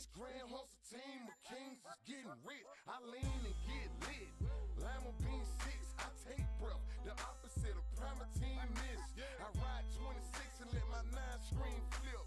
This grand hustle team of kings is getting rich. I lean and get lit. Lima bean 6, I take breath. The opposite of Primatine miss. I ride 26 and let my 9 screen flip.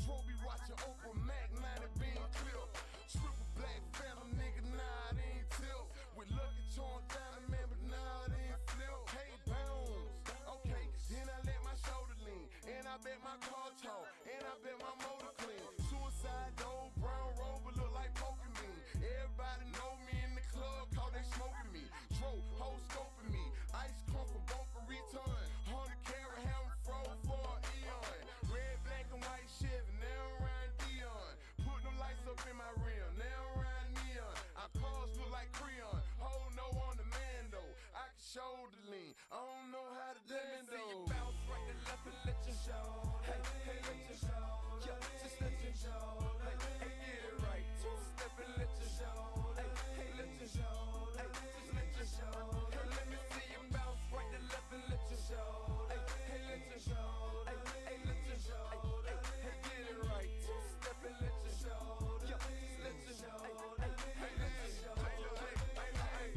Trophy watching Oprah Mac 90 bean clip. Triple black phantom nigga, nah, it ain't tilt. With Lucky Charms down the man, but nah, it ain't flip. Hey, bounce. Okay, then I let my shoulder lean. And I bet my car talk. And I bet my motor clean. Suicide door, brown rover, look like Pokemon. Everybody know me in the club, cause they smoking me. Tro, whole scoping me. Ice come for both for return. 100 carat hammer froze for an eon. Red, black, and white Chevy, now around Dion. Put them lights up in my rim, now around neon. Our cars look like Creon. Hold no on the man though. I can shoulder lean. I don't know how to dance though. Let me see you bounce right to left and let you show. Hey, hey, let you show. Yeah, just let you show. Hey, hey, get it right. Two-step and let you show. Hey, hey, let you show. Hey, just let you show. Hey, let me see you bounce right to left and let you show. Hey, hey, let you show. Hey, hey, let you show. Hey, hey, get it right. Two-step and let you show. Yeah, just let you show. Hey, hey, let you show.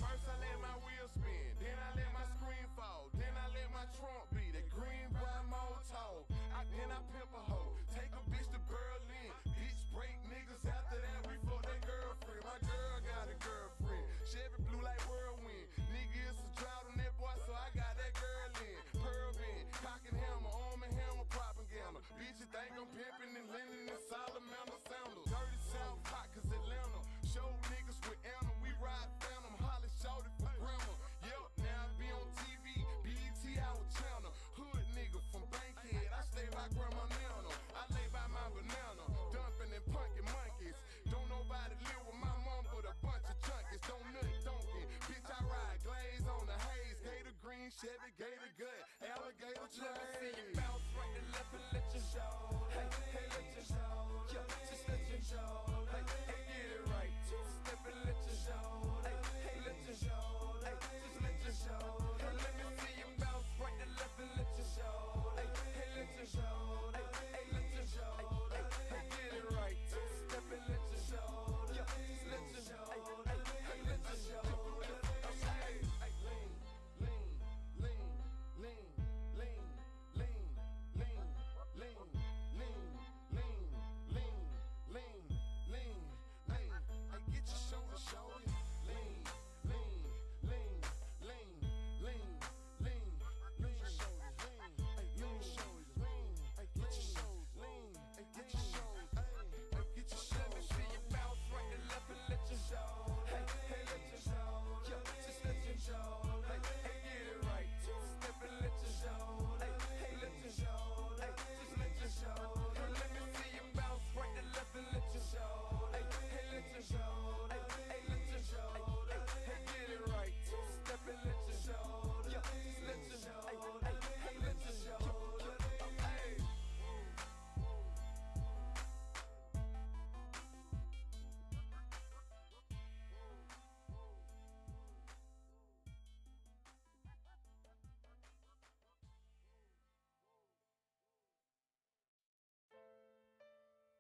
First I let my wheel spin, then I let my screen fall, then I let my trunk be the green boy motor. Then I pimp a hoe, take a bitch to Berlin. Bitch break niggas after that, we fuck that girlfriend. My girl got a girlfriend, Chevy blue like whirlwind. Nigga, it's a drought on that boy, so I got that girl in. Pearl band, cock and hammer, arm and hammer, propaganda. Bitch, you think I'm pimping and lending and salamander sandals. Dirty South hot, cause Atlanta. Show niggas with Anna, we ride phantom. Holly shouted for grandma. Yep, now I be on TV, BET out channel. Hood nigga from Bankhead, I stay by Grandma Nana. I lay by my banana, dumping and punkin' monkeys. Don't nobody live with my mom but a bunch of junkies. Don't nut donkey, bitch I ride glaze on the haze. Gator green, Chevy, gator gut, alligator train. Let me see you bounce right to left and let you show. Hey, hey, let you show. Yeah, just let you show. Hey, hey, get it right. Two-step and let you show. Hey, hey, let you show. Hey, just let you show. Hey, let me see you bounce right to left and let you show. Hey, hey, let you show. Hey, hey, let you show. Hey, hey, get it right. Two-step and let you show. Yeah, just let you show. Hey, hey, let you show. Hey, hey, lean, lean, lean, lean, lean, lean, lean, lean, lean, lean, lean, lean, lean. Hey, get your shoulder, show it. Lean, lean, lean, lean, lean, lean, lean, shoulders, lean. Hey, lean shoulders, lean. Hey, get your shoulders, lean. Hey, get your shoulders, hey, get your shoulders. Let me see you bounce right to left and let you show. Hey, hey, let you show. Yeah, just let you show. Hey, hey, get it right. Two-step and let you show. Hey, hey, let you show. Hey, just let you show. Hey, let me see you bounce right to left and let you show. Hey, hey, let you show. Hey, hey, let you show. Hey, hey, get it right. Two-step and let you show. Yeah, just let you show. Hey, hey, let you show. Hey.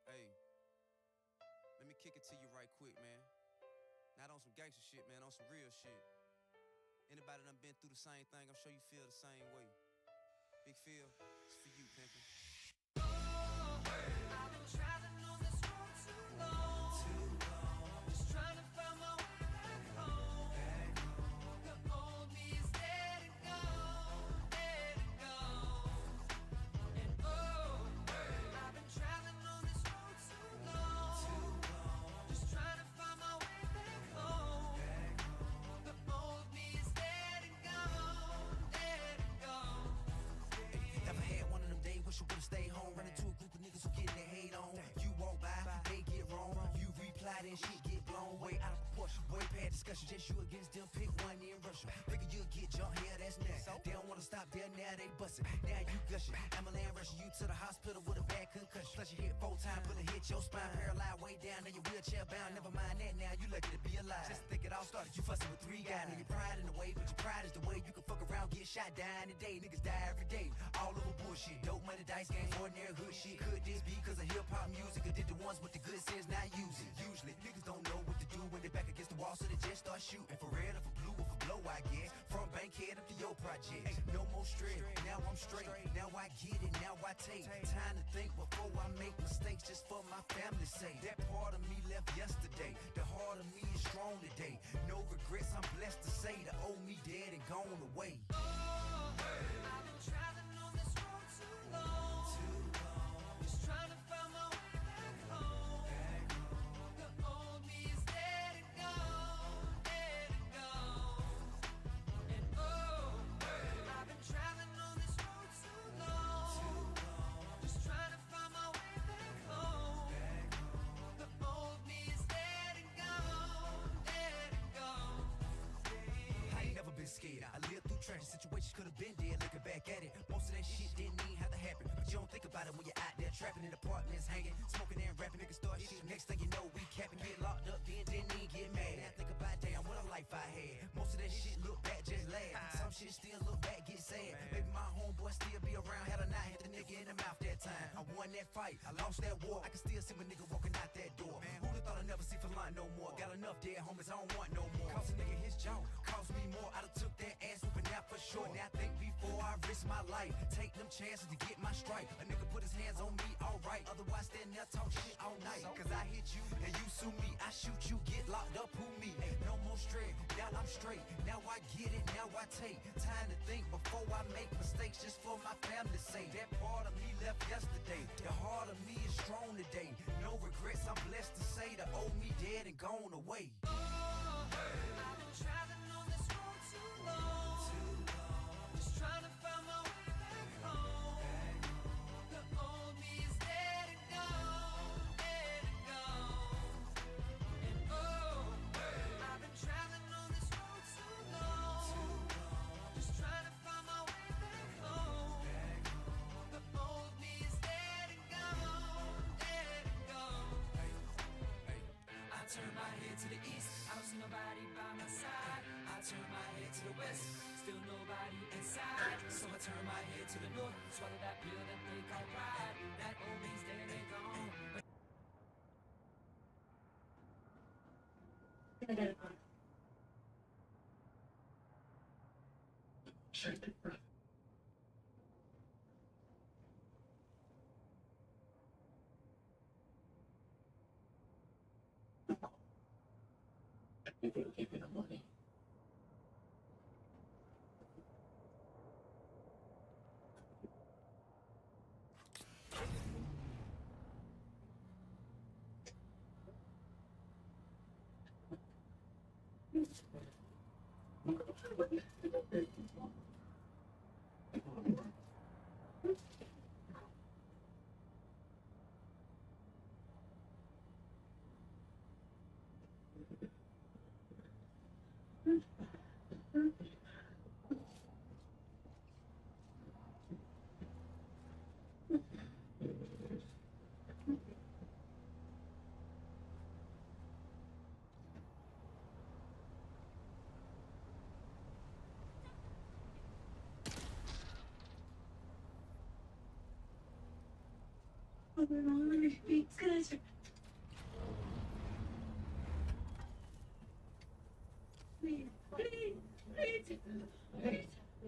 Hey, let me kick it to you right quick, man. Not on some gangster shit, man, on some real shit. Anybody done been through the same thing, I'm sure you feel the same way. Big Phil, it's for you, pimpin'. Oh, hey. I've been traveling on this road too long. Just trying to find my way back home. The old me is dead and gone, dead and gone. And oh, hey. I've been traveling on this road too long. Just trying to find my way back home. The old me is dead and gone, dead and gone. Never had one of them days, wish you would've stayed home. Running to a group of niggas who getting their hate on. You walk by, they get wrong. You reply, then shit get blown way out of proportion. Way past discussion, just you against them, pick one in Russia. Figure you'll get jumped here, that's next. They don't wanna stop there, now they bustin'. Now you gushing. Ambulance rushing you to the hospital with a bad concussion. Plus you hit 4 times, put a hit your spine, paralyzed way down, and your wheelchair bound. Never mind that now, you lucky to be alive. Just think it all started, you fussing with 3 guys. Know your pride in the way, but your pride is the way you can fuck around, get shot, dying today. Niggas die every day, all over bullshit. Dope money, dice games, ordinary hood shit. Could this be cause of hip-hop music, or did the ones with the good sense not use it? shooting for red or for blue or for blow, I guess. From Bankhead up to your project. No more stress, now I'm straight. Now I get it, now I take time to think before I make mistakes just for my family's sake. That part of me left yesterday. The heart of me is strong today. No regrets, I'm blessed to say the old me dead and gone away. I've been traveling on this road too long. Just trying to find my way back home. The old me is dead and gone, dead and gone. And I've been traveling on this road too long. Just trying to find my way back home. The old me is dead and gone, dead and gone. I ain't never been scared. I lived through tragic situations, could have been dead. Looking back at it, most of that shit didn't even have to happen. But you don't think about it when you're out there trapping in apartments, hanging, smoking and rapping. Niggas start shit. Next thing you know, we capping, get locked up, then didn't even get mad. Now I think about damn what a life I had. Most of that shit look back, just laugh. Some shit still look back, get sad. Maybe my homeboy still be around. Had a knife, hit the nigga in the mouth that time. I won that fight, I lost that war. I can still see my nigga walking out that door. Who'da thought I'd never see for line no more? Got enough dead homies, I don't want no more. Cost a nigga his jaw, cost me more. I done took that ass whooping out for sure. Now think before I risk my life. Take them chances to get my strike. A nigga put his hands on me, alright. Otherwise stand there talk shit all night. Cause I hit you and you sue me. I shoot you, get locked up, who me? No more stress, now I'm straight. Now I get it, now I take time to think before I make mistakes just for my family's sake. That part of me left yesterday. The heart of me is strong today. No regrets, I'm blessed to say the old me dead and gone away. I've been traveling on this road too long. Just trying to find my way back home. The old me is dead and gone, dead and gone. And I've been traveling on this road too long. Just trying to find my way back home. The old me is dead and gone, dead and gone. I turn my head to the east, I don't see nobody by my side. I turn my head to the west, still nobody inside. So I turn my head to the north, swallow that pill that they call pride. That old me's dead and gone. People will give you the money.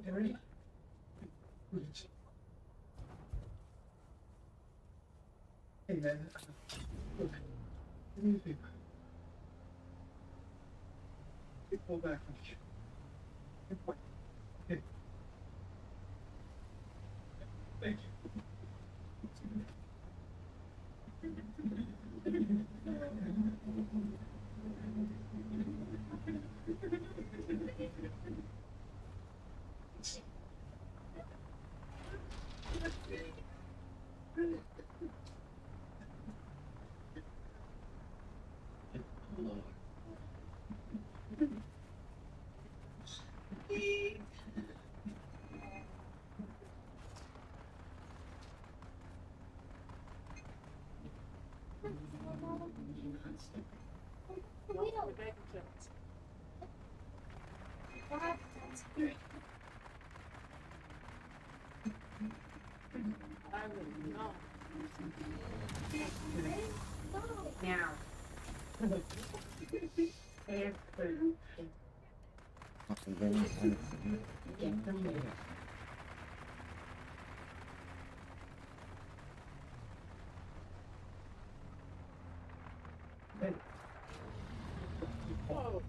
Harry? Please. Hey man, look, give me a favor. Pull back from you. Wait. Okay. Thank you. I will not. Now. Get them later. Whoa.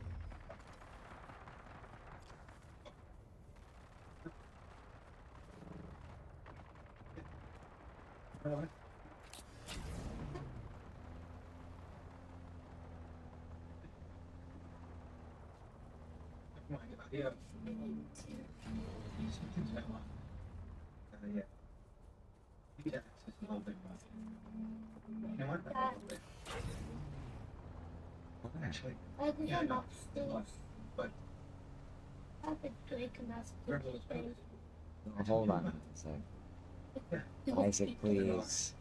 Yeah. Yeah. Yeah, it's just a little bit rough. You know what? A little bit. Actually, I did yeah, them no, upstairs. but I've been drinking us today. Oh, hold on a sec. Isaac, please.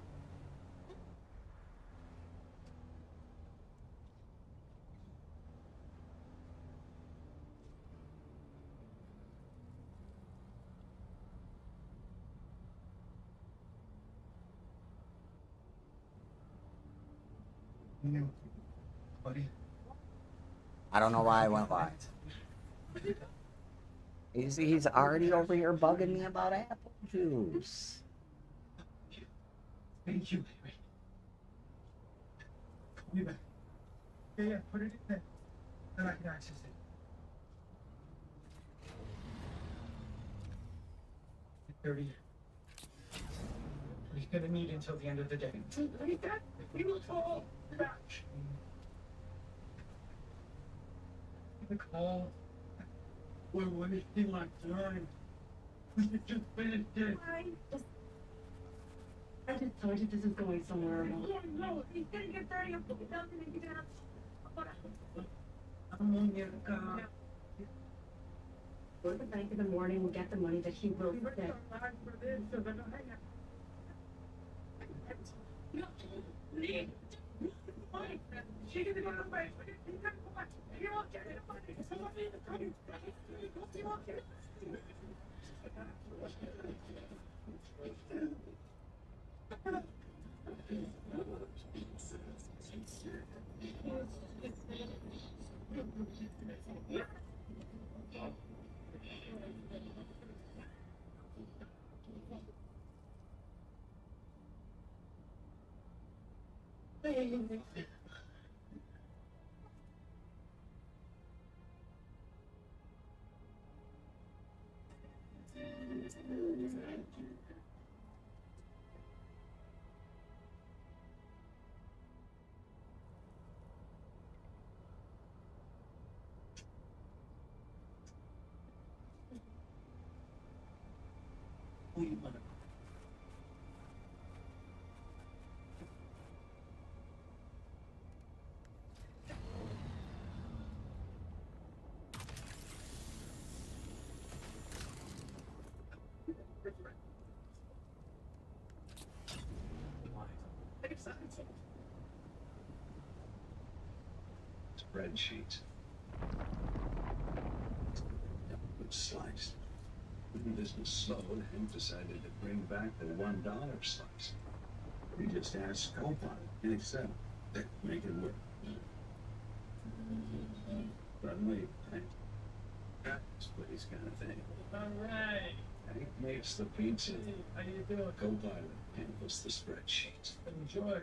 you, buddy. I don't know why I went live. He's already over here bugging me about apple juice. Thank you, baby. Call me back. Yeah, put it in there. Then I can access it. 30. He's gonna need until the end of the day. We will fall back. The call. We're wasting my time. We should just finish it. I just told you this is going somewhere. No, He's gonna get 30 of them and he's gonna. I'm on your car. Go to the bank in the morning and get the money that he will spend. She can go to the bank. You won't get it. You won't get it. Spreadsheet. Good slice. When business slowed, Hank decided to bring back the $1 slice. He just asked Copilot in Excel to make it work. Suddenly, Hank practice place kind of thing. All right. Hank makes the pizza. How you doing? Copilot handles the spreadsheet. Enjoy.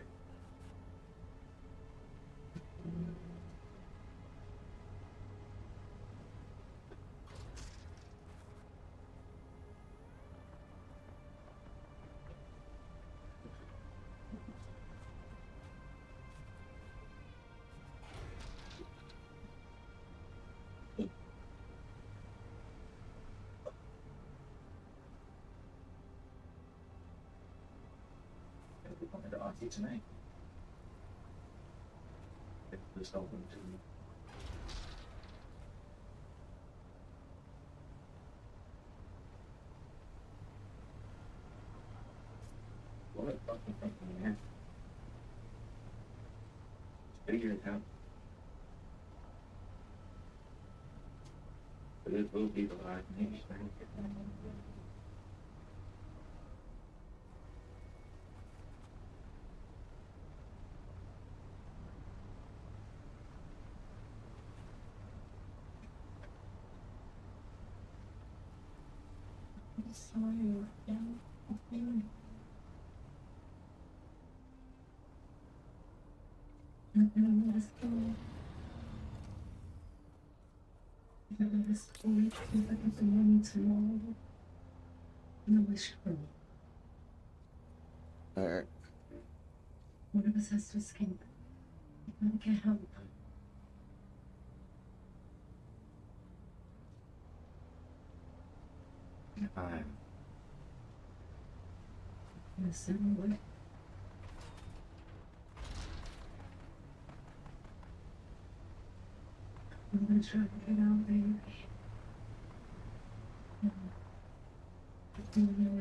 To Auntie tonight. Just open to me. What a fucking thinking, man. Figure it out. But it will be the last name. tired. Yeah. Let's go. Let's go. If I get the money tomorrow. No, it's true. Alright. One of us has to escape. I can't help. Fine. Listen, what? I'm gonna try to get out, baby. Yeah. Baby.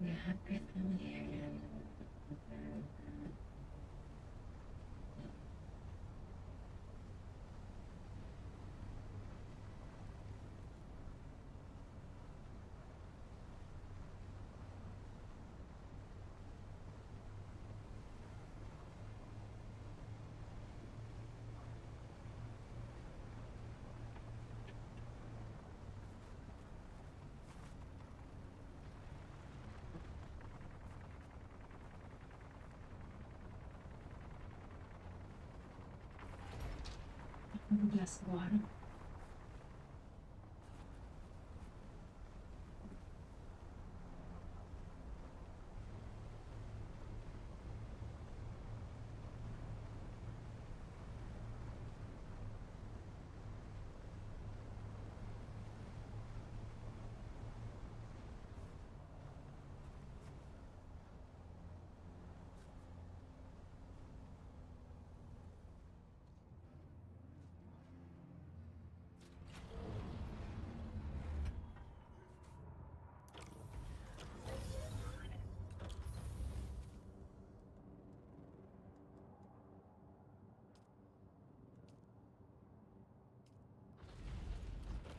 Be happy family again. Just water.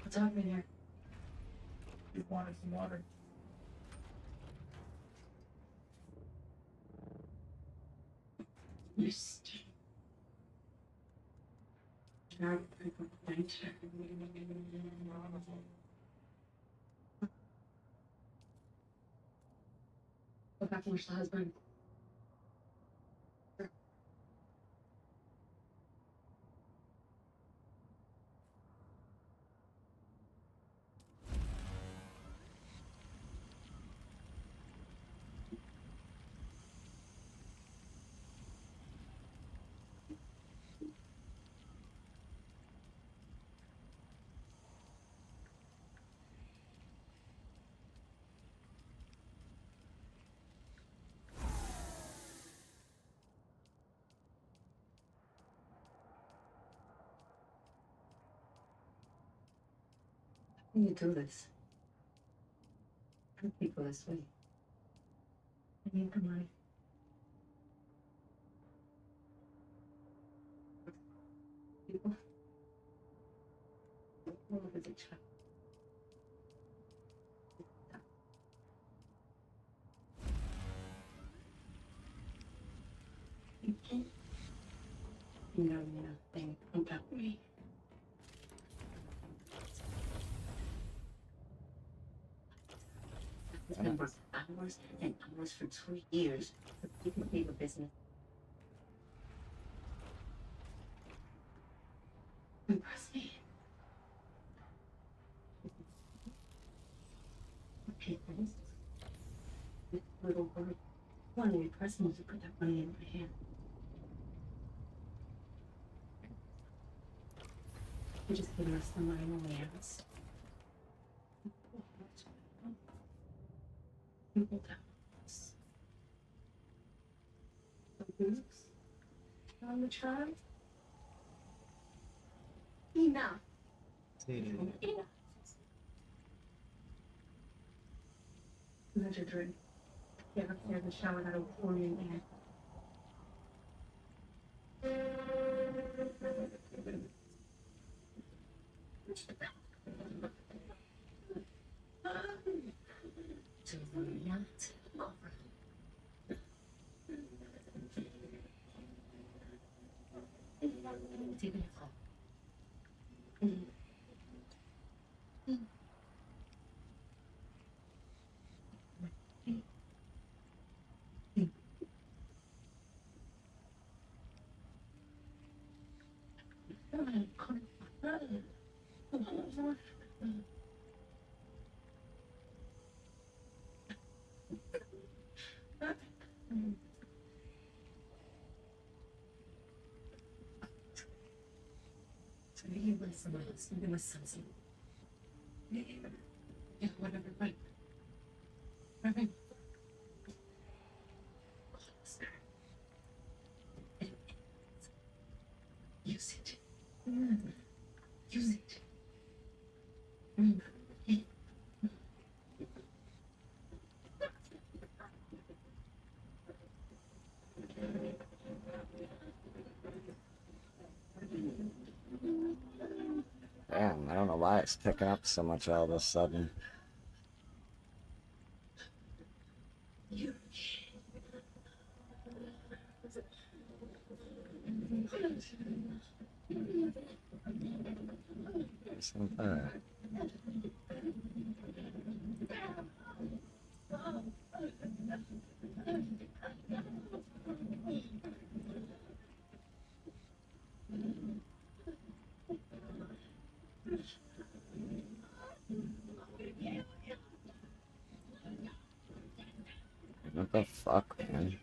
What's happening here? You wanted some water. You stink. Go back and watch the husband. How can you do this? Treat people this way. I need the money. People. All over the child. You know nothing about me. It's been worth hours and hours for 2 years for people paper business. Impress me. Okay, this little bird. One of your presidents to put that money in my hand. You just giving us the money when we ask. People tell us. Abuse on the child. Enough. Enough. Let your drink. Get upstairs and shower that old pour me in. Do not cover. taking it off. Maybe with someone else, maybe with something. Yeah, whatever, but. Whatever. Use it. Use it. Damn, I don't know why it's picking up so much all of a sudden. Isn't there? What the fuck, man?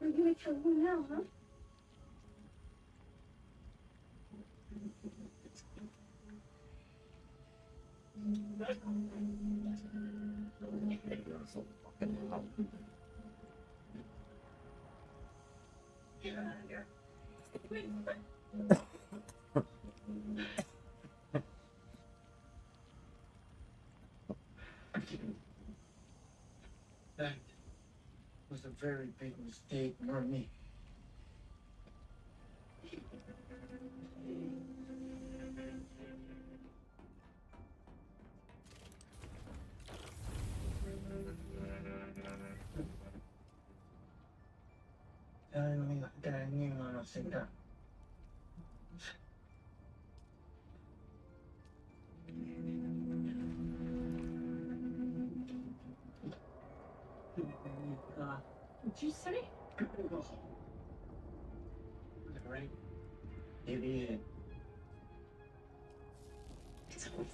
We're gonna kill him now, huh? That was a very big mistake, Marnie. What'd you say? Right? Idiot. It's over.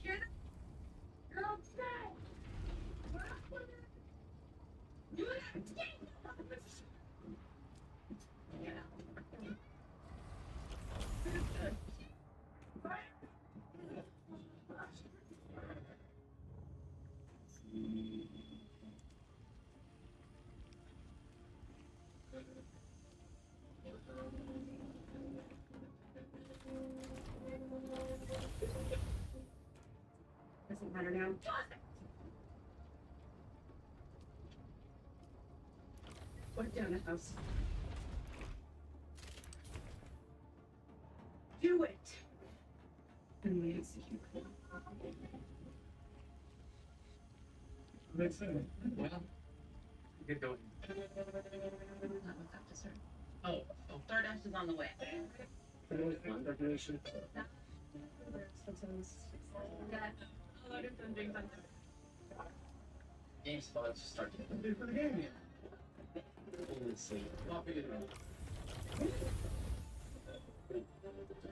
Hear that? You're upset. We're up with it. Do it. Get out. Doesn't matter now. Put it down the house. Do it. And we execute. Listen, well, get going. Not without dessert. Oh, DoorDash is on the way. decoration. I'll order some drinks on Game spots start to do for the game yet. Let's see. Copy it.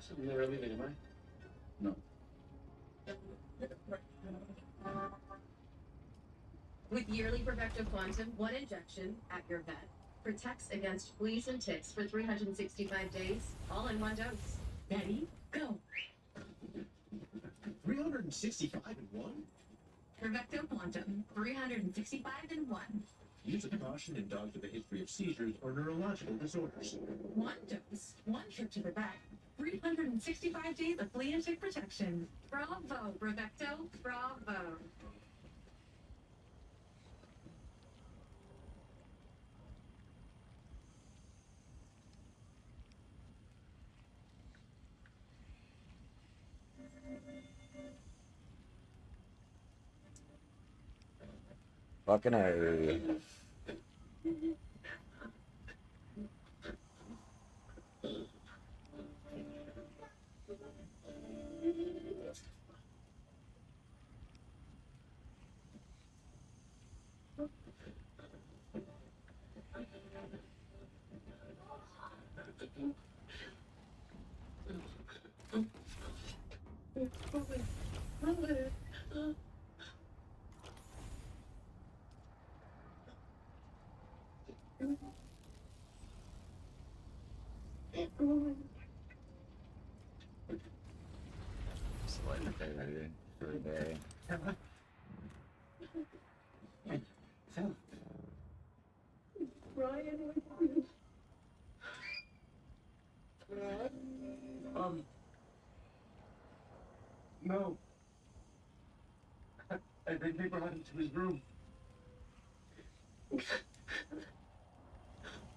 Something early, am I? No. With yearly Perfecto Quantum, one injection at your vet protects against fleas and ticks for 365 days, all in one dose. Ready? Go. 365 in one? Perfecto Quantum, 365 in one. Use with caution in dogs with a history of seizures or neurological disorders. One dose, one trip to the vet. 365 days of flea and tick protection. Bravo, Brevecto, bravo. Fucking A. Slightly better for a day. Brian, no. I think they brought him to his room.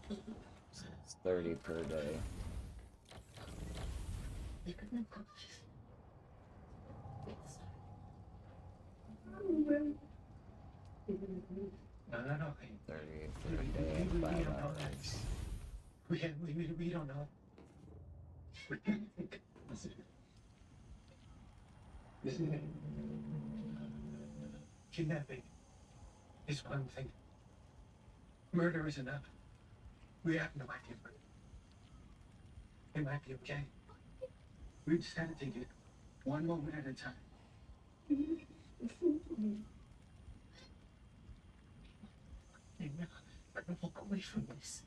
It's 30 per day. No. 30 per day, 5 hours. We don't know. Listen. Kidnapping is one thing. Murder is another. We have no idea. It might be okay. We just gotta take it one moment at a time. I'm gonna walk away from this.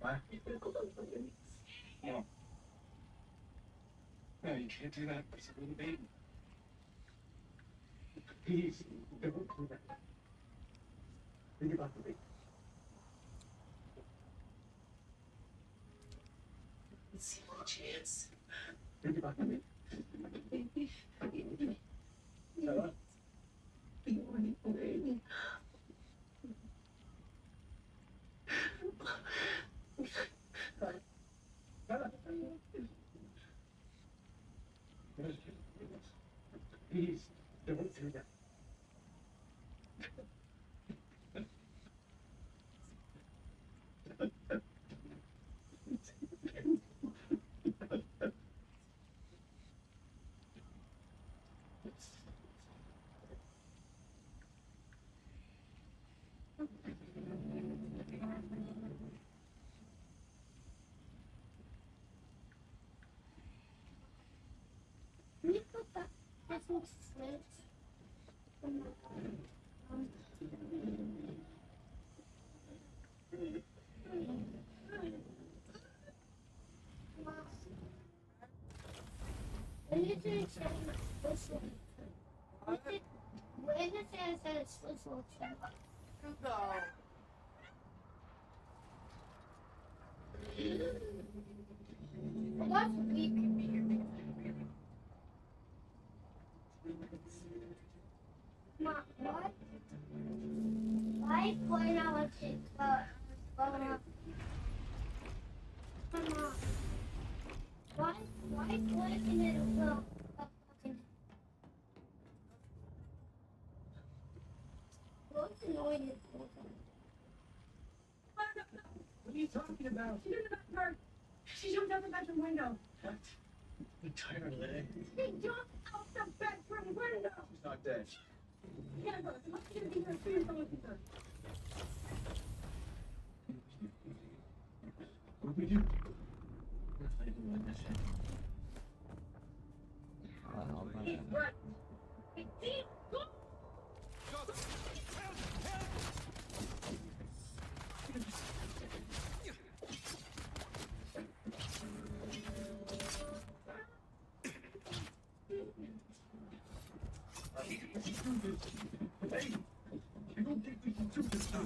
What? No. No, you can't do that. It's a little baby. Please, don't do that. Think about the baby. Let's see what chance. Think about the baby. Shut up. Please, don't do that. Can you put that different slits? When did it say whistle? When did it say it's whistle? That's weak. What? Why point out a TikTok? Come on. Why clicking it will fucking what's annoying is What are you talking about? She didn't have her. She jumped out the bedroom window. What? Entirely. She jumped out the bedroom window. She's not dead. Yeah, but I'm not gonna be here soon. Someone can her. What do we do? I didn't want this shit. Oh, man. Keep running. Keep going. Hey, you don't think we can do this now?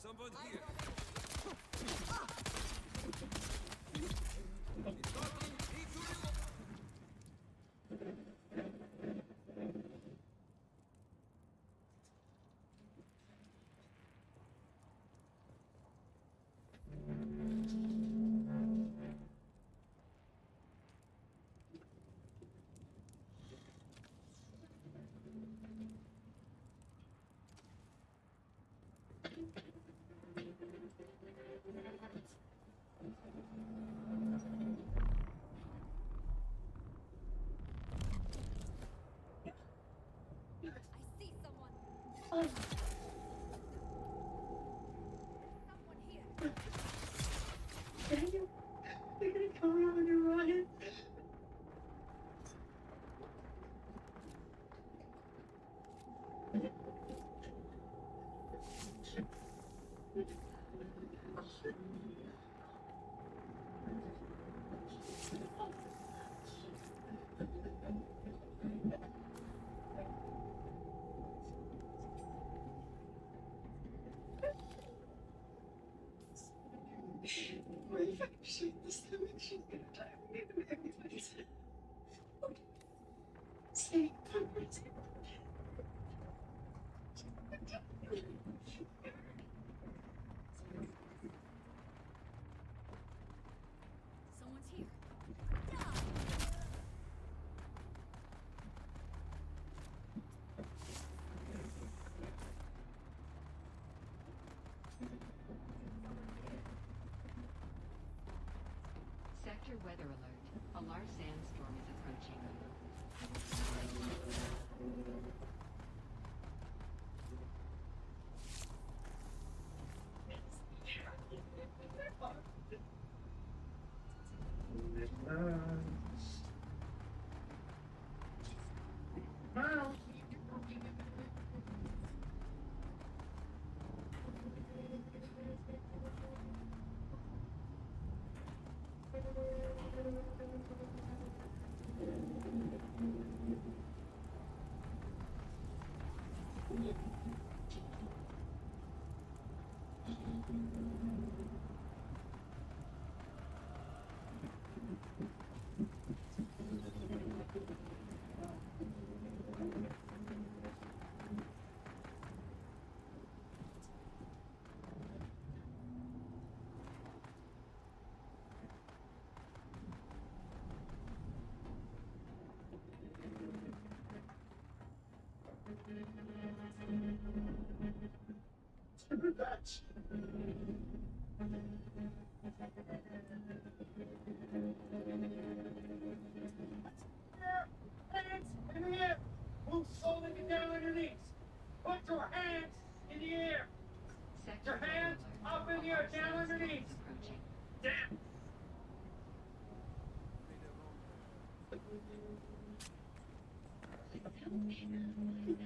Someone here. Oh, Daniel, they're gonna come around and run. What if I shoot this woman? She's gonna die. We need to make everybody's. Stay. Someone's here. Sector weather alert. A large sandstorm is approaching. Hands in the air. Move slowly down on your knees. Put your hands in the air. Sector Your hands weather up in alert. the A air, large down on your sandstorm knees. is approaching. Down.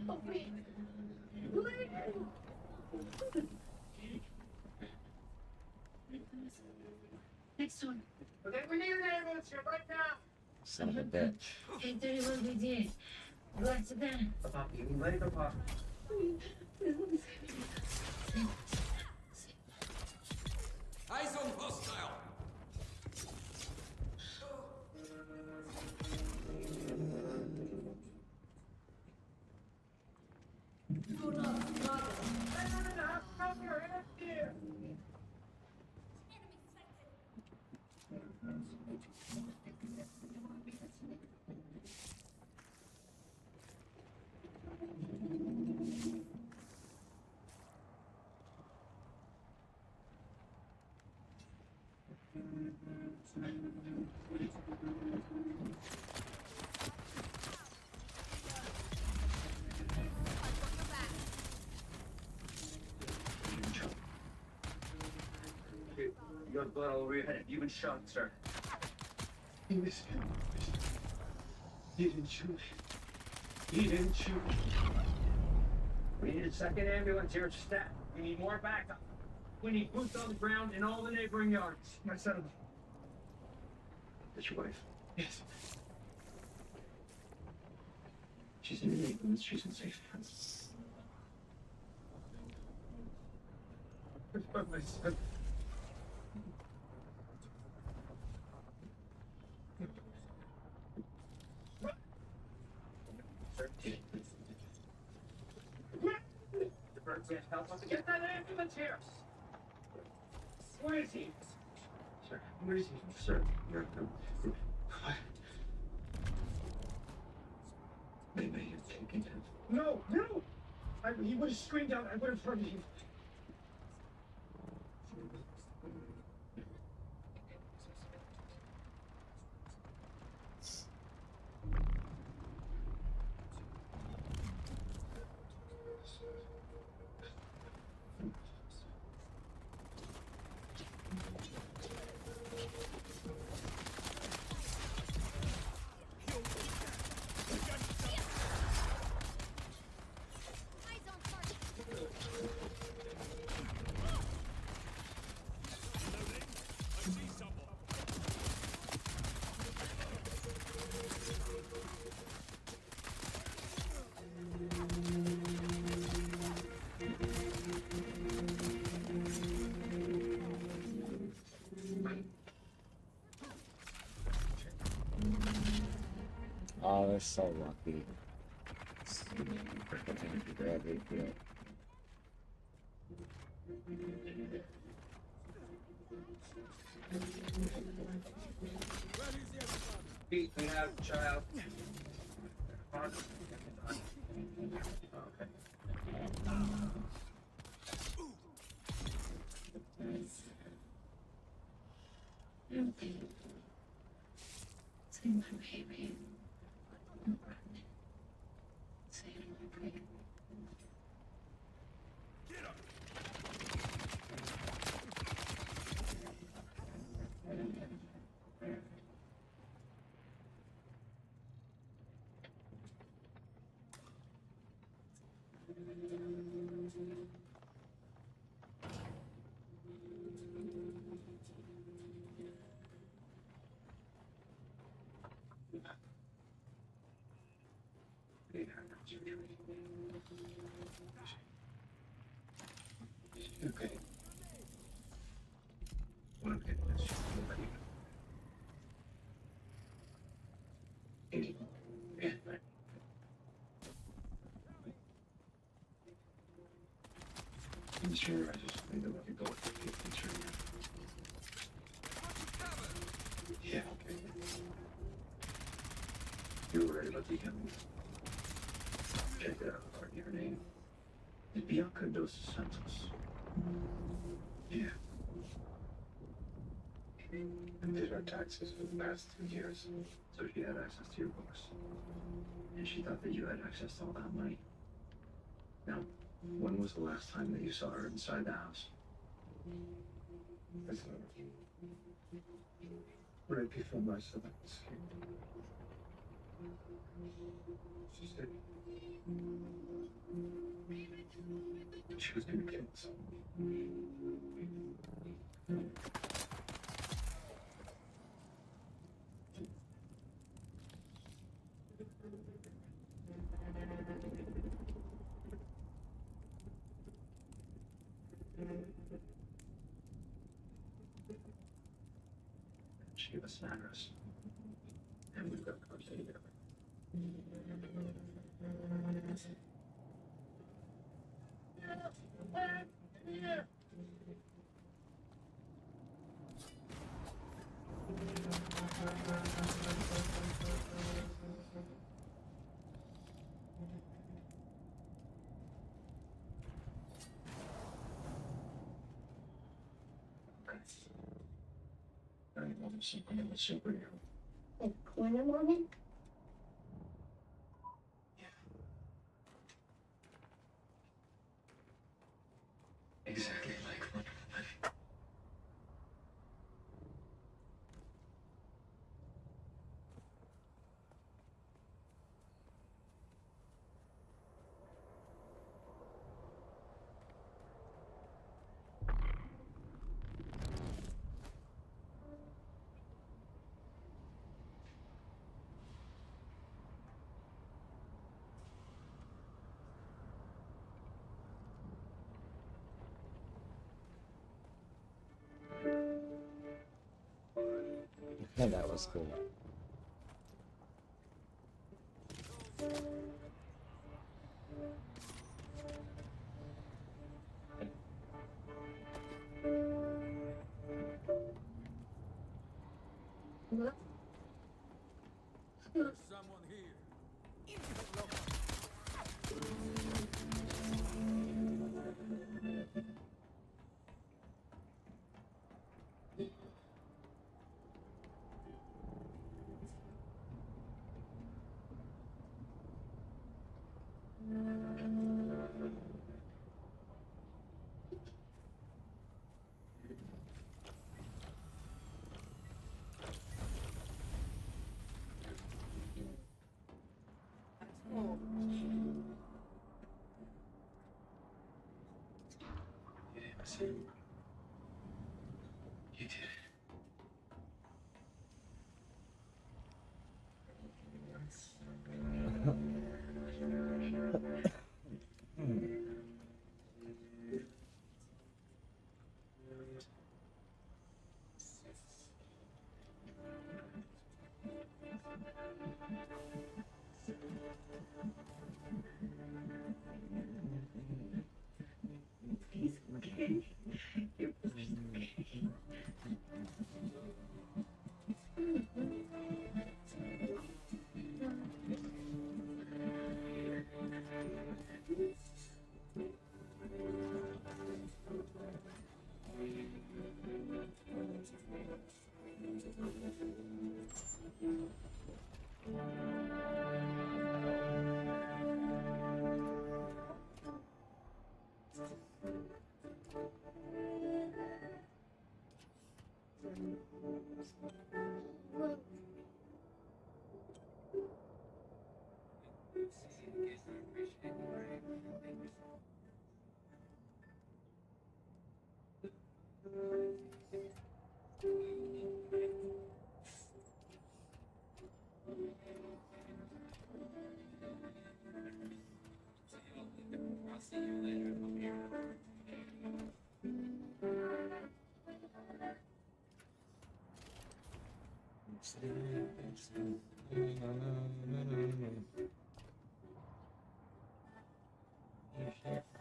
Help me. Next one. Okay, we need an ambulance here right now. Son of a bitch. 831 BD. What's that? Papa, you later, Papa. Eyes on hostile. You have blood all over your head. You've been shot, sir. He was. He didn't shoot me. He didn't shoot me. We need a second ambulance here at Stat. We need more backup. We need boots on the ground in all the neighboring yards. My son. That's your wife. Yes. She's in the ambulance. She's in safe hands. What about my son? Sir, the bird can't help us. Get that ambulance here! Where is he? Sir, where is he? Sir, you're What? maybe you're taking him. No, no! He would have screamed out. I would have heard him. Oh, they're so lucky. Grab it, yeah. Feet clean out, child. Okay. Say my baby. Say my baby. Okay. What I'm getting is she's nobody. Katie. Yeah, right. I'm sure I just think that we could go with the 15 sure. Yeah, okay. You were right about the chemicals. Check it out, partner. Your name is Bianca dos Santos. Yeah. And did our taxes for the past 2 years. So she had access to your books. And she thought that you had access to all that money. Now, when was the last time that you saw her inside the house? That's not right before my son escaped. She said she was gonna kill us. She gave us an address. And we've got cars to get her. I want to see I'm a superhero. Like Wonder Woman? Exactly like Wonder Woman. Yeah, that was cool. There's someone here. You didn't see. You did it.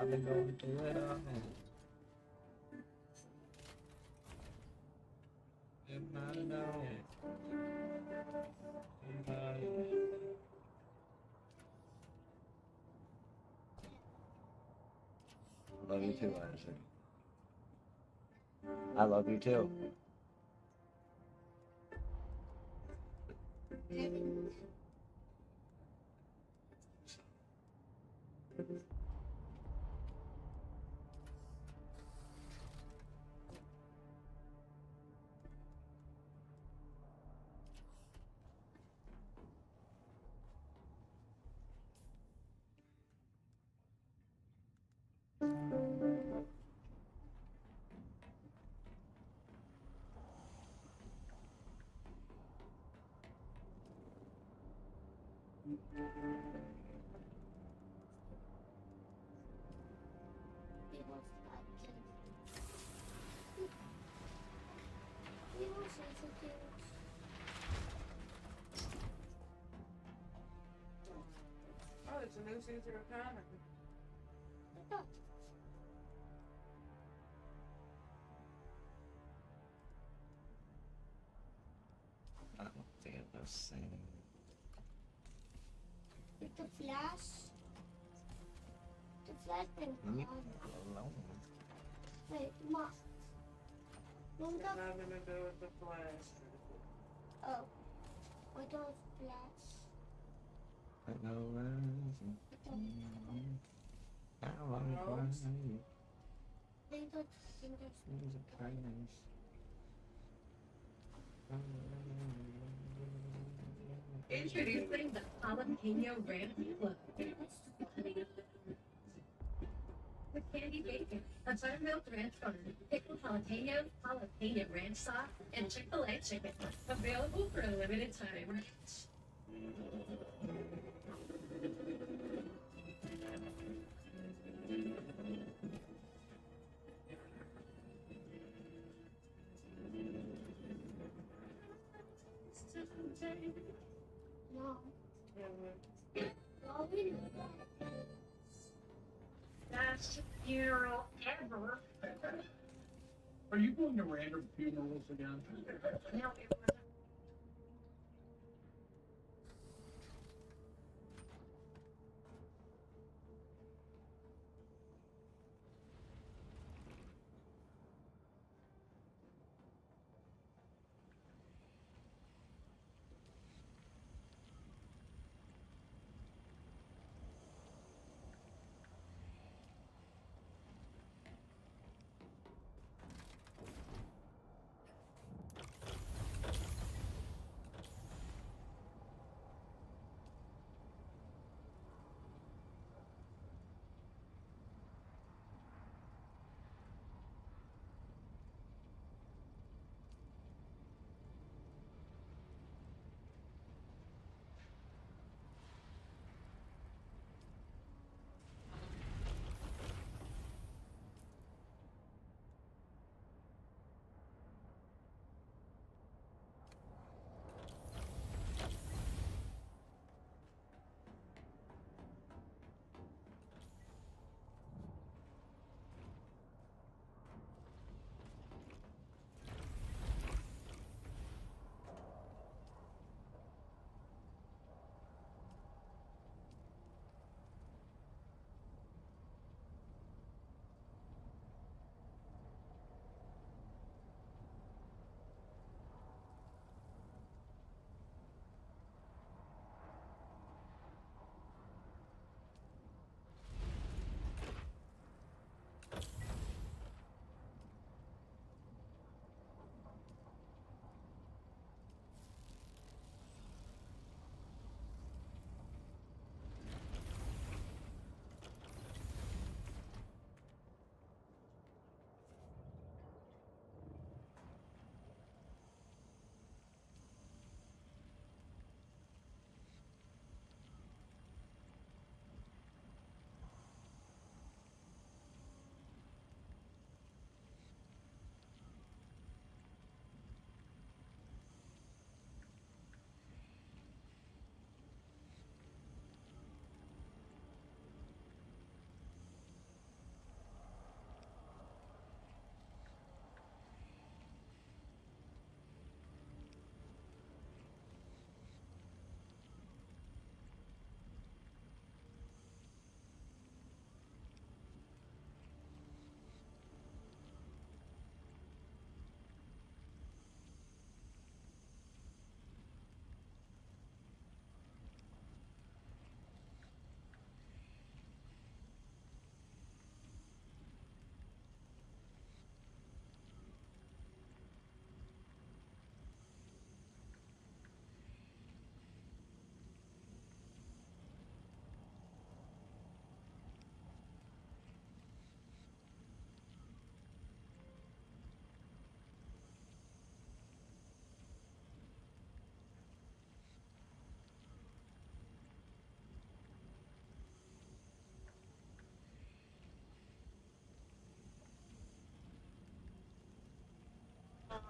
I've been going through it all. Love you too, Isaac. I love you too. Oh, it's a new season of comic. I don't think it was same. With the Flash. The Flash been Let me gone. alone. Wait, Mom. Mom It's got. nothing to do with the Flash. Oh. What was Flash? Hello, rising. How long Rose? They don't think Music kindness. Introducing the jalapeno ranch club. With candy bacon, a buttermilk ranch butter, pickled jalapeno ranch sauce, and Chick-fil-A chicken. Available for a limited time. No. Mhm. Well, we know that. Best funeral ever. Are you going to random funerals again? No, it wasn't.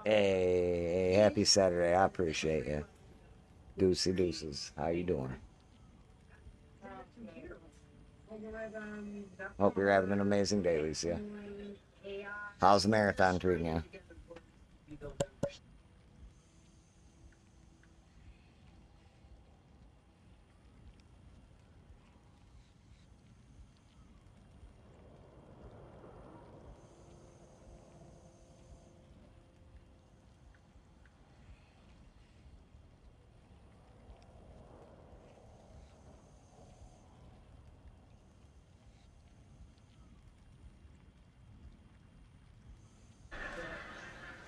Hey, happy Saturday. I appreciate you. Deucey deuces. How you doing? Hope you're having an amazing day, Lucia. How's the marathon treating you?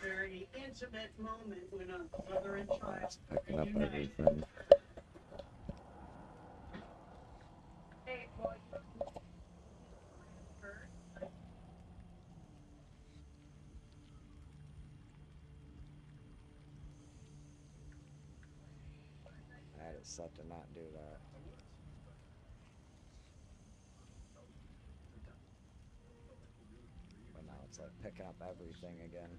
Very intimate moment when a mother and child Picking up reunite. everything. Hey, well, I had it set to not do that. But now it's like picking up everything again.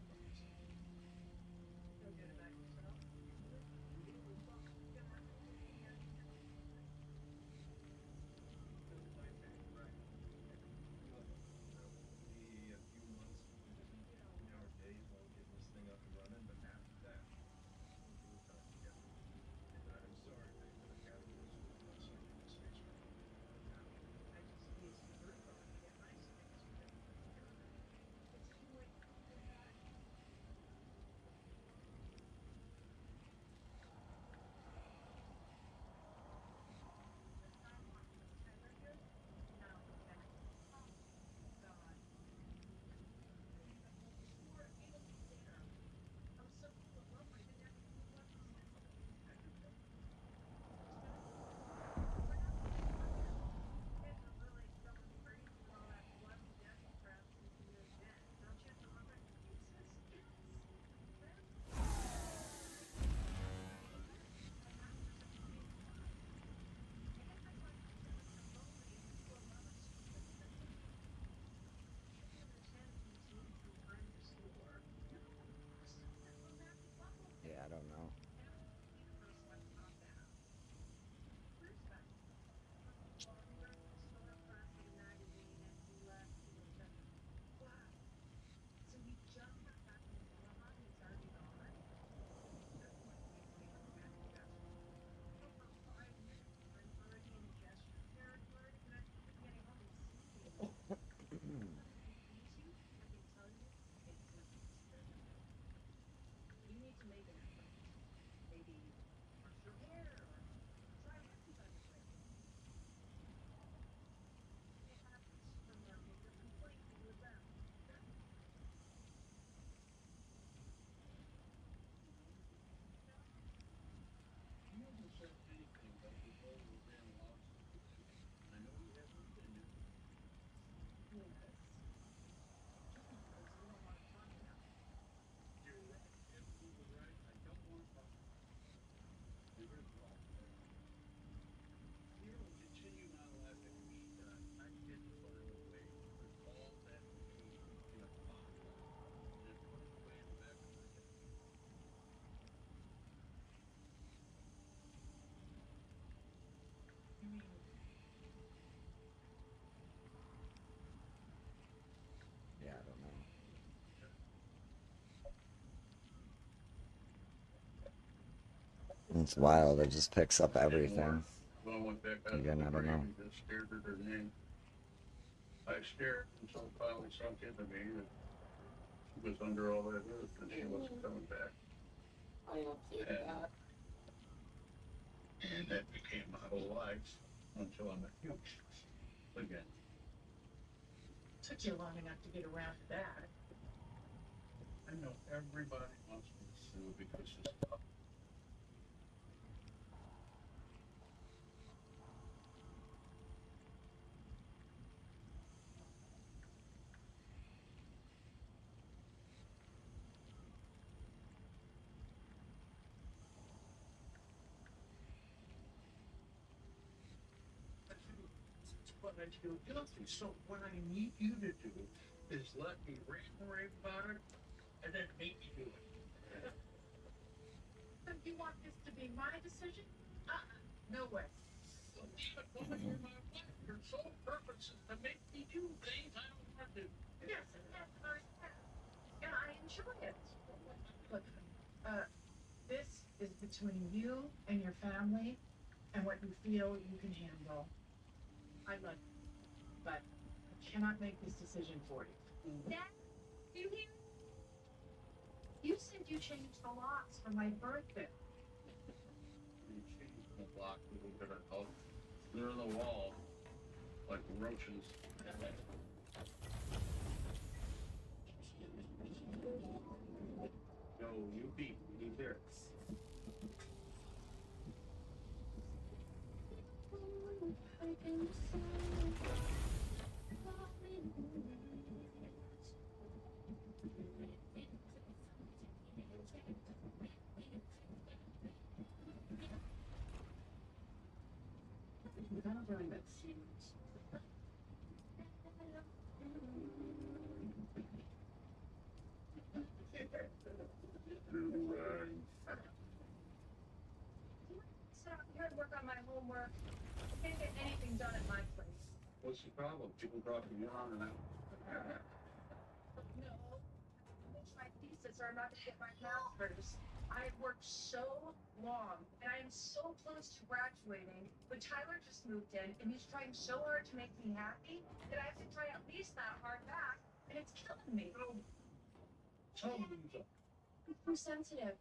It's wild. It just picks up everything. When I went back out You to the never know. grave, just stared at her name. I stared until it finally sunk into me that she was under all that earth and she wasn't coming back. I don't see that. And that became my whole life until I met you again. Took you long enough to get around to that. I know everybody wants me to sue because it's tough. What I feel guilty. So what I need you to do is let me rant and rave about it and then make me do it. So you want this to be my decision? No way. But woman, you're my wife. Your sole purpose is to make me do things I don't want to do. Yes, and I enjoy it. Look, this is between you and your family and what you feel you can handle. I love you, but I cannot make this decision for you. Dad, do you hear? You said you changed the locks for my birthday. You change the block a little bit, I thought. They're in the wall, like roaches. Yo, you beat me there. Without doing this. Sit out here and work on my homework. I can't get anything done at my place. What's the problem? People dropping you on and out. No. It's my thesis or I'm not gonna get my master's. I have worked so long and I am so close to graduating, but Tyler just moved in and he's trying so hard to make me happy that I have to try at least that hard back, and it's killing me. Tell me something. I'm too sensitive.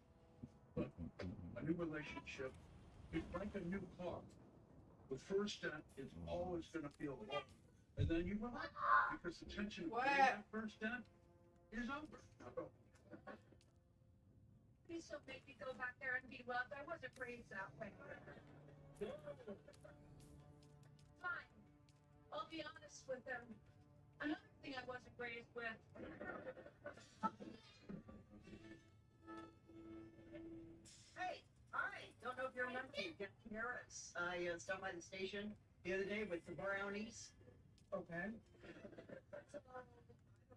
But a new relationship is like a new car. The first dent is always going to feel low. And then you relax because the tension of getting that first dent is over. Please don't make me go back there and be loved. I wasn't raised that way. Fine. I'll be honest with him. Another thing I wasn't raised with. Hey, hi. Don't know if you remember me. Get Harris. I stopped by the station the other day with the brownies. Okay. I don't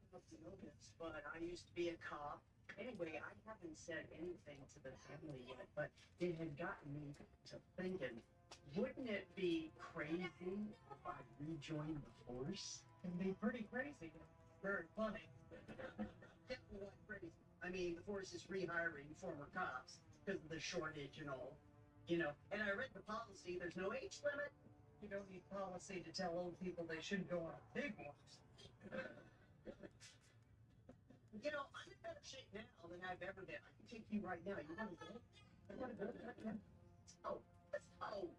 know if you know this, but I used to be a cop. Anyway, I haven't said anything to the family yet, but it had gotten me to thinking, wouldn't it be crazy if I rejoined the force? It'd be pretty crazy. Very funny. Definitely like crazy. I mean, the force is rehiring former cops because of the shortage and all. You know, and I read the policy, there's no age limit. You don't need policy to tell old people they shouldn't go on big ones. You know, I'm in better shape now than I've ever been. I can take you right now. You want to go? I want to go. Oh, let's go.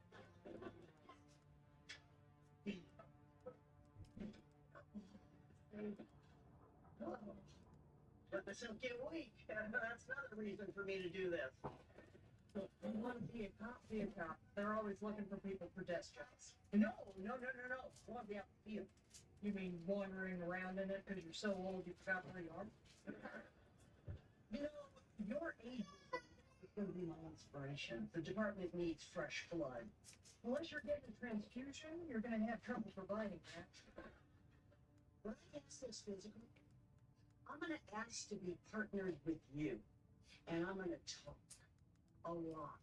But myself get weak. That's another reason for me to do this. Look, you want to be a cop, be a cop. They're always looking for people for desk jobs. No. I want to be out in the field. You mean wandering around in it because you're so old you forgot where you are? You know, your age is going to be my inspiration. The department needs fresh blood. Unless you're getting a transfusion, you're going to have trouble providing that. When I ask this physically, I'm going to ask to be partnered with you. And I'm going to talk a lot.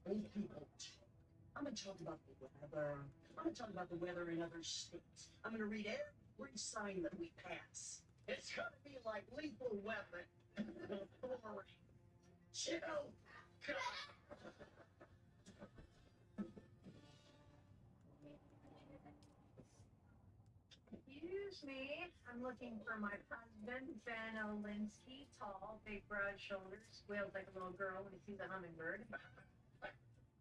Old people talk. I'm going to talk about the weather. I'm going to talk about the weather in other states. I'm going to read every sign that we pass. It's going to be like Lethal Weapon. Boring. Chill. Excuse me, I'm looking for my husband, Ben Olinsky, tall, big, broad shoulders, squeals like a little girl when he sees a hummingbird.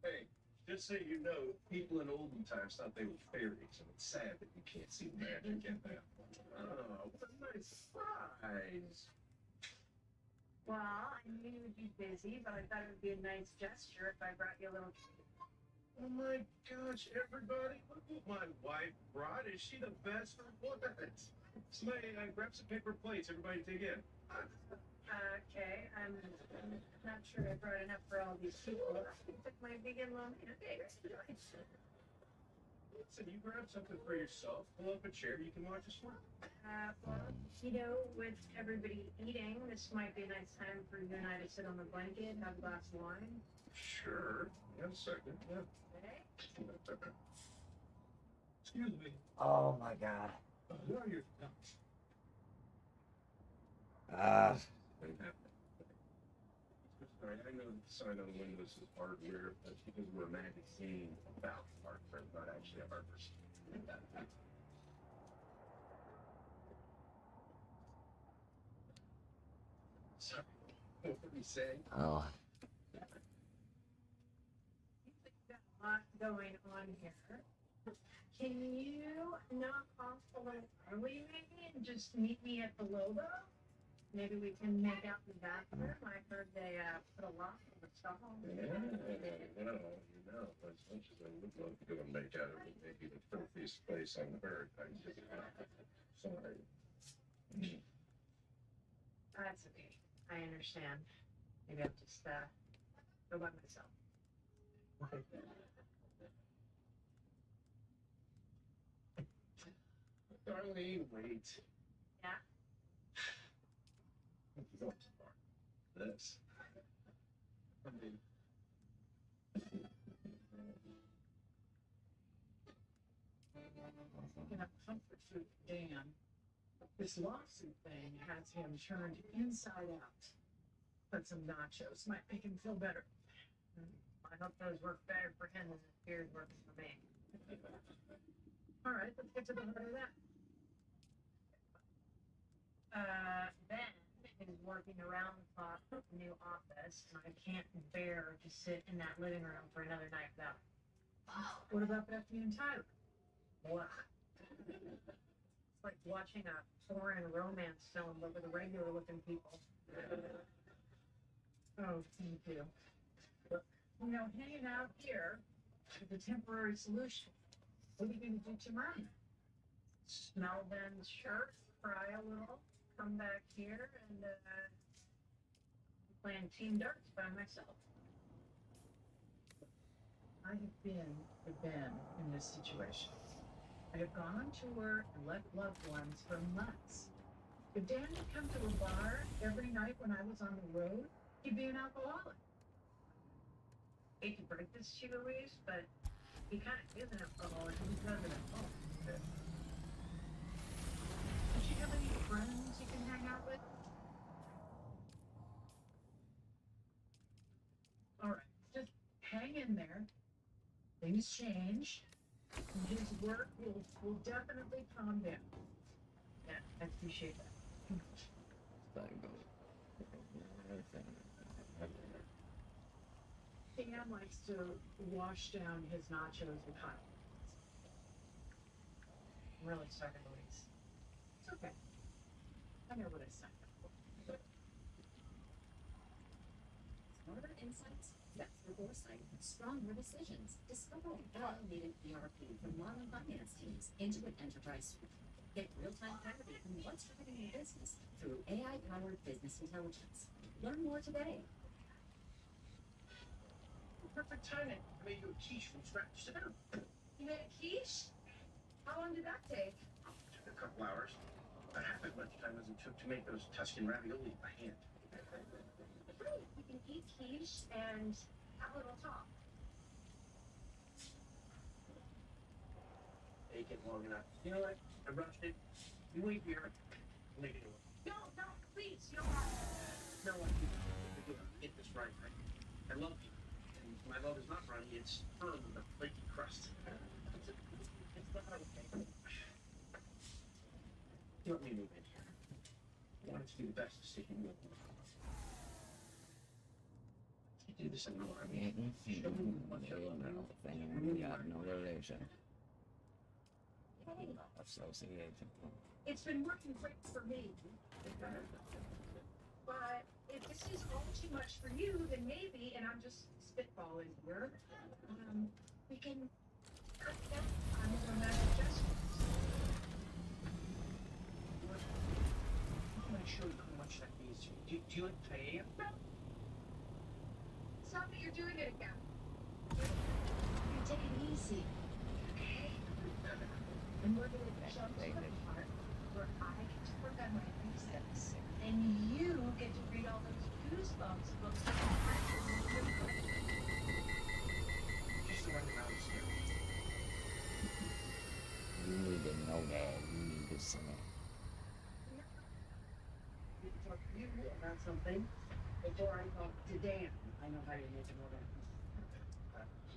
Hey, just so you know, people in olden times thought they were fairies, and it's sad that you can't see the magic in them. Oh, what a nice surprise. Well, I knew you would be busy, but I thought it would be a nice gesture if I brought you a little treat. Oh my gosh, everybody, look what my wife brought. Is she the best or what? Somebody, grab some paper plates. Everybody dig in. Okay, I'm not sure I brought enough for all these people. I took my big and long. Okay, enjoy. Listen, you grab something for yourself. Pull up a chair. You can watch us work. Well, you know, with everybody eating, this might be a nice time for you and I to sit on the blanket, have a glass of wine. Sure. Yeah, a second. Yeah. Okay. Excuse me. Oh my God. Who are you? Sorry, I know the sign on the windows is hardware, but it's because we're a magazine about hardware, not actually a hardware store. Sorry. What were you saying? Oh. Seems like you've got a lot going on here. Can you knock off a little early, maybe, and just meet me at the Logo? Maybe we can make out in the bathroom. I heard they put a lock on the stall. Yeah, well, you know, as much as I would love to go and make out, it would maybe the filthiest place on earth. I'm just sorry. That's okay. I understand. Maybe I'll just go by myself. Darlene, wait. Yeah? You're going too far. This. I mean, Picking up comfort food for Dan. This lawsuit thing has him turned inside out. But some nachos might make him feel better. I hope those work better for him than the beers working for me. All right, let's get to the heart of that. Ben is working around the clock at the new office, and I can't bear to sit in that living room for another night without him. What about Bethany and Tyler? Blah. It's like watching a foreign romance film, but with regular looking people. Oh, thank you. You know, hanging out here is a temporary solution. What are you going to do tomorrow? Smell Ben's shirt, cry a little, come back here, and playing team darts by myself. I have been with Ben in this situation. I have gone on tour and left loved ones for months. If Dan had come to a bar every night when I was on the road, he'd be an alcoholic. Hate to break this to you, Louise, but he kind of is an alcoholic when he does it at home. Does she have any friends you can hang out with? All right, just hang in there. Things change. And his work will definitely calm down. Yeah, I appreciate that. Dan likes to wash down his nachos with hot sauce. I'm really sorry, Louise. It's okay. I know what I signed up for. Smarter insights, faster foresight, stronger decisions. Discover cloud-native ERP from modern finance teams into an enterprise suite. Get real-time clarity on what's driving your business through AI-powered business intelligence. Learn more today. perfect timing. I made you a quiche from scratch. Sit down. You made a quiche? How long did that take? Took a couple hours. About half as much time as it took to make those Tuscan ravioli by hand. Great. We can eat quiche and have a little talk. Take it long enough. You know what? I rushed it. You wait here. I'll make it. No, please, you don't have to. No, get this right. I love you. And my love is not runny, it's firm with a flaky crust. It's not okay. Let me move in here. I wanted to do the best decision you can. Can't do this anymore. I mean, show me what you love. We got no relation. Hey, Association. it's been working great for me. But if this is all too much for you, then maybe, and I'm just spitballing here, we can cut down on the romantic gestures. I'm not sure how much that means to you. Do you like paella? Stop it, you're doing it again. You take it easy. Okay? And we're going to jump to the part where I get to work on my thesis, and you get to read all those goosebumps books that you Just run around here. You need to know that. You need to see it. We can talk to you about something before I talk to Dan. I know how you make an order.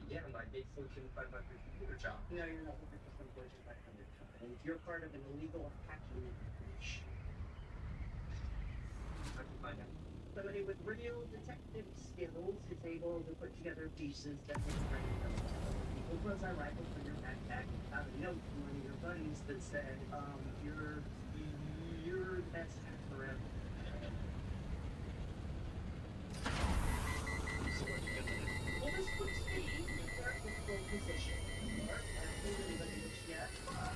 Yeah, my big Fortune 500 computer job. No, you're not looking for some Fortune 500 company. You're part of an illegal hacking operation. I can find out. Somebody with real detective skills is able to put together pieces that will bring them to other people. Plus, I rifled for your backpack and found a note from one of your buddies that said, you're the best hacker ever. So what you gonna do? Well, this puts me in a very difficult position. Mark, I haven't told anybody this yet, but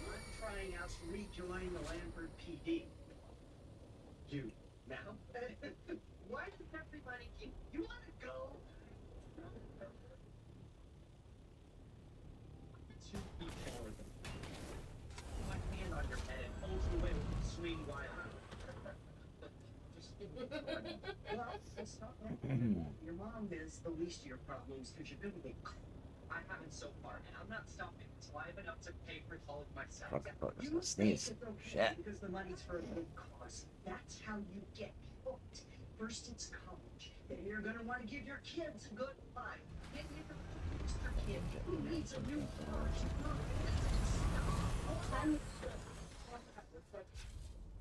I'm trying out to rejoin the Lanford PD. You. Now? Why does everybody keep... You want to go? Two people with them. My hand on your head pulls you away with a swing wire. Well, it's not like your mom is the least of your problems because you're good with it. I haven't so far, and I'm not stopping until I have enough to pay for college myself. Fucking You sneeze. think it's okay Shit. because the money's for a good cause. That's how you get hooked. First it's college, then you're gonna want to give your kids a good life. Then you're gonna fix your kid who needs a new car.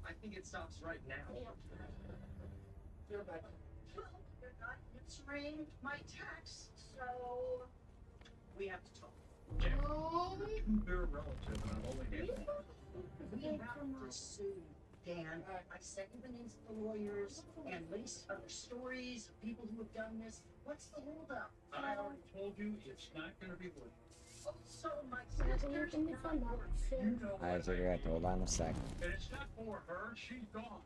I think it stops right now. You're right. Well, you're not answering my text, so we have to talk. You're a relative, and I'm only here. We have to sue, Dan. I sent you the names of the lawyers and links to other stories of people who have done this. What's the holdup? I already told you it's not gonna be worth it. Oh, so my sister's not working. You know I what cigarette. Hold on a second. And it's not for her, she's gone.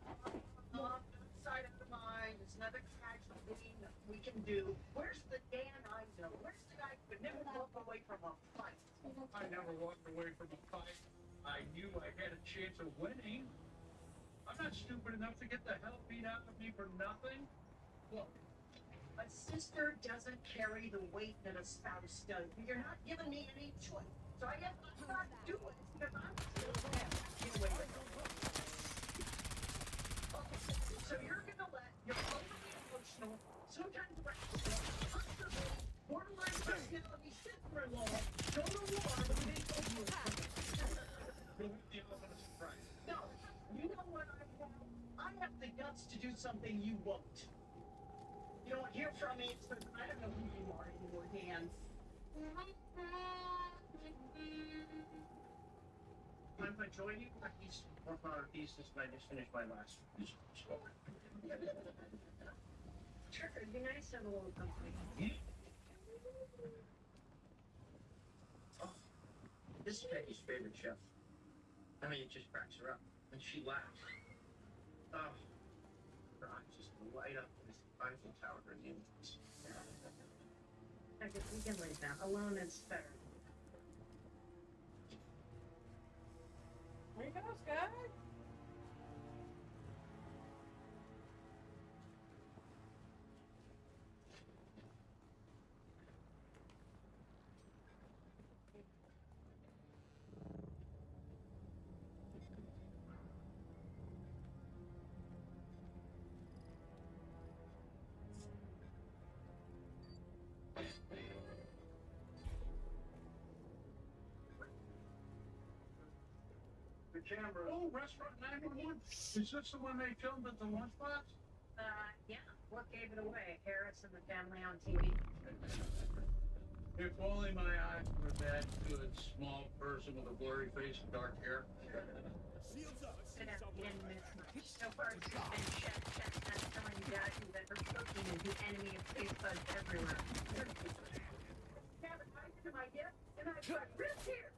Side of the mind, there's another casualty we can do. Where's the Dan I know? Where's the guy who could never walk away from a fight? I never walked away from a fight. I knew I had a chance of winning. I'm not stupid enough to get the hell beat out of me for nothing. Look, a sister doesn't carry the weight that a spouse does. You're not giving me any choice. So I guess I'm not doing it because I'm still mad. Get away from me. So you're gonna let your overly emotional, sometimes rational, comfortable, borderline personality sister-in-law go to war with an overload. The element of surprise. No, you know what I have? I have the guts to do something you won't. You don't hear from me, so I don't know who you are anymore, Dan. Mind if I join you? I just work on our thesis, and I just finished my last one. Sure, it'd be nice to have a little company. Oh, this is Peggy's favorite chef. I mean, it just cracks her up, and she laughs. Oh, her eyes just light up with Eiffel Tower in the influence. I guess we can leave that. Alone is better. There you go, Sky. the camera. Oh, Restaurant 911. Is this the one they filmed at the lunchbox? Yeah. What gave it away? Harris and the family on TV? If only my eyes were that good. Small person with a blurry face and dark hair. Shields up. Sit down. You didn't miss much. So far, it's just been chef telling Jackie that her cooking is the enemy of taste buds everywhere. Advertising to my gift, and I've got ribs here.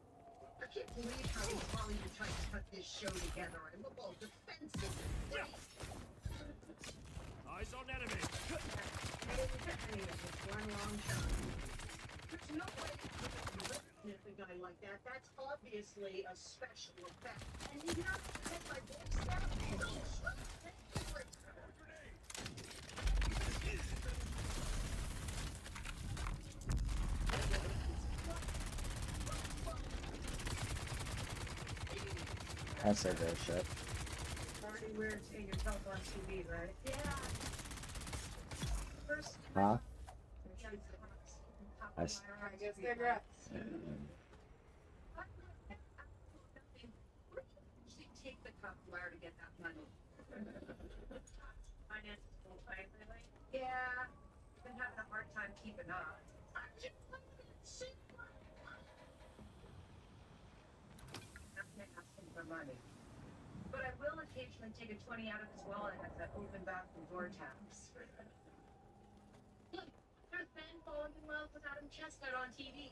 I can't believe how these Hollywood tried to cut this show together. I look all defensive and weak. Eyes on enemy. It's one long shot. There's no way you could sniff a guy like that. That's obviously a special effect. And you have to take my voice down. That's a good shit. Already weird seeing yourself on TV, right? Yeah. First, Huh? I s- Get cigarettes. Take the cup wire to get that money. Finance is full time lately. Yeah, been having a hard time keeping up. I'm not asking for money. But I will occasionally take a 20 out of his wallet as an open bathroom door tax. Look, there's Ben falling in love with Adam Chestnut on TV.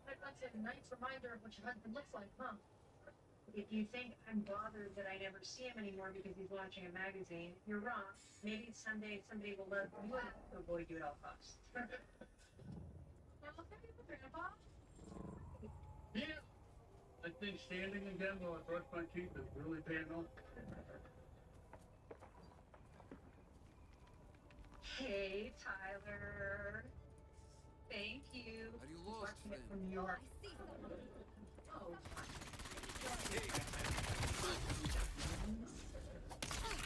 That's a nice reminder of what your husband looks like, huh? If you think I'm bothered that I never see him anymore because he's watching a magazine, you're wrong. Maybe someday somebody will love you enough to avoid you at all costs. Grandpa? Yeah. I think standing again while I brush my teeth is really paying off. Hey, Tyler. Thank you. How do you lost, Watching it friend? from New York. Oh,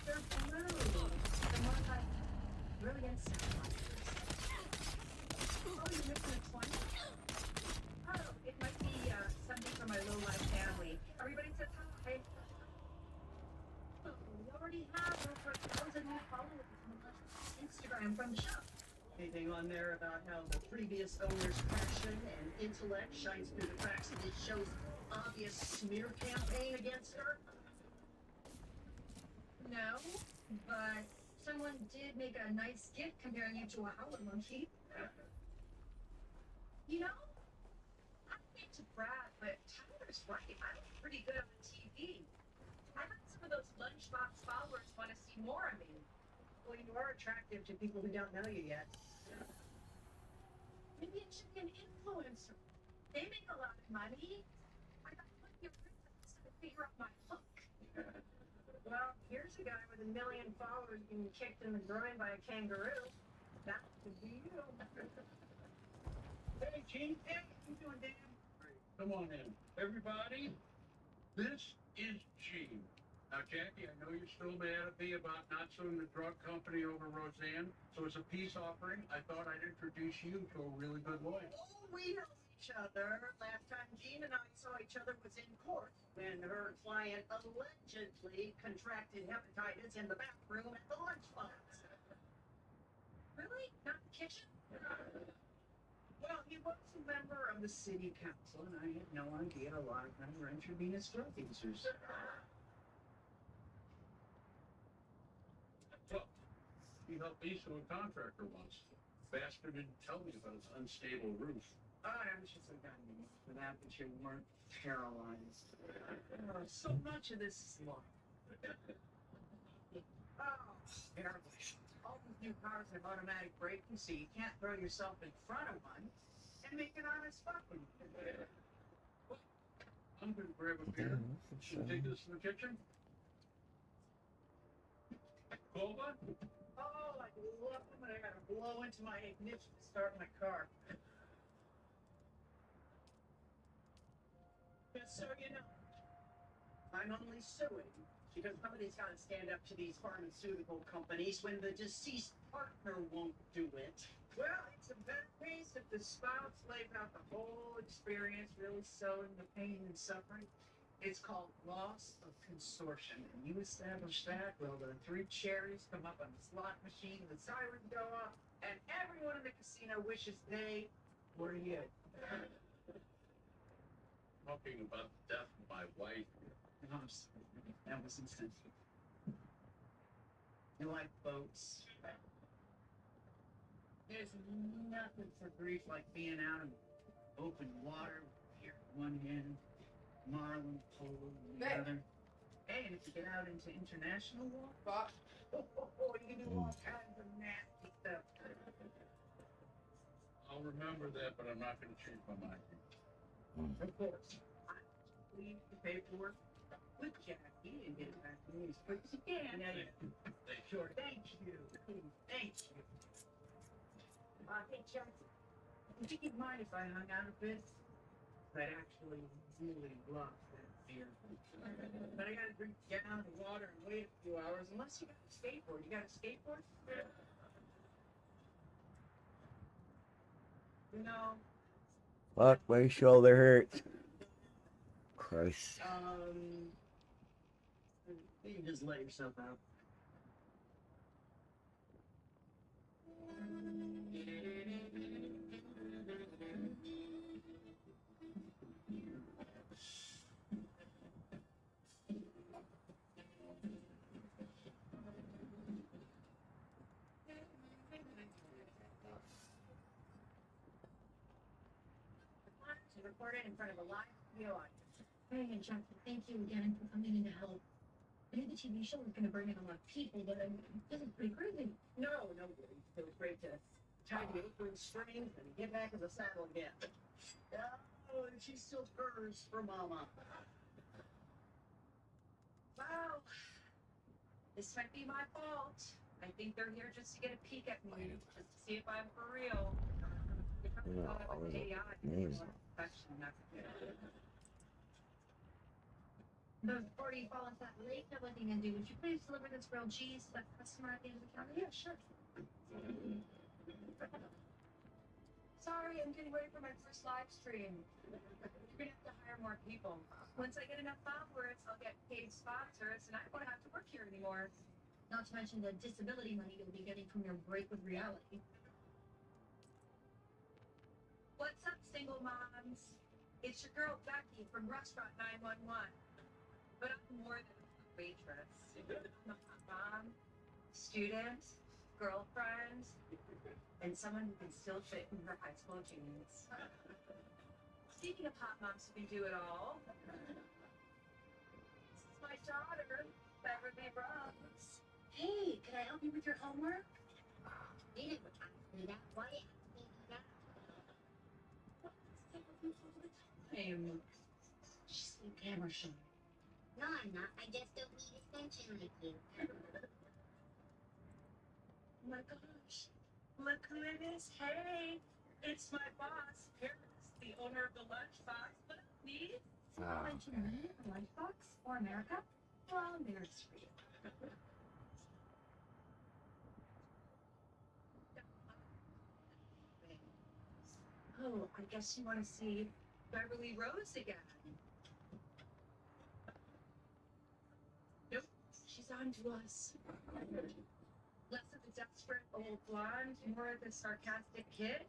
they're blue. The more like brilliant satellites. Oh, you're missing a 20? Oh, it might be something for my low-life family. Everybody says hi. Oh, we already have over 1,000 new followers on Instagram from the show. Anything on there about how the previous owner's passion and intellect shines through the cracks of this show's obvious smear campaign against her? No, but someone did make a nice gift comparing you to a howler monkey. You know, I hate to brag, but Tyler's right. I'm pretty good on TV. I bet some of those lunchbox followers want to see more of me. Well, you are attractive to people who don't know you yet. Maybe it should be an influencer. They make a lot of money. I got plenty of reasons to figure out my hook. Well, here's a guy with 1 million followers getting kicked in the groin by a kangaroo. That could be you. Hey, Gene. Hey, how you doing, Dan? Come on in. Everybody, this is Gene. Now, Jackie, I know you're still mad at me about not suing the drug company over Roseanne, so as a peace offering, I thought I'd introduce you to a really good lawyer. Oh, we know each other. Last time Jean and I saw each other was in court when her client allegedly contracted hepatitis in the bathroom at the lunchbox. Really? Not the kitchen? Well, he was a member of the city council, and I had no idea a lot of them were intravenous drug users. Well, he helped me sue a contractor once. Bastard didn't tell me about his unstable roof. Oh, that was just a gun name for that, but you weren't paralyzed. So much of this is luck. Oh, terribly. All these new cars have automatic braking, so you can't throw yourself in front of one and make an honest fucking. I'm gonna grab a beer and take this to the kitchen. Cola? Oh, I love them, but I gotta blow into my ignition to start my car. Just so you know, I'm only suing because somebody's gotta stand up to these pharmaceutical companies when the deceased partner won't do it. Well, it's a better case if the spouse lays out the whole experience, really selling the pain and suffering. It's called loss of consortium. And you establish that, well, the three cherries come up on the slot machine, the sirens go off, and everyone in the casino wishes they were you. Talking about the death of my wife. I'm sorry. That was insensitive. You like boats? There's nothing for grief like being out in open water, here in one hand, marlin pole in the other. Hey, and if you get out into international water, you can do all kinds of nasty stuff. I'll remember that, but I'm not going to change my mind. Of course. I leave the paperwork with Jackie and get it back to me as quick as you can. Yeah. Sure. Thank you. Thank you. Hey, Jackie, would you mind if I hung out a bit? I'd actually really love that beer. But I gotta drink a gallon of water and wait a few hours, unless you got a skateboard. You got a skateboard? No. Fuck, my shoulder hurts. Christ. You can just let yourself out. Recorded in front of a live video audience. Hey, and Jackie, thank you again for coming in to help. I knew the TV show was going to bring in a lot of people, but this is pretty crazy. No, it was great to tie the apron strings and get back in the saddle again. Oh, and she still purrs for Mama. Wow. This might be my fault. I think they're here just to get a peek at me, just to see if I'm for real. No, I was amazing. Before you fall into that lake, I have one thing to do. Would you please deliver this grilled cheese to that customer at the end of the counter? Yeah, sure. Sorry, I'm getting ready for my first live stream. You're gonna have to hire more people. Once I get enough followers, I'll get paid sponsors, and I won't have to work here anymore. Not to mention the disability money you'll be getting from your break with reality. What's up, single moms? It's your girl Becky from Restaurant 911. But I'm more than a waitress. I'm a mom, student, girlfriend, and someone who can still fit in her high school jeans. Speaking of hot moms who can do it all, this is my daughter, Beverly Rose. Hey, can I help you with your homework? You didn't ask me that. Why did you ask me that? She's in camera shy. No, I'm not. I just don't need attention like you. Oh my gosh. Look who it is. Hey, it's my boss, Paris, the owner of the Lunchbox. What up, me? Mention me, a lunchbox, or America? Well, there's for you. Oh, I guess you want to see Beverly Rose again. Nope, she's on to us. Less of the desperate old blonde, more of the sarcastic kid.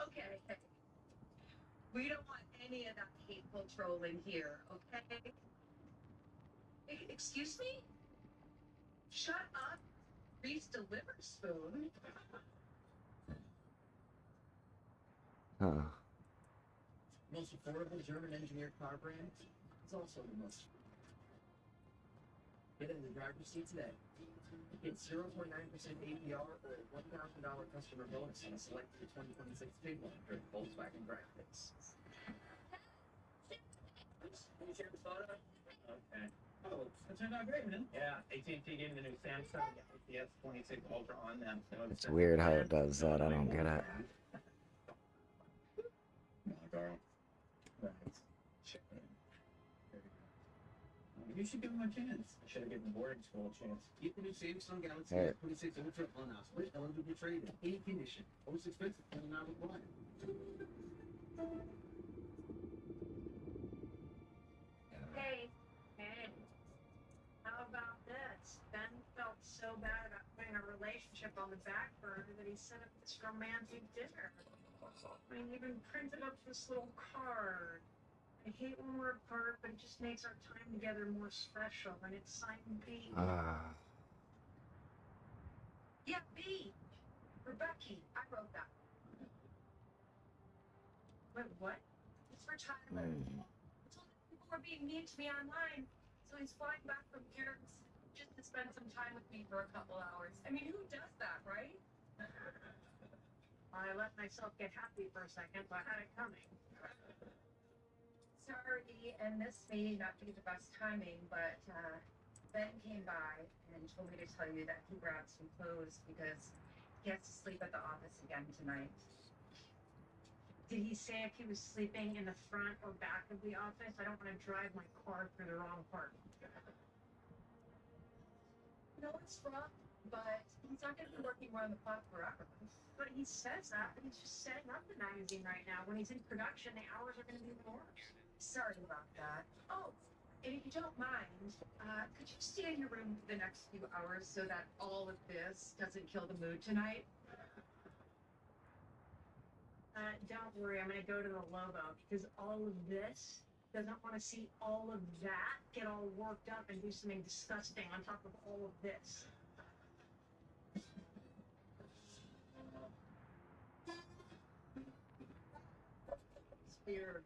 Okay, we don't want any of that hateful trolling here, okay? Excuse me? Shut up, Reese delivers spoon. Huh. Most affordable German engineered car brand is also the most. Get in the driver's seat today. Get 0.9% APR or a $1,000 customer bonus on a selected 2026 Tiguan during Volkswagen Drive Days. Can you share the photo? Okay. Oh, that turned out great, man. Yeah, AT&T gave me the new Samsung ATS 26 Ultra on them. So It's weird how it does that. I don't get it. Right. You should give him a chance. I should have given boarding school a chance. Get the new Samsung Galaxy S26 Ultra on us. With eligible trade in any condition. Most expensive, and not required. Hey, kept on the back burner that he set up this romantic dinner. I mean, he even printed up this little card. I hate when we're apart, but it just makes our time together more special. And it's signed B. Yeah, B. Rebecca. I wrote that. Wait, what? It's for Tyler. I told him people were being mean to me online, so he's flying back from Paris just to spend some time with me for a couple hours. I mean, who does that, right? I let myself get happy for a second, but I had it coming. Sorry, and this may not be the best timing, but Ben came by and told me to tell you that he grabbed some clothes because he has to sleep at the office again tonight. Did he say if he was sleeping in the front or back of the office? I don't want to drive my car through the wrong part. No, it's front, but he's not going to be working around the clock forever. But he says that, but he's just setting up the magazine right now. When he's in production, the hours are going to be more. Sorry about that. Oh, and if you don't mind, could you stay in your room for the next few hours so that all of this doesn't kill the mood tonight? Don't worry, I'm going to go to the Lobo because all of this doesn't want to see all of that get all worked up and do something disgusting on top of all of this. It's weird.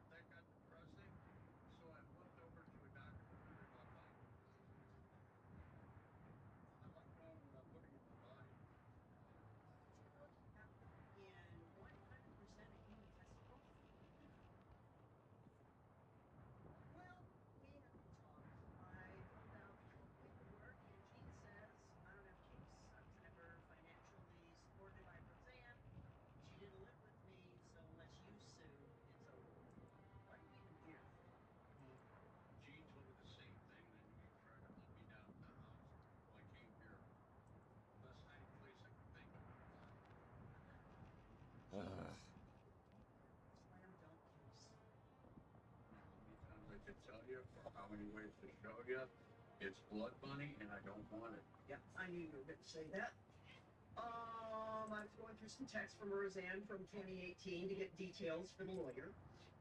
That got depressing, so I went over to a doctor to figure out my. I like going without putting it in my body. In 100% of Amy's estrogen. Well, we have to talk. I filled out all the paperwork, and Jean says I don't have a case. I was never financially supported by Roseanne. She didn't live with me, so unless you sue, it's over. Why are you even here? Gene told me the same thing, then you tried to hunt me down at the house. Well, I came here. Best hiding place I could think of. Slam dunk case. How many times I could tell you, or how many ways to show you, it's blood money and I don't want it. Yeah, I knew you were going to say that. I was going through some texts from Roseanne from 2018 to get details for the lawyer,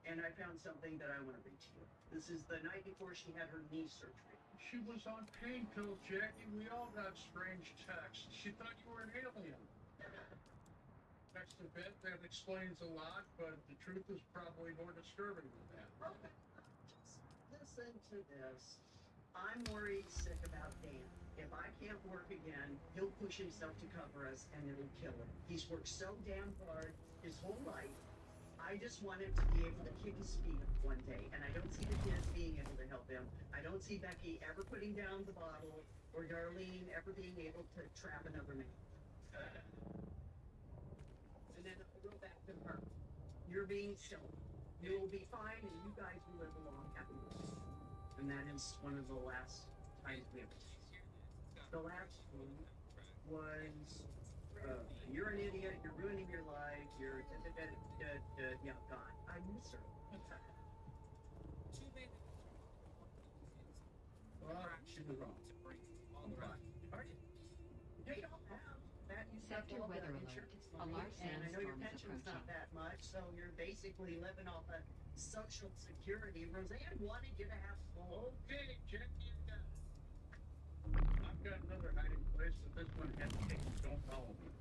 and I found something that I want to read to you. This is the night before she had her knee surgery. She was on pain pills, Jackie. We all got strange texts. She thought you were an alien. Text a bit, that explains a lot, but the truth is probably more disturbing than that. Okay, just listen to this. I'm worried sick about Dan. If I can't work again, he'll push himself to cover us and it'll kill him. He's worked so damn hard his whole life. I just want him to be able to kick his feet up one day, and I don't see the kids being able to help him. I don't see Becky ever putting down the bottle or Darlene ever being able to trap another man. And then I'll go back to her. You're being silly. You'll be fine, and you guys will live a long, happy life. And that is one of the last times we ever talked. The last one was, you're an idiot, you're ruining your life, you're yeah, gone. I miss her. Well, she was wrong. They don't have that. You have Sector all the weather alert. insurance A money, large and I know your sandstorm is pension's not approaching. that much, so you're basically living off of Social Security. Roseanne wanted you to have full. Okay, Jackie, I've got another hiding place, but this one hesitates. Don't follow me.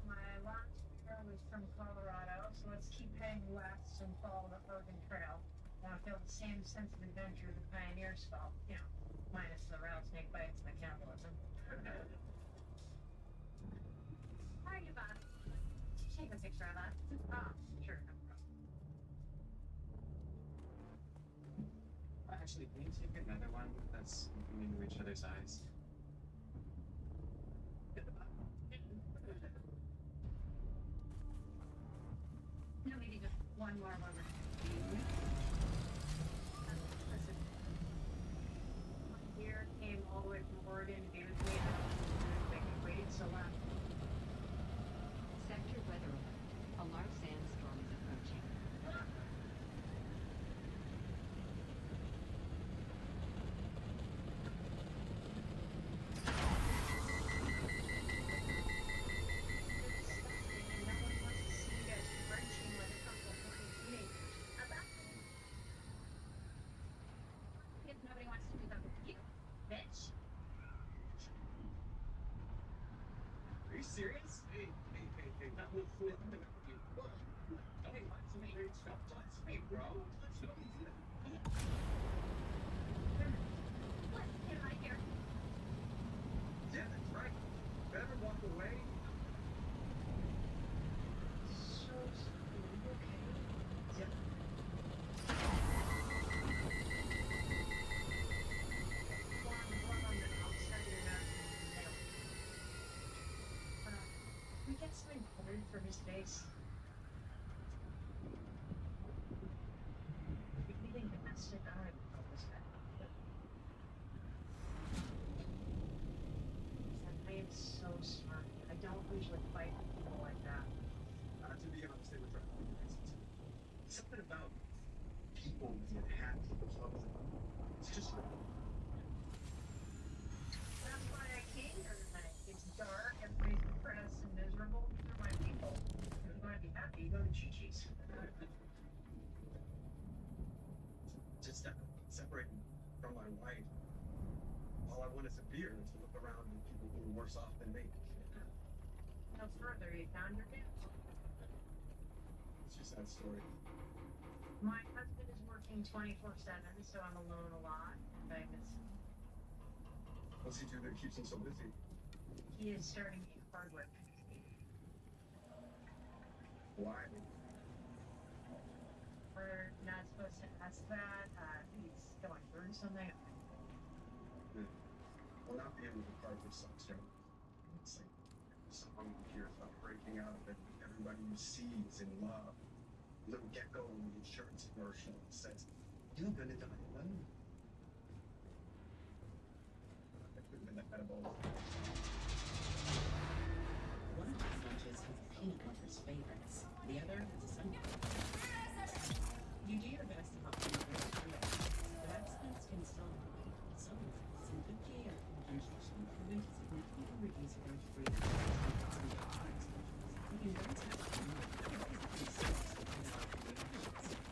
My last tour was from Colorado, so let's keep heading west and follow the Oregon Trail. I want to feel the same sense of adventure the pioneers felt, you know, minus the rattlesnake bites and the cannibalism. How are you, Bob? Take a picture of that. Ah, sure, no problem. Actually, can you take another one that's moving to each other's eyes? No, maybe just one more moment. Listen. Here came all the way from Oregon to be with me. I don't think we waited so long. Sector weather alert. A large sandstorm is approaching. you serious? Hey, not with foot. Hey, stop touching me, bro. What? Get out of here. Yeah, that's right. Better walk away. So sweet. Okay. Yeah. We get something poured for his face. Anything domestic, I don't even know this guy. I am so smart. I don't usually fight with people like that. To be honest, they were trying to organize it too. Something about people being happy because it's just wrong. That's why I came here tonight. It's dark, everybody's depressed and miserable. These are my people. If you want to be happy, you go to Chi-Chi's. Just separating from my wife. All I want is a beer to look around at people who are worse off than me. No further, you found your gift. It's just that story. My husband is working 24/7, so I'm alone a lot. I miss him. What's he do that keeps him so busy? He is starting a hardware company. Why? We're not supposed to ask that. He's going through something. Well, not being able to part with sucks, right? It's like someone who hears about breaking out of it. Everybody you see is in love. Little gecko in the insurance commercial says, "You're gonna die alone." That could have been the edible. One of his lunches has peanut butter favorites. The other has a sundae. You do your best to help peanut butter favorites, but abstinence can still be so some good care and nutrition improvement to significantly reduce growth-free sundae. You can then test for more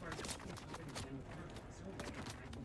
for adults with children and young adults, so that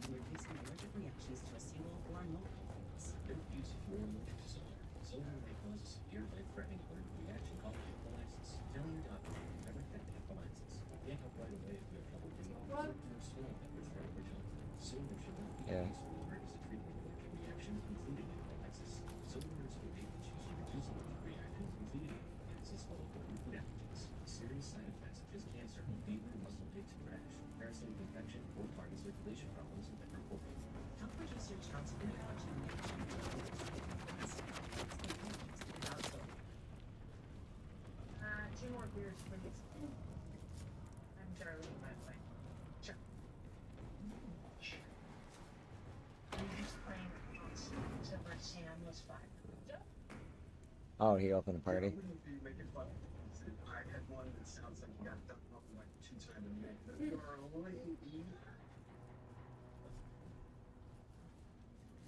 reducing allergic reactions to a single or multiple foods. Don't use for allergic to soda. Soda may cause a severe life-threatening allergic reaction called anaphylaxis. Tell your doctor if you've ever had anaphylaxis. Get help right away if you have trouble breathing or swelling that was right for children. Soda should not be used for emergency treatment of allergic reactions, including anaphylaxis. Soda is for patients who reduce allergic reactions, including anaphylaxis, followed by food allergens. Serious side effects such as cancer, fever, muscle aches, rash, parasitic infection, or target circulation problems that are reported. Help reduce your child's food allergy reaction. Two more beers, please. I'm Charlie, by the way. Sure. I'm just playing until my Sam was 5. Oh, he opened a party. Wouldn't be making fun of it. I had one that sounds like you got done up like 2 times a minute. You are a lady.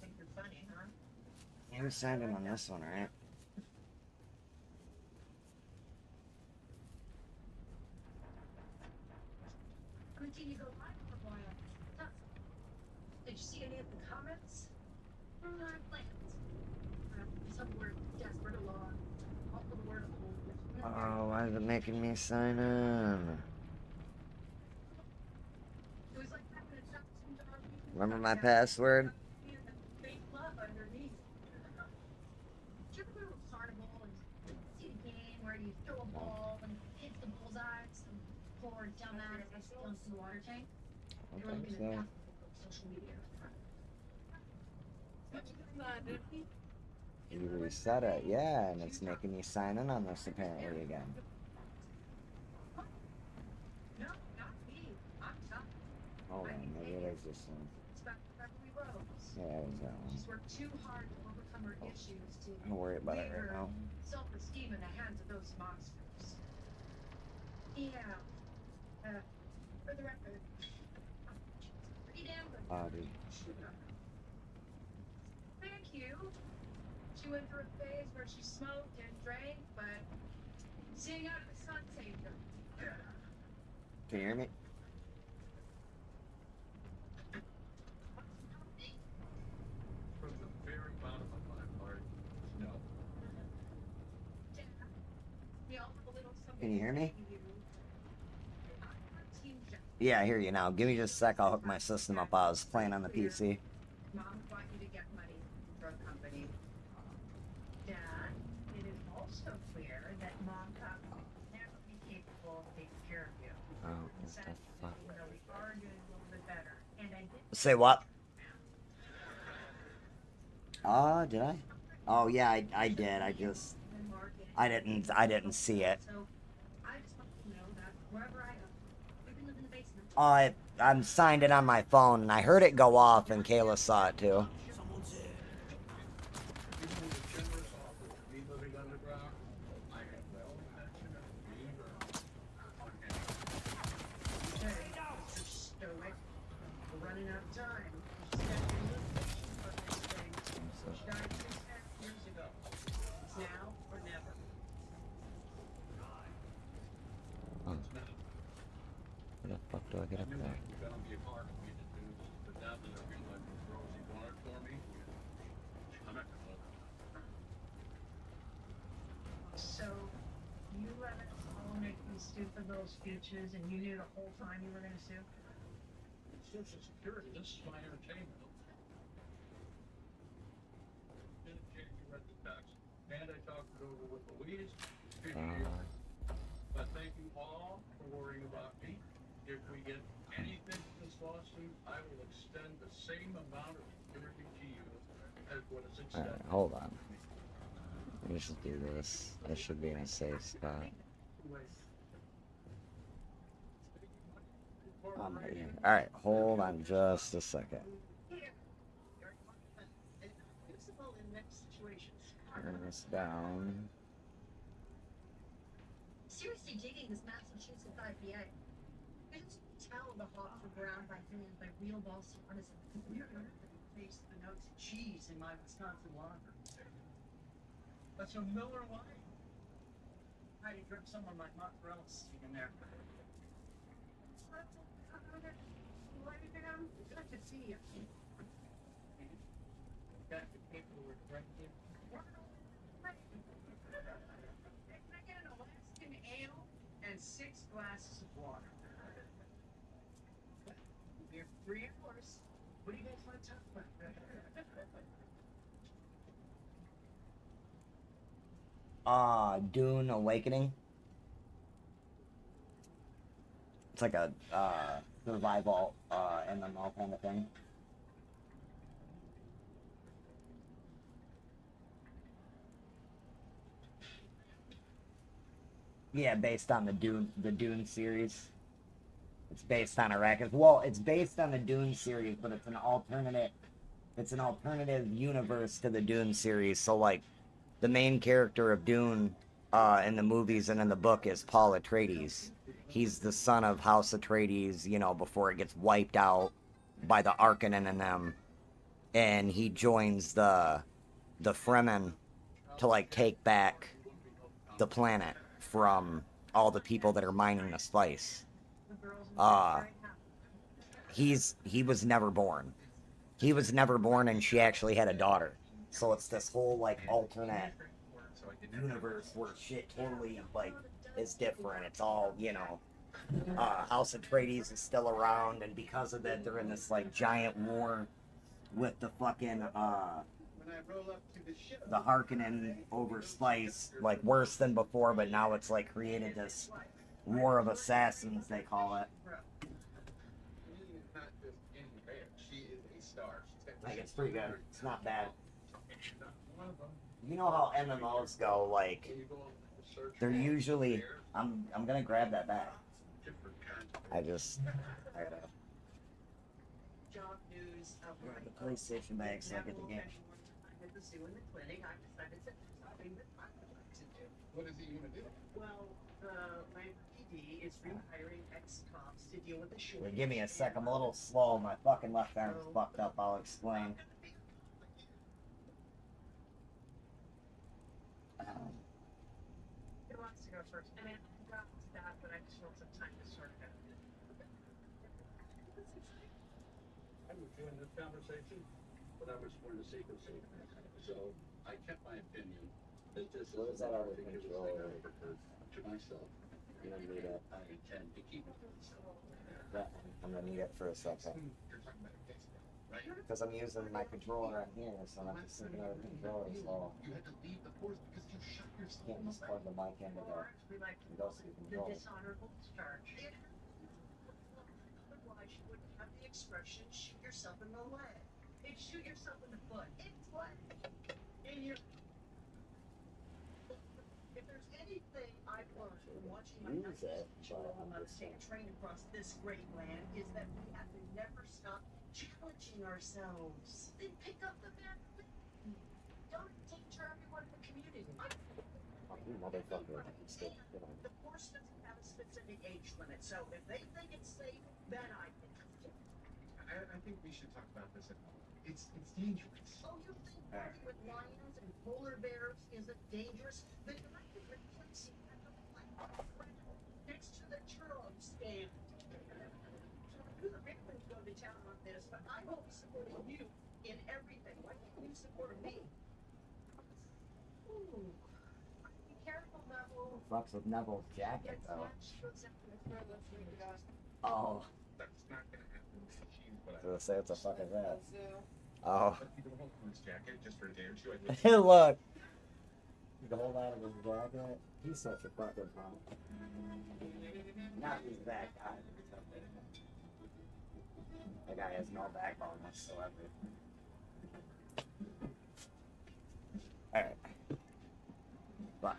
Think you're funny, huh? You signed him on this one, right? Quincy, you go live for a while. Huh. Did you see any of the comments? Plans. Some word desperate along. All the word old. Oh, why is it making me sign in? It was like having a Dachshund dog. Remember my password? Fake love underneath. Did you ever go to a carnival and see a game where you throw a ball and it hits the bullseye? Some poor dumbass gets dumped in the water tank? I You're don't looking think at so. that on social media. You reset it, yeah, and it's making me sign in on this apparently again. No, not me. I'm tough. Hold on, maybe it is this one. It's about Beverly Rose. Yeah, it was that one. She's worked too hard to overcome her issues to Don't worry about it leave right her now. self-esteem in the hands of those monsters. Yeah. For the record, pretty damn good. Bobby. Thank you. She went through a phase where she smoked and drank, but seeing out of the sun saved her. Can you hear me? From the very bottom of my heart, no. Dad, Can you hear me? Yeah, I hear you now. Give me just a sec. I'll hook my system up. I was playing on the PC. Mom want you to get money from the drug company. Dad, it is also clear that Mom thought we would never be capable of taking care of you. Oh, what the fuck? You know, we are doing a little bit better. And I did Say what? Did I? Oh yeah, I did. I didn't see it. So I just want you to know that wherever I go, we can live in the basement. I'm signed in on my phone, and I heard it go off, and Kayla saw it too. stoic. We're running out of time. She's got to be a little patient for this thing. She died 6.5 years ago. It's now or never. Where the fuck do I get up there? So, you let us all make these stupid little speeches, and you knew the whole time you were going to sue? Social Security, this is my entertainment. You read the text, and I talked it over with Louise. But thank you all for worrying about me. If we get anything from this lawsuit, I will extend the same amount of security to you as what is extended. Alright, hold on. Let me just do this. This should be in a safe spot. I'm right here. Alright, hold on just a second. Turn this down. Seriously digging this Massachusetts IPA. I just tell the hops are ground by hand by real Boston artisans. You're going to taste the notes of cheese in my Wisconsin lager. That's a Miller Lite. How do you drink someone like mozzarella stick in there? Good to see you. Got the paperwork right here. Can I get an Alaskan ale and 6 glasses of water? You're 3 hours. What do you guys want to talk about? Dune Awakening. It's like a survival MMO kind of thing. Yeah, based on the Dune series. It's based on Arrakis. Well, it's based on the Dune series, but it's an alternative universe to the Dune series. So like the main character of Dune in the movies and in the book is Paul Atreides. He's the son of House Atreides, you know, before it gets wiped out by the Harkonnen and them. And he joins the Fremen to like take back the planet from all the people that are mining the spice. He was never born. He was never born, and she actually had a daughter. So it's this whole like alternate universe where shit totally like is different. It's all, you know, House Atreides is still around, and because of that, they're in this like giant war with the fucking the Harkonnen over spice, like worse than before, but now it's like created this war of assassins, they call it. Like, it's pretty good. It's not bad. You know how MMOs go, like, they're usually... I'm gonna grab that back. I gotta... Job news of Grab the PlayStation bag so I get the game. at the zoo in the clinic. I decided to do something that I would like to do. What is he gonna do? Well, my PD is rehiring ex-cops to deal with the shortage. Wait, give me a sec. I'm a little slow. My fucking left arm's fucked up. I'll explain. Who wants to go first? I mean, I got to that, but I just want some time to sort it out. I would join this conversation, but I was for the secrecy. So I kept my opinion. It's just What is that other I think it was control? like I overheard to myself. I'm gonna need it. I tend to keep it to myself. Yeah, I'm gonna need it for a second. Because I'm using my controller on here, so I'm just thinking of the controller, so You had to leave the force because you shut yourself. can't just plug the mic into Or we like the go to the the controller. dishonorable discharge. Otherwise, you wouldn't have the expression shoot yourself in the leg. It's shoot yourself in the foot. It's what? In your. If there's anything I've learned from watching my Use it, children take a train across this great land is that we have to never stop challenging ourselves. Then pick up the man. Don't endanger everyone in the community. Oh, you motherfucker. The force doesn't have a specific age limit, so if they think it's safe, then I think it's safe. I think we should talk about this at home. It's dangerous. Oh, you think working with lions and polar bears isn't dangerous? Then I could replace you at the plant next to the churro stand. You the Rickmans go to town on this, but I'm always supporting you in everything. Why can't you support me? Ooh. Be careful, Neville. Fucks with Neville's jacket, Get though. snatched, goes after the further thing goes. Oh. That's not gonna happen. She's what I was gonna say it's a fucking rat. Zoo. Oh. But you don't hold his jacket just for a day or two. Hey, look. The whole out of his jacket. He's such a fucking punk. Not his bad guy. That guy has no backbone whatsoever. Alright. Fuck.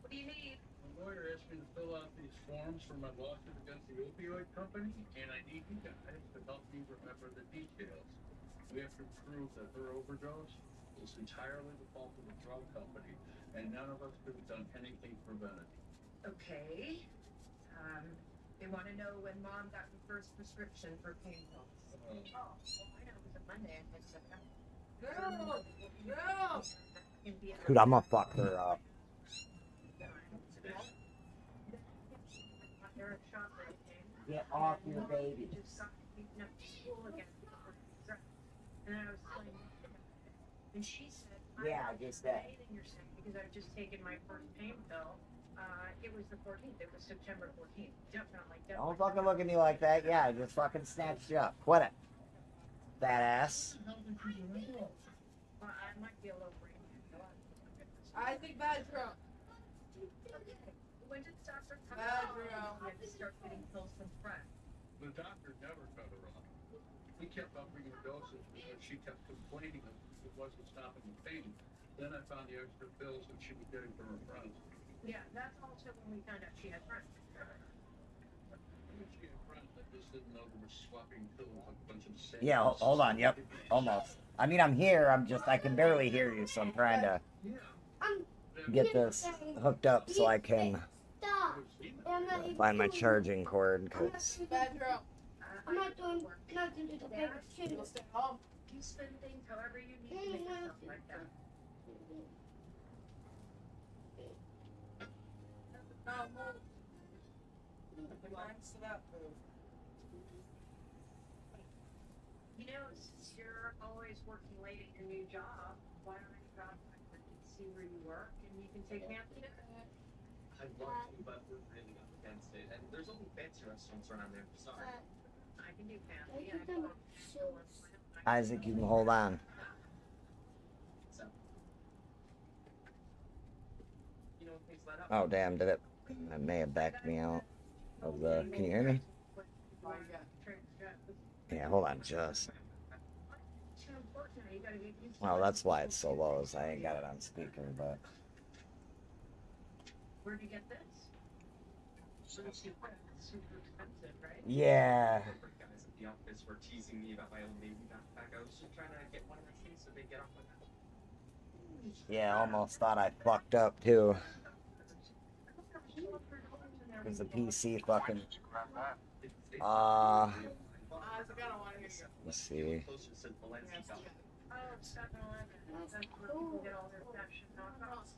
What do you need? My lawyer asked me to fill out these forms for my lawsuit against the opioid company, and I need you guys to help me remember the details. We have to prove that her overdose was entirely the fault of the drug company, and none of us could have done anything to prevent it. Okay. They want to know when Mom got her first prescription for pain pills. Oh, well, I know it was a Monday in mid-September. Girl! Dude, I'm gonna fuck her up. Get off your baby. Just got beaten up to school again. And I was playing. And she said, Yeah, I guess that. Anything you're saying because I've just taken my first pain pill. It was the 14th. It was September 14th. Definitely. Don't fucking look at me like that. Yeah, I just fucking snatched you up. Quit it. Fat ass. Well, I might be a little brain. I think bad drunk. When did the doctor come Bad out? girl. You had to start getting pills from friends. The doctor never cut her off. He kept upping the doses because she kept complaining that it wasn't stopping the pain. Then I found the extra pills that she was getting from her friends. Yeah, that's also when we found out she had friends. She had friends that just didn't know they were swapping pills like a bunch of same. Yeah, hold on. Yep. Almost. I mean, I'm here. I can barely hear you, so I'm trying to get this hooked up so I can find my charging cord, because Bad girl. I'm not doing nothing to the paper. You'll stay home. You spend things however you need to make yourself like that. No, move. Relax it up, move. You know, since you're always working late at your new job, why don't I drop by and see where you work and you can take me out to dinner? I'd love to, but we're really up against it. And there's only fancy restaurants around there. Sorry. I can do family. Isaac, you can hold on. So, you know, things let up. Oh, damn, did it? That may have backed me out of the. Can you hear me? Yeah, hold on, just. Well, that's why it's so low, is I ain't got it on speaker, but. Where'd you get this? Super expensive, right? Yeah. The guys at the office were teasing me about my old Navy backpack. I was just trying to get one of my things so they get off my back. Yeah, almost thought I fucked up, too. Because the PC fucking. Let's see. Oh, 7-Eleven. That's where people get all their fashion knockoffs.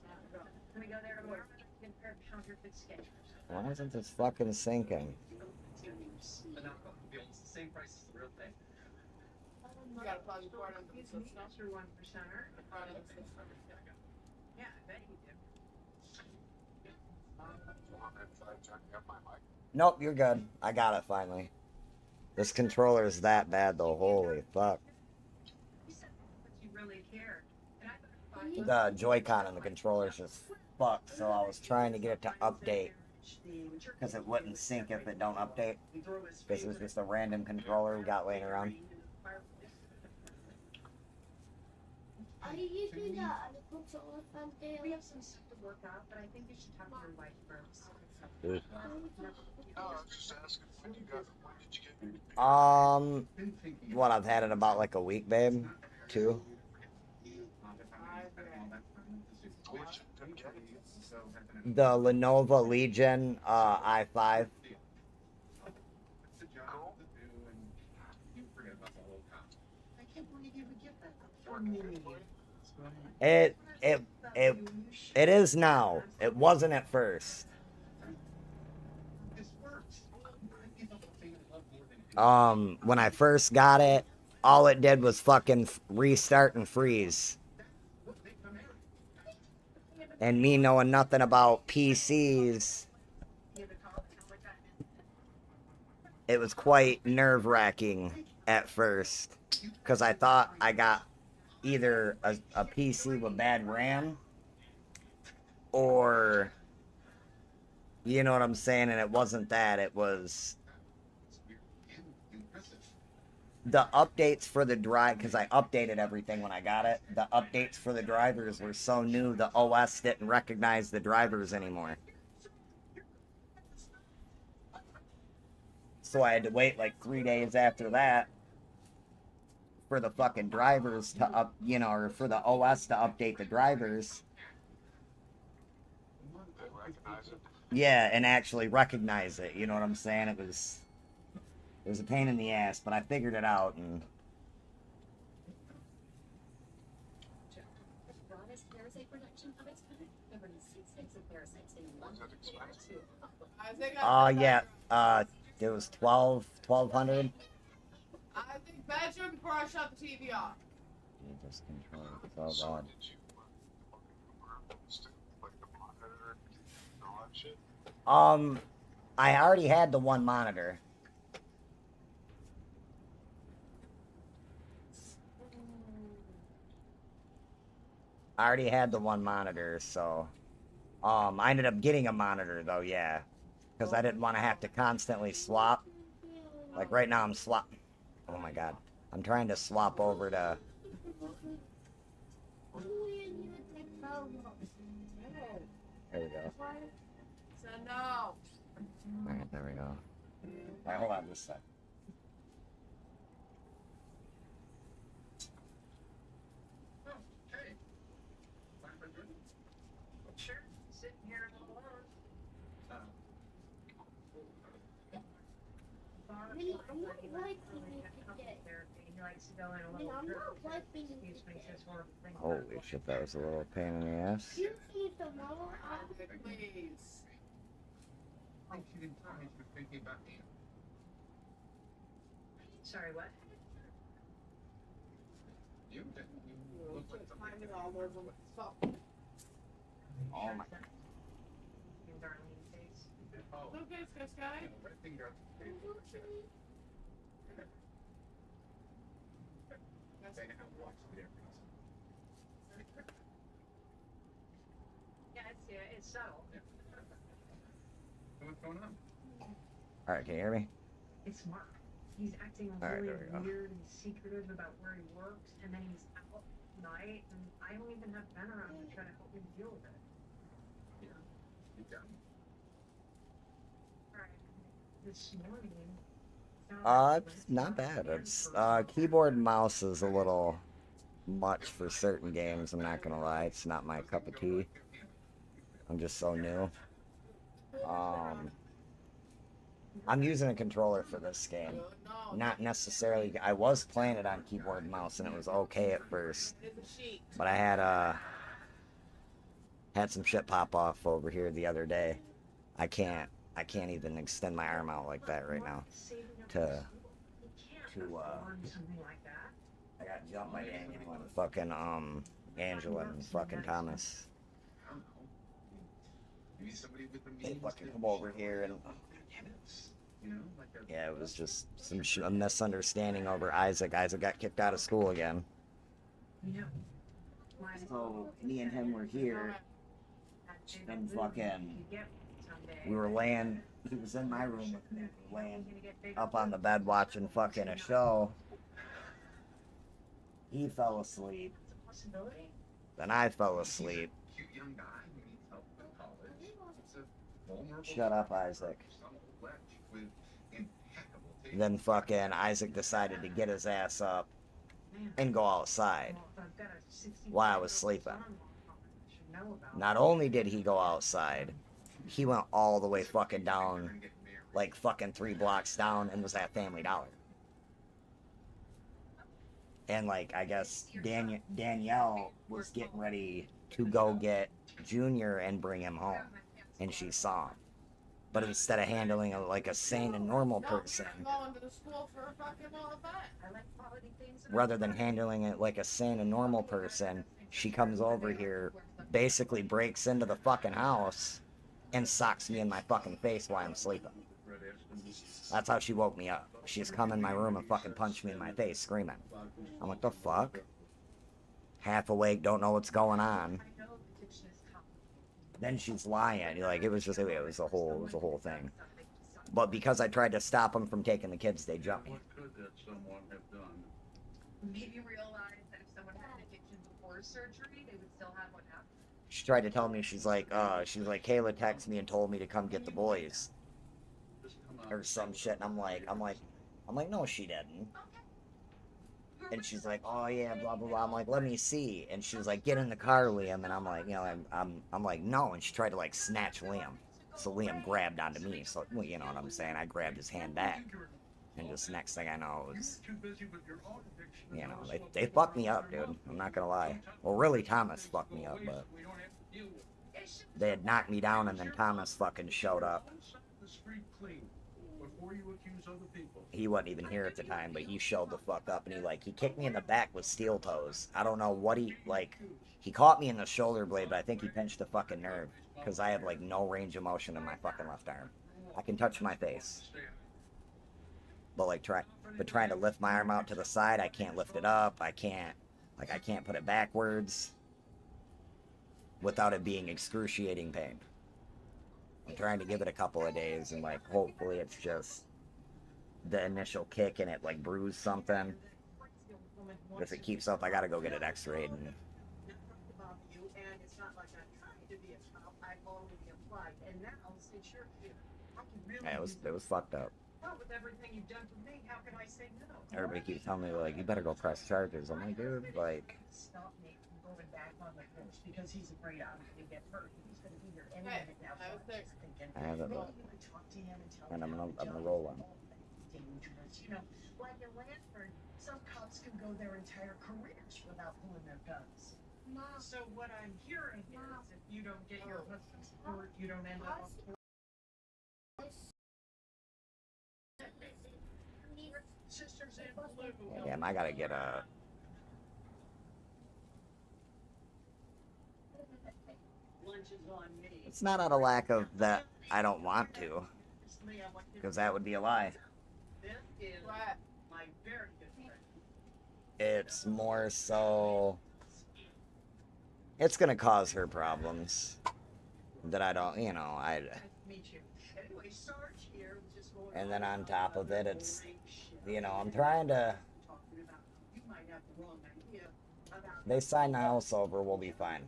Can we go there tomorrow? Get a pair of counterfeit Skechers. Why isn't this fucking syncing? The knockoff will be almost the same price as the real thing. You gotta plug your cord into the system. Mr. 1%er. Right in the system. Yeah, I bet you do. Nope, you're good. I got it finally. This controller is that bad though. Holy fuck. You said that you really care. And I thought The Joy-Con and the controller is just fucked, so I was trying to get it to update because it wouldn't sync if it don't update. Because it was just a random controller we got laying around. Are you using the other controller from there? we have some stuff to work out, but I think you should talk to your wife first. Dude. No, I was just asking, when did you get What, I've had it about like a week, babe? 2. The Lenovo Legion i5. It is now. It wasn't at first. When I first got it, all it did was fucking restart and freeze. And me knowing nothing about PCs, it was quite nerve-wracking at first. Because I thought I got either a PC with bad RAM, or, you know what I'm saying, and it wasn't that. It was the updates for the drive, because I updated everything when I got it. The updates for the drivers were so new, the OS didn't recognize the drivers anymore. So I had to wait like 3 days after that for the fucking drivers to or for the OS to update the drivers. Yeah, and actually recognize it, you know what I'm saying? It was a pain in the ass, but I figured it out, and Broadest parasite production of its kind, covering 6 types of parasites in one yeah, it was 1,200. I think bedroom before I shut the TV off. This controller is so bad. I already had the one monitor. I already had the one monitor, so I ended up getting a monitor though, yeah, because I didn't want to have to constantly swap. Like right now, I'm Oh my god, I'm trying to swap over to. There we go. So no. Alright, there we go. Alright, hold on just a sec. Sure, sitting here alone. Really, I'm not liking it today. He likes to go in a And little I'm group. not liking it Excuse me, today. says horrible things. Holy shit, that was a little pain in the ass. You see tomorrow, Please. Like she didn't tell me she was thinking about me. Sorry, what? You didn't. You looked like something. Finding all over stuff. Oh my. In Darlene face. Oh, Okay, Sky Sky. red finger up the face. They have watched the difference. Yeah, it's subtle. So what's going on? Alright, can you hear me? It's Mark. He's acting Alright, really there we go. weird and secretive about where he works, and then he's out at night, and I don't even have Ben around to try to help him deal with it. Yeah. You got me. Alright. This morning. It's not bad. It's keyboard and mouse is a little much for certain games, I'm not gonna lie. It's not my cup of tea. I'm just so new. I'm using a controller for this game. Not necessarily. I was playing it on keyboard and mouse, and it was okay at first. But I had some shit pop off over here the other day. I can't even extend my arm out like that right now. Something like that. I got jumped by Daniel and fucking Angela and fucking Thomas. They fucking come over here and yeah, it was just a misunderstanding over Isaac. Isaac got kicked out of school again. So me and him were here, and fucking we were laying. He was in my room with me, laying up on the bed watching fucking a show. He fell asleep. Then I fell asleep. Shut up, Isaac. Then fucking Isaac decided to get his ass up and go outside while I was sleeping. Not only did he go outside, he went all the way fucking down, like fucking 3 blocks down, and was at Family Dollar. And like, I guess Danielle was getting ready to go get Junior and bring him home, and she saw him. But instead of handling it like a sane and normal person, rather than handling it like a sane and normal person, she comes over here, basically breaks into the fucking house, and socks me in my fucking face while I'm sleeping. That's how she woke me up. She's come in my room and fucking punched me in my face, screaming. I'm like, the fuck? Half awake, don't know what's going on. Then she's lying. Like, it was a whole thing. But because I tried to stop them from taking the kids, they jumped me. What could that someone have done? Maybe realize that if someone had an addiction before surgery, they would still have one after. She tried to tell me, she's like, Kayla texted me and told me to come get the boys. Or some shit, and I'm like, no, she didn't. And she's like, oh yeah, blah blah blah. I'm like, let me see. And she was like, get in the car, Liam. And I'm like, I'm like, no. And she tried to like snatch Liam. So Liam grabbed onto me. So you know what I'm saying? I grabbed his hand back. And just next thing I know, it was, they fucked me up, dude. I'm not gonna lie. Well, really, Thomas fucked me up, but they had knocked me down, and then Thomas fucking showed up. He wasn't even here at the time, but he showed the fuck up, and he kicked me in the back with steel toes. I don't know what he caught me in the shoulder blade, but I think he pinched the fucking nerve, because I have like no range of motion in my fucking left arm. I can touch my face, but trying to lift my arm out to the side, I can't lift it up. I can't put it backwards without it being excruciating pain. I'm trying to give it a couple of days, and like hopefully it's just the initial kick and it like bruised something. If it keeps up, I gotta go get it x-rayed. And yeah, it was fucked up. With everything you've done for me, how can I say no? Everybody keeps telling me like, you better go press charges. I'm like, dude, like. Stop me from going back on the course because he's afraid I'm going to get hurt. He's going to be here any minute now. So I'm thinking, I haven't, well, you would talk to him and tell and him I'm how gonna roll on. dangerous. You know, like in Lanford, some cops can go their entire careers without pulling their guns. So what I'm hearing is, if you don't get your husband's support, you don't end up on court. Sisters in blue. Damn, I gotta get a. Lunch is on me. It's not out of lack of that I don't want to, because that would be a lie. This is my very good friend. It's more so. It's gonna cause her problems that I don't, I. Meet you. Anyway, Sarge here was just going And then on top of it, it's, I'm trying to. you might have the wrong idea about They sign the house over, we'll be fine.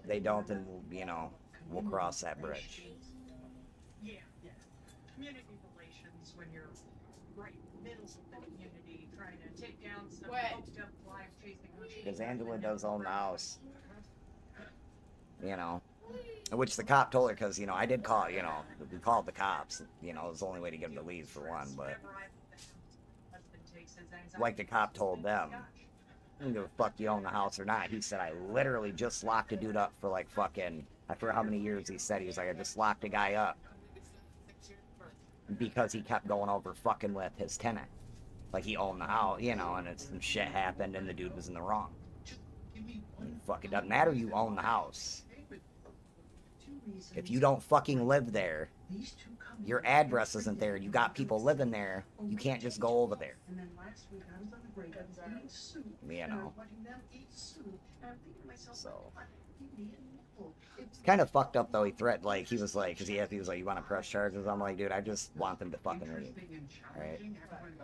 They don't, then we'll cross that bridge. yeah. Community relations when you're right in the middle of the community trying to take down some hoped up life chasing Because Angela does own the house. Which the cop told her, because, I did call, we called the cops. It was the only way to get them to leave, for one, but. Like the cop told them, I don't give a fuck you own the house or not. He said, I literally just locked a dude up for like fucking, I forget how many years he said. He was like, I just locked a guy up because he kept going over fucking with his tenant. Like he owned the house, you know, and it's some shit happened and the dude was in the wrong. Fuck, it doesn't matter you own the house. If you don't fucking live there, your address isn't there, you got people living there, you can't just go over there. And then last week I was on the break, I was eating soup. You and I was know. watching them eat soup. And I'm thinking to myself, So. give me a nipple. It's kind of fucked up though. He threatened, like, he was like, because he was like, you want to press charges? I'm like, dude, I just want them to fucking leave. Alright?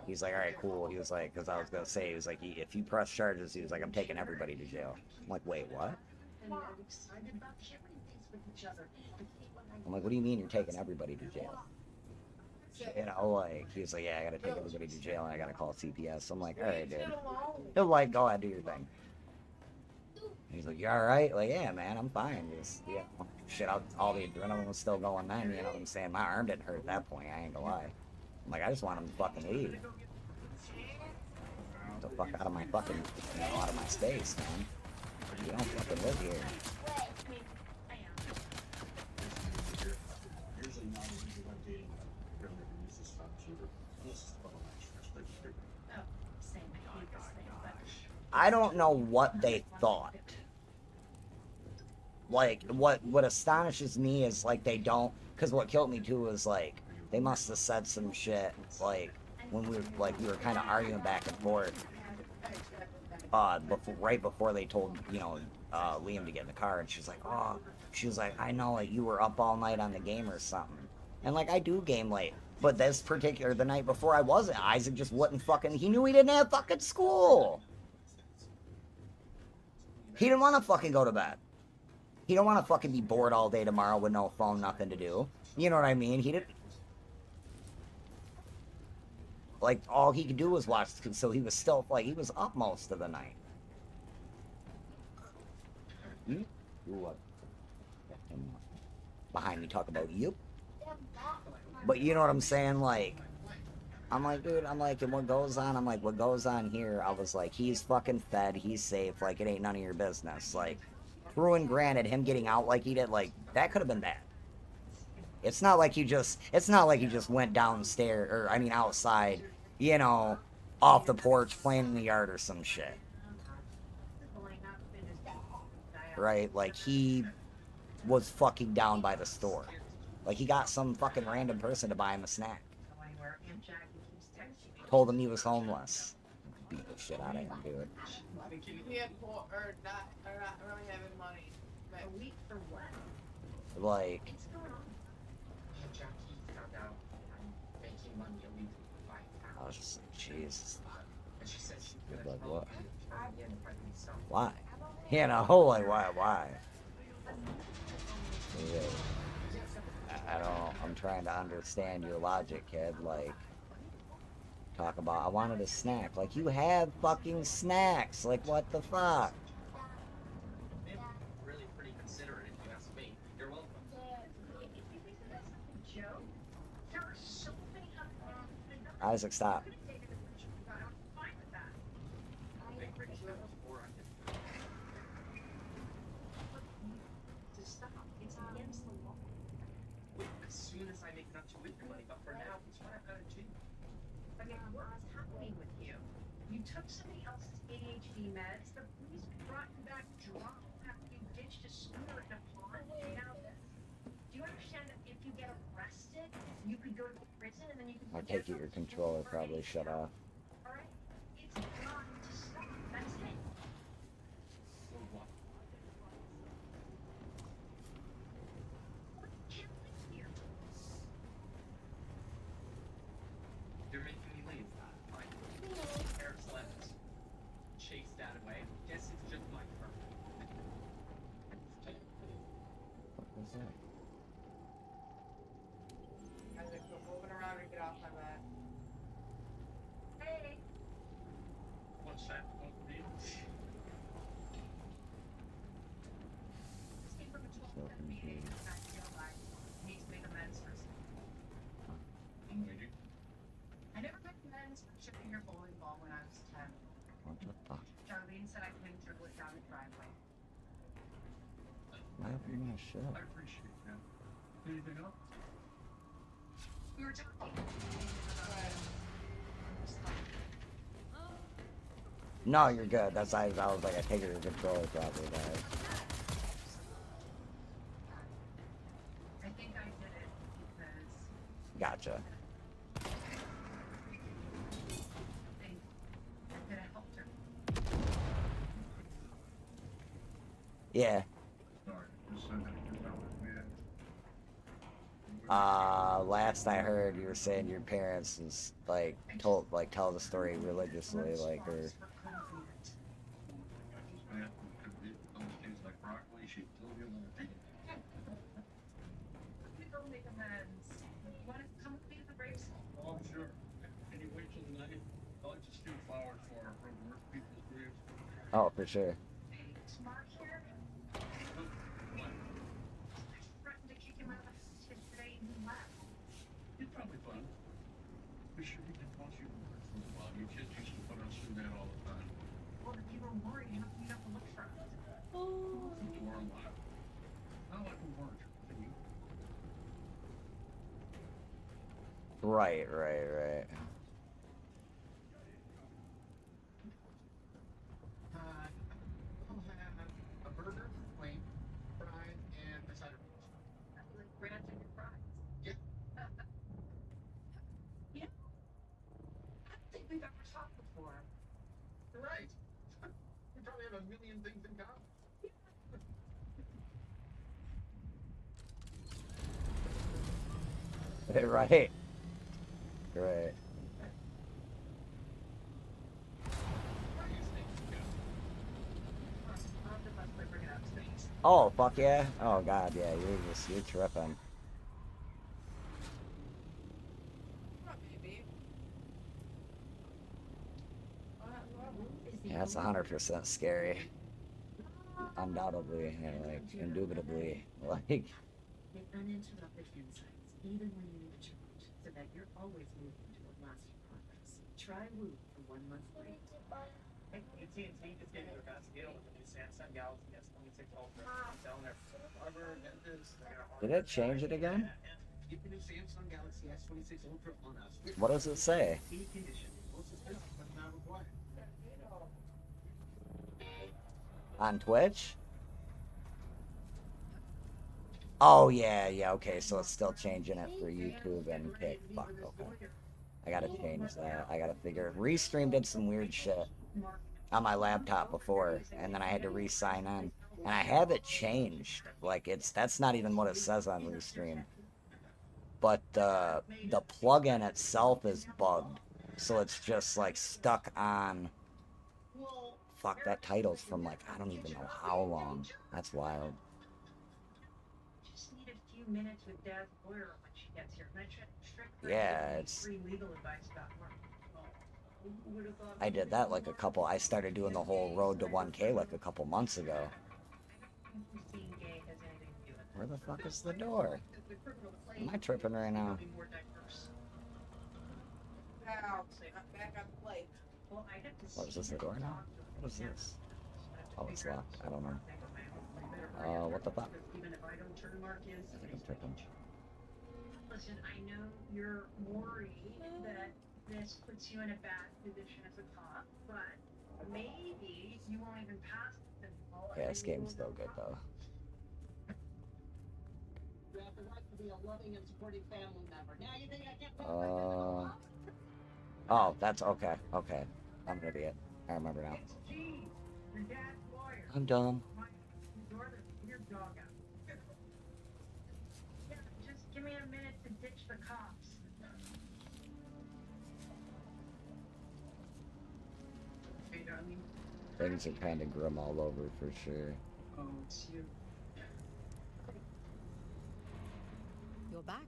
He's like, alright, cool. He was like, because I was going to say, he was like, if you press charges, he was like, I'm taking everybody to jail. I'm like, wait, what? And they're excited about sharing things with each other. I'm like, what do you mean you're taking everybody to jail? You know, like, he was like, yeah, I gotta take everybody to jail and I gotta call CPS. I'm like, alright, dude. He'll like, go ahead, do your thing. He's like, you alright? Like, yeah, man, I'm fine. Just, yeah, shit, all the adrenaline was still going then, you know what I'm saying? My arm didn't hurt at that point, I ain't gonna lie. I'm like, I just want him to fucking leave. Get the fuck out of my fucking, you know, out of my space, man. You don't fucking live here. Usually not easy when dating, really use this stuff cheaper. Unless it's a little extra. Oh, same. I hate this thing, but I don't know what they thought. Like, what astonishes me is, like, they don't, because what killed me, too, was, like, they must have said some shit, like, when we were kind of arguing back and forth, right before they told, you know, Liam to get in the car, and she's like, oh, she was like, I know, like, you were up all night on the game or something. And, like, I do game late, but this particular, the night before I wasn't, Isaac just wouldn't fucking, he knew he didn't have fucking school. He didn't want to fucking go to bed. He don't want to fucking be bored all day tomorrow with no phone, nothing to do. You know what I mean? He didn't... Like, all he could do was watch, so he was still, like, he was up most of the night. Ooh, what? Behind me talk about you. But you know what I'm saying? Like, I'm like, dude, I'm like, and what goes on? I'm like, what goes on here? I was like, he's fucking fed, he's safe, like, it ain't none of your business. Like, true and granted, him getting out like he did, like, that could have been bad. It's not like you just went downstairs, or, I mean, outside, you know, off the porch, playing in the yard or some shit. Right? Like, he was fucking down by the store. Like, he got some fucking random person to buy him a snack. Told him he was homeless. Beat the shit out of him, dude. He had poor, or not really having money. But a week for what? Like, Jackie found out I'm making money illegally by I was just like, Jesus. and she said she's Good gonna luck, help what? me try again if I need something. Why? You know, like, why? Yeah. I don't, I'm trying to understand your logic, kid. Like, talk about, I wanted a snack. Like, you have fucking snacks. Like, what the fuck? Really pretty considerate if you ask me. You're welcome. Isaac, stop. As soon as I make enough to win your money, but for now, it's what I've got to do. Again, what's happening with you? You took somebody else's ADHD meds. The police brought you back drunk after you ditched a scooter in a pond. Now, do you understand that if you get arrested, you could go to prison and then you could... I take it your controller probably shut off. Alright? It's got to stop. That's it. You're making me leave. Fine. Eric's left. Chase that away. Guess it's just my turn. What was that? Isaac, quit moving around and get off my back. Hey. What's that? Escape from a 12 meeting. I feel like he needs to make amends for something. I never took amends for chipping your bowling ball when I was 10. What the fuck? Charlene said I couldn't dribble it down the driveway. Why are you gonna shut up? I appreciate that. Anything else? We were talking. No, you're good. That's I was like, I take your controller probably died. I think I did it because Gotcha. I could have helped her. Yeah. Last I heard, you were saying your parents is like tell the story religiously, like, or. We go make amends. You want to come with me to the race? Oh, I'm sure. Can you wait till the night? I'll let you steal flowers for our work people's graves. Oh, for sure. Hey, Mark here. I threatened to kick him out of the house yesterday and he left. You're probably fun. We sure we can watch you work for a while. Your kids used to put us through that all the time. Well, if you were worried, you'd have to look for us. The door unlocked. Not like we weren't. Can you? Right, right, right. I'll have a burger, plain, fries, and a side of beans. Like ranch and your fries. Yeah. You know, I don't think we've ever talked before. You're right. We probably have a million things in common. Right. Right. Oh, fuck yeah. Oh, God, yeah, you're tripping. Yeah, it's 100% scary. Undoubtedly, and like, indubitably, like. Get uninterrupted insights, even when you need a change, so that you're always moving toward lasting progress. Try Woo for 1 month free. AT&T just gave me their best deal with the new Samsung Galaxy S26 Ultra. I'm selling their barber, dentist, Did it change it again? Get the new Samsung Galaxy S26 Ultra on us. What does it say? Any condition. Most expensive, but not required. On Twitch? Oh, yeah, okay, so it's still changing it for YouTube and Kick. Fuck, okay. I gotta change that. I gotta figure. Restream did some weird shit on my laptop before, and then I had to re-sign in. And I have it changed. Like, that's not even what it says on Restream. But the plugin itself is bugged. So it's just, like, stuck on... Fuck, that title's from, like, I don't even know how long. That's wild. Just need a few minutes with Dad's lawyer when she gets here. And I tried Yeah, it's... free legal advice about work. I did that like I started doing the whole road to 1K like a couple months ago. Where the fuck is the door? Am I tripping right now? What is this, the door now? What is this? Oh, it's locked. I don't know. What the fuck? I think I'm tripping. Listen, I know you're worried that this puts you in a bad position as a cop, but maybe you won't even pass the physical. Yeah, this game's still good though. You have the right to be a loving and supporting family member. Now you think I can't Oh, that's okay. Okay. I'm an idiot. I remember now. I'm dumb. Your dog out. Yeah, just give me a minute to ditch the cops. Hey, darling. Things are kind of grim all over for sure. Oh, it's you. You're back?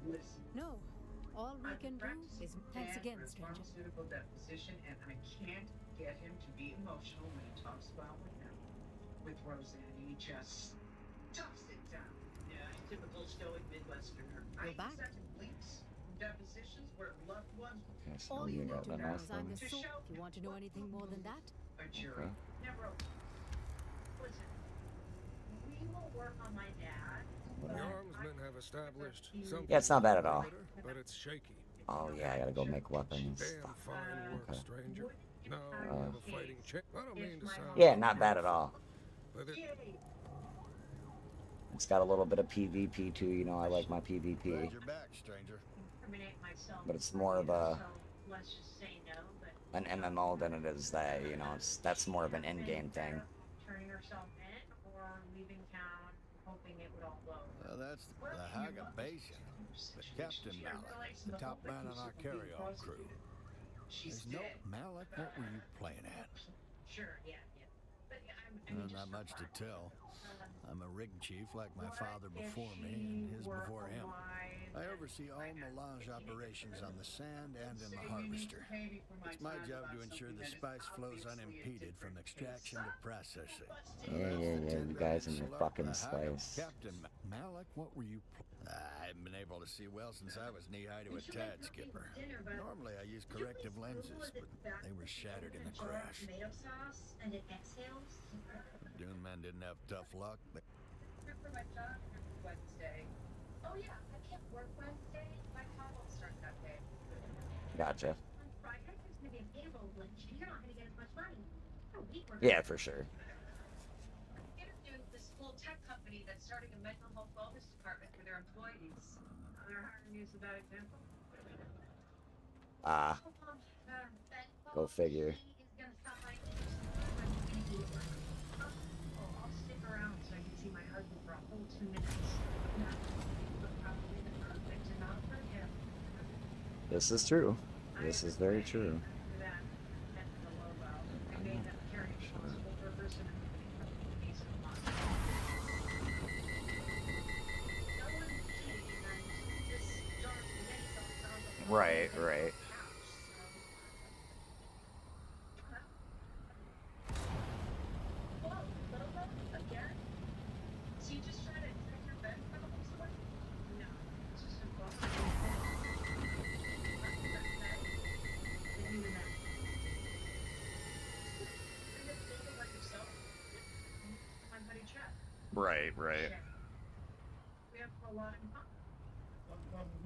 Listen. No. All we can do is thanks again, for a stranger. pharmaceutical deposition, and I can't get him to be emotional when he talks about with Roseanne. He just stuffs it down. Yeah, typical stoic Midwesterner. You're back? Accepted leaks from depositions where loved ones Okay, so All you you need got to the know nice is I'm thing. the soap. If you want to know anything more than that, a jury. Okay. Never. Listen, we will work on my dad. The armsmen have established some Yeah, it's not bad at all. but it's shaky. Oh yeah, I gotta go make weapons. Damn fine work, Okay. stranger. No, you have a fighting chick. I don't mean to sound. Yeah, not bad at all. But it, It's got a little bit of PvP too, you know, I like my PvP. Glad you're back, stranger. But it's more of a Let's just say no, but an MMO than it is that, you know, that's more of an in-game thing. turning herself in or leaving town, hoping it would all blow. That's the Hagabation. Captain Malik, the top man on our carry-on crew. There's no Malik, what were you playing at? Sure, yeah. But yeah, Not much to tell. I'm a rig chief like my father before me and his before him. I oversee all melange operations on the sand and in the harvester. It's my job to ensure the spice flows unimpeded from extraction to processing. Yeah, you guys and your fucking spice. Captain Malik, what were you I haven't been able to see well since I was knee-high to a tad, Skipper. Normally I use corrective lenses, but they were shattered in the crash. Tomato sauce and it exhales. Dune men didn't have tough luck. For my job Wednesday. Oh yeah, I can't work Wednesday. My job will start that day. Gotcha. On Friday, there's going to be a payroll glitch, and you're not going to get as much money. For a week, we're Yeah, for sure. Interviewing this little tech company that's starting a mental health wellness department for their employees. They're hiring me as a bad example. Go figure. I'll stick around so I can see my husband for a whole 2 minutes. But probably the perfect amount for him. This is true. This is very true. After that, that's the logo. I made them carry responsible for a person and peace of mind. No one's cheating, and this jar of spaghetti sauce sounds like a Right, right. Whoa, logo? Again? So you just trying to trick your bed problems away? No, it's just a book. Right, right. We have a lot in common.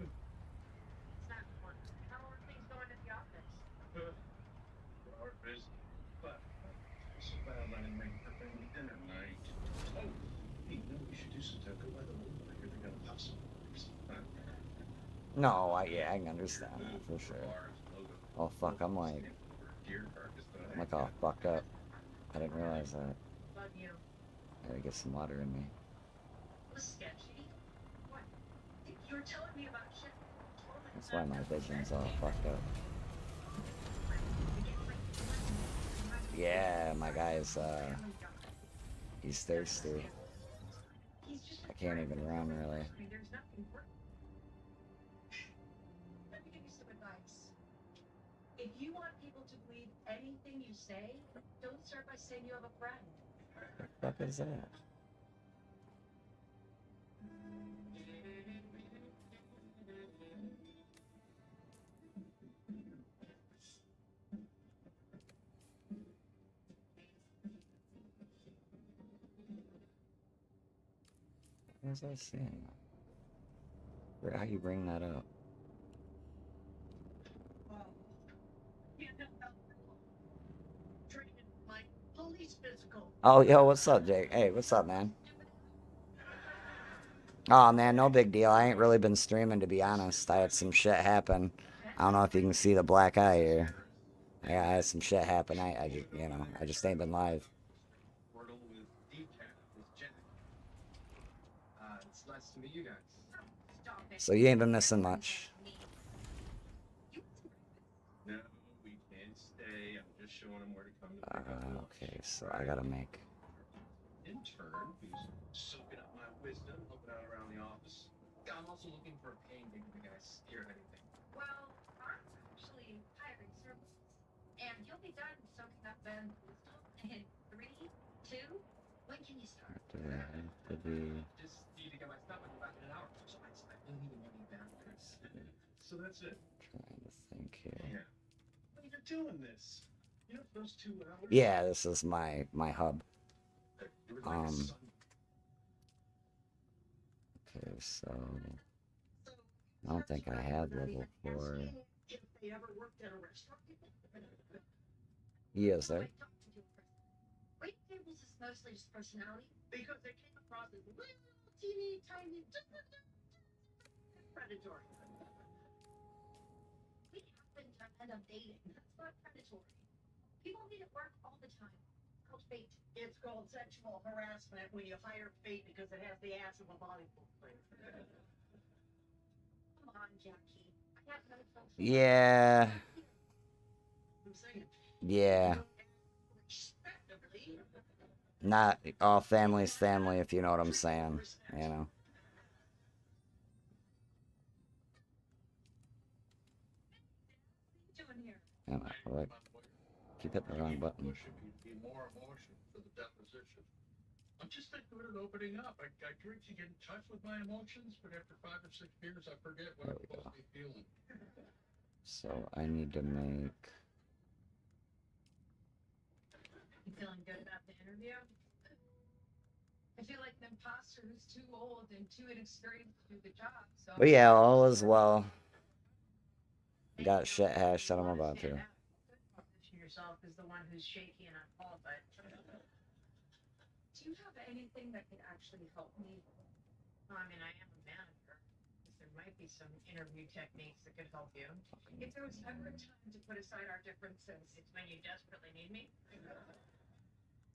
It's not fun. How are things going at the office? We're busy, but so bad I didn't make for family dinner night. Oh, hey, you know what we should do sometime? Go by the local liquor. They're gonna pop some. No, yeah, I can understand that for sure. Oh fuck, I'm like all fucked up. I didn't realize that. Love you. I gotta get some water in me. Was sketchy? What? You're telling me about shit. That's why my vision's all fucked up. Yeah, my guy's he's thirsty. I can't even run really. There's nothing worth. Let me give you some advice. If you want people to believe anything you say, don't start by saying you have a friend. What the fuck is that? What was I saying? How you bring that up? Like police physical. Oh, yo, what's up, Jake? Hey, what's up, man? Oh, man, no big deal. I ain't really been streaming, to be honest. I had some shit happen. I don't know if you can see the black eye here. I had some shit happen. I just ain't been live. Portal with Decaf with Jack. It's nice to meet you guys. So you ain't been missing much. No, we can't stay. I'm just showing them where to come to pick up. Okay, so I gotta make. Intern who's soaking up my wisdom, helping out around the office. Yeah, I'm also looking for a paying gig if you guys hear of anything. Well, I'm actually hiring services. And you'll be done soaking up Ben's wisdom in 3, 2, when can you start? To be. Just need to get my stuff and go back in an hour. So I really need the money back. So that's it. Trying to think here. Yeah. Well, you're doing this. You know, those 2 hours. Yeah, this is my hub. It was like a sun. Okay, so I don't think I had level 4. If they ever worked at a restaurant. Yes, sir. Wait tables is mostly just personality. Because they came across as little teeny tiny predatory. We happen to end up dating. That's not predatory. People meet at work all the time. It's called fate. It's called sexual harassment when you hire fate because it has the ass of a volleyball player. Come on, Jackie. I have no social. Yeah. I'm saying, Yeah. respectably, Not all family's family, if you know what I'm saying. You know. What are you doing here? Yeah, like, keep hitting the wrong button. Pushing me to be more emotional for the deposition. I'm just not good at opening up. I drink to get in touch with my emotions, but after 5 or 6 beers, I forget what I'm supposed to be feeling. So I need to make. You feeling good about the interview? I feel like an imposter who's too old and too inexperienced to do the job. So But yeah, all is well. Got shit hashed that I'm about to. position yourself as the one who's shaky and unqualified. Do you have anything that could actually help me? Well, I mean, I am a manager. There might be some interview techniques that could help you. If there was ever a time to put aside our differences, it's when you desperately need me.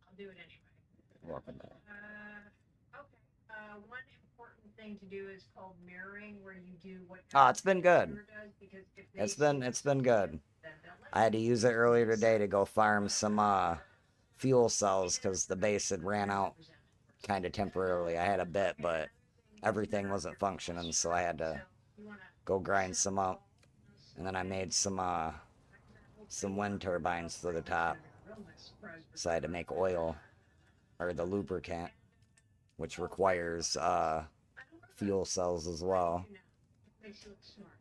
I'll do it anyway. Welcome back. Okay. One important thing to do is called mirroring, where you do what. Oh, it's been good. Does, because if they It's been good. I had to use it earlier today to go farm some fuel cells because the base had ran out kind of temporarily. I had a bit, but everything wasn't functioning, so I had to go grind some up. And then I made some wind turbines for the top. So I had to make oil, or the lubricant, which requires fuel cells as well. Makes you look smart.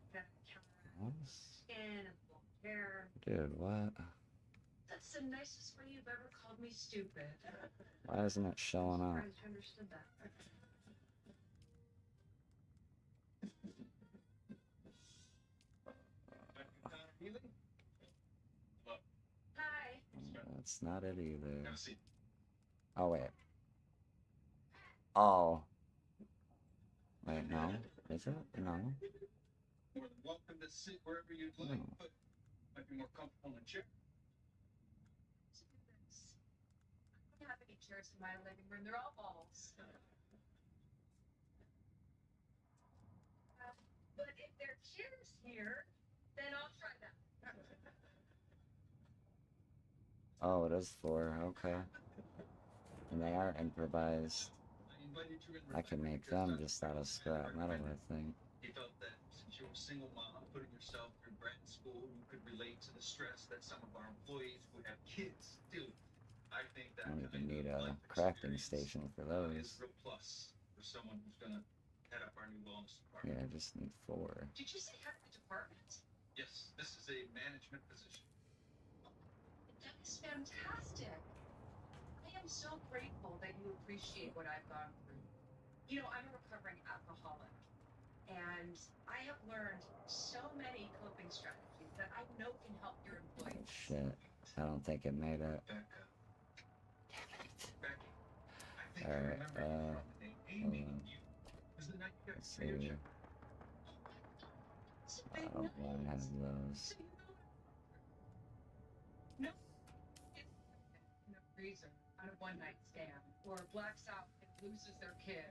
Skin and blonde hair. Dude, what? That's the nicest way you've ever called me stupid. Why isn't it showing up? Surprised you understood that. Hi. That's not it either. Oh, wait. Oh. Wait, no. Is it? No. More than welcome to sit wherever you'd like, but might be more comfortable in a chair. Let's do this. I don't have any chairs in my living room. They're all balls. But if there are chairs here, then I'll try that. Oh, it is 4. Okay. And they are improvised. I can make them just out of scrap metal, I think. He felt that since you're a single mom putting yourself through grad school, you could relate to the stress that some of our employees who have kids do. I think that I don't even need a crafting station for is a those. real plus for someone who's gonna head up our new wellness Yeah, department. I just need 4. Did you say head of the department? Yes, this is a management position. That is fantastic. I am so grateful that you appreciate what I've gone through. You know, I'm a recovering alcoholic, and I have learned so many coping strategies that I know can help your Oh, employees. shit. I don't think it made it. Alright, hold on. Let's see. I don't want to have those. No, no reason on a one-night stand, or blacks out and loses their kid,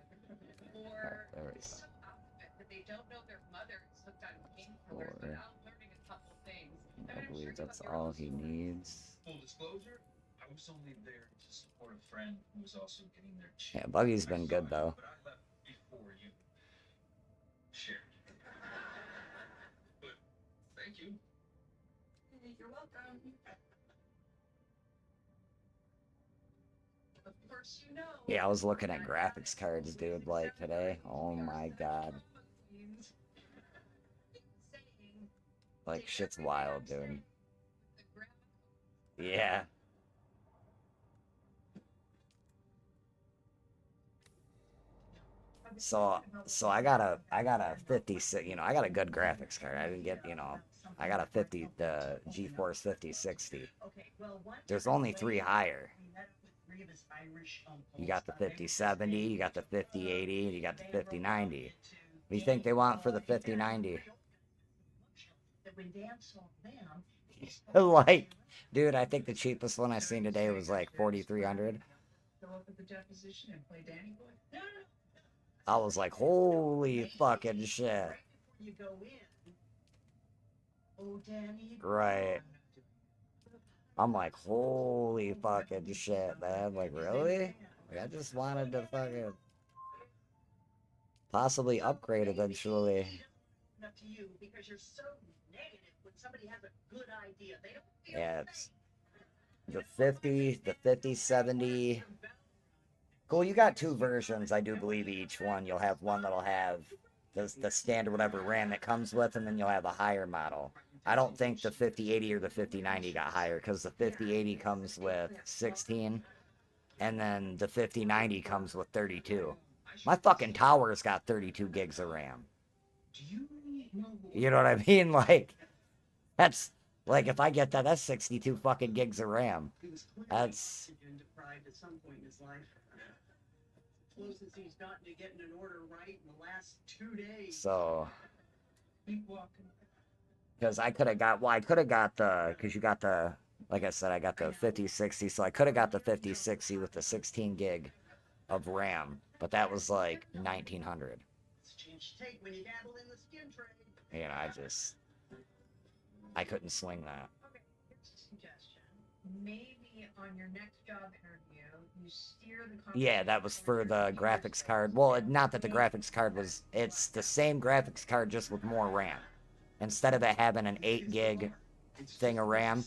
or There we is go. so out of it that they don't know their mother is hooked on painkillers 4. without learning a couple things. I believe that's all he needs. Full disclosure, I was only there to support a friend who was also getting their Yeah, Buggy's been good though. But I left before you shared. But thank you. You're welcome. Of course, you know. Yeah, I was looking at graphics cards, dude, like today. Oh my god. Like, shit's wild, dude. Yeah. So I got a 56, you know, I got a good graphics card. I didn't get, you know, I got a 50, the GeForce 5060. There's only 3 higher. You got the 5070, you got the 5080, and you got the 5090. What do you think they want for the 5090? Like, dude, I think the cheapest one I seen today was like 4,300. I was like, holy fucking shit. Right. I'm like, holy fucking shit, man. Like, really? Like, I just wanted to fucking possibly upgrade eventually. Up to you because you're so negative when somebody has a good idea. They don't feel Yeah, it's the 50, the 5070. Cool, you got 2 versions, I do believe, each one. You'll have one that'll have the standard whatever RAM it comes with, and then you'll have a higher model. I don't think the 5080 or the 5090 got higher, because the 5080 comes with 16, and then the 5090 comes with 32. My fucking tower's got 32 gigs of RAM. You know what I mean? Like, that's, like, if I get that, that's 62 fucking gigs of RAM. That's... deprived at some point in his life. Closest he's gotten to getting an order right in the last 2 days. So... Keep walking. Because I could have got, well, I could have got the, because you got the, like I said, I got the 5060, so I could have got the 5060 with the 16 gig of RAM, but that was like 1,900. You know, I couldn't swing that. Okay, here's a suggestion. Maybe on your next job interview, you steer the Yeah, that was for the graphics card. Well, not that the graphics card was, it's the same graphics card just with more RAM. Instead of it having an 8 gig thing of RAM.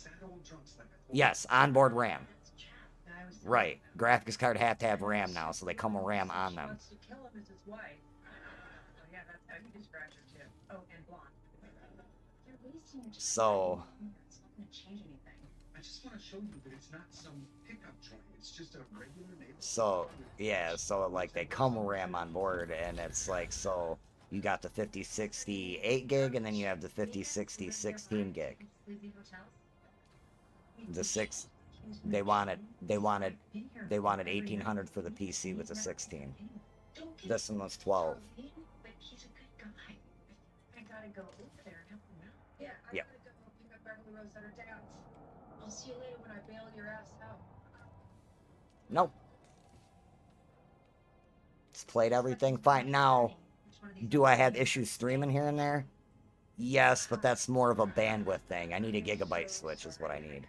Yes, onboard RAM. Right. Graphics card have to have RAM now, so they come with RAM on them. So... I just want to show you that it's not some pickup joint. It's just a regular neighborhood. So, yeah, so, like, they come with RAM on board, and it's like, so... You got the 5060 8 gig, and then you have the 5060 16 gig. The 6, they wanted 1,800 for the PC with the 16. This one was 12. But he's a good guy. I gotta go over there and help him out. Yeah, I Yep. gotta go pick up Beverly Rose at her dad's. I'll see you later when I bail your ass out. Nope. It's played everything fine. Now, do I have issues streaming here and there? Yes, but that's more of a bandwidth thing. I need a gigabyte switch is what I need.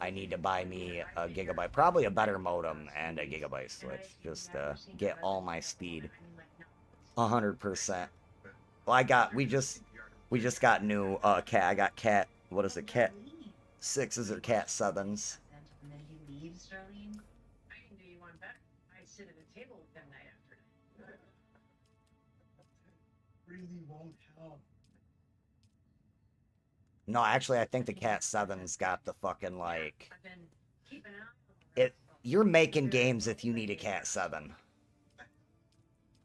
I need to buy me a gigabyte, probably a better modem and a gigabyte switch, just to get all my speed 100%. Well, we just got new cat. I got cat. What is it? Cat 6s or cat 7s? Really won't help. No, actually, I think the Cat 7's got the fucking, like... You're making games if you need a Cat 7.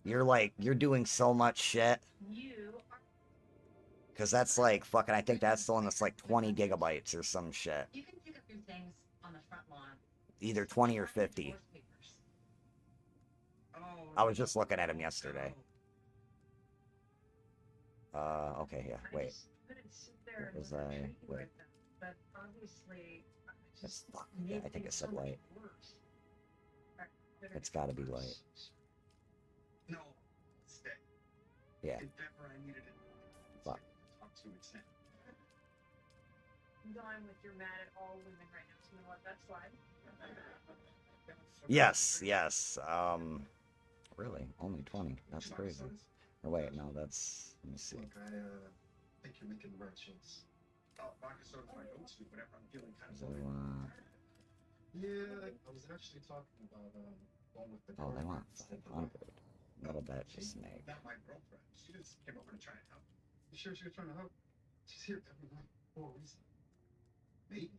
You're doing so much shit. Because that's like, fucking, I think that's the one that's like 20 gigabytes or some shit. You can pick up your things on the front lawn. Either 20 or 50. I was just looking at him yesterday. Okay, yeah, wait. What was I? Wait. It's fuck. Yeah, I think it said light. It's gotta be light. No, stay. Yeah. If ever I needed it, Fuck. talk to it's him. I'm going with you're mad at all women right now, so you know what, that's fine. Yes, yes. Really? Only 20. That's crazy. Or wait, no, that's... Let me see. Look, I think you're making the right choice. Vodka soda's my go-to whenever I'm feeling kind of So, Yeah, I was actually talking about going with the oh, they want girlfriend. 500. What'll that just make? Not my girlfriend. She just came over to try and help. You sure she was trying to help? She's here every night for a reason. Maybe.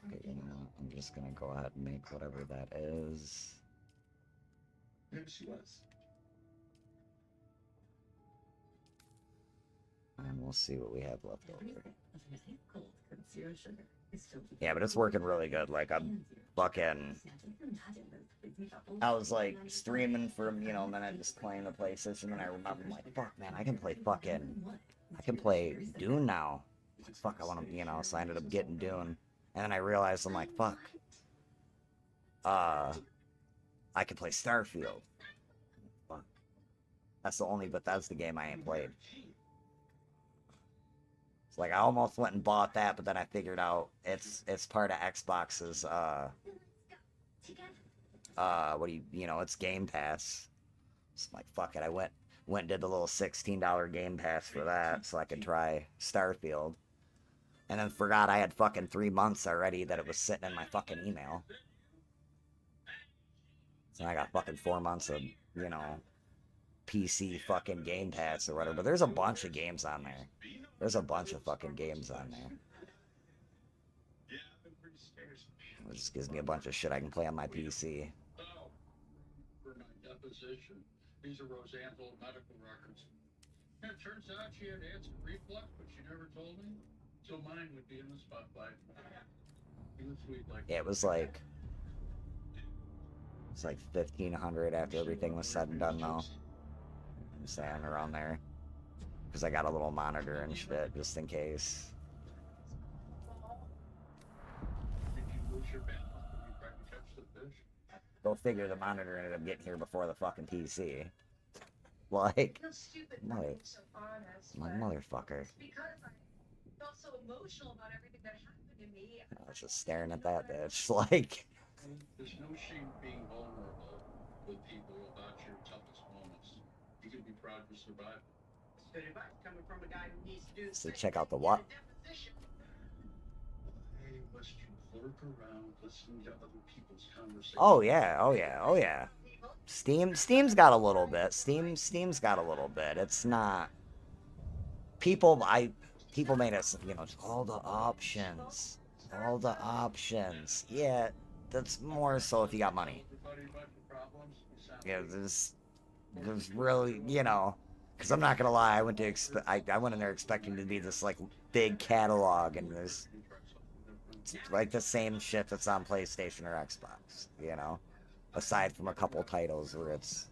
Okay, you know what? I'm just gonna go ahead and make whatever that is. Maybe she was. And we'll see what we have left over. Cold, zero sugar. Yeah, but it's working really good. Like, I'm fucking... I was, like, streaming for, you know, and then I just playing the PlayStation, and I remember, I'm like, fuck, man, I can play Dune now. Like, fuck, I want to, you know, so I ended up getting Dune. And then I realized, I'm like, fuck. I can play Starfield. Fuck. That's the only Bethesda game I ain't played. It's like, I almost went and bought that, but then I figured out it's part of Xbox's, you know, it's Game Pass. It's like, fuck it, I went and did the little $16 Game Pass for that, so I could try Starfield. And then forgot I had fucking 3 months already that it was sitting in my fucking email. So I got fucking 4 months of, you know, PC fucking Game Pass or whatever. But there's a bunch of games on there. There's a bunch of fucking games on there. It just gives me a bunch of shit I can play on my PC. For my deposition, these are Roseanne's old medical records. And it turns out she had acid reflux, but she never told me. So mine would be in the spotlight. Yeah, it was like 1,500 after everything was said and done, though. I'm saying around there. Because I got a little monitor and shit, just in case. Go figure, the monitor ended up getting here before the fucking PC. Like, motherfucker. I felt so emotional about everything that happened to me. I was just staring at that bitch, like... There's no shame being vulnerable with people about your toughest moments. You can be proud to survive. Good advice coming from a guy who needs to do So check out the what? Hey, must you lurk around listening to other people's conversations? Oh yeah, oh yeah, oh yeah. Steam's got a little bit. Steam's got a little bit. It's not... People made us, you know, all the options. All the options. Yeah, that's more so if you got money. Yeah, there's really, you know, because I'm not gonna lie, I went in there expecting to be this like big catalog, and there's like the same shit that's on PlayStation or Xbox, you know, aside from a couple titles where it's,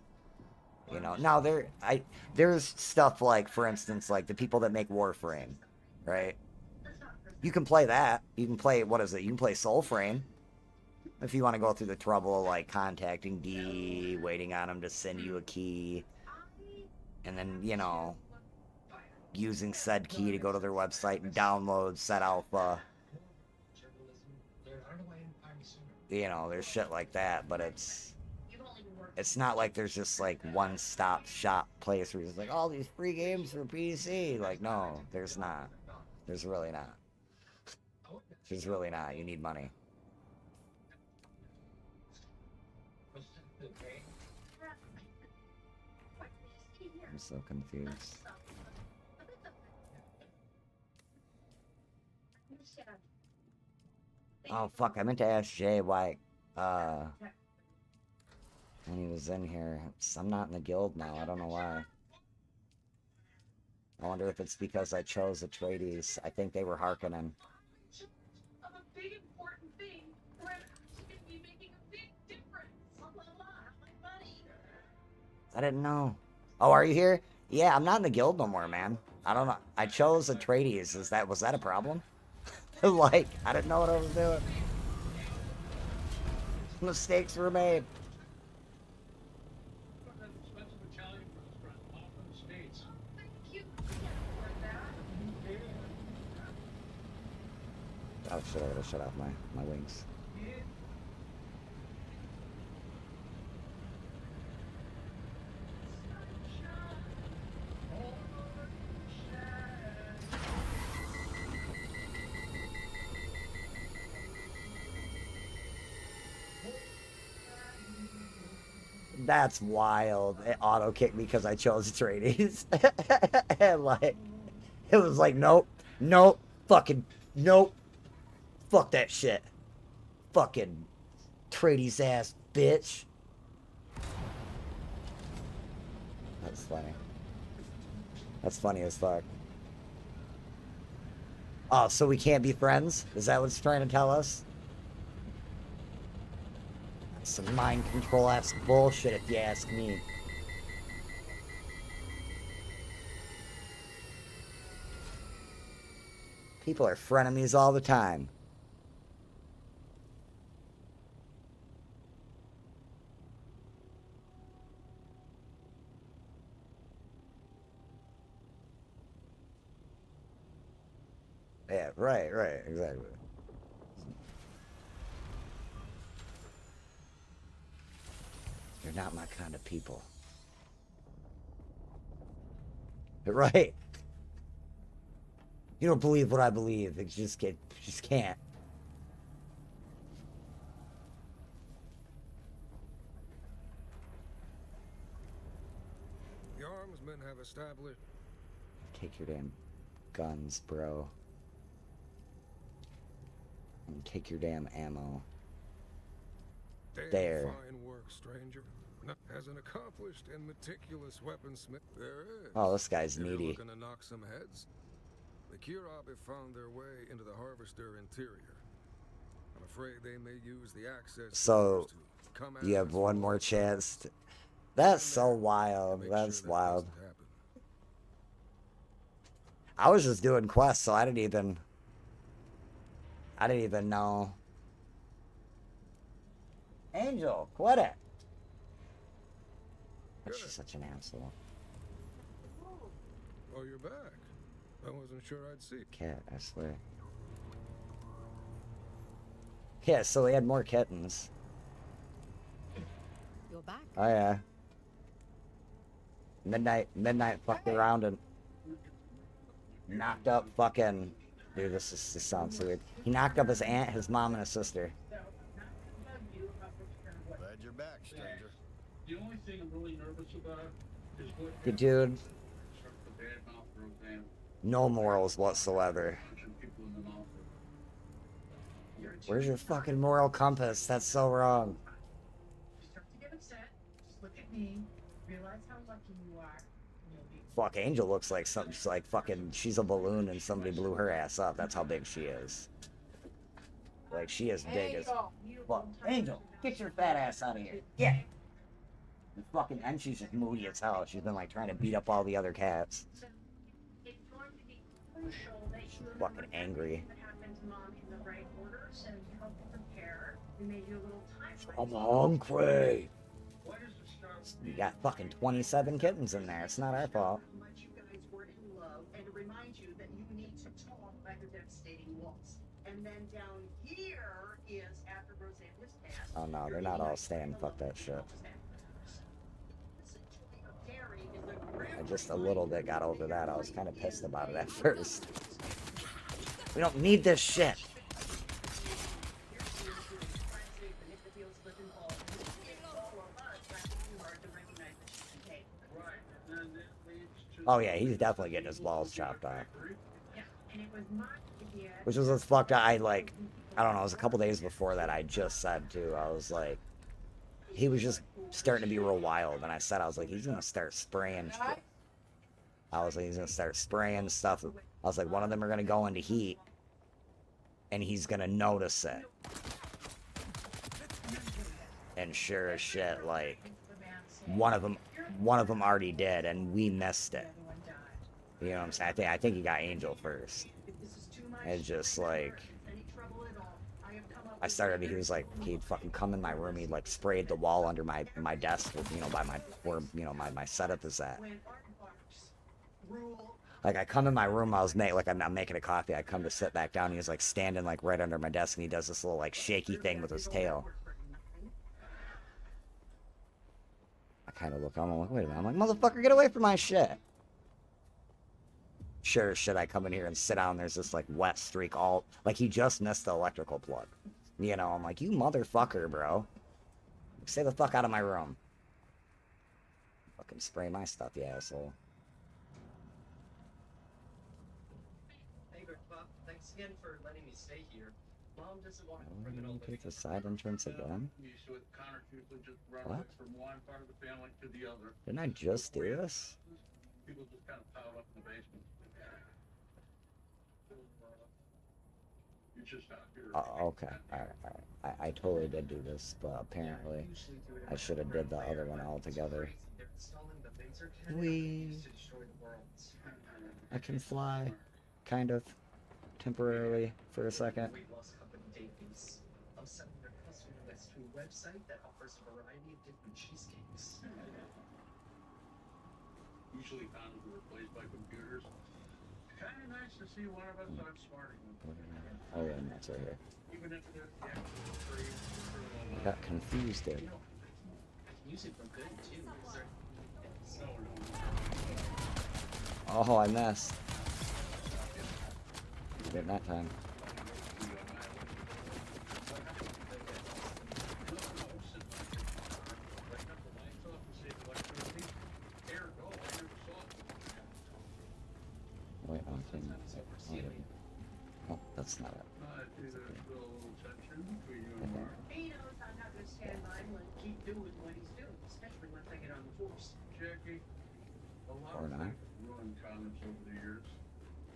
you know, now there's stuff like, for instance, like the people that make Warframe, right? You can play that. You can play, what is it? You can play Soulframe. If you want to go through the trouble of, like, contacting D, waiting on him to send you a key, and then, you know, using said key to go to their website and download said alpha. You know, there's shit like that, but it's not like there's just, like, one-stop shop place where it's like, all these free games for PC. Like, no, there's not. There's really not. There's really not. You need money. I'm so confused. Oh, fuck. I meant to ask Jay why, when he was in here. I'm not in the guild now. I don't know why. I wonder if it's because I chose Atreides. I think they were hearkening. Of a big important thing where I'm actually going to be making a big difference. Blah, blah, blah. My money. I didn't know. Oh, are you here? Yeah, I'm not in the guild no more, man. I don't know. I chose Atreides. Was that a problem? Like, I didn't know what I was doing. Mistakes were made. Oh shit, I gotta shut off my wings. That's wild. It auto-kicked me because I chose Atreides. And like, it was like, nope, nope, fucking, nope. Fuck that shit. Fucking Atreides ass bitch. That's funny. That's funny as fuck. Oh, so we can't be friends? Is that what it's trying to tell us? That's some mind control-ass bullshit if you ask me. People are frenemies all the time. Yeah, right, exactly. You're not my kind of people. Right. You don't believe what I believe. It just can't. The armsmen have established. Take your damn guns, bro. And take your damn ammo. There. Fine work, stranger. As an accomplished and meticulous weaponsmith, there is. Oh, this guy's If you're needy. looking to knock some heads, the Kirabi found their way into the Harvester interior. I'm afraid they may use the access. So, to come you at have us one from more all chance. That's so wild. Make That's sure that wild. doesn't happen. I was just doing quests, so I didn't even know. Angel, quit it. But she's such an asshole. Oh, you're back. I wasn't sure I'd see. Cat, I swear. Yeah, so we had more kittens. You're back. Oh yeah. Midnight fucked around and knocked up fucking. Dude, this sounds so weird. He knocked up his aunt, his mom, and his sister. Glad you're back, stranger. The only thing I'm really nervous about is what Good dude. the bad mouth Roseanne. No morals whatsoever. Punching people in the mouth. Where's your fucking moral compass? That's so wrong. Start to get upset. Just look at me. Realize how lucky you are. And you'll be Fuck, Angel looks like something. She's like fucking. She's a balloon and somebody blew her ass up. That's how big she is. Like she is big as fuck. Angel, get your fat ass out of here. Get. And fucking, and she's just moody as hell. She's been like trying to beat up all the other cats. It's going to be crucial that you Fucking angry. what happened to Mom in the right order, so to help you prepare, we made you a little timeline. I'm hungry. We got fucking 27 kittens in there. It's not our fault. How much you guys were in love, and to remind you that you need to talk about your devastating loss. And then down here is after Roseanne was passed. Oh no, they're not all staying. Fuck that shit. I just a little bit got over that. I was kind of pissed about it at first. We don't need this shit. Oh yeah, he's definitely getting his balls chopped off. Which was what's fucked up. I like, I don't know, it was a couple days before that I just said too. I was like, he was just starting to be real wild. And I said, I was like, he's gonna start spraying shit. I was like, he's gonna start spraying stuff. I was like, one of them are gonna go into heat. And he's gonna notice it. And sure as shit, like, one of them already did, and we missed it. You know what I'm saying? I think he got Angel first. It's just like, I started. He was like, he'd fucking come in my room. He'd like sprayed the wall under my desk, you know, by where my setup is at. Like I come in my room, I'm making a coffee. I come to sit back down. He's like standing like right under my desk, and he does this little like shaky thing with his tail. I kind of look. I'm like, wait a minute. I'm like, motherfucker, get away from my shit. Sure as shit, I come in here and sit down. There's this like wet streak all like he just missed the electrical plug. You know, I'm like, you motherfucker, bro. Stay the fuck out of my room. Fucking spray my stuff, you asshole. Hey, Buck, thanks again for letting me stay here. Mom doesn't want Are we criminal gonna take the side entrance again? Connor usually just run What? away from one part of the family to the other. Didn't I just do this? People just kind of pile up in the basement. You're just out here. Oh, okay. Alright. I totally did do this, but apparently I should have did the other one altogether. They're installing the laser cannon Whee! to destroy the world. I can fly. Kind of. Temporarily. For a second. Weight loss company Davies upselling their customer list to a website that offers a variety of different cheesecakes. Usually condoms are replaced by computers. Kind of nice to see one of us outsmarting them. Oh yeah, that's right here. Even if they're the actual free. I got confused there. Music from good too. Is there Oh, I messed. Did that time. Wait, oh, that's not it. He knows I'm not going to stand by him and keep doing what he's doing, especially once I get on the force. Jackie, a lot Or of not. things have ruined condoms over the years,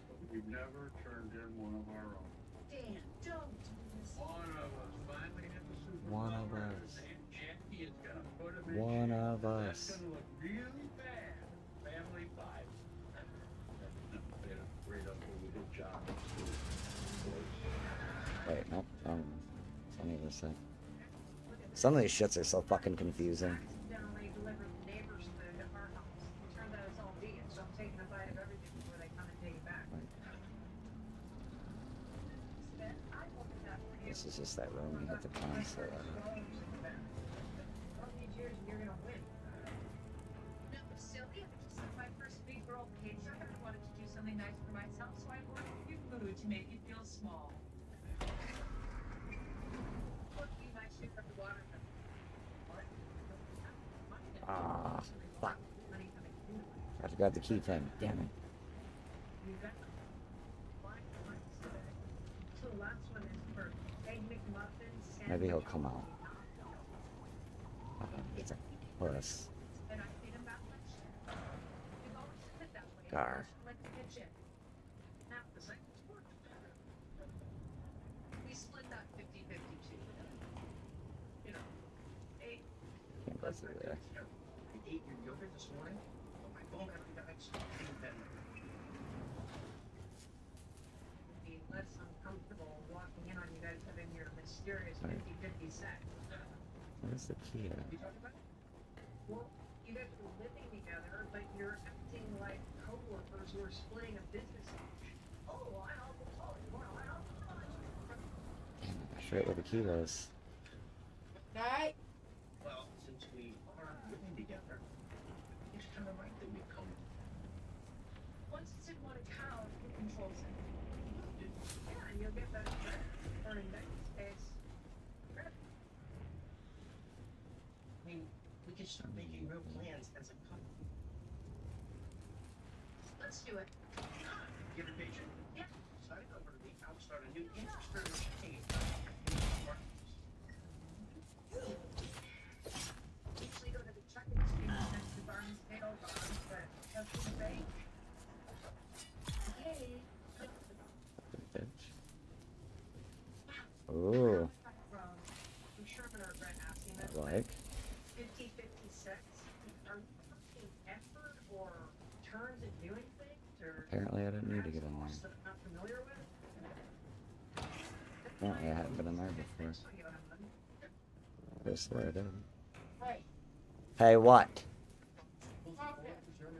but we've never turned in one of our own. Dan, don't do this. One of us finally hit the super. One of us. And Jackie is gonna put him in One shape. of That's us. gonna look really bad. Family 5. They had a great unbelievable job at school. Wait, nope. Funny this thing. Some of these shits are so fucking confusing. Accidentally delivered the neighbor's food to our house. It turned out it's all vegan, so I'm taking a bite of everything before they come and take it back. Then I opened that for you. This is just that room you hit the console. All these years and you're gonna win. No, silly. I just had my first big girl paycheck and I wanted to do something nice for myself, so I ordered you food to make you feel small. Look, you might shoot up the water. Ah, fuck. I forgot to keep him. Damn it. So the last one is for Egg McMuffins. Maybe he'll come out. It's a puss. And I feed him that much. We've always said it that way. Gar. Like the kitchen. Now the cycle's worked. We split that 50-50 too. You know, 8. Can't go through there. I ate your yogurt this morning, but my phone got Be less uncomfortable walking in on you guys having your mysterious 50-50 sex. Where's the key at? Well, you guys are living together, but you're acting like co-workers who are splitting a business. Oh, I Damn it, I forget where the key was. Right? Well, since we are living together, it's kind of right that we come. Once it's in one account, who controls it? Yeah, and you'll get better credit. Or in that case, credit. I mean, we can start making real plans as a couple. Let's do it. Give it patient. Yeah. Sign it over to me. I'll start a new interest-bearing checking Usually go to the checking machine next to Barnes Pale Bonds, but that's the bank. Yay. Bitch. Ooh. I'm sure I'm gonna regret asking this. Like? 50-50 sex? Are you talking effort or turns at doing things? Or Apparently I didn't need to get in there. that I'm not familiar with? Apparently I hadn't been in there before. I swear I did. Hey. Hey, what?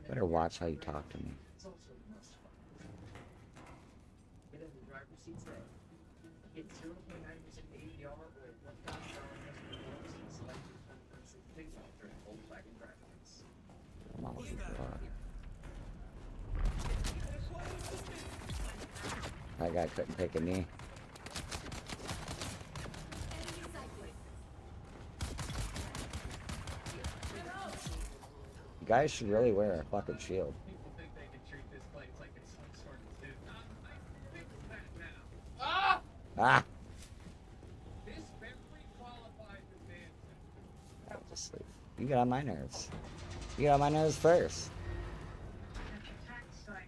Better watch how you talk to me. It's also a must. Get in the driver's seat today. Get 0.9% APR or $1,000 bonus and select your comprehensive big doctor at Volkswagen Drive-Ins. I'm all over that guy couldn't take a knee. You guys should really wear a fucking shield. People think they can treat this place like it's some sort of zoo. I think that now. Ah! Ah! You get on my nerves. You get on my nerves first.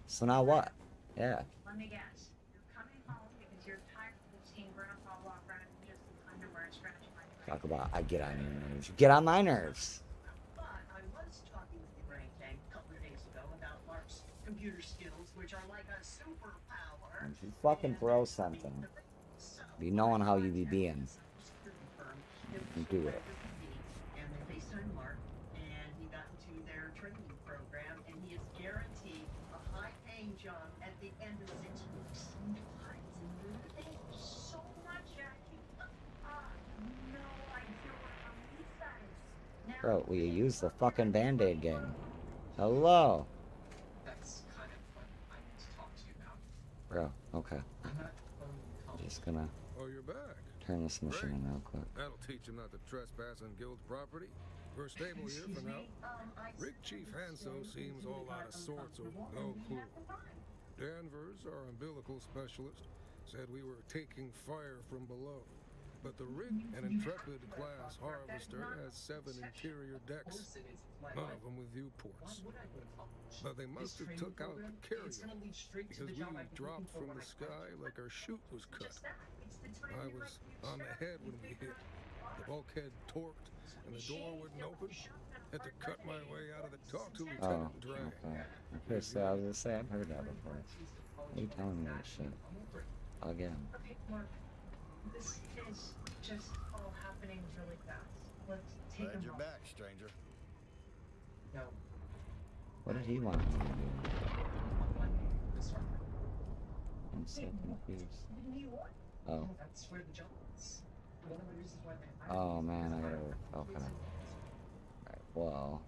So now what? Yeah. Let me guess. You're coming home because you're tired of seeing Grandpa walk around in just his underwear and scratching my face. Talk about I get on your nerves. You get on my nerves. But I was talking with the brain tank a couple of days ago about Mark's computer skills, which are like a superpower. If you fucking throw something, be knowing how you be being. You do it. And they FaceTime Mark, and he got into their training program, and he is guaranteed a high-paying job at the end of 6 weeks. Thank you so much, Jackie. No idea what a relief that is. Now, Bro, will you use the fucking Band-Aid game? Hello. That's kind of what I need to talk to you about. Bro, okay. Just gonna Oh, you're back. turn this machine on real quick. That'll teach him not to trespass on guild property. We're stable here for now. Rig Chief Hanso seems all out of sorts or no clue. Danvers, our umbilical specialist, said we were taking fire from below. But the rig, an Intrepid class harvester, has 7 interior decks, none of them with viewports. But they must have took out the carrier, because we dropped from the sky like our chute was cut. I was on the head when we hit. The bulkhead torqued, and the door wouldn't open. Had to cut my way out of the talk to Lieutenant Oh, Drag. okay. Okay, so I was gonna say, I've heard that before. What are you telling me this shit? Again. Okay, Mark. This is just all happening really fast. Let's take Glad a you're moment. back, stranger. No, What did he want me to do? this one. I'm so confused. Oh. That's where the job is. One of the reasons why they hired Oh me man, is I because gotta. Okay. Alright, well.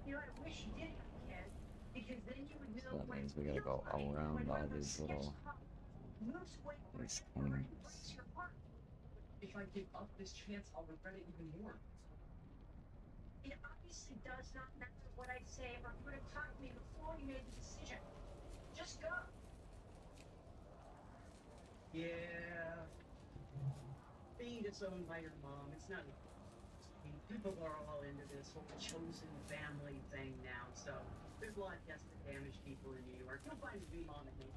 You know, I wish you did have a kid, because then you would So know that what means it we gotta go feels like around when all one of those these sketch little comics moves away from these you and things. breaks your heart. if I give up this chance, I'll regret it even more. It obviously does not matter what I say, or you would have talked to me before you made the decision. Just go. Yeah. Being disowned by your mom, it's not. I mean, people are all into this whole chosen family thing now, so there's a lot of tests that damage people in New York. You'll find a new mom in me.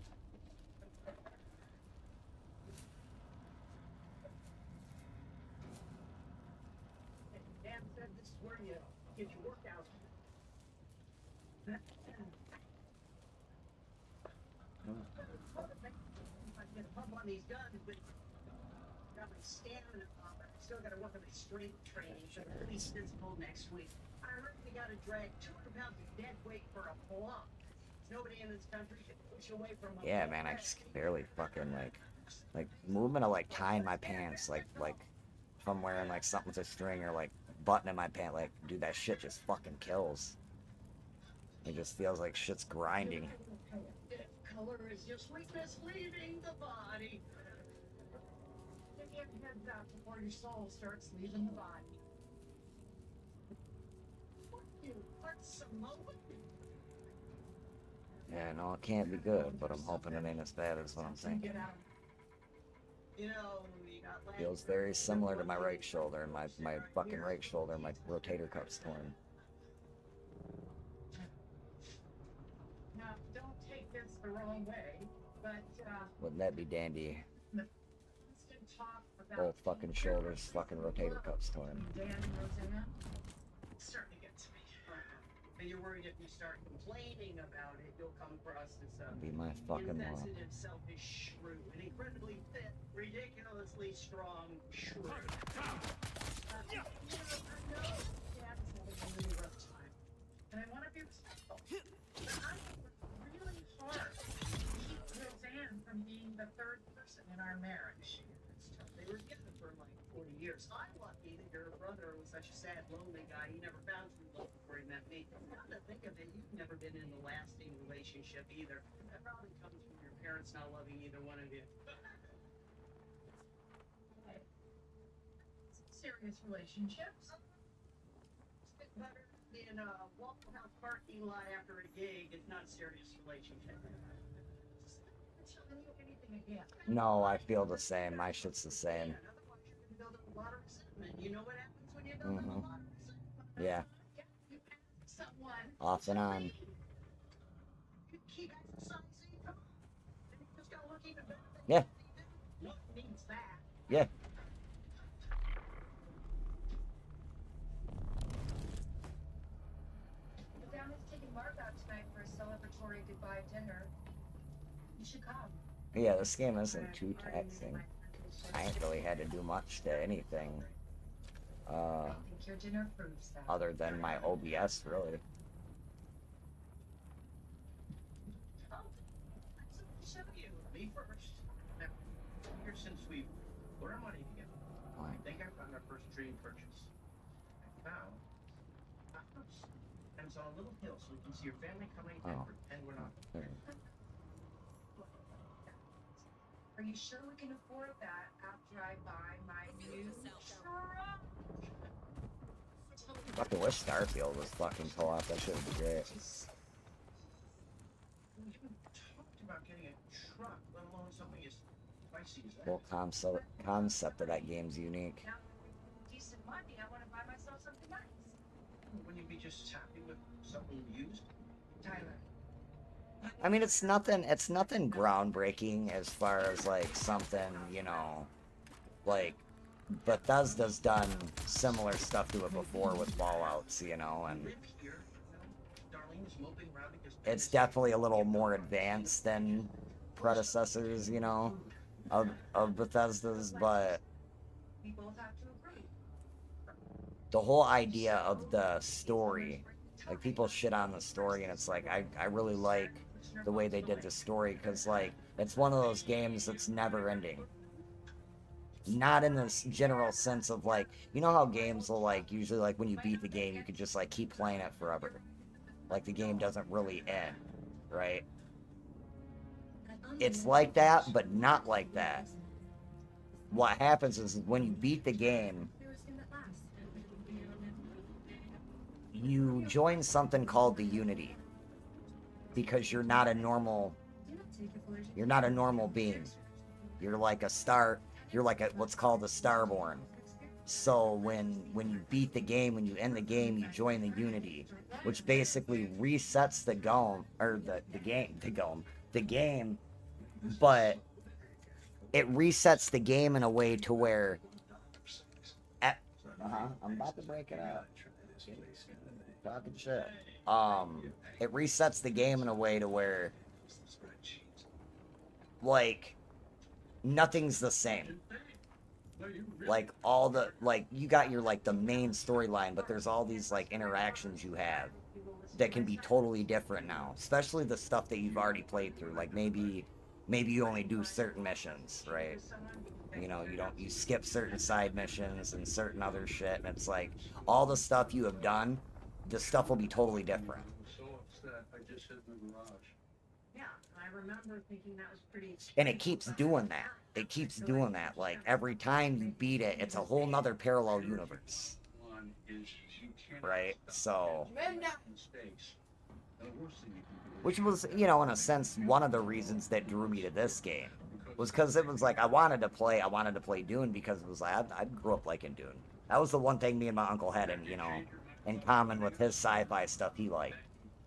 Dan said this is where you get your workout. I get a pump on these guns, but got my stamina up. I still got to work on my strength training for the police physical next week. I heard we got to drag 200 pounds of dead weight for a block. Nobody in this country can push away from a Yeah, man, I just can barely fucking like movement of like tying my pants, like if I'm wearing like something to string or like buttoning my pant, like dude, that shit just fucking kills. It just feels like shit's grinding. Color is just weakness leaving the body. Get your heads up before your soul starts leaving the body. You want some more? Yeah, no, it can't be good, but I'm hoping it ain't as bad as what I'm thinking. You know, you got Feels very similar to my right shoulder, and my fucking right shoulder, my rotator cuff's torn. Now, don't take this the wrong way, but Wouldn't that be dandy? constant talk about Both fucking shoulders, fucking rotator cuffs torn. Dan and Rosanna. It's starting to get to me. And you're worried if you start complaining about it, you'll come across as a Be my fucking law. insensitive, selfish shrew, an incredibly fit, ridiculously strong shrew. You know, I know Dad's having a really rough time, and I want to be respectful. But I work really hard to keep Roseanne from being the third person in our marriage. It's tough. They were together for like 40 years. I'm lucky that your brother was such a sad, lonely guy. He never found true love before he met me. Now to think of it, you've never been in a lasting relationship either. That probably comes from your parents not loving either one of you. Serious relationships. It's better than a Waffle House parking lot after a gig. It's not a serious relationship. Not telling you anything again. No, I feel the same. My shit's the same. Otherwise, you're going to build up a lot of resentment. You know what happens Mm-hmm. Yeah. Someone. Off and on. Keep exercising. Come on. You just gotta look even better than Yeah. what means that? Yeah. The family's taking Mark out tonight for a celebratory goodbye dinner. You should come. Yeah, this game isn't too taxing. I ain't really had to do much to anything. I think your dinner proves that. Other than my OBS, really. Show you. Me first. Now, here since we've put our money together, I think I found our first dream purchase. I found a house. And it's on a little hill so we can see your family coming and pretend we're not. Are you sure we can afford that after I buy my new truck? Fucking wish Starfield was fucking co-op. That shit would be great. We haven't talked about getting a truck, let alone something as spicy as that. Whole concept of that game's unique. Now, with decent money, I want to buy myself something nice. Wouldn't you be just happy with something used? Tyler. I mean, it's nothing groundbreaking as far as like something, you know, like Bethesda's done similar stuff to it before with Fallouts, you know, and it's definitely a little more advanced than predecessors, you know, of Bethesda's, but We both have to agree. the whole idea of the story, like people shit on the story, and it's like I really like the way they did the story, because like it's one of those games that's never ending. Not in this general sense of like, you know how games will like usually like when you beat the game you could just like keep playing it forever, like the game doesn't really end, right? It's like that, but not like that. What happens is when you beat the game, you join something called the Unity, because you're not a normal being. You're like what's called a starborn. So when you beat the game, when you end the game, you join the Unity, which basically resets the game, but it resets the game in a way to where I'm about to break it up. Talking shit. It resets the game in a way to where like nothing's the same. Like all the you got your like the main storyline, but there's all these like interactions you have that can be totally different now, especially the stuff that you've already played through. Like maybe you only do certain missions, right? You know, you skip certain side missions and certain other shit, and it's like all the stuff you have done, the stuff will be totally different. So upset, I just hid in the garage. Yeah, I remember thinking that was pretty. And it keeps doing that. It keeps doing that. Like every time you beat it, it's a whole nother parallel universe. One is you can't Right? So, mistakes. And the worst thing you can do which was, you know, in a sense, one of the reasons that drew me to this game was because it was like I wanted to play Dune, because it was like I grew up liking Dune. That was the one thing me and my uncle had in common with his sci-fi stuff he liked.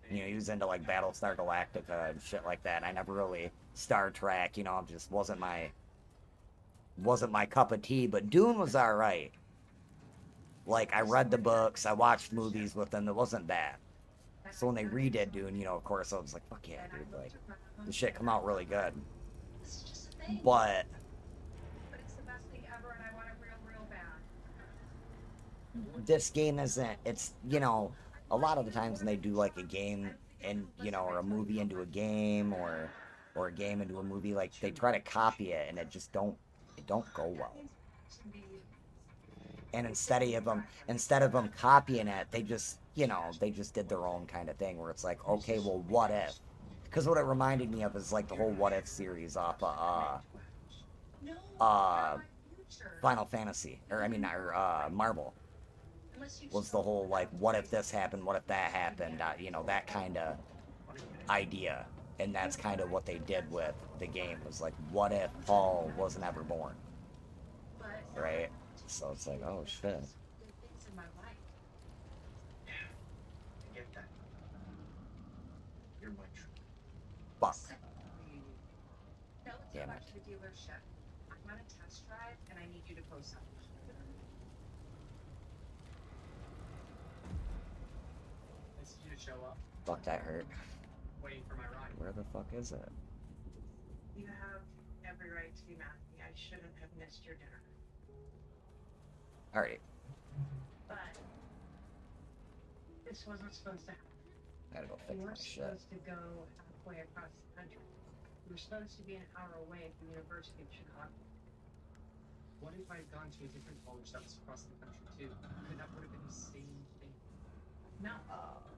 You know, he was into like Battlestar Galactica and shit like that. I never really Star Trek, you know, it just wasn't my cup of tea, but Dune was alright. Like, I read the books, I watched movies with them, it wasn't bad. So when they redid Dune, you know, of course, I was like, fuck yeah, dude, like, the shit come out really good. But it's the best thing ever, and I want it real bad. this game isn't, it's, you know, a lot of the times when they do like a game and, you know, or a movie into a game, or a game into a movie, like, they try to copy it, and it just don't go well. And instead of them copying it, they just did their own kind of thing, where it's like, okay, well, what if? Because what it reminded me of is like the whole What If series off Final Fantasy, or Marvel, was the whole like, what if this happened, what if that happened, you know, that kind of idea. And that's kind of what they did with the game, was like, what if Paul wasn't ever born? Right? So it's like, oh shit. You're my truck. Fuck. Now let's Damn go back it. to the dealership. I'm on a test drive and I need you to post up. I need you to show up. Fuck, that hurt. Waiting for my ride. Where the fuck is it? You have every right to be mad at me. I shouldn't have missed your dinner. Alright. But this wasn't supposed to happen. I gotta go fix You my were shit. supposed to go halfway across the country. You were supposed to be an hour away from the University of Chicago. What if I had gone to a different college that was across the country too? Then that would have been the same thing. No,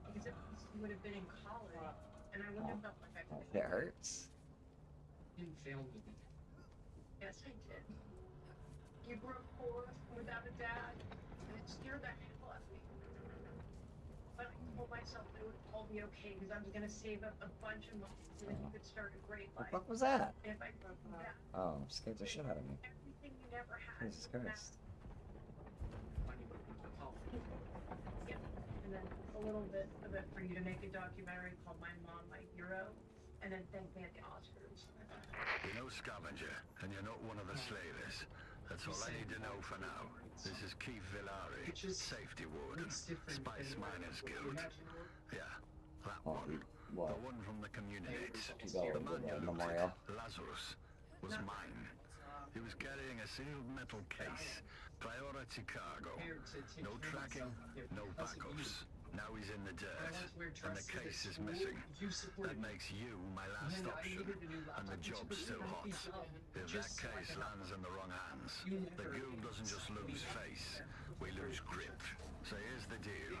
because you would have been in college, and I wouldn't have felt like I could. It hurts. You didn't fail me. Yes, I did. You grew up poor without a dad, and it scared the hell out of me. But I told myself that it would all be okay because I was gonna save up a bunch of money so that you could start a great What life. the fuck was that? And if I could do that, Oh, scared the shit out of me. everything you never had. Jesus Christ. Money would be the college. Yeah, and then a little bit of it for you to make a documentary called My Mom, My Hero, and then thank me at the Oscars. You're no scavenger, and you're not one of the slavers. That's all I need to know for now. This is Keith Villari, safety warden, Spice Miners Guild. Yeah, that Oh, one. what? The one from the communities. You got The a man good, you looted, memorial. Lazarus, was mine. He was carrying a sealed metal case. Priority cargo. No tracking, no backups. Now he's in the dirt, and the case is missing. That makes you my last option, and the job's still hot. If that case lands in the wrong hands, the guild doesn't just lose face, we lose grip. So here's the deal.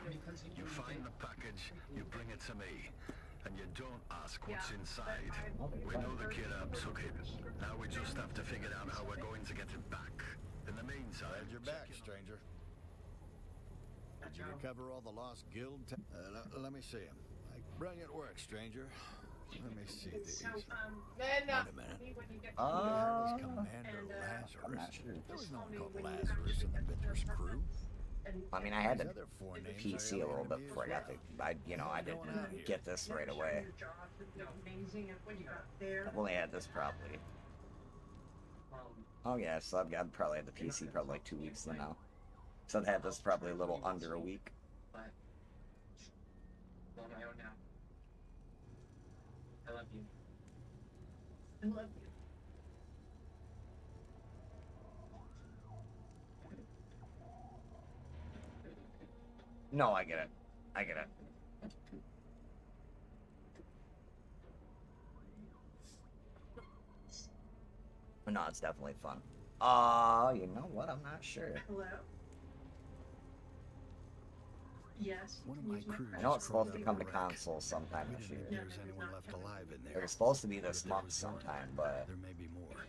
You find the package, you bring it to me, and you don't ask what's inside. We know the killer took it. Now we just have to figure out how we're going to get it back. In the meantime, Glad you're back, stranger. Did you recover all the lost guild? Let me see him. Like brilliant work, stranger. Let me see these. So, Wait a minute. when you get This Commander Lazarus. I'm not sure. There was no one called Lazarus in the Vinter's crew. I mean, I had to These other four names PC a are little bit alien before I got the. I didn't get this right away. amazing and when you got there. I've only had this probably. Oh yeah, so I've probably had the PC probably like 2 weeks now. So I've had this probably a little under a week. But I'm on my own now. I love you. I love you. No, I get it. I get it. But no, it's definitely fun. You know what? I'm not sure. Hello? Yes. One of my crew. I know it's supposed to come to consoles sometime We this didn't year. think there was anyone left alive in there. It was supposed to be this If there month was one, sometime, but there may be more.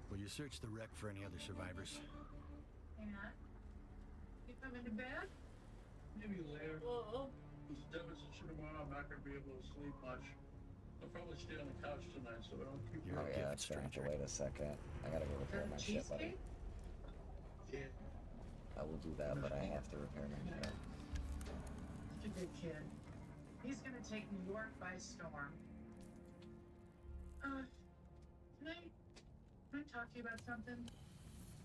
Will you search the wreck for any other survivors? Hey, Matt. You coming to bed? Maybe later. This deposition tomorrow, I'm not gonna be able to sleep much. I'll probably stay on the couch tonight, so I don't keep you. oh yeah, that's right. Wait a second. I gotta go repair my shit, buddy. Yeah. I will do that, but I have to repair my shit. Such a good kid. He's gonna take New York by storm. Can I talk to you about something?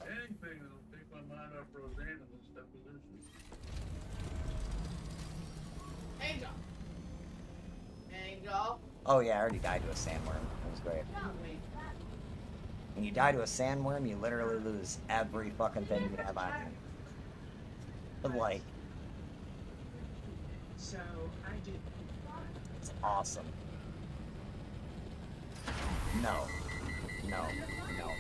Anything that'll take my mind off Roseanne in this deposition. Angel. Angel. Oh yeah, I already died to a sandworm. It was great. When you die to a sandworm, you literally lose every fucking thing you have on you. But like, So I did. it's awesome. No. No. No.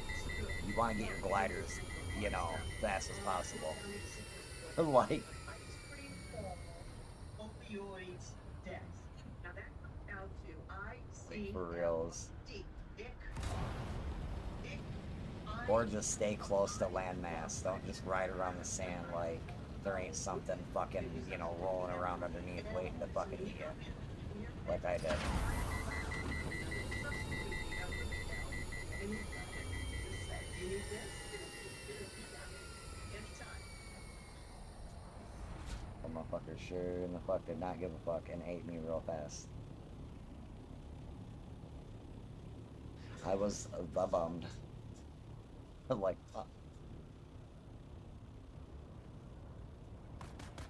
You want to get your gliders, you know, fast as possible. But like, Opioids death. Now that comes down to like for reals. Dick. Or just stay close to landmass. Don't just ride around the sand like there ain't something fucking, you know, rolling around underneath waiting to fucking eat you. Like I did. The motherfucker sure in the fuck did not give a fuck and ate me real fast. I was bummed. Like,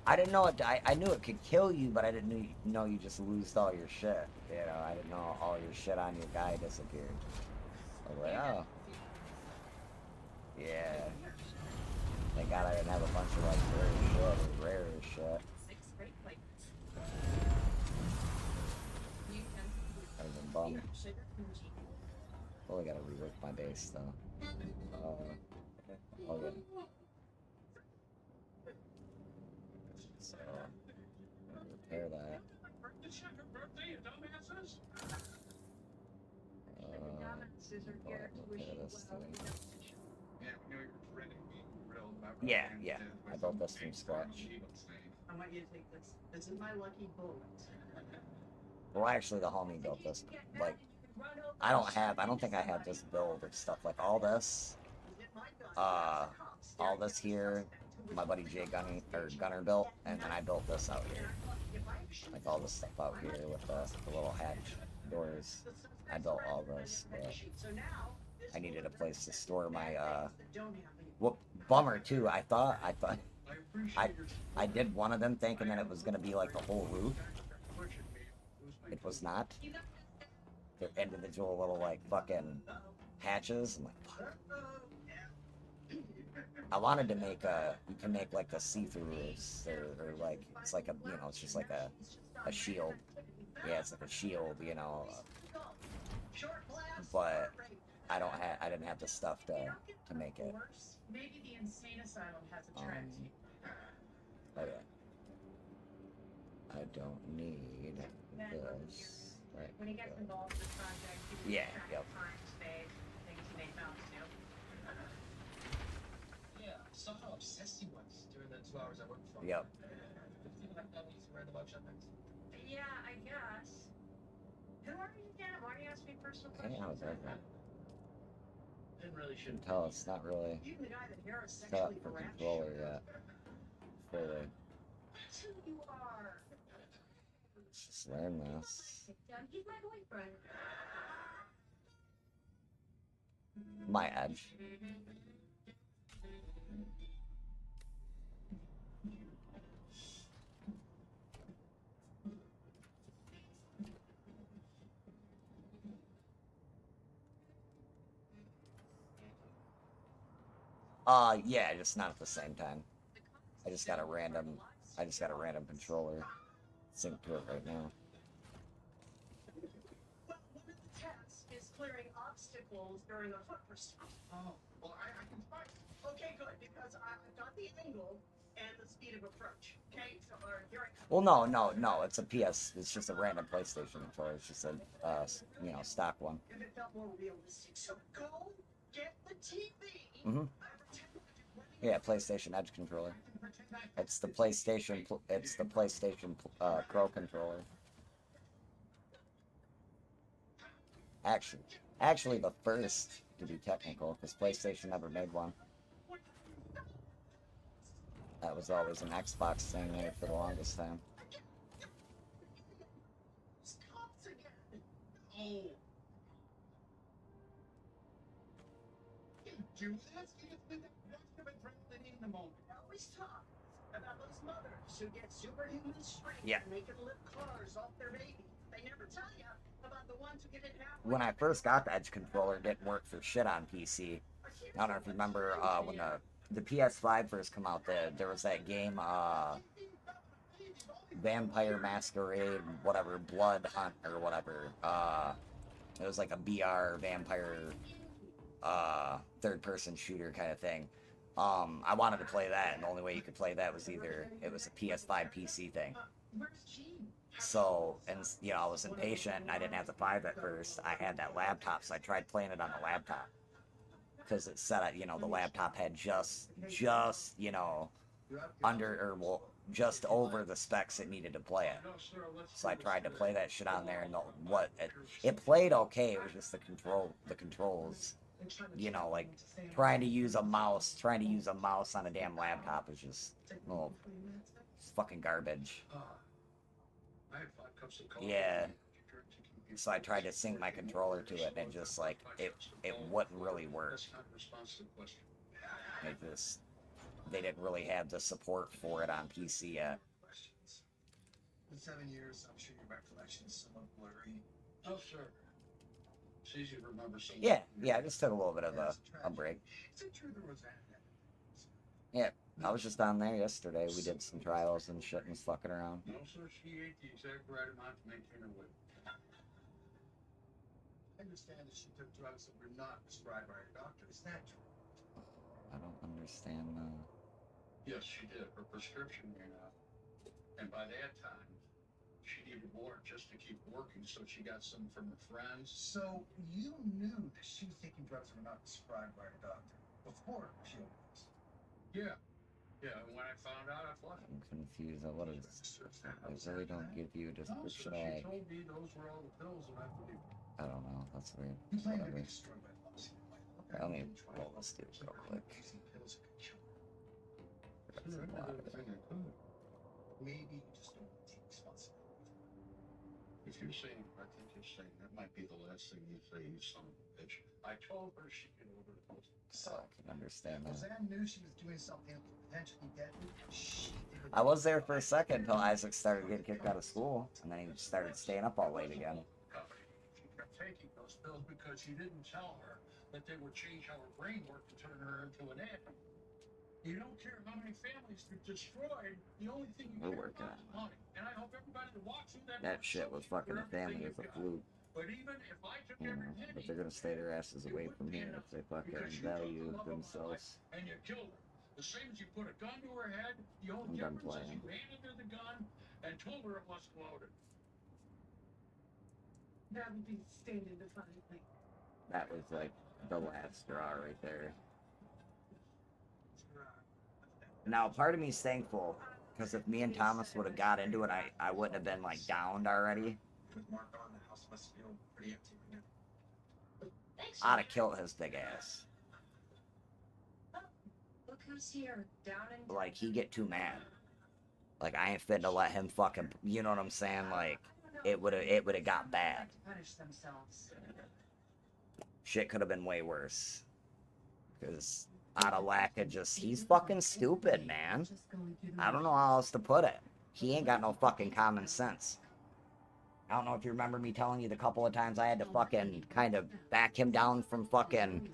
I didn't know it. I knew it could kill you, but I didn't know you just lose all your shit. You know, I didn't know all your shit on your guy disappeared. I was like, oh. Yeah. Thank God I didn't have a bunch of like rare shit. I'd have been bummed. Well, I gotta rework my base though. Oh yeah. So, repair that. Repair this thing. Yeah, yeah. I built this from scratch. I want you to take this. This is my lucky bullet. Well, actually, the homie built this. Like, I don't think I have this build of stuff. Like, all this here, my buddy Jay Gunner built, and then I built this out here. Like, all this stuff out here with the little hatch doors. I built all this, but I needed a place to store my, well, bummer, too. I did one of them thinking that it was gonna be, like, the whole roof. It was not. They're individual little, like, fucking hatches. I'm like, fuck. I wanted to make you can make, like, the see-through roofs, or, like, it's like a, you know, it's just like a shield. Yeah, it's like a shield, you know. But I didn't have the stuff to make it. Maybe the insane asylum has a trend. Oh yeah. I don't need this. Right. When he gets involved in the project, he Yeah, yep. time, space, things he may found to do. Yeah, I saw how obsessed he was during the 2 hours I worked for him. Yep. 15 families read about shepherds. Yeah, I guess. Who are you again? Why do you ask me personal I think I was right there. Didn't really You can tell it's not really set up for controller yet. Fully. That's who you are. Let's just learn this. He's my boyfriend. My edge. Yeah, just not at the same time. I just got a random controller synced to it right now. Well, one of the tasks is clearing obstacles during a foot pursuit. Oh, well, I can fight. Okay, good, because I've got the angle and the speed of approach. Okay, so here I come. Well, no, it's a PS. It's just a random PlayStation controller. It's just a, you know, stock one. If it felt more realistic, so go get the TV. Yeah, PlayStation Edge controller. It's the PlayStation. It's the PlayStation Pro controller. Actually, the first to be technical, because PlayStation never made one. That was always an Xbox thing there for the longest time. Oh. Do this? In the moment. Always talk about those mothers who get superhuman strength Yeah. and they can lift cars off their baby. They never tell you about the ones who get it halfway. When I first got the Edge controller, it didn't work for shit on PC. I don't know if you remember when the PS5 first came out. There was that game, Vampire Masquerade, whatever, Blood Hunt or whatever. It was like a BR vampire third-person shooter kind of thing. I wanted to play that, and the only way you could play that was either it was a PS5 PC thing. So, and you know, I was impatient, and I didn't have the 5 at first. I had that laptop, so I tried playing it on the laptop. Because it said, you know, the laptop had just, you know, just over the specs it needed to play it. So I tried to play that shit on there, and it played okay. It was just the controls. You know, like trying to use a mouse on a damn laptop is just, well, it's fucking garbage. I had 5 cups of coffee. Yeah. So I tried to sync my controller to it, and it just like it wouldn't really work. It just they didn't really have the support for it on PC yet. In 7 years, I'm sure your recollection is somewhat blurry. Oh, sure. It's easy to remember something. Yeah, I just took a little bit of a break. Is it true there was that? Yeah, I was just on there yesterday. We did some trials and shit and was fucking around. No, sir, she ate the exact right amount to maintain her weight. I understand that she took drugs that were not prescribed by her doctor. Is that true? I don't understand. Yes, she did. Her prescription ran out. And by that time, she needed more just to keep working, so she got some from her friends. So you knew that she was taking drugs that were not prescribed by her doctor before she overdosed? Yeah. Yeah, and when I found out, I flushed. I'm confused. What is this? I really don't give you a description. She told me those were all the pills that I believed. I don't know. That's weird. You claim to be Whatever. destroyed by loss. Let me roll this dude real quick. Maybe you just don't want to take responsibility. If you're saying, I think you're saying that might be the last thing you say, you son of a bitch. I told her she could overdose. So I can understand that. Roseanne knew she was doing something that could potentially deadly. She did it. I was there for a second until Isaac started getting kicked out of school, and then he started staying up all late again. She kept taking those pills because she didn't tell her that they would change how her brain worked to turn her into an addict. You don't care how many families get destroyed. The only thing you care about is money. And I hope everybody that walks through That shit was fucking the family as a fluke. But even if I took You every know, penny, but they're gonna stay their asses away from here if they fucking value themselves. and you killed her. The same as you put a gun to her head, the only I'm done difference is playing. you handed her the gun and told her it wasn't loaded. That would be stated defiantly. That was like the last straw right there. Now, part of me is thankful, because if me and Thomas would have got into it, I wouldn't have been, like, downed already. With Mark on, the house must feel pretty empty right now. I'd have killed his big ass. Look who's here, down and Like, he get too mad. Like, I ain't fit to let him fucking, you know what I'm saying? Like, it would have got bad. punish themselves. Shit could have been way worse. Because out of lack of just, he's fucking stupid, man. I don't know how else to put it. He ain't got no fucking common sense. I don't know if you remember me telling you the couple of times I had to fucking kind of back him down from fucking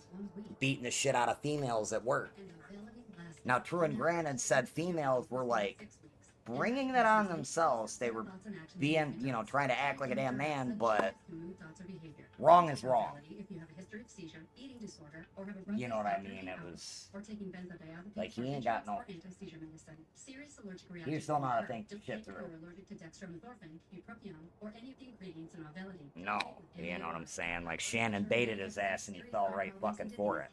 beating the shit out of females at work. Now, true and granted, said females were like bringing that on themselves. They were being, you know, trying to act like a damn man, but wrong is wrong. You know what I mean? It was like he ain't got no. He still know how to think shit through. No, you know what I'm saying? Like Shannon baited his ass and he fell right fucking for it.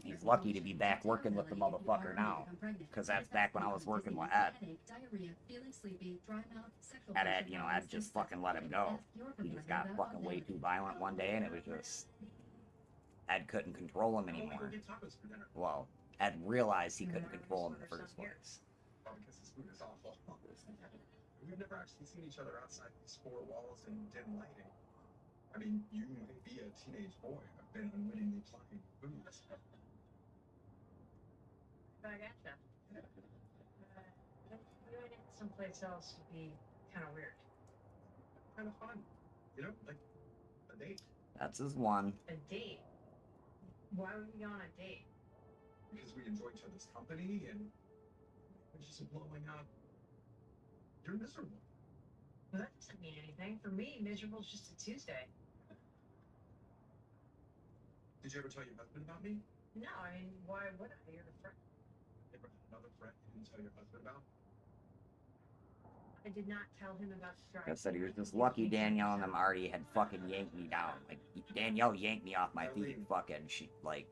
He's lucky to be back working with the motherfucker now, because that's back when I was working with Ed. And Ed, you know, Ed just fucking let him go. He just got fucking way too violent one day, and it was just Ed couldn't control him anymore. Well, Ed realized he couldn't control him in the first place. Well, because this food is awful. We've never actually seen each other outside these four walls and dim lighting. I mean, you may be a teenage boy. I've been unwittingly playing food. But I gotcha. Doing it someplace else would be kind of weird. Kind of fun. You know, like a date. That's his one. A date? Why would we go on a date? Because we enjoy each other's company and we're just blowing up. You're miserable. Well, that doesn't mean anything. For me, miserable's just a Tuesday. Did you ever tell your husband about me? No, I mean, why would I? You're a friend. Ever had another friend you didn't tell your husband about? I did not tell him about the Like I said, he was just lucky Danielle and them already had fucking yanked me down. Like, Danielle yanked me off my feet. Fucking, she, like,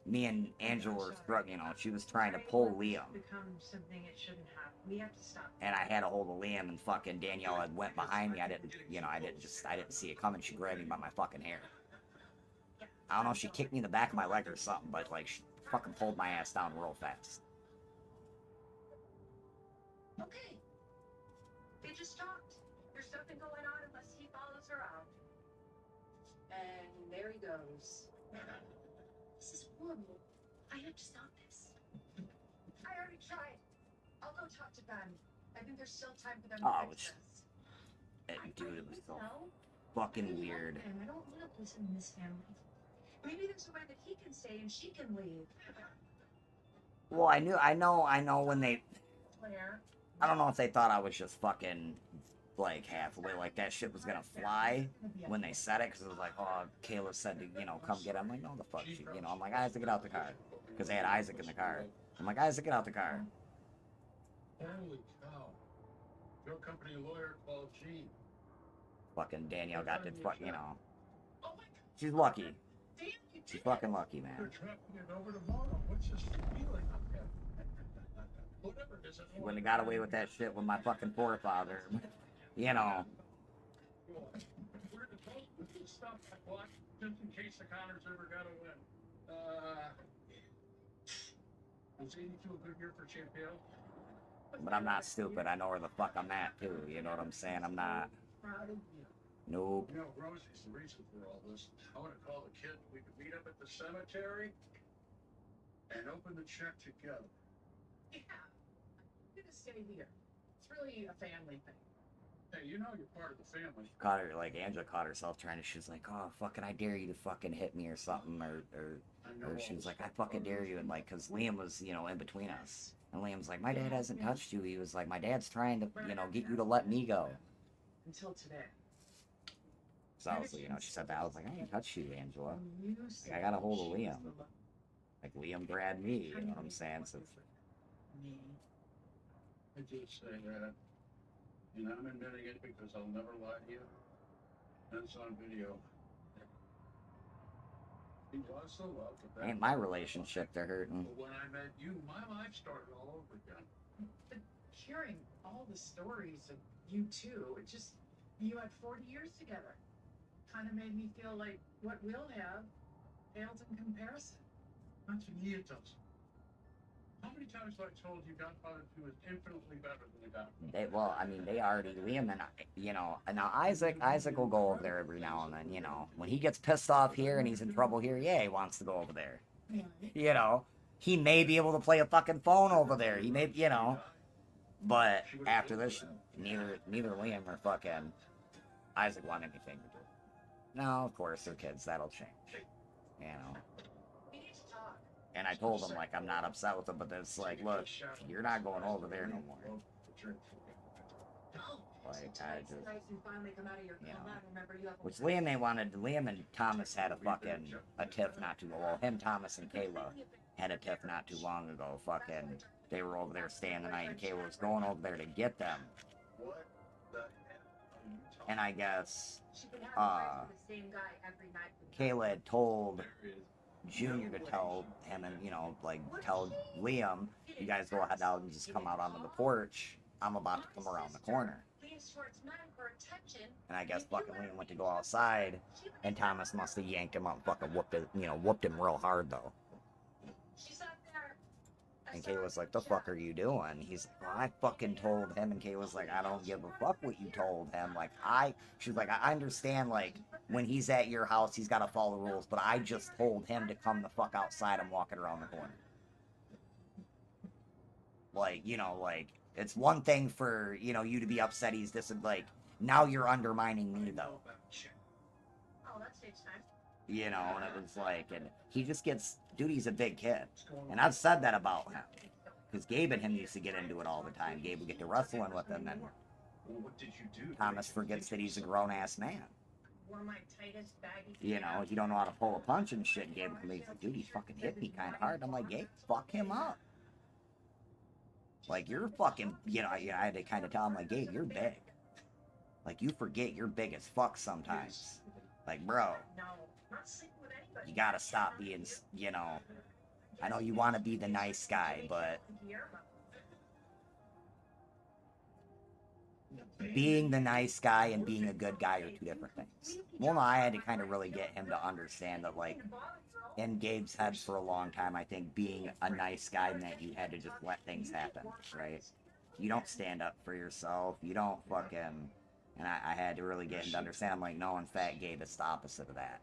me and Angela were struggling, you know, she was trying to pull Liam. Become something it shouldn't have. We have to stop. And I had a hold of Liam, and fucking Danielle had went behind me. I didn't, you know, I didn't see it coming. She grabbed me by my fucking hair. I don't know if she kicked me in the back of my leg or something, but, like, she fucking pulled my ass down real fast. Okay. They just talked. There's something going on in there he goes. This is horrible. I have to stop this. I already tried. I'll go talk to Ben. I think there's still time for them to Oh, fix it's, this. dude, it was so fucking weird. And I don't want to listen in this family. Maybe there's a way that he can stay and she can leave. Well, I know when they, Claire. I don't know if they thought I was just fucking, like, halfway, like that shit was gonna fly when they said it, because it was like, oh, Kayla said to, you know, come get him. I'm like, no, the fuck, she, you know, I'm like, Isaac, get out the car, because they had Isaac in the car. I'm like, Isaac, get out the car. Holy cow. Your company lawyer called Gene. Fucking Danielle got the fuck, you know. She's lucky. She's fucking lucky, They're man. tracking it over tomorrow. What's this feeling up there? Whatever it is, She wouldn't have got away with that shit with my fucking forefather. You know. Where to go with this stuff I bought just in case the Connors ever got a win. Was 82 a good year for Champale? But I'm not stupid. I know where the fuck I'm at, too. You know what I'm saying? I'm not. Proud of you. Nope. You know, Rosie's the reason for all this. I want to call the kid. We could meet up at the cemetery and open the check together. Yeah. I'm gonna stay here. It's really a family thing. Hey, you know you're part of the family. Caught her, like, Angela caught herself trying to, she's like, oh, fucking, I dare you to fucking hit me or something, or she was like, I fucking dare you, and, like, because Liam was, you know, in between us. And Liam's like, my dad hasn't touched you. He was like, my dad's trying to, you know, get you to let me go. Until today. So I was, you know, she said that. I was like, I didn't touch you, Angela. Like, I got a hold of Liam. Like, Liam grabbed me, you know what I'm saying? So, I did say that. And I'm admitting it because I'll never lie to you. And it's on video. He was so loved. ain't my relationship they're hurting. But when I met you, my life started all over again. But hearing all the stories of you two, it just, you had 40 years together. Kind of made me feel like what we'll have pales in comparison. Not to me, it does. How many times have I told you Godfather 2 is infinitely better than the Godfather? Well, I mean, they already, Liam and, you know, and now Isaac will go over there every now and then, you know. When he gets pissed off here and he's in trouble here, yeah, he wants to go over there. You know, he may be able to play a fucking phone over there. He may, you know. But after this, neither Liam or fucking Isaac want anything to do. No, of course, they're kids. That'll change. You know. And I told him, like, I'm not upset with him, but it's like, look, you're not going over there no more. Like, I just, you know. Which Liam and Thomas had a tiff not too long. Well, him, Thomas, and Kayla had a tiff not too long ago. Fucking, they were over there staying the night, and Kayla was going over there to get them. And I guess, Kayla had told Junior to tell him and, you know, like, tell Liam, you guys go ahead out and just come out onto the porch. I'm about to come around the corner. And I guess fucking Liam went to go outside, and Thomas must have yanked him up and fucking whooped him real hard, though. And Kayla's like, the fuck are you doing? He's like, well, I fucking told him. And Kayla's like, I don't give a fuck what you told him. Like, she's like, I understand, like, when he's at your house, he's got to follow the rules. But I just told him to come the fuck outside. I'm walking around the corner. Like, you know, like, it's one thing for, you know, you to be upset he's like, now you're undermining me, though. Oh, that saves time. You know, and it was like, and he just gets, dude, he's a big kid. And I've said that about him. Because Gabe and him used to get into it all the time. Gabe would get to wrestling with him, and Thomas forgets that he's a grown-ass man. You know, you don't know how to pull a punch and shit. And Gabe comes in, he's like, dude, he fucking hit me kind of hard. I'm like, Gabe, fuck him up. Like, you're fucking, you know, I had to kind of tell him, like, Gabe, you're big. Like, you forget you're big as fuck sometimes. Like, bro, you gotta stop being, you know, I know you want to be the nice guy, but being the nice guy and being a good guy are two different things. Well, no, I had to kind of really get him to understand that, like, in Gabe's head for a long time, I think being a nice guy meant you had to just let things happen, right? You don't stand up for yourself. You don't fucking, And I had to really get him to understand. I'm like, no, in fact, Gabe, it's the opposite of that.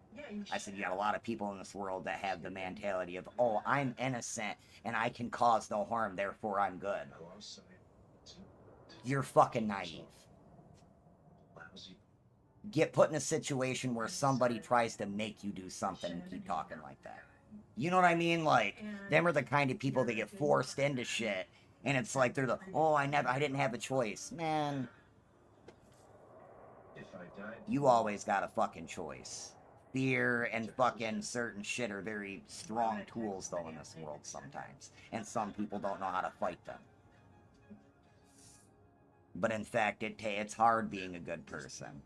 I said, you got a lot of people in this world that have the mentality of, oh, I'm innocent and I can cause no harm, therefore I'm good. You're fucking naive. Get put in a situation where somebody tries to make you do something and keep talking like that. You know what I mean? Like, them are the kind of people that get forced into shit, and it's like they're the, oh, I didn't have a choice. Man, you always got a fucking choice. Fear and fucking certain shit are very strong tools, though, in this world sometimes. And some people don't know how to fight them. But in fact, it's hard being a good person.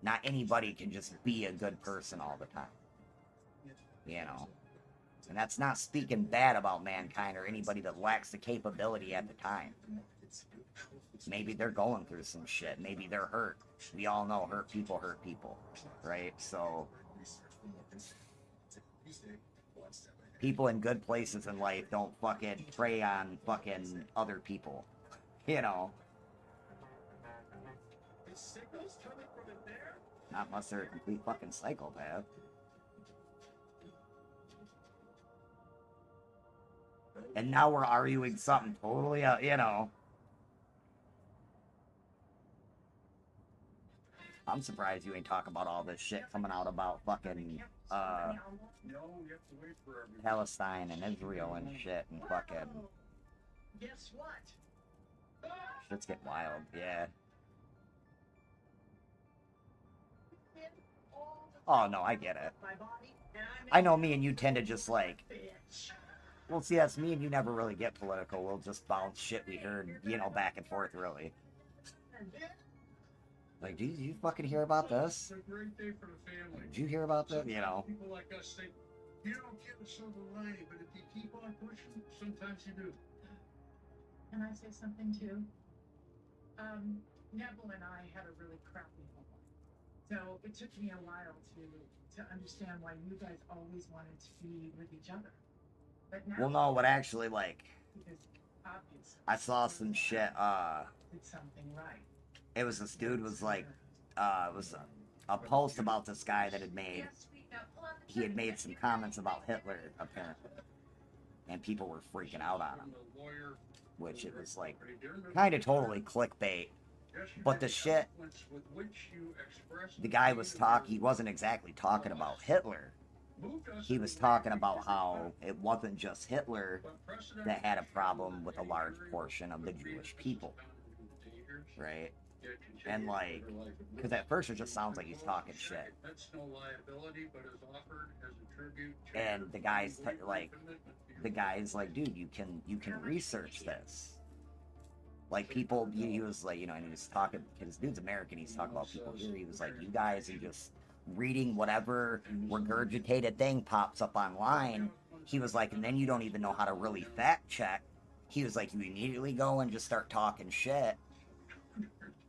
Not anybody can just be a good person all the time. You know? And that's not speaking bad about mankind or anybody that lacks the capability at the time. Maybe they're going through some shit. Maybe they're hurt. We all know hurt people, right? So, people in good places in life don't fucking prey on fucking other people. You know? Not unless they're a complete fucking psychopath. And now we're arguing something totally, you know. I'm surprised you ain't talking about all this shit coming out about fucking, Palestine and Israel and shit and fucking... Guess what? Shit's getting wild, yeah. Oh, no, I get it. I know me and you tend to just, like... Well, see, that's me and you never really get political. We'll just bounce shit we heard, you know, back and forth, really. Like, did you fucking hear about this? It's a great day for the family. Did you hear about that? You know. People like us think, you don't get a silver lining, but if you keep on pushing, sometimes you do. Can I say something too? Neville and I had a really crappy home life. So it took me a while to understand why you guys always wanted to be with each other. But now, Well, no, what actually, like, because obviously I saw some shit, did something right. it was this dude was like, it was a post about this guy that had made, he had made some comments about Hitler, apparently. And people were freaking out on him. Which it was like, kind of totally clickbait. But the shit, the guy was he wasn't exactly talking about Hitler. He was talking about how it wasn't just Hitler that had a problem with a large portion of the Jewish people. Right? And like, because at first it just sounds like he's talking shit. And the guy's like, dude, you can research this. Like, people, he was like, you know, and he was talking, because dude's American, he's talking about people here, he was like, you guys are just reading whatever regurgitated thing pops up online. He was like, and then you don't even know how to really fact check. He was like, you immediately go and just start talking shit.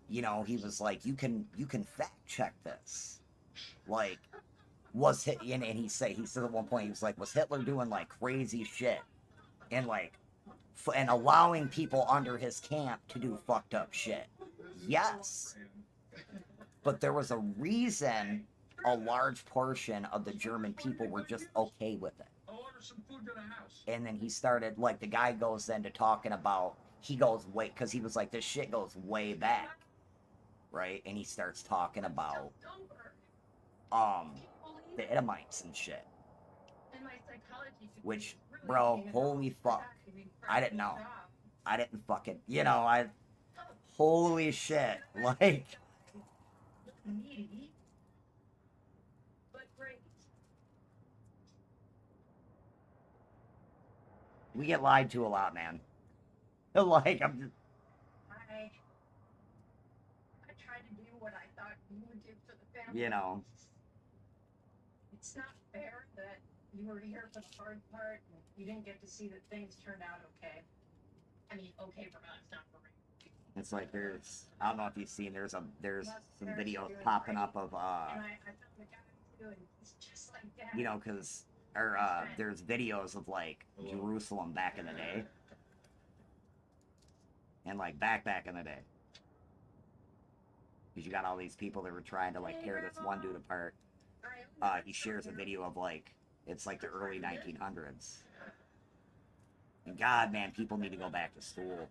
You know, he was like, you can fact check this. Like, and he said at one point, he was like, was Hitler doing like crazy shit? And like, and allowing people under his camp to do fucked up shit? Yes. But there was a reason a large portion of the German people were just okay with it. And then he started, like, the guy goes then to talking about, he goes way, because he was like, this shit goes way back. Right? And he starts talking about, the Edomites and shit. Which, bro, holy fuck. I didn't know. I didn't fucking, you know, holy shit. Like, we get lied to a lot, man. Like, I'm just... I tried to do what I thought you would do for the family. You know. It's not fair that you were here for the hard part and you didn't get to see that things turned out okay. I mean, okay for us, not for me. It's like there's, I don't know if you've seen, there's some videos popping up of, And I found the guy too, and he's just like that. you know, because, there's videos of, like, Jerusalem back in the day. And, like, back in the day. Because you got all these people that were trying to, like, tear this one dude apart. He shares a video of, like, it's like the early 1900s. And God, man, people need to go back to school.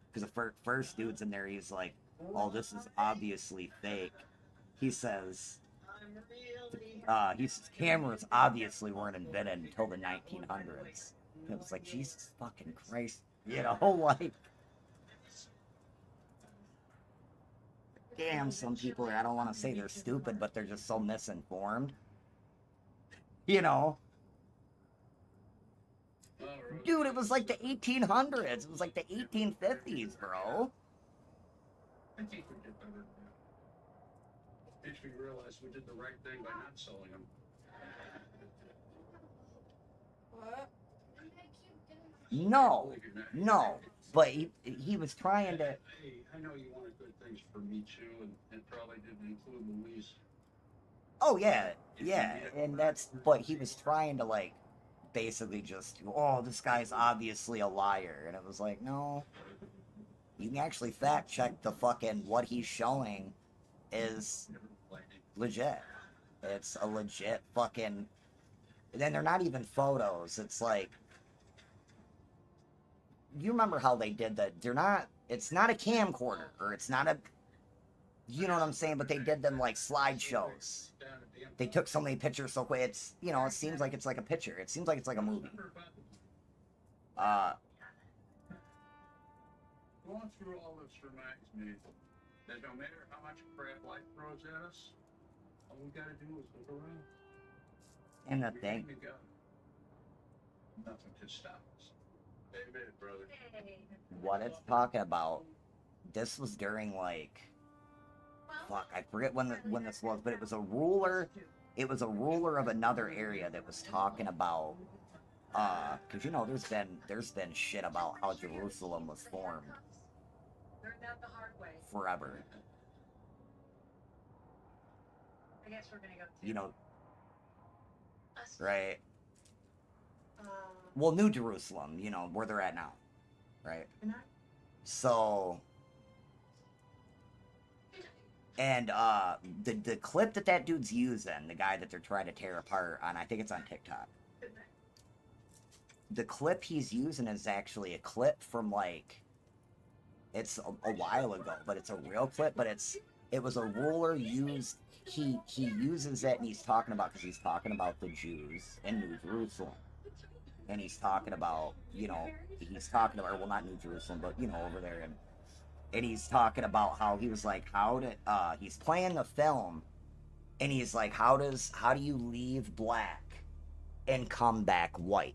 Because the first dude's in there, he's like, oh, this is obviously fake. He says, cameras obviously weren't invented until the 1900s. And it was like, Jesus fucking Christ. You know, like... Damn, some people are, I don't want to say they're stupid, but they're just so misinformed. You know? Dude, it was like the 1800s. It was like the 1850s, bro. I think we did better than that. Makes me realize we did the right thing by not selling them. What? No. No. But he was trying to... Hey, I know you wanted good things for me too, and probably didn't include Louise. Oh, yeah. Yeah. And that's... But he was trying to, like, basically just... Oh, this guy's obviously a liar. And it was like, no... You can actually fact check the fucking what he's showing is legit. It's a legit fucking... Then they're not even photos. It's like... You remember how they did that? They're not... It's not a camcorder, or it's not a... You know what I'm saying? But they did them like slideshows. They took so many pictures so quick. It's, you know, it seems like it's like a picture. It seems like it's like a movie. Going through all this reminds me that no matter how much crap life throws at us, all we gotta do is look around. And the thing... Nothing can stop us. Amen, brother. What it's talking about, this was during, like... Fuck, I forget when this was, but it was a ruler... It was a ruler of another area that was talking about... Because, you know, there's been shit about how Jerusalem was formed. Learned that the hard way. Forever. I guess we're gonna go. You know... Right? Well, New Jerusalem, you know, where they're at now. Right? So... And, the clip that dude's using, the guy that they're trying to tear apart on, I think it's on TikTok. The clip he's using is actually a clip from, like... It's a while ago, but it's a real clip, but it was a ruler used... He uses it, and he's talking about, because he's talking about the Jews in New Jerusalem. And he's talking about, you know, he's talking about, well, not New Jerusalem, but, you know, over there. And he's talking about how he was like, he's playing the film, and he's like, how do you leave black and come back white?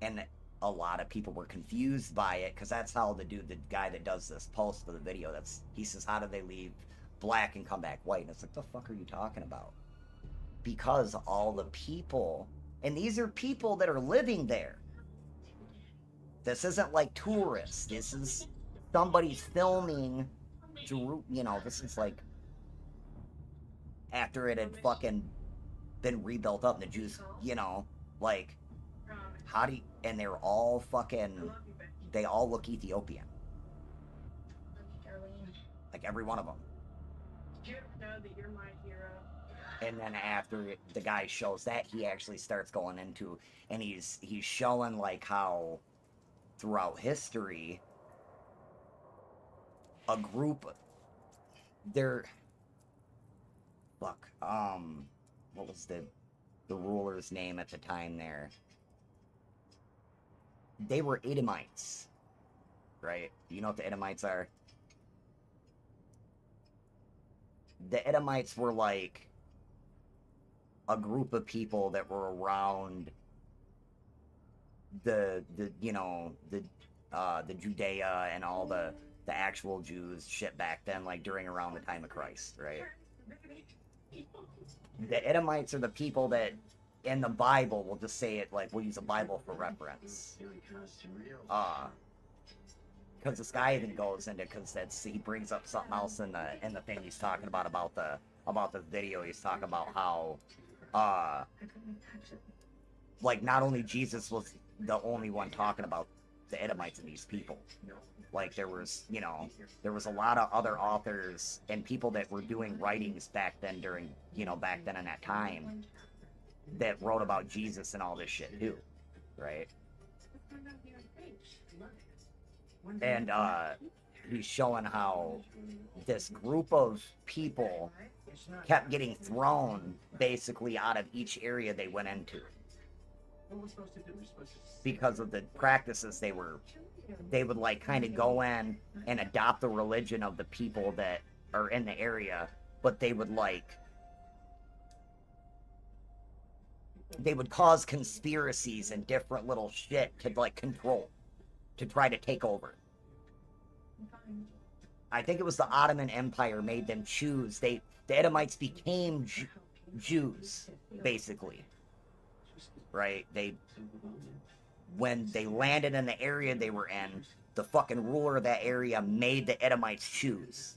And a lot of people were confused by it, because that's how the guy that does this post for the video, he says, how do they leave black and come back white? And it's like, the fuck are you talking about? Because all the people, and these are people that are living there. This isn't like tourists. This is somebody's filming, you know, this is like after it had fucking been rebuilt up and the Jews, you know, like, how do you, and they're all fucking, they all look Ethiopian. Like every one of them. Do you ever know that you're my hero? And then after the guy shows that, he actually starts going into, and he's showing like how throughout history, a group, what was the ruler's name at the time there? They were Edomites, right? You know what the Edomites are? The Edomites were like a group of people that were around the Judea and all the actual Jews shit back then, like around the time of Christ, right? The Edomites are the people that in the Bible, we'll just say it like we'll use a Bible for reference. Because this guy even goes into, because he brings up something else in the thing he's talking about the video. He's talking about how like not only Jesus was the only one talking about the Edomites and these people. Like there was, you know, there was a lot of other authors and people that were doing writings back then during, you know, back then in that time that wrote about Jesus and all this shit too, right? And he's showing how this group of people kept getting thrown basically out of each area they went into because of the practices they would like kind of go in and adopt the religion of the people that are in the area, but they would cause conspiracies and different little shit to like control, to try to take over. I think it was the Ottoman Empire made them choose. The Edomites became Jews, basically. Right? When they landed in the area they were in, the fucking ruler of that area made the Edomites choose.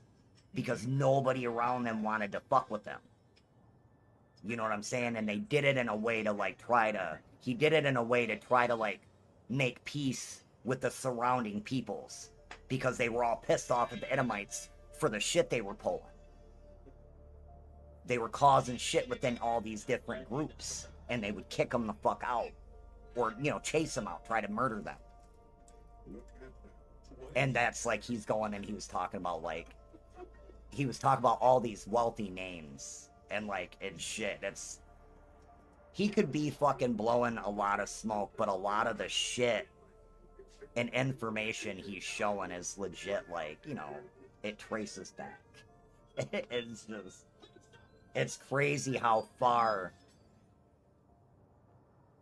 Because nobody around them wanted to fuck with them. You know what I'm saying? And they did it in a way to like he did it in a way to try to like make peace with the surrounding peoples. Because they were all pissed off at the Edomites for the shit they were pulling. They were causing shit within all these different groups. And they would kick them the fuck out. Or, you know, chase them out, try to murder them. And that's like, he's going and he was talking about all these wealthy names. And like, and shit, he could be fucking blowing a lot of smoke, but a lot of the shit and information he's showing is legit, like, you know, it traces back. It's crazy how far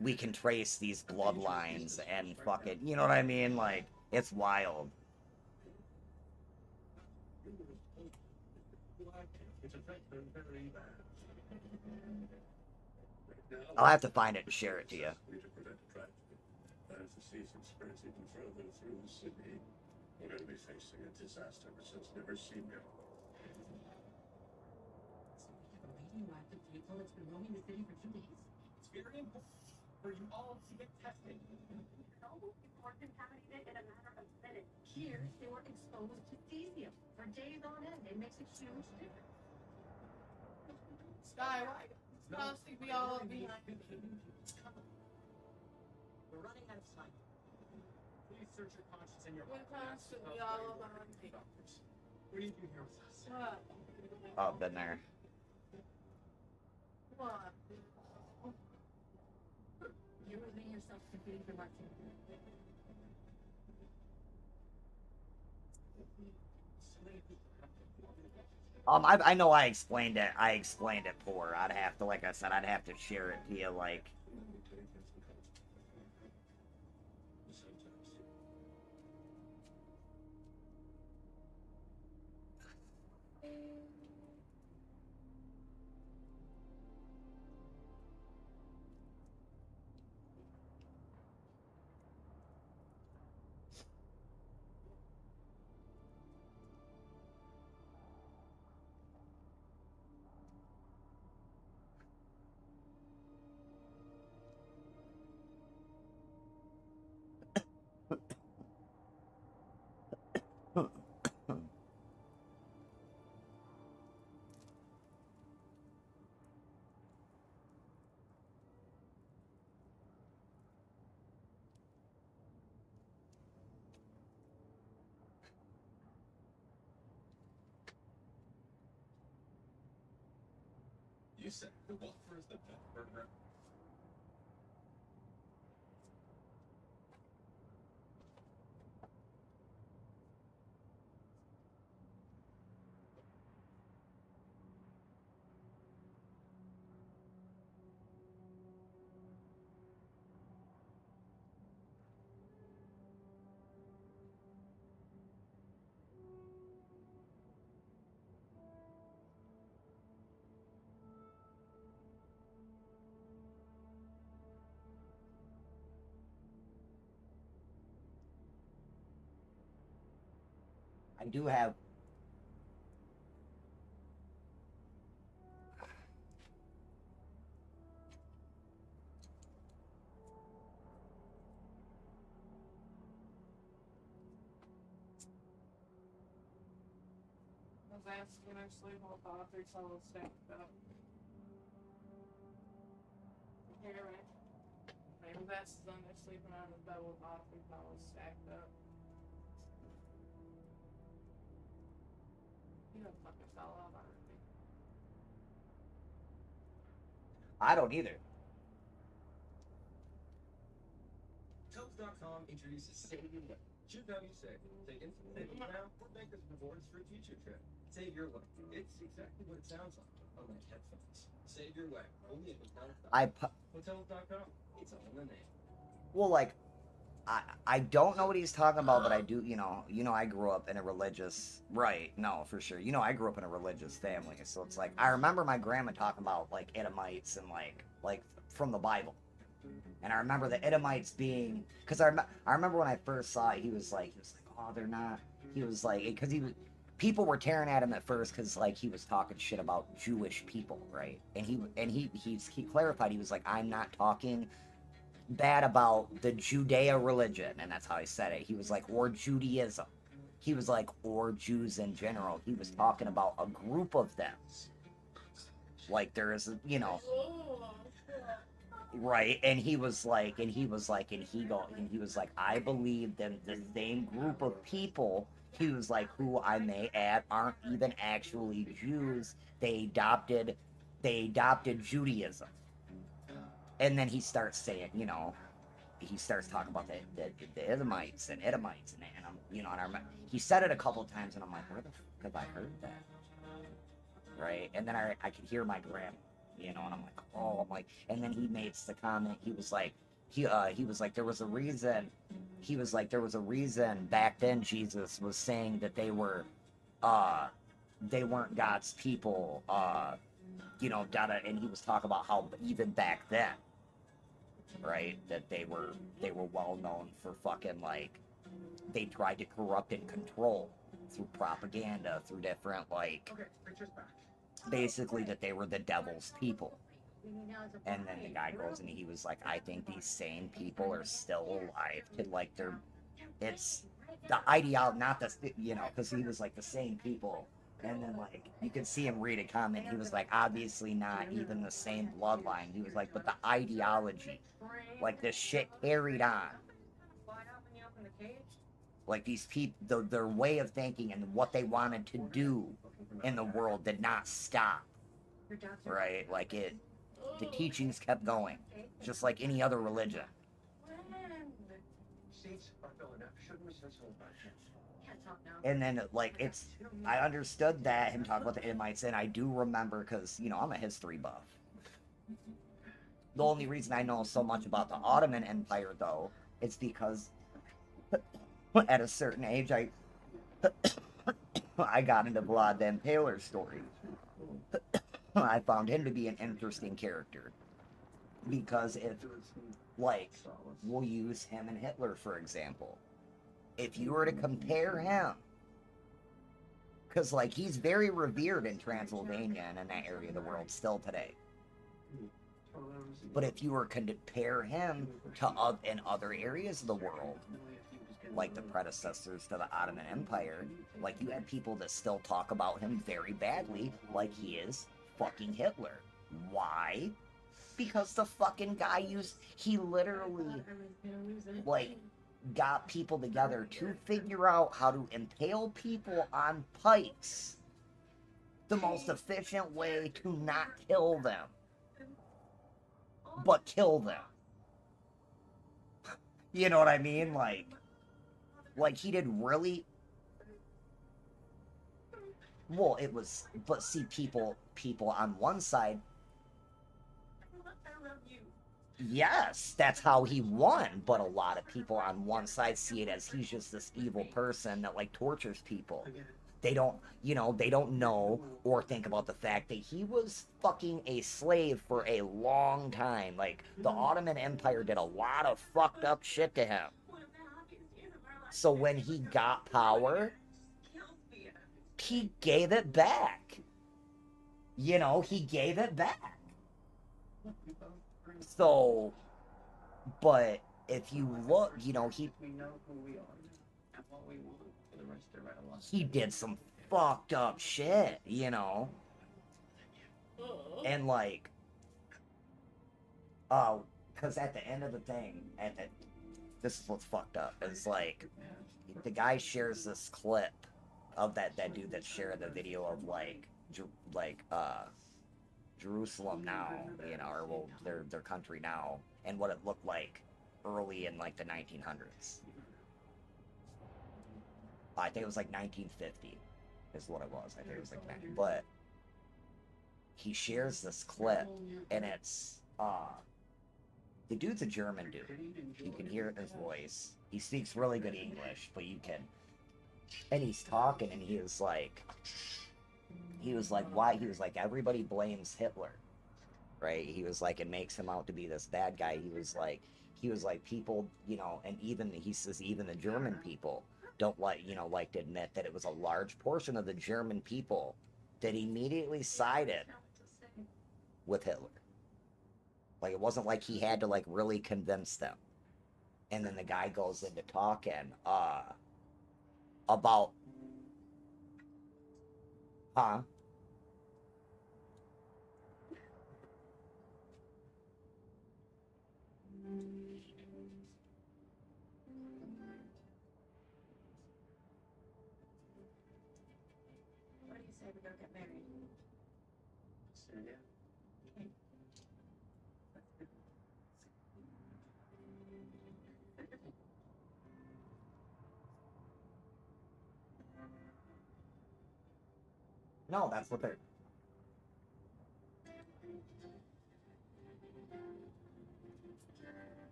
we can trace these bloodlines and fucking, you know what I mean? Like, it's wild. I'll have to find it and share it to you. As the season spreads even further through the city, we're going to be facing a disaster such as never seen before. The radioactive vehicle that's been roaming the city for 2 days. It's very important for you all to get tested. No, people are contaminated in a matter of minutes. Here, they were exposed to cesium for days on end. It makes a huge difference. Sky, why? Sky, stick me all up behind me. We're running out of time. Please search your conscience and your What heart. time should we all up behind me? What do you do here with us? What? Oh, been there. What? You remain yourself competing for Martin. I know I explained it. I explained it poor. I'd have to, like I said, I'd have to share it to you, like. You said the Whopper is the best burger. I do have. His ass is gonna sleep with all 3 pillows stacked up. You hear me? His ass is under sleeping on the bed with all 3 pillows stacked up. You don't fucking fell off on me. I don't either. Toast.com introduces Save Your Life. Choose how you save. Take instant savings now or bank as rewards for a future trip. Save your life. It's exactly what it sounds like. Unlike headphones. Save your way. Only at Hotels.com. Hotels.com. It's all in the name. Well, like, I don't know what he's talking about, but I do, you know, I grew up in a religious, right, no, for sure. You know, I grew up in a religious family, so it's like, I remember my grandma talking about, like, Edomites and, like, from the Bible. And I remember the Edomites being, because I remember when I first saw it, he was like, oh, they're not, he was like, because people were tearing at him at first because, like, he was talking shit about Jewish people, right? And he clarified, he was like, I'm not talking bad about the Judea religion, and that's how he said it. He was like, or Judaism. He was like, or Jews in general. He was talking about a group of them. Like, there is, you know, right? And he was like, I believe that the same group of people, he was like, who I may add aren't even actually Jews. They adopted Judaism. And then he starts saying, you know, he starts talking about the Edomites and I'm, you know, and I remember, he said it a couple of times, and I'm like, where the fuck have I heard that? Right? And then I could hear my grandma, you know, and I'm like, oh, I'm like, and then he makes the comment, he was like, there was a reason back then Jesus was saying that they weren't God's people, you know, and he was talking about how even back then, right, that they were well known for fucking, like, they tried to corrupt and control through propaganda, through different, like, basically that they were the devil's people. And then the guy goes and he was like, I think these same people are still alive, like, it's the ideology, not the, you know, because he was like the same people. And then, like, you could see him read a comment. He was like, obviously not even the same bloodline. He was like, but the ideology, like, this shit carried on. Like, these people, their way of thinking and what they wanted to do in the world did not stop. Right? Like, the teachings kept going, just like any other religion. And then, like, I understood that, him talking about the Edomites, and I do remember, because, you know, I'm a history buff. The only reason I know so much about the Ottoman Empire, though, is because at a certain age, I got into Vlad the Impaler's story. I found him to be an interesting character. Because if, like, we'll use him and Hitler, for example. If you were to compare him, because, like, he's very revered in Transylvania and in that area of the world still today. But if you were to compare him to in other areas of the world, like the predecessors to the Ottoman Empire, like, you had people that still talk about him very badly, like he is fucking Hitler. Why? Because the fucking guy he literally, like, got people together to figure out how to impale people on pikes. The most efficient way to not kill them, but kill them. You know what I mean? Like he did really. Well, it was, but see, people on one side. Yes, that's how he won, but a lot of people on one side see it as he's just this evil person that, like, tortures people. They don't, you know, they don't know or think about the fact that he was fucking a slave for a long time. Like, the Ottoman Empire did a lot of fucked up shit to him. So when he got power, he gave it back. You know, he gave it back. So, but if you look, you know, he did some fucked up shit, you know? And like, because at the end of the thing, this is what's fucked up. It's like, the guy shares this clip of that dude that's sharing the video of Jerusalem now, you know, or well, their country now, and what it looked like early in like the 1900s. I think it was like 1950 is what it was. I think it was like 90. But he shares this clip, and it's the dude's a German dude. You can hear it in his voice. He speaks really good English, but you can. And he's talking, and he was like, why? He was like, everybody blames Hitler, right? He was like, it makes him out to be this bad guy. He was like, people, you know, and even, he says, even the German people don't like to admit that it was a large portion of the German people that immediately sided with Hitler. Like, it wasn't like he had to, like, really convince them. And then the guy goes into talking, about... Huh? What do you say we go get married? Australia. No, that's what they're...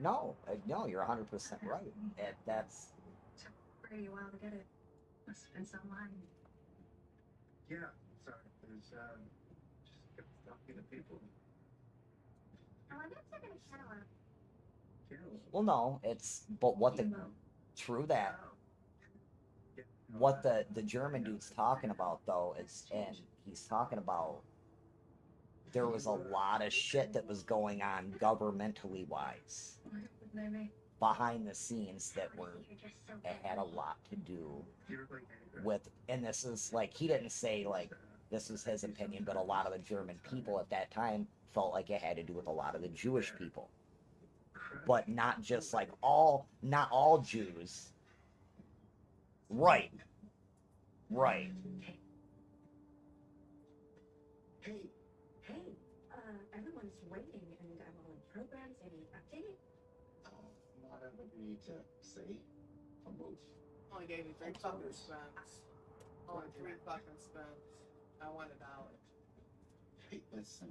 No, you're 100% right. That's... Took pretty a while to get it. Must have been some line. Yeah, sorry. There's just kept talking to people. Oh, I'm not taking a shower. Well, no, it's... But what the... True that. What the German dude's talking about, though, is... And he's talking about... There was a lot of shit that was going on governmentally wise. Behind the scenes that it had a lot to do with, and this is like, he didn't say like, this is his opinion, but a lot of the German people at that time felt like it had to do with a lot of the Jewish people. But not just like not all Jews. Right. Right. Hey, everyone's waiting, and I'm all in programs. Any update? Not what you need to say. I'll move. Only gave me 3 fucking cents. Only 3 fucking cents. I want $1. Hey, listen,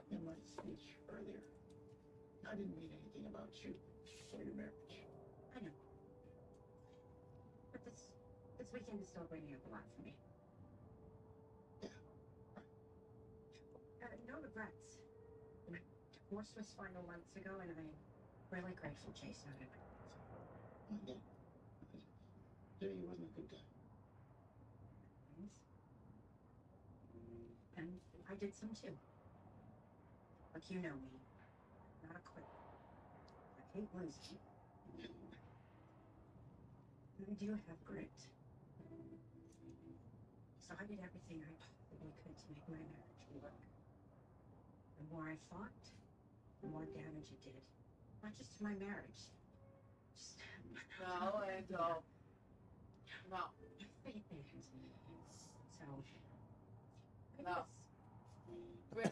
in my speech earlier, I didn't mean anything about you or your marriage. I know. But this weekend is still bringing up a lot for me. No regrets. My divorce was final months ago, and I'm really grateful Jason noted my Yeah. Jay wasn't a good guy. And I did some too. Look, you know me. Not a quitter. I hate losing. I do have grit. So I did everything I possibly could to make my marriage work. The more I fought, the more damage it did. Not just to my marriage. Just... No, Angel. No. So... No. Quit.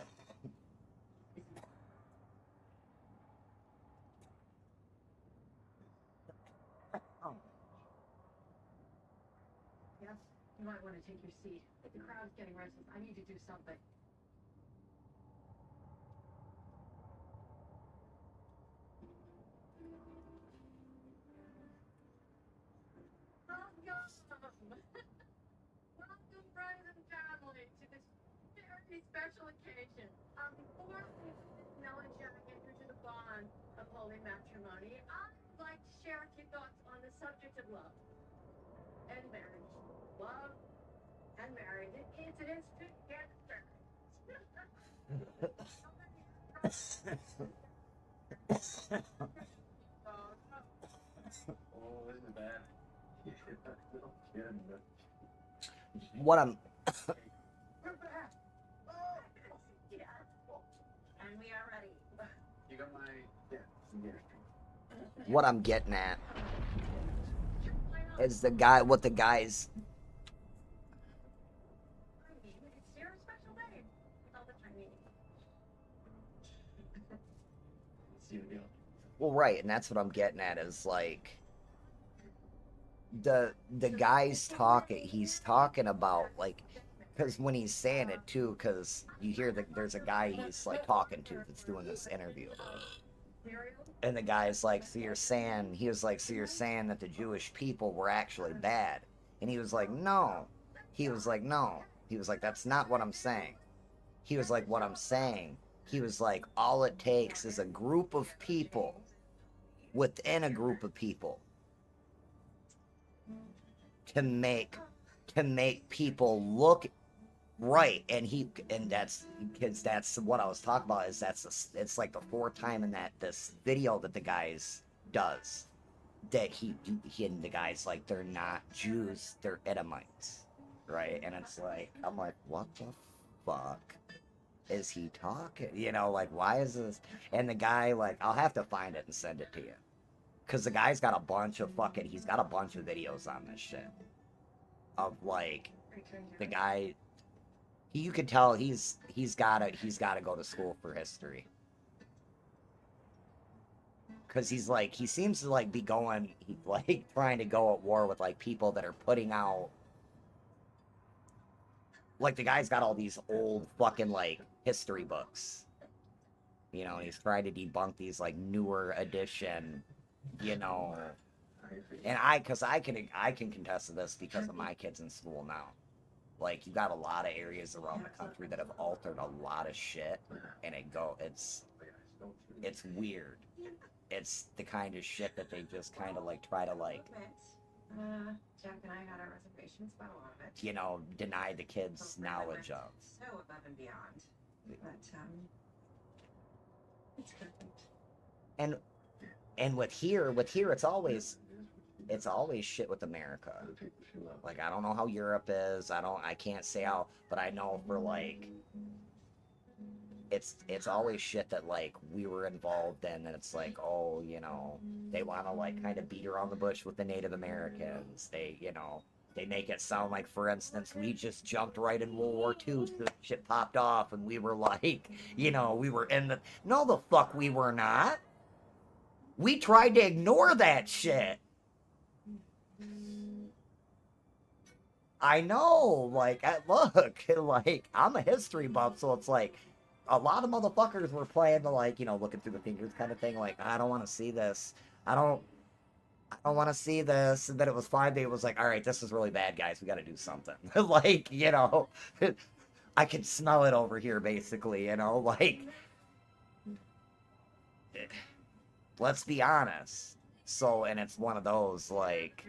Yes, you might want to take your seat. The crowd's getting restless. I need to do something. Welcome, friends and family, to this very special occasion. Before we put this melodrama into the bond of holy matrimony, I'd like to share a few thoughts on the subject of love and marriage. Love and unmarried. It's an instant cancer. Oh, isn't bad. No kidding. What I'm We're back. Oh, yes. And we are ready. You got my what I'm getting at is what the guys It's your special day. All the time. See you deal. well, right, and that's what I'm getting at is like the guy's talking. He's talking about like because when he's saying it too, because you hear that there's a guy he's like talking to that's doing this interview, and the guy's like, so you're saying he was like, so you're saying that the Jewish people were actually bad, and he was like, no, he was like, no, he was like, that's not what I'm saying. He was like, what I'm saying. He was like, all it takes is a group of people within a group of people to make people look right, and that's because that's what I was talking about. Is it's like the fourth time in this video that the guys does that he and the guys like they're not Jews, they're Edomites, right? And it's like I'm like, what the fuck is he talking? You know, like why is this? And the guy like I'll have to find it and send it to you. Cause the guy's got a bunch of he's got a bunch of videos on this shit. Of like, the guy, you could tell he's gotta go to school for history. Cause he seems to like be going, like trying to go at war with like people that are putting out, like the guy's got all these old fucking like history books. You know, and he's trying to debunk these like newer edition, you know, and I can contest to this because of my kids in school now. Like you got a lot of areas around the country that have altered a lot of shit, and it's weird. It's the kind of shit that they just kind of like try to like, Jack and I had our reservations about a lot of it. you know, deny the kids knowledge of. So above and beyond. But it's perfect. And with here it's always shit with America. Like I don't know how Europe is. I can't say how, but I know for like it's always shit that like we were involved in, and it's like, oh, you know, they want to like kind of beat around the bush with the Native Americans. They, you know, they make it sound like, for instance, we just jumped right in World War II, so shit popped off, and we were like, you know, we were in the... No, the fuck we were not. We tried to ignore that shit. I know, like, look, like, I'm a history buff, so it's like, a lot of motherfuckers were playing the, like, you know, looking through the fingers kind of thing, like, I don't want to see this. I don't want to see this. And then it was 5 days. It was like, all right, this is really bad, guys. We got to do something. Like, you know, I can smell it over here, basically, you know, like, let's be honest. So, and it's one of those, like,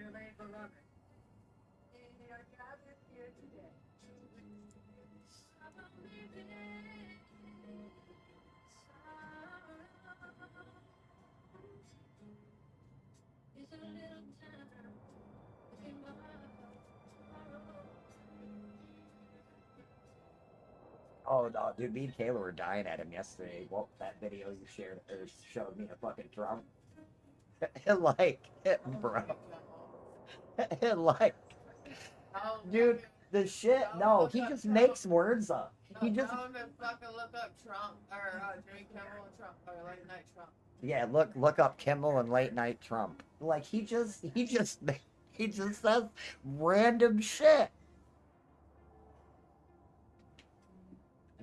oh no, dude, me and Kayla were dying at him yesterday. Well, that video you shared or showed me a fucking drum. Like, bro. Like, dude, the shit. No, he just makes words up. He just. Tell him to fucking look up Trump or Jimmy Kimmel and Trump or Late Night Trump. Yeah, look up Kimmel and Late Night Trump. Like he just says random shit.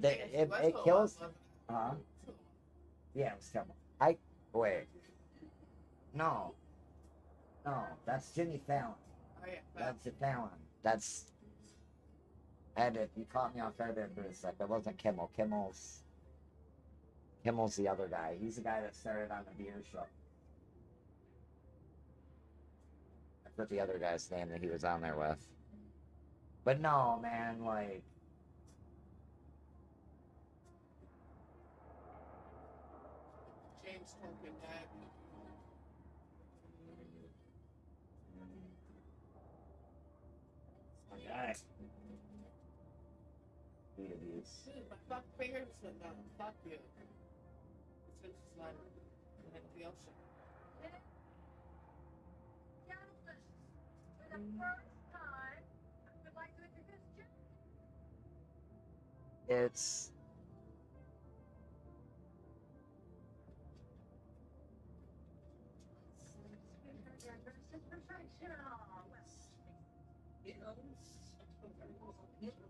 It kills. Huh? Yeah, it was Kimmel. Wait. No, that's Jimmy Fallon. Oh yeah. That's Fallon. That's. You caught me off guard there for a sec. That wasn't Kimmel. Kimmel's the other guy. He's the guy that started on the beer show. I forgot the other guy's name that he was on there with. But no, man, like, James Tolkien died. my guy. Weed abuse. Dude, my fuck fingers went down. Fuck you. It's just like in the ocean. For the first time, I would like to introduce Jim. It's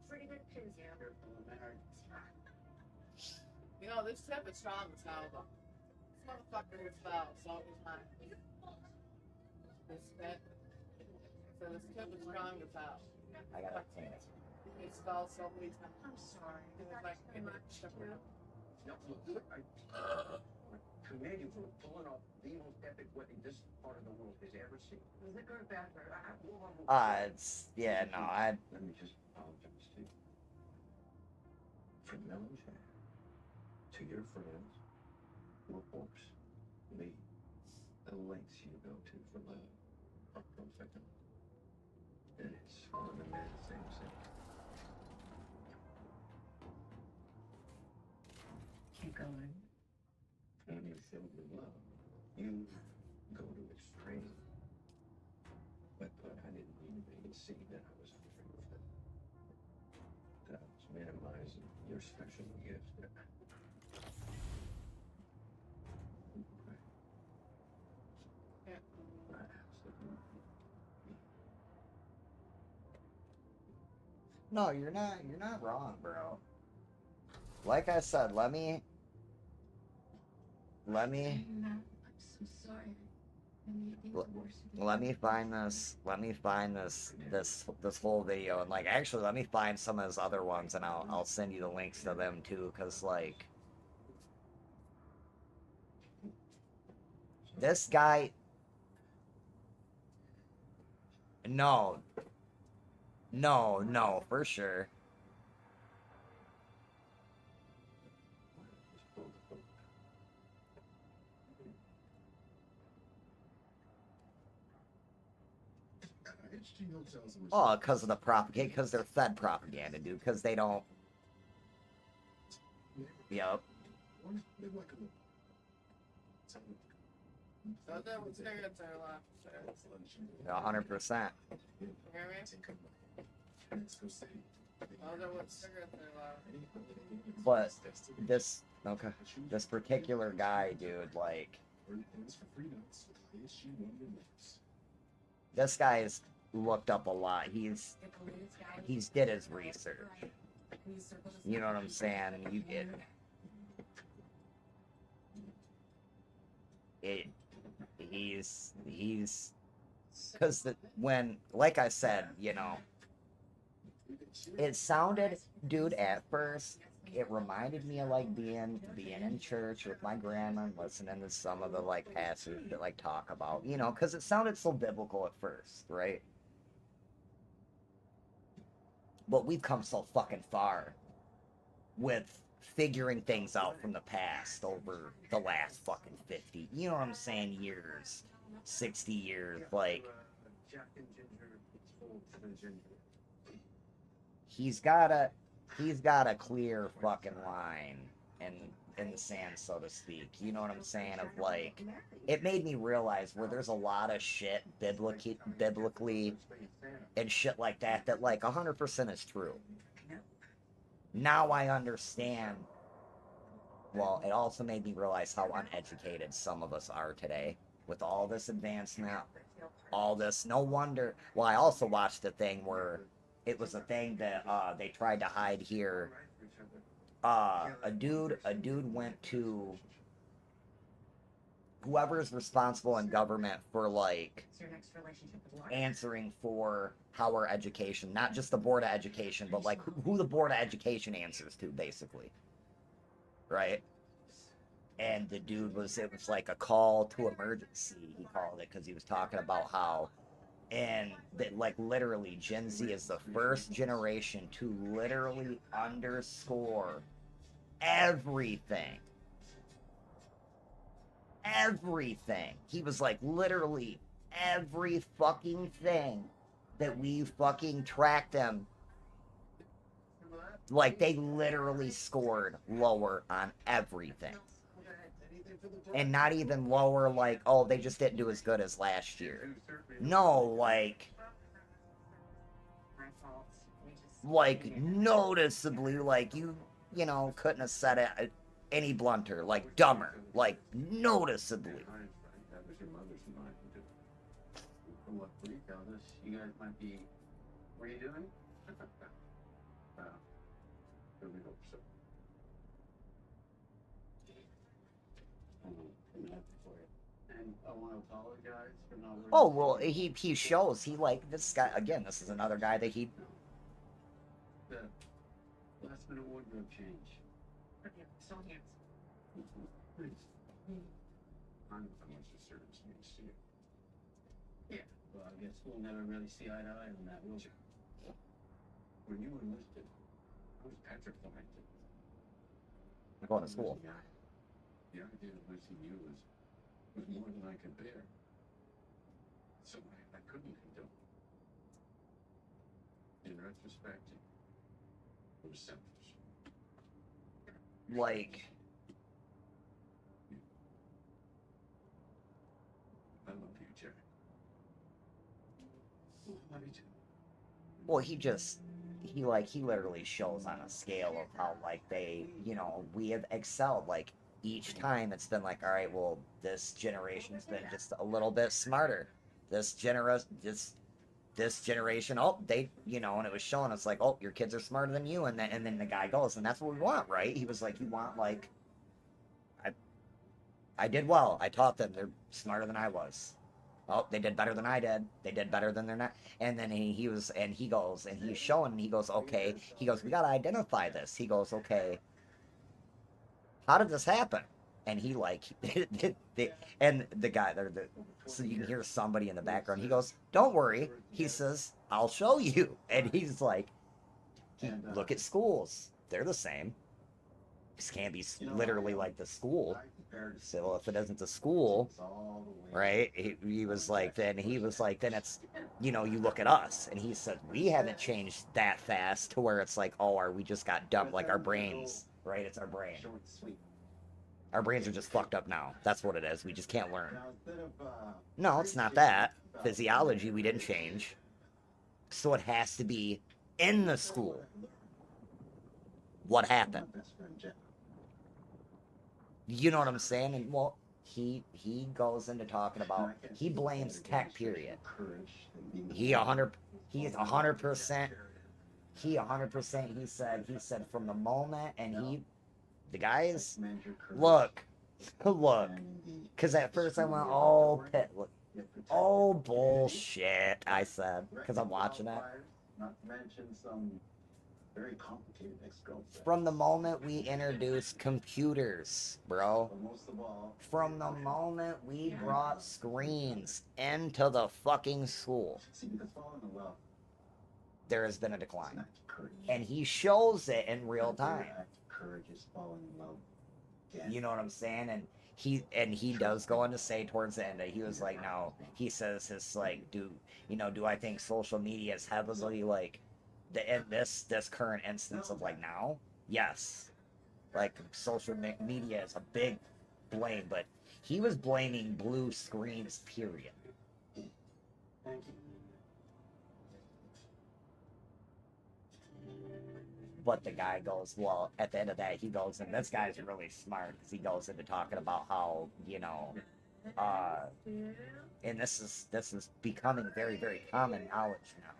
Pretty good pins here. You know, this tip is strong as hell, though. This motherfucker was foul, so it was mine. This tip. So this tip is strong as hell. I gotta clean it. It's spelled so many times. I'm sorry. It was like in my No, look, I commend you for pulling off the most epic wedding this part of the world has ever seen. Was it good or bad? It's yeah, no, I Let me just apologize to you. From Mel and Chad to your friends, reports, me, the lengths you go to for love are perfect. And it's one of the many things that Keep going. when you show your love, you go to extreme. But I didn't mean to make it seem that I was afraid of it. That I was minimizing your special gift. no, you're not wrong, bro. Like I said, let me I'm so sorry. I made things worse. let me find this whole video, and like actually let me find some of his other ones, and I'll send you the links to them too, cause like this guy, no, for sure. Oh, because of the propaganda, because they're fed propaganda, dude, because they don't. Yep. So that was cigarettes are left. 100%. You hear me? Those are what cigarettes are left. But this particular guy, dude, like, this guy's looked up a lot. He's did his research. You know what I'm saying? You get it. He's because when, like I said, you know, it sounded, dude, at first it reminded me of like being in church with my grandma and listening to some of the like pastors that like talk about, you know, because it sounded so biblical at first, right? But we've come so fucking far with figuring things out from the past over the last fucking 50, you know what I'm saying, years, 60 years, like, he's got a clear fucking line in the sand, so to speak, you know what I'm saying, of like, it made me realize where there's a lot of shit biblically and shit like that like 100% is true. Now I understand. Well, it also made me realize how uneducated some of us are today with all this advancement, all this. No wonder. Well, I also watched a thing where it was a thing that they tried to hide here. A dude went to whoever's responsible in government for like answering for our education, not just the board of education, but like who the board of education answers to, basically, right? And the dude it was like a call to emergency, he called it, because he was talking about how And that, like, literally, Gen Z is the first generation to literally underscore everything. Everything. He was like, literally, every fucking thing that we fucking tracked them. Like, they literally scored lower on everything. And not even lower, like, oh, they just didn't do as good as last year. No, like, noticeably, like, you know, couldn't have said it any blunter, like, dumber, like, noticeably. That was your mother's mind. From what Bree tells us, you guys might be. What are you doing? Really hope so. I'm happy for you. And I want to apologize for not. Oh, well, he shows, he, like, this guy, again, this is another guy that he... The last minute wardrobe change. Okay, so hands. Please. I know how much the service means to you. Yeah. Well, I guess we'll never really see eye to eye on that, will you? When you enlisted, I was petrified. Going to school. The idea of losing you was more than I could bear. So I couldn't condone. In retrospect, it was selfish. Like... I love you, Jerry. I love you too. Well, he literally shows on a scale of how, like, they, you know, we have excelled. Like, each time it's been like, all right, well, this generation's been just a little bit smarter. This generation, oh, they, you know, and it was showing us like, oh, your kids are smarter than you, and then the guy goes, and that's what we want, right? He was like, you want, like, I did well. I taught them. They're smarter than I was. Oh, they did better than I did. They did better than they're not. And then he goes, and he's showing, and he goes, okay. He goes, we got to identify this. He goes, okay. How did this happen? And he, like, and the guy, so you can hear somebody in the background. He goes, don't worry. He says, I'll show you. And he's like, look at schools. They're the same. This can't be literally like the school. So if it isn't the school, right? He was like, then it's, you know, you look at us. And he said, we haven't changed that fast to where it's like, oh, we just got dumped, like our brains, right? It's our brain. Our brains are just fucked up now. That's what it is. We just can't learn. No, it's not that. Physiology, we didn't change. So it has to be in the school. What happened? You know what I'm saying? And, well, he goes into talking about, he blames tech, period. He 100%, he said from the moment, and the guys, look, because at first I went, oh, bullshit, I said, because I'm watching it. Not to mention some very complicated ex-girlfriend. From the moment we introduced computers, bro. Most of all, from the moment we brought screens into the fucking school, there has been a decline. And he shows it in real time. You know what I'm saying? And he does go on to say towards the end that he was like, no, he says it's like, do I think social media is heavily like in this current instance of like now? Yes. Like social media is a big blame, but he was blaming blue screens, period. But the guy goes, well, at the end of that, he goes, and this guy's really smart because he goes into talking about how, and this is becoming very, very common knowledge now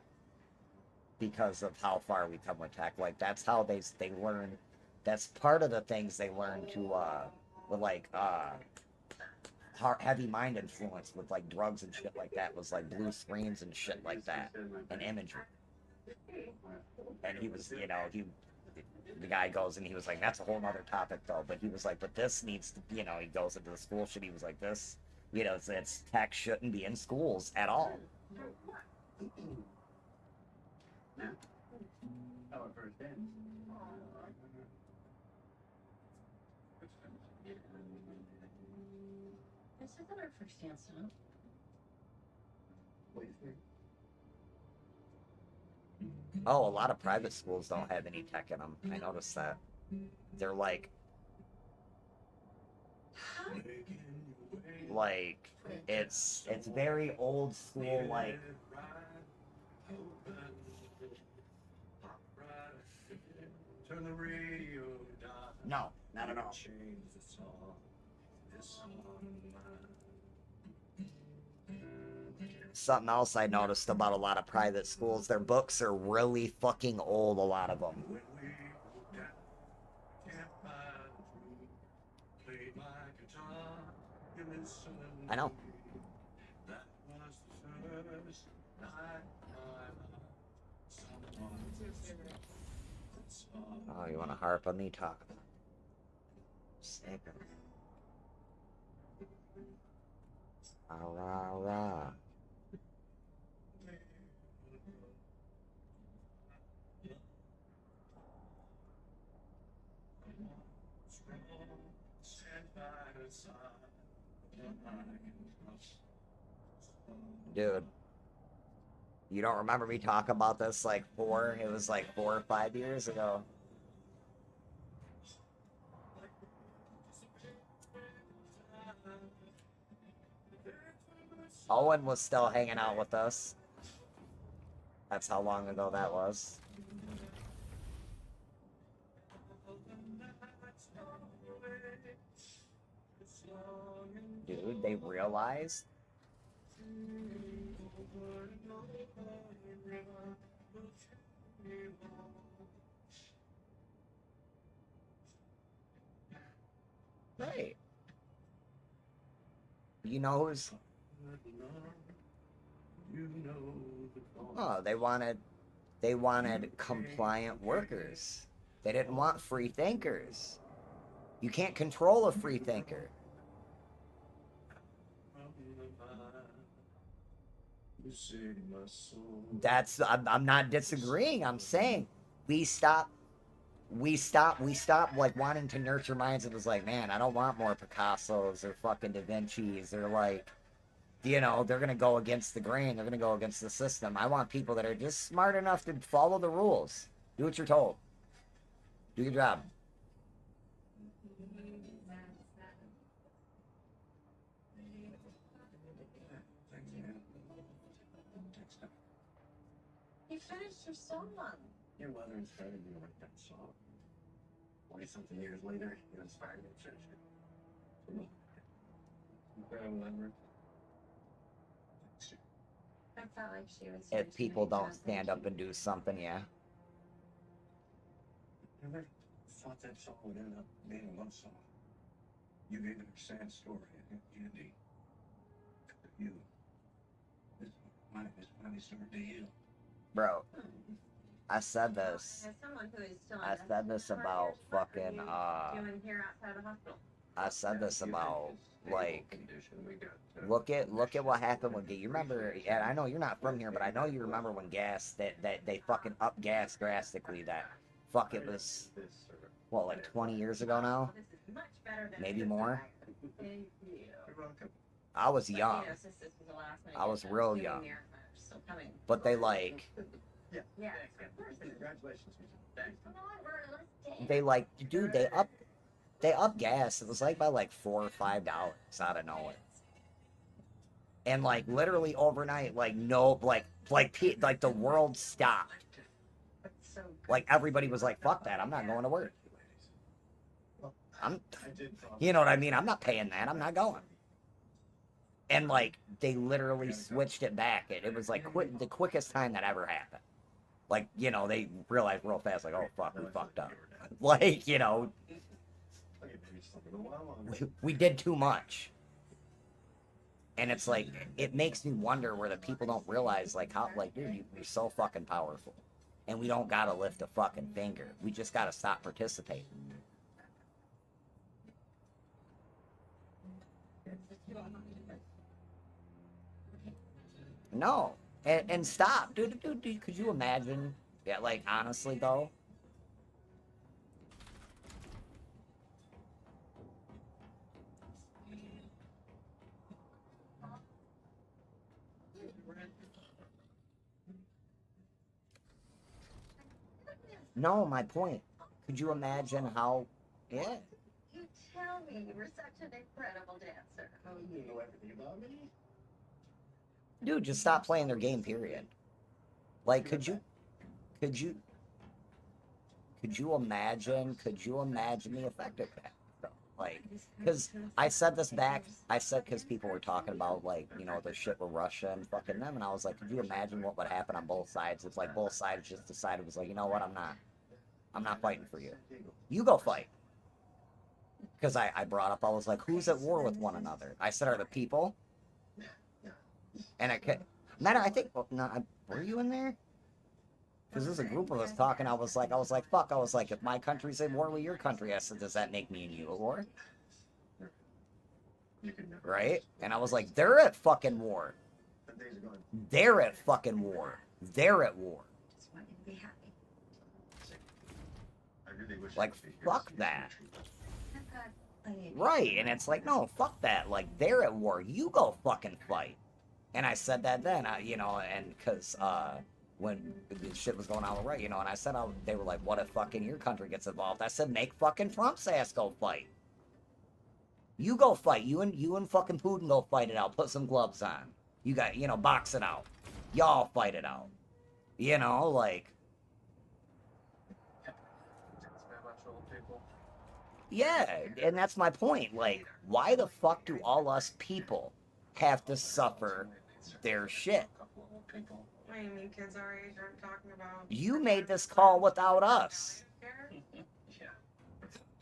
because of how far we come with tech. Like, that's how they learn. That's part of the things they learn to, with like, heavy mind influence with like drugs and shit like that was like blue screens and shit like that and imagery. And he was, the guy goes and he was like, that's a whole nother topic though. But he was like, but this needs to, he goes into the school shit. He was like, this, it's tech shouldn't be in schools at all. Now, our first dance. This isn't our first dance, huh? Wait for it. Oh, a lot of private schools don't have any tech in them. I noticed that. They're like it's very old school, like Turn the radio down. no, not at all. Change the song. This song. Something else I noticed about a lot of private schools, their books are really fucking old, a lot of them. When we broke down, can't find the truth. Played my guitar, you listened. I know. That was the first night Oh, you want to harp on me? Talk about it. Sick of it. Rah, rah, rah. Dude, you don't remember me talking about this it was like 4 or 5 years ago. Owen was still hanging out with us. That's how long ago that was. Dude, they realized right. You know who's oh, they wanted compliant workers. They didn't want free thinkers. You can't control a free thinker. I'm not disagreeing. I'm saying we stopped like wanting to nurture minds. It was like, man, I don't want more Picassos or fucking Da Vinci's. They're like, you know, they're gonna go against the grain. They're gonna go against the system. I want people that are just smart enough to follow the rules. Do what you're told. Do your job. You finished your song. Your mother inspired me to write that song. 20-something years later, you inspired me to finish it. So look, incredible memory. I felt like she was. If people don't stand up and do something, yeah. Never thought that song would end up being a love song. You gave it a sad story, Andy. You. This might start to heal. Bro, I said this. As someone who is still I said this about fucking doing here outside the hospital. I said this about like look at what happened with you remember, and I know you're not from here, but I know you remember when gas that they fucking up gas drastically. That fuck, it was what, like 20 years ago now, maybe more. I was young. I was real young, but they like they like, dude, they up gas. It was like by like $4 or $5 out of nowhere. And like literally overnight, like no, like the world stopped. Like everybody was like, fuck that, I'm not going to work. You know what I mean? I'm not paying that. I'm not going. And like they literally switched it back. It was like the quickest time that ever happened. Like, you know, they realized real fast, like, oh fuck, we fucked up. Like, you know, we did too much. And it's like, it makes me wonder where the people don't realize, like, how, like, dude, you're so fucking powerful. And we don't gotta lift a fucking finger. We just gotta stop participating. No. And stop, dude. Could you imagine? Yeah, like honestly though. No, my point. Could you imagine how? Yeah. You tell me you were such an incredible dancer. How do you know everything about me? Dude, just stop playing their game. Period. Like, could you imagine? Could you imagine the effect of that? Like, because I said this back. I said because people were talking about like the shit with Russia and fucking them, and I was like, could you imagine what would happen on both sides? It's like both sides just decided was like, you know what, I'm not fighting for you. You go fight. Because I brought up, I was like, who's at war with one another? I said, are the people? And Matter, I think, no, were you in there? Because there's a group of us talking. I was like, fuck. I was like, if my country's at war with your country, I said, does that make me and you at war? Right? And I was like, they're at fucking war. They're at fucking war. They're at war. Like, fuck that. Right, and it's like, no, fuck that. Like, they're at war. You go fucking fight. And I said that then, and because, when the shit was going on right, and I said, they were like, what if fucking your country gets involved? I said, make fucking Trump's ass go fight. You go fight. You and fucking Putin go fight it out. Put some gloves on. You got, box it out. Y'all fight it out. Like... Yeah, and that's my point. Like, why the fuck do all us people have to suffer their shit? What do you mean kids our age aren't talking about? You made this call without us.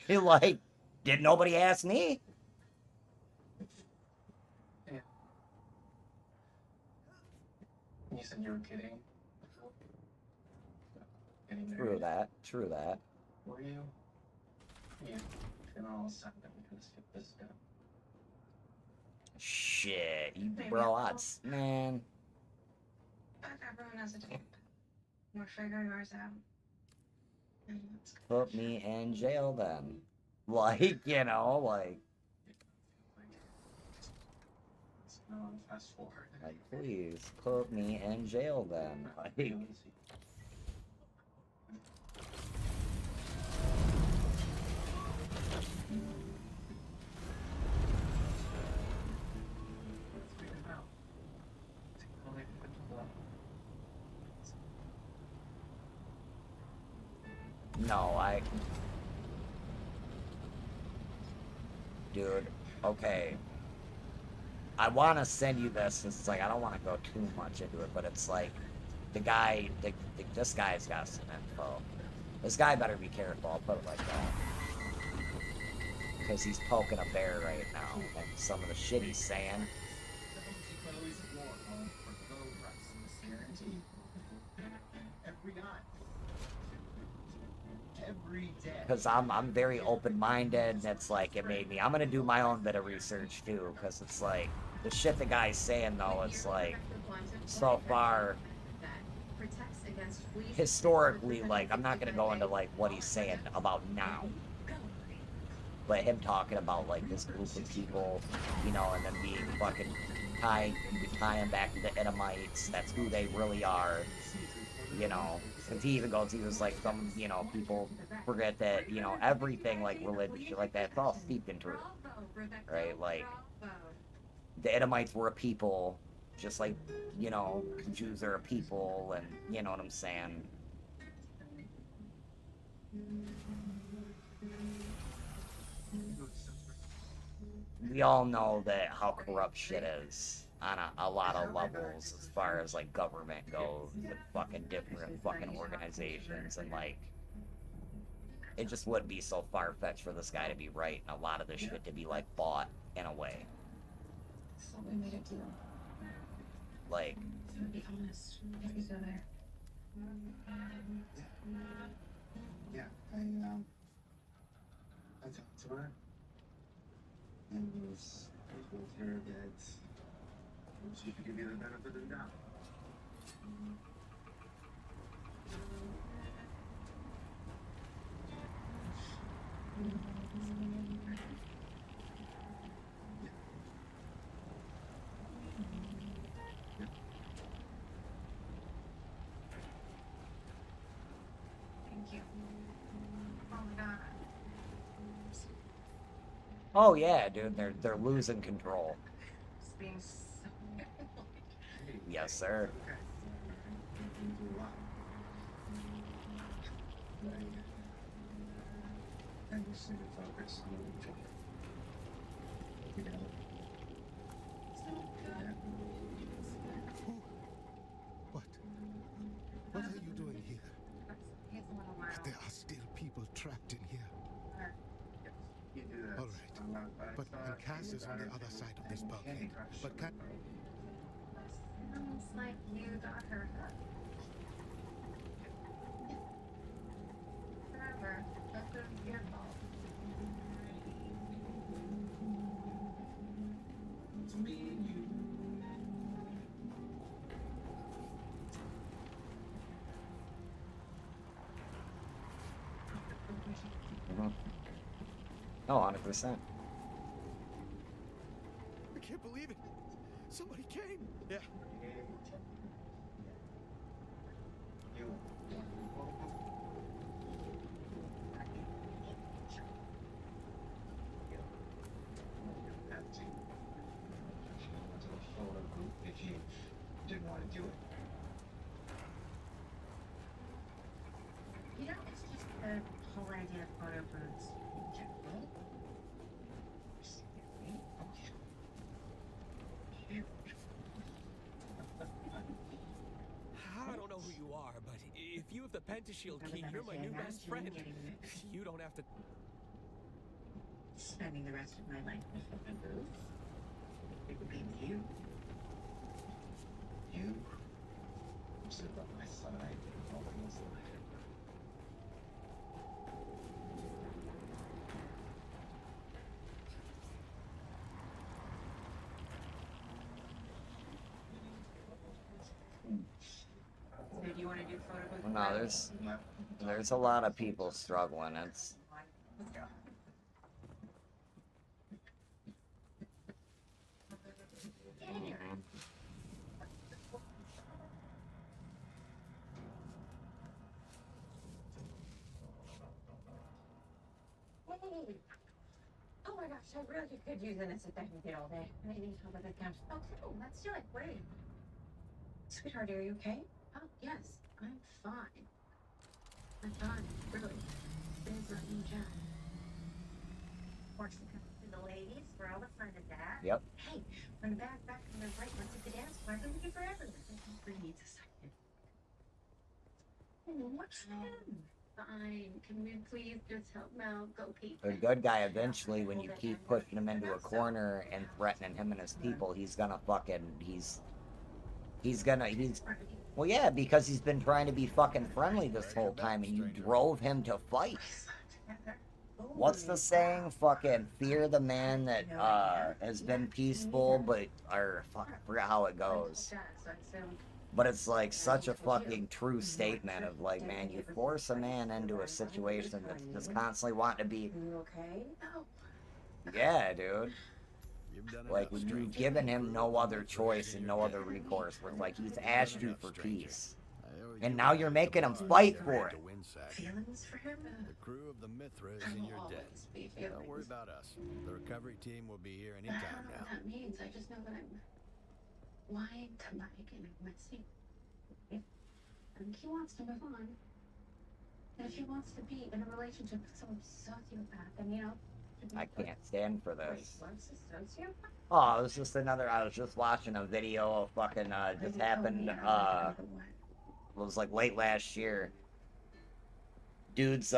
You're like, did nobody ask me? Yeah. You said you were kidding. True that. True that. Were you? Yeah. And all of a sudden we can skip this step. Shit, bro, man. But everyone has a different. We're figuring ours out. Put me in jail then. Like, like. Fast forward. Like, please, put me in jail then. Like. No, Dude, okay. I want to send you this. It's like, I don't want to go too much into it, but it's like, this guy's got some info. This guy better be careful, I'll put it like that. Because he's poking a bear right now, and some of the shit he's saying. Because I'm very open-minded, and it's like, it made me, I'm going to do my own bit of research, too, because it's like, the shit the guy's saying, though, it's like, so far, historically, like, I'm not going to go into, like, what he's saying about now. But him talking about, like, this group of people, and them being fucking tying back to the Edomites, that's who they really are, because he even goes, he was like, some, people forget that, everything, like, religion, shit like that, it's all steeped in truth, right? Like, the Edomites were a people, just like, Jews are a people, and, you know what I'm saying? We all know that how corrupt shit is on a lot of levels as far as like government goes with fucking different fucking organizations, and like it just wouldn't be so far-fetched for this guy to be right and a lot of this shit to be like bought in a way. So we made a deal. Like, To be honest with each other. Yeah, I talked to her. And was told her that she should give you the benefit of the doubt. Thank you. Oh my god. Oh yeah, dude, they're losing control. Just being so. Yes, sir. And you see the focus on each other. Together. What? What are you doing here? He's a little wild. There are still people trapped in here. You do that. All right. But and Cass is on the other side of this bulkhead. But Cass... Sounds like you got her hooked. Whatever. That was your fault. It's me and you. Oh, 100%. I can't believe it. Somebody came. Yeah. You. If you didn't want to do it. You know, it's just the whole idea of photo booths in general. I don't know who you are, but if you have the Pentashield key, you're my new best friend. You don't have to... Spending the rest of my life in a photo booth. It would be you. You sit by my side and all things life. So do you want to do photo booth? No, there's a lot of people struggling. It's Let's go. Oh my gosh, I really could use an assistant all day. I need help with this couch. Oh, cool. Let's do it. Great. Sweetheart, are you okay? Oh, yes. I'm fine. I'm fine. Really. There's nothing, Jack. Watch the ladies. We're all the fun of that. Yep. Hey, from the back to the right. Let's hit the dance floor. I'm looking for everyone. Three needs a second. Oh, what's him? Fine. Can we please just help Mel go pee? a good guy. Eventually, when you keep pushing him into a corner and threatening him and his people, he's gonna fucking he's well, yeah, because he's been trying to be fucking friendly this whole time, and you drove him to fight. What's the saying? Fucking fear the man that has been peaceful, but or fuck, I forgot how it goes. But it's like such a fucking true statement of like, man, you force a man into a situation that's just constantly wanting to be. Yeah, dude. Like, you've given him no other choice and no other recourse. Where like he's asked you for peace, and now you're making him fight for it. Feelings for him? The crew of the Mithra is in your debt. Don't worry about us. The recovery team will be here anytime I don't know now. what that means. I just know that I'm lying to Mike and I'm messing. And he wants to move on. And if he wants to be in a relationship with some sociopath, then you know. I can't stand for this. What's a sociopath? Oh, it was just another. I was just watching a video of fucking just happened. It was like late last year. Dude's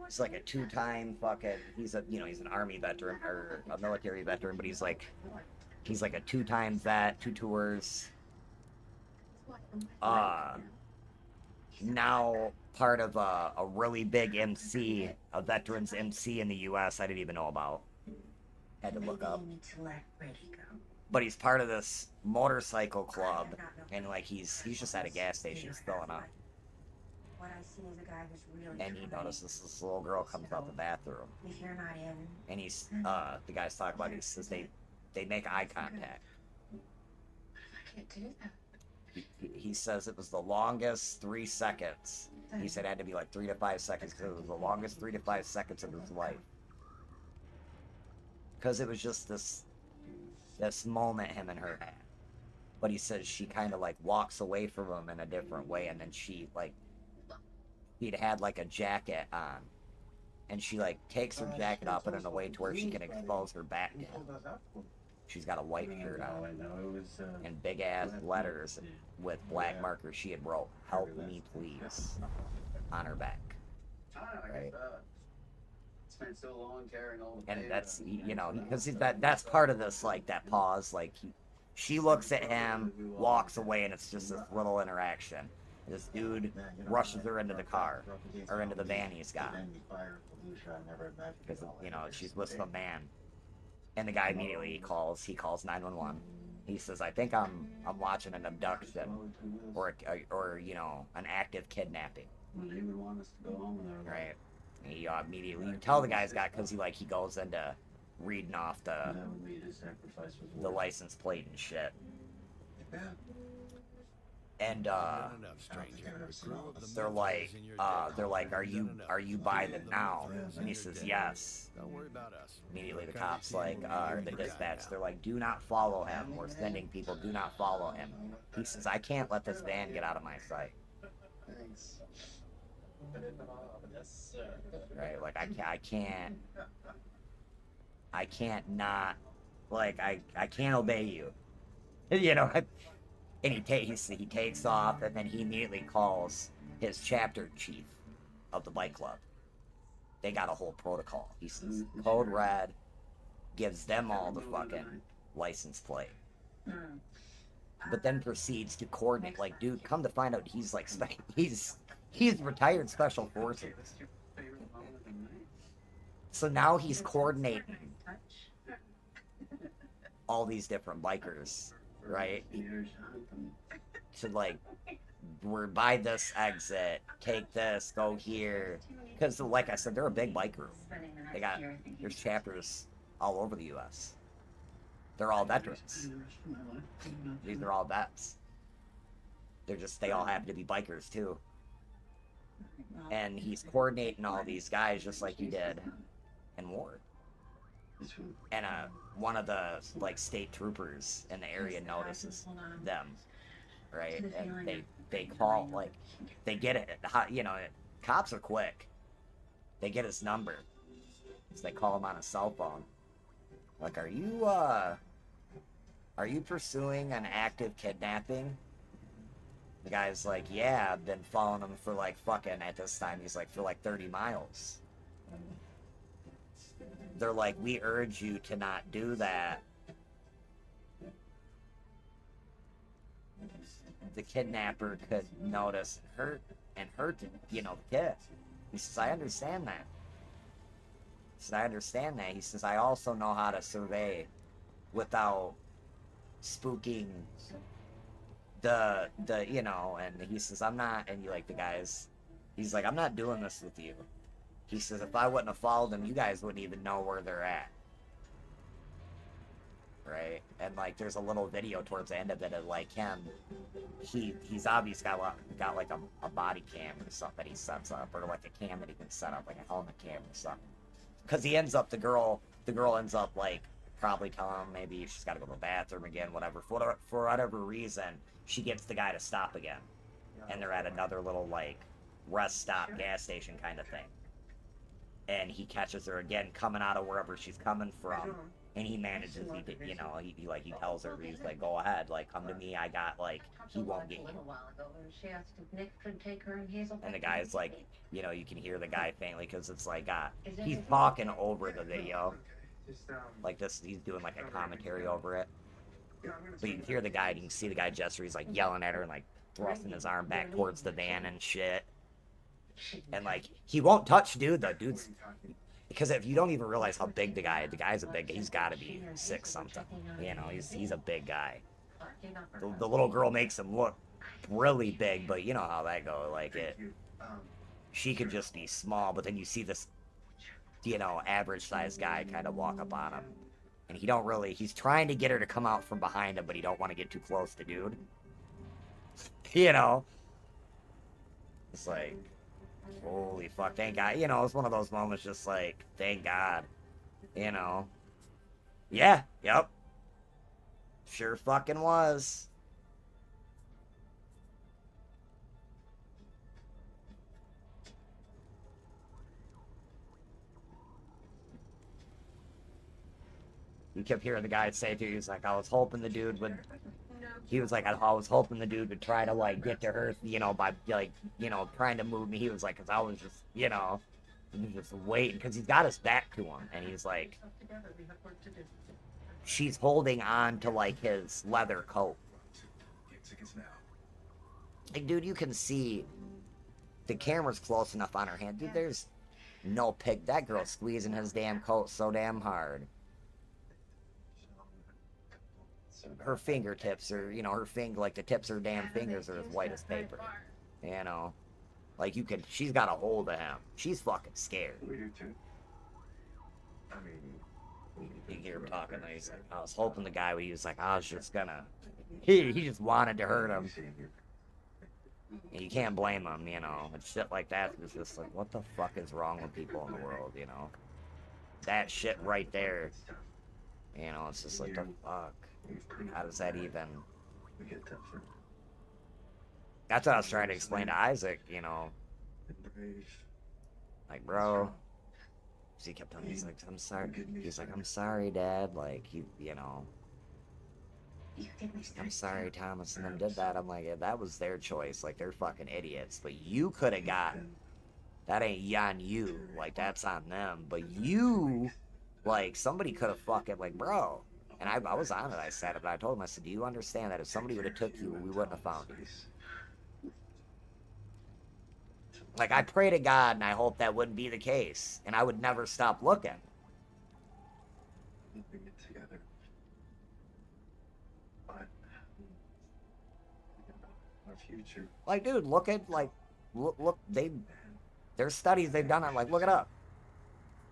he's like a two-time fucking. He's an army veteran or a military veteran, but he's like a two-time vet, 2 tours. Now part of a really big MC, a veterans MC in the U.S. I didn't even know about. Had to look up. Maybe you need to let Brady go. but he's part of this motorcycle club, and like he's just at a gas station filling up. What I see is a guy who's really And he notices this little girl comes out the bathroom, if you're not in, and he's the guy's talking about. He says they make eye contact. I can't do that. He says it was the longest 3 seconds. He said it had to be like 3 to 5 seconds because it was the longest 3 to 5 seconds of his life. Because it was just this moment him and her had. But he says she kind of like walks away from him in a different way, and then she like he'd had like a jacket on, and she like takes her jacket off in a way to where she can expose her back. She's got a white shirt on and big ass letters with black markers she had wrote "Help me please" on her back. Right? Spent so long carrying all the And paper. that's, you know, because that's part of this, like that pause. Like she looks at him, walks away, and it's just this little interaction. This dude rushes her into the car or into the van he's got because, you know, she's with some man. And the guy immediately calls 911. He says, I think I'm watching an abduction or you know, an active kidnapping. He would want us to go home with her. Right. And he immediately, you can tell the guy's got, because he goes into reading off the license plate and shit. And they're like, are you by them now? And he says, yes. Don't worry about us. Immediately the cops or the dispatch, they're like, do not follow him. We're sending people, do not follow him. He says, I can't let this van get out of my sight. Thanks. Right, like I can't not, like I can't obey you. You know, and he takes off, and then he immediately calls his chapter chief of the bike club. They got a whole protocol. He says code red, gives them all the fucking license plate, but then proceeds to coordinate. Like, dude, come to find out, he's like he's retired special forces. So now he's coordinating all these different bikers, right? To like, we're by this exit, take this, go here. Because like I said, they're a big bike group. There's chapters all over the U.S. They're all veterans. These are all vets. They all happen to be bikers too. And he's coordinating all these guys just like he did in war. And one of the like state troopers in the area notices them, right? And they call, like, they get it. You know, cops are quick. They get his number, so they call him on a cell phone. Like, are you pursuing an active kidnapping? The guy's like, yeah, I've been following him for like fucking, at this time he's like, for like 30 miles. They're like, we urge you to not do that. The kidnapper could notice and hurt, you know, the kid. He says, I understand that. He says, I also know how to survey without spooking the you know. And he says, I'm not, and you like the guys, he's like, I'm not doing this with you. He says, if I wouldn't have followed them, you guys wouldn't even know where they're at. Right? And like, there's a little video towards the end of it of like him. He's obviously got like a body cam or something that he sets up, or like a cam that he can set up, like a helmet cam or something. Because the girl ends up like probably telling him maybe she's got to go to the bathroom again, whatever. For whatever reason, she gets the guy to stop again, and they're at another little like rest stop gas station kind of thing. And he catches her again coming out of wherever she's coming from, and he manages, he tells her, he's like, go ahead, like, come to me, I got, like, he won't get you. She asked if Nick could take her and Hazel. And the guy's like, you know, you can hear the guy faintly, because it's like, he's talking over the video, like this, he's doing like a commentary over it, but you can hear the guy, and you can see the guy gesture, he's like yelling at her, and like thrusting his arm back towards the van and shit. And like, he won't touch dude though. Because if you don't even realize how big the guy's a big, he's got to be 6 something. You know, he's a big guy. The little girl makes him look really big, but you know how that goes. Like she could just be small, but then you see this, you know, average sized guy kind of walk up on him, and he's trying to get her to come out from behind him, but he don't want to get too close to dude. You know, it's like, holy fuck, thank God. You know, it's one of those moments just like, thank God. You know. Yeah, yep. Sure fucking was. You kept hearing the guy say to you, he's like, I was hoping the dude would, he was like, I was hoping the dude would try to, like, get to her, you know, by, like, you know, trying to move me. He was like, because I was just, you know, just waiting, because he's got his back to him, and he's like, she's holding on to, like, his leather coat. Like, dude, you can see the camera's close enough on her hand. Dude, there's no pic. That girl's squeezing his damn coat so damn hard. Her fingertips are, you know, like the tips of her damn fingers are as white as paper. You know? Like, she's got a hold of him. She's fucking scared. We do too. I mean, you hear him talking, and he's like, I was hoping the guy, he was like, I was just gonna, he just wanted to hurt him. And you can't blame him, you know. And shit like that is just like, what the fuck is wrong with people in the world, you know? That shit right there, you know, it's just like, the fuck? How does that even... That's what I was trying to explain to Isaac, you know. Like, bro... So he kept telling me, he's like, I'm sorry. He's like, I'm sorry, Dad. Like, you know... I'm sorry, Thomas and them did that. I'm like, yeah, that was their choice. Like, they're fucking idiots. But you could have gotten... That ain't on you. Like, that's on them. But you... Like, somebody could have fucking... Like, bro... And I was on it. I said it, but I told him, I said, do you understand that if somebody would have took you, we wouldn't have found you? Like, I pray to God, and I hope that wouldn't be the case. And I would never stop looking. We get together. But our future. Like, dude, look, there's studies they've done on, like, look it up.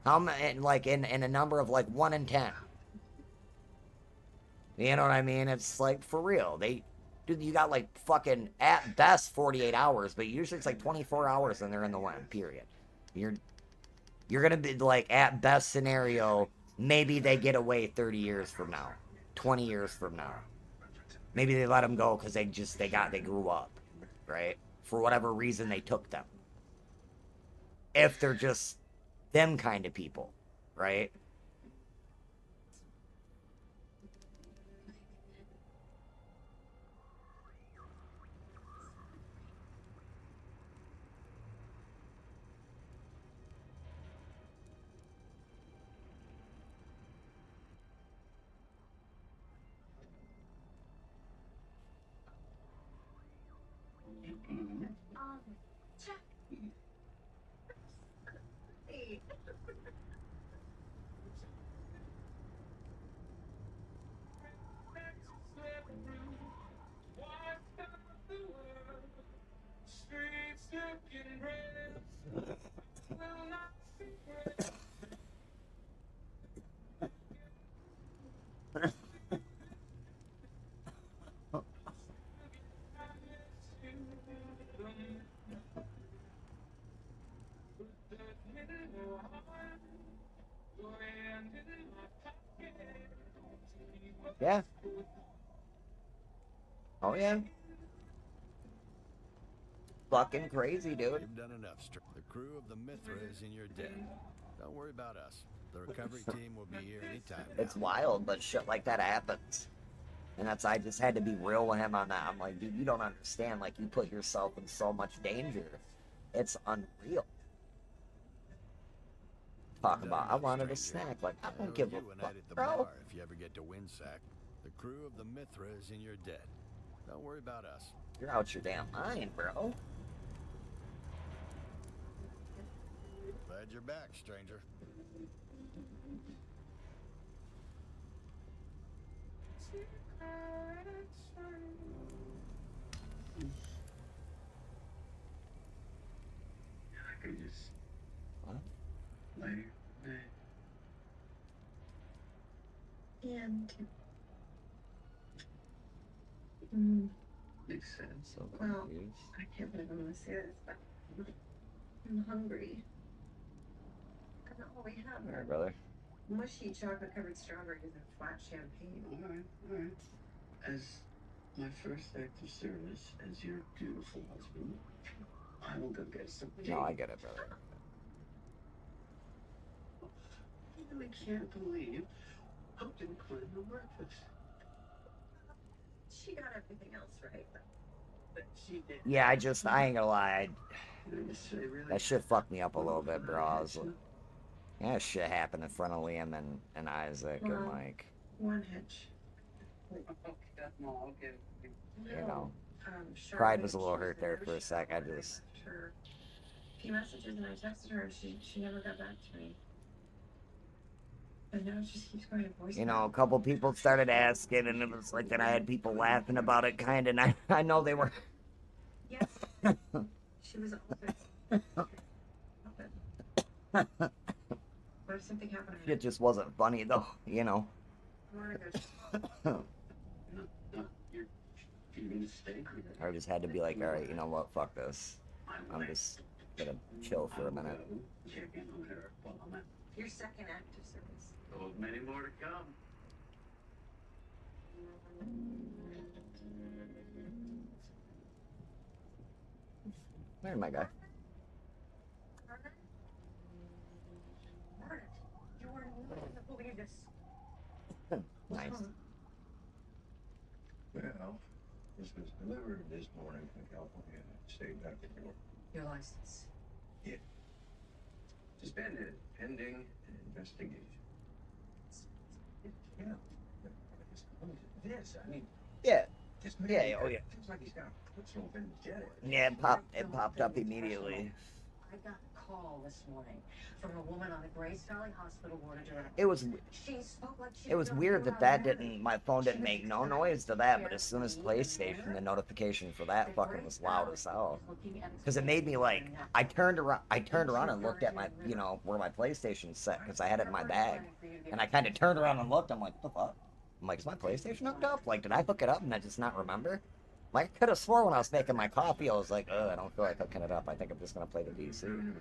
How many, like, in a number of, like, 1 in 10. You know what I mean? It's like, for real. Dude, you got like fucking, at best, 48 hours, but usually it's like 24 hours and they're in the wind, period. You're gonna be like, at best scenario, maybe they get away 30 years from now. 20 years from now. Maybe they let them go because they grew up, right? For whatever reason they took them. If they're just them kind of people, right? Yeah. Oh, yeah. Fucking crazy, dude. You've done enough. The crew of the Mithra is in your debt. Don't worry about us. The recovery team will be here anytime now. It's wild, but shit like that happens. And I just had to be real with him on that. I'm like, dude, you don't understand. Like, you put yourself in so much danger. It's unreal. Talk about, I wanted a snack. Like, I don't give a fuck, bro. If you ever get to Winsack, the crew of the Mithra is in your debt. Don't worry about us. You're out your damn mind, bro. Glad you're back, stranger. I could just What? lay here all day. Yeah, me too. Makes sense. So Well, confused. I can't believe I'm gonna say this, but I'm hungry. And all we have All right, are brother. mushy chocolate-covered strawberries and flat champagne. All right, all right. As my first act of service as your beautiful husband, I will go get some No, I get it, brother. I really can't believe Hope didn't plan the breakfast. She got everything else right, But she did. Yeah, I ain't gonna lie. I just say, really, That shit fucked me up a little bit, bro. I was like, yeah, shit happened in front of Liam and Isaac and like, one hitch. you know, Charlotte, pride was a little she's hurt the there for a no-show. sec. I I just, left her a few messages and I texted her and she never got back to me. And now it just keeps going to voicemail. you know, a couple people started asking, and it was like, then I had people laughing about it, kind of. And I know they were. Yes. She was also. What if something happened? It just wasn't funny though, you know. I want to go. You're gonna stay. I just had to be like, all right, you know what, fuck this. I'm just gonna chill for a minute. Check in on her while I'm at. Your second act of service. Oh, many more to come. Where's my guy? Margaret, you are not going to believe this. Nice. Well, this was delivered this morning from California. Stayed back in New York. Your license. Yeah. Suspended pending an investigation. Yeah. This, I mean. Yeah. This Yeah, man, oh yeah. Seems like he's got a personal vendetta. Yeah, it popped up immediately. I got a call this morning from a woman on a Grace Valley Hospital ward address. It was She spoke like she It was didn't weird know that how to didn't, my phone didn't make no noise to that, but as soon as PlayStation, the notification for that fucking was loud as hell. Because it made me like, I turned around and looked at my, you know, where my PlayStation's set, because I had it in my bag. And I kind of turned around and looked, I'm like, what the fuck? I'm like, is my PlayStation hooked up? Like, did I hook it up and I just not remember? Like, I could have swore when I was making my coffee, I was like, I don't feel like hooking it up. I think I'm just going to play the PC.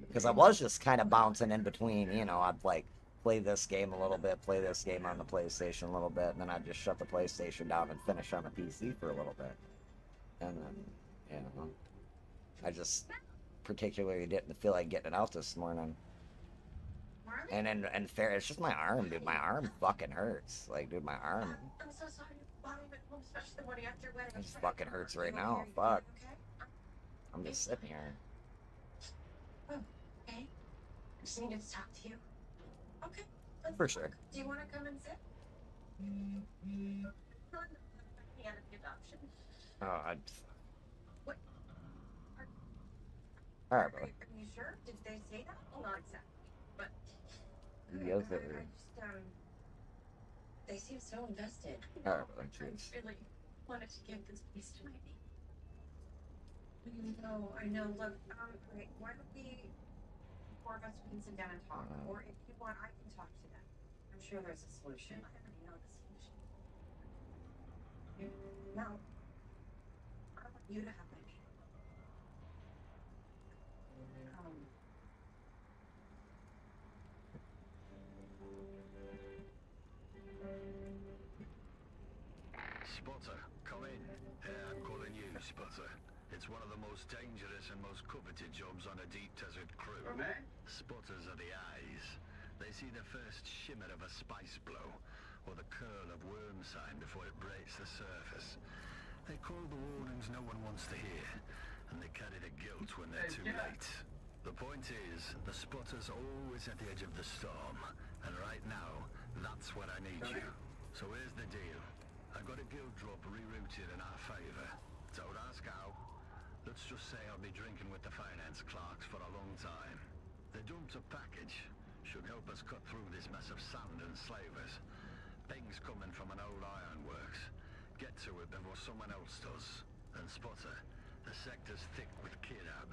Because I was just kind of bouncing in between, you know, I'd like play this game a little bit, play this game on the PlayStation a little bit, and then I'd just shut the PlayStation down and finish on the PC for a little bit. And then, you know, I just particularly didn't feel like getting it out this morning. And fair, it's just my arm, dude. My arm fucking hurts. Like, dude, my arm. I'm so sorry. Bobby went home, especially the morning after your wedding. It just fucking hurts right now. Fuck. I'm just sitting here. Oh, okay. Just needed to talk to you. Okay. let's For talk. sure. Do you want to come and sit? No, I'm the end of the adoption. Oh, What? Alright, brother. Are you sure? Did they say that? Well, not exactly, but Yes, I just, they seem so invested. Alright, brother. Cheers. I really wanted to give this piece to my niece. No, I know. Look, okay, why don't we, four of us, we can sit down and talk, or if you want, I can talk to them. I'm sure there's a solution. I already know the solution. No, I want you to have my baby. Spotter, come in. I'm calling you, Spotter. It's one of the most dangerous and most coveted jobs on a deep desert crew. Spotters are the eyes. They see the first shimmer of a spice blow, or the curl of worm sign before it breaks the surface. They call the warnings no one wants to hear, and they carry the guilt when they're too late. The point is, the spotter's always at the edge of the storm, and right now, that's where I need you. So here's the deal. I've got a guild drop rerouted in our favor. Don't ask how. Let's just say I'll be drinking with the finance clerks for a long time. They dumped a package. Should help us cut through this mess of sand and slavers. Things coming from an old ironworks. Get to it before someone else does. And Spotter, the sector's thick with kidab.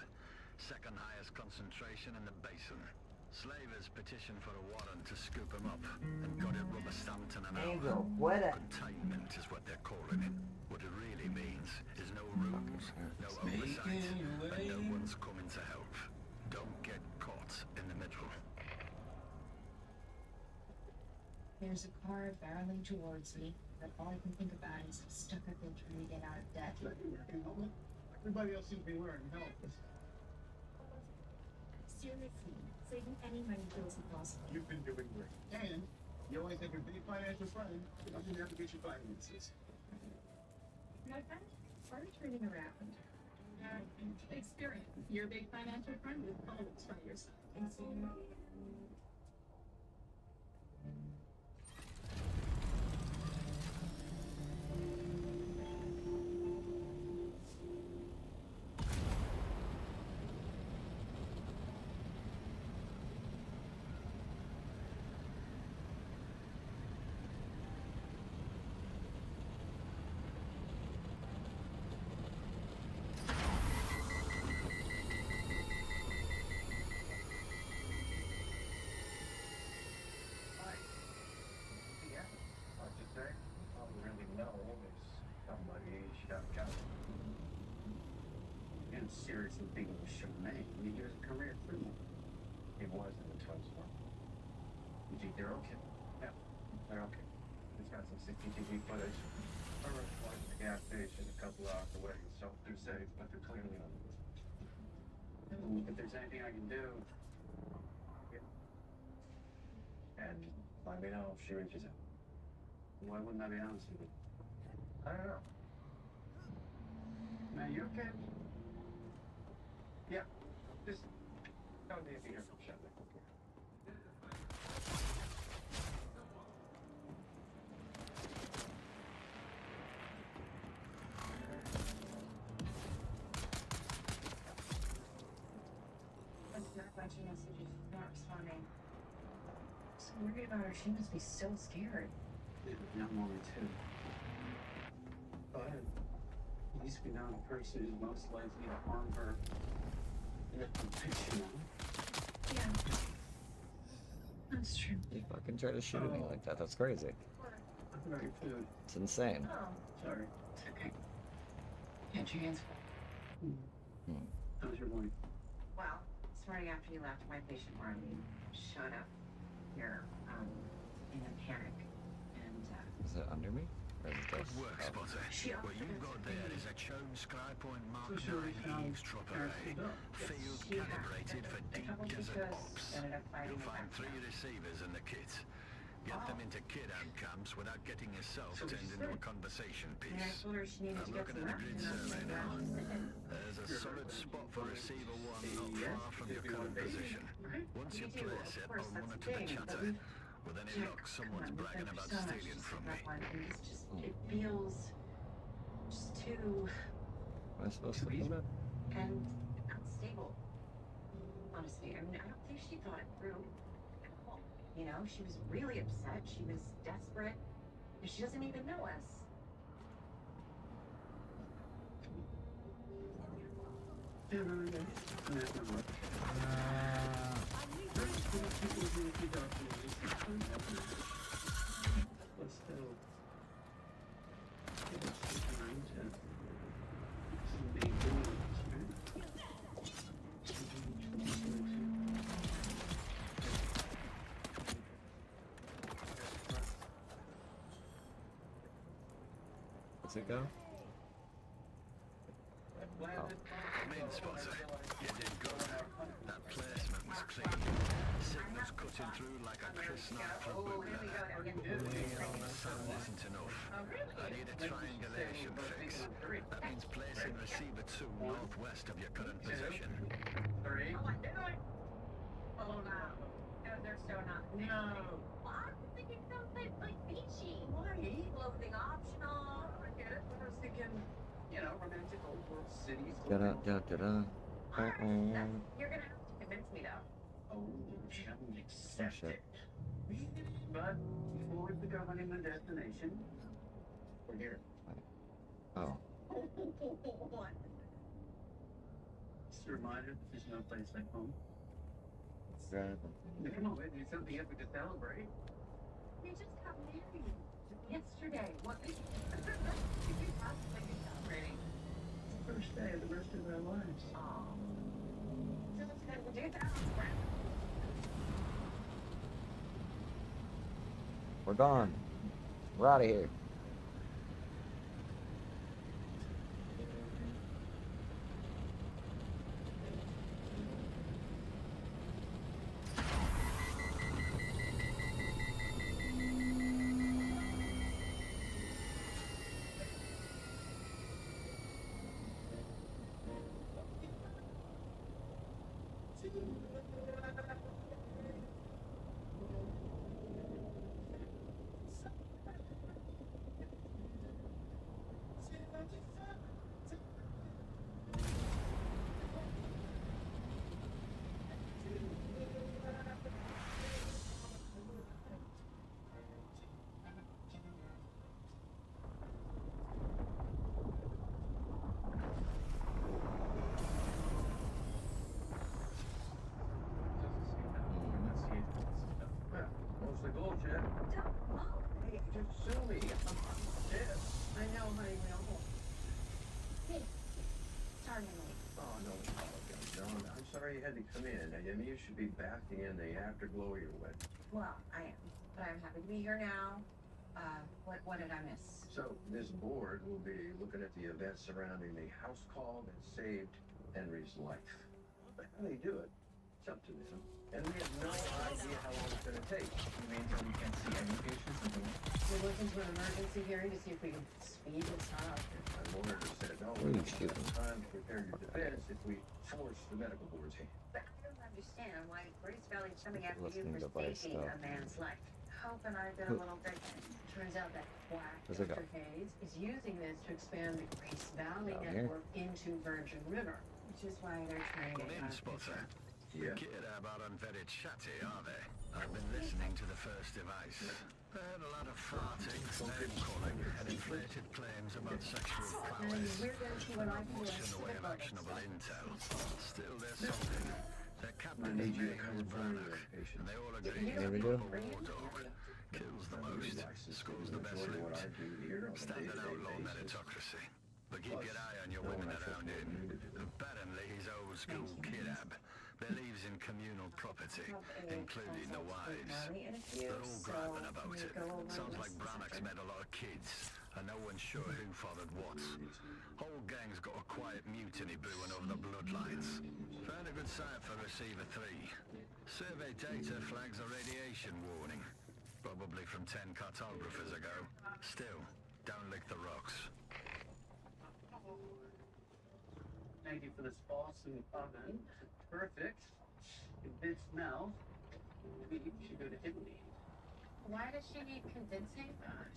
Second highest concentration in the basin. Slavers petitioned for a warrant to scoop them up and got it rubber stamped in an hour. Containment is what they're calling it. What it really means is no rules, no oversight, and no one's coming to help. Don't get caught in the middle. There's a car barreling towards me, but all I can think about is how stuck I've been trying to get out of debt. Everybody else seems to be wearing help. Seriously, saving any money feels impossible. You've been doing great. And you always have your big financial friend. You don't have to get your finances. My friend, are turning around. Experience. Your big financial friend is always by your side. Seriously thinking of Charmaine. I mean, he was a career criminal. He was in the Twins war. You think they're okay? Yeah, they're okay. He's got some CCTV footage. I was at the gas station a couple hours away, so they're safe, but they're clearly on the move. If there's anything I can do, yeah. And let me know if she reaches out. Why wouldn't I be honest with you? I don't know. Man, you okay? Yeah, just don't need to hear from Shelby. I've got a bunch of messages, not responding. So worried about her. She must be so scared. Yeah, young woman too. But at least we know the person who's most likely to harm her. Yeah. That's true. You fucking try to shoot at me like that. That's crazy. Your food. It's insane. Oh. Sorry. It's okay. Get your hands full. How's your morning? Well, this morning after you left, my patient Marlene showed up here in a panic. And, Is it under me? Or is it Good just... work, Spotter. What you've got there is a Chown Sky Point Mark 9 eavesdropper array. Field calibrated for deep desert ops. You'll find 3 receivers in the kit. Get them into kid-out camps without getting yourself turned into a conversation piece. I'm looking at the grid survey now. There's a solid spot for receiver 1 not far from your current position. Once you place it, I'll monitor the chatter. With any luck, someone's bragging about stealing from me. It feels just too... Am I supposed to do that? And unstable. Honestly, I mean, I don't think she thought it through at all. You know, she was really upset. She was desperate. And she doesn't even know us. Let's still give us some time to make moves, What's it go? Come in, Spotter. You did good. That placement was clean. Signals cutting through like a crisp knife from boot leather. Laying on the sand isn't enough. I need a triangulation fix. That means placing receiver 2 northwest of your current position. 3. Oh, no. No, they're so not. No. Well, I was thinking something like beachy. Why? Clothing optional. I get it. I was thinking you know, romantic old world cities. Da da da da da. You're gonna have to convince me though. Oh, challenge accepted. But before we pick our honeymoon destination, we're here. Oh. What? Just a reminder that there's no place like home. Grab Now, come on, we need something epic to celebrate. We just got married yesterday. What could you possibly be celebrating? It's the first day of the rest of our lives. Oh. So let's go do that. We're gone. We're out of here. What's the goal, Chad? Hey, just sue me. Yes. I know, honey, we all hope. Hey, sorry I'm late. Oh, no apologize, John. I'm sorry you had to come in. I mean, you should be basking in the afterglow of your wedding. Well, I am, but I'm happy to be here now. What did I miss? So, this board will be looking at the events surrounding the house call that saved Henry's life. But how they do it, it's up to them. And we have no idea how long it's going to take. You mean so we can't see any patients in the room? We're looking to an emergency hearing to see if we can speed this up. My lawyer said, no, What are we you don't have shooting? time to prepare your defense if we force the medical board's hand. But I don't understand why Grace Valley's coming after you Listening for device saving stuff. a man's life. Hope and I did a little digging. Turns out that quack Where's it go? Dr. Hayes is using this to expand the Grace Valley Down here? network into Virgin River, which is why they're trying to Come in, get Spotter. Yeah. The Kidab aren't very chatty, are they? I've been listening to the first device. They had a lot of farting, name calling, and inflated claims about sexual prowess. We're going to see what I can do Much in the way of actionable intel. Still, there's something. Their captain's name is Brannock, and they all agree he's There we a go. proper war dog. Kills the most, scores the best loot. Standard outlaw meritocracy. But keep your eye on your women around him. Apparently he's old school Kidab. Believes in communal property, including the wives. They're all griping about it. Sounds like Brannock's made a lot of kids, and no one's sure who fathered what. Whole gang's got a quiet mutiny brewing over the bloodlines. Found a good site for Receiver 3. Survey data flags a radiation warning. Probably from 10 cartographers ago. Still, don't lick the rocks. Thank you for this awesome comment. Perfect. Convinced Mel. We should go to Italy. Why does she need convincing?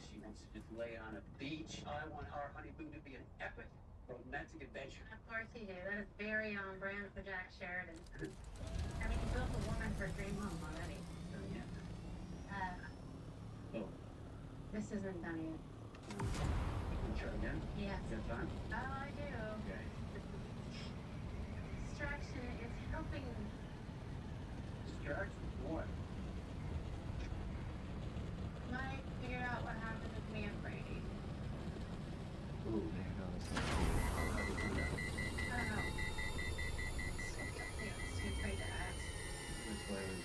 She wants to just lay on a beach. I want our honeymoon to be an epic romantic adventure. Of course you do. That is very on brand for Jack Sheridan. I mean, he built a woman for a dream home already. Oh, This isn't done yet. try again? Yes. You got time? Oh, I do. Okay. Distraction is helping. Distraction from what? Mike figured out what happened with me and Brady. Ooh. I don't know. Something else too afraid to ask. That's why I was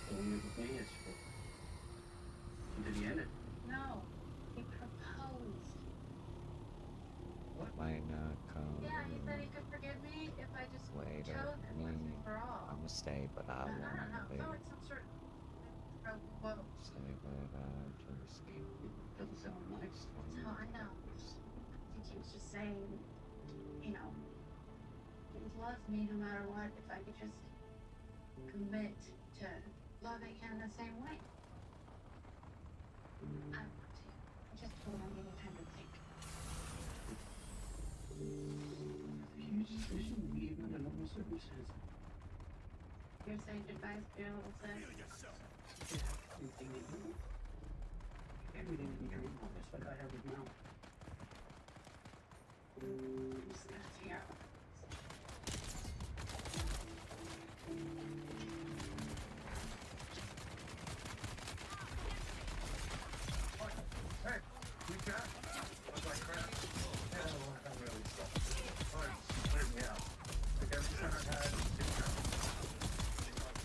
doing it with me. Did he end it? No. He proposed. Might not come Yeah, he said he could forgive me if I just later. chose him once and for all. I'm gonna stay, but I I don't won't know. leave. Oh, it's some sort of quote. Stay, but I just Doesn't sound nice. No, I know. I think he was just saying, you know, he would love me no matter what if I could just commit to loving him the same way. I want to. I just told him I needed time to think. normal circumstances. You're saying goodbyes to your little sis? Everything that you want. Everything that you dream of, just like I have with now. Just gotta figure out. Hey, you got look like crap. Yeah, well, I'm really stuck. Oh, it's weirding me out. Like every time I've had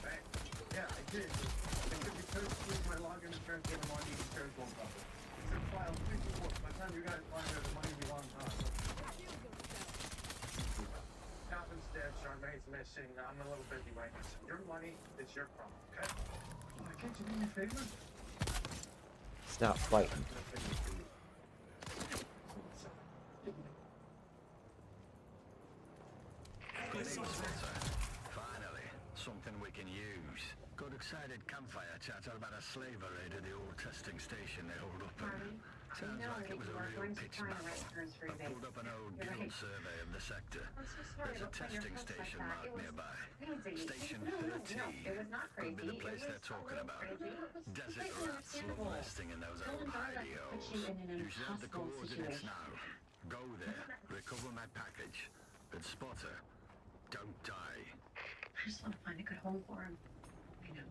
bank. Yeah, I did. It could be because my login and transfer the money and shares won't cover. It's file 3 By the time you guys find out the money will be long gone. Calvin's dead, Charmaine's missing. I'm a little busy right now. So your money is your problem, okay? Why can't you do me a favor? Stop fighting. Finally, something we can use. Got excited campfire chatter about a slave raid at the old testing station they hold up in. Sounds like it was a real pitch battle. I pulled up an old guild survey of the sector. There's a testing station marked nearby. Station 13. Could be the place they're talking about. Desert rats love nesting in those old hidey holes. You should have the coordinates now. Go there, recover my package, and spot her. Don't die. I just want to find a good home for him. I know.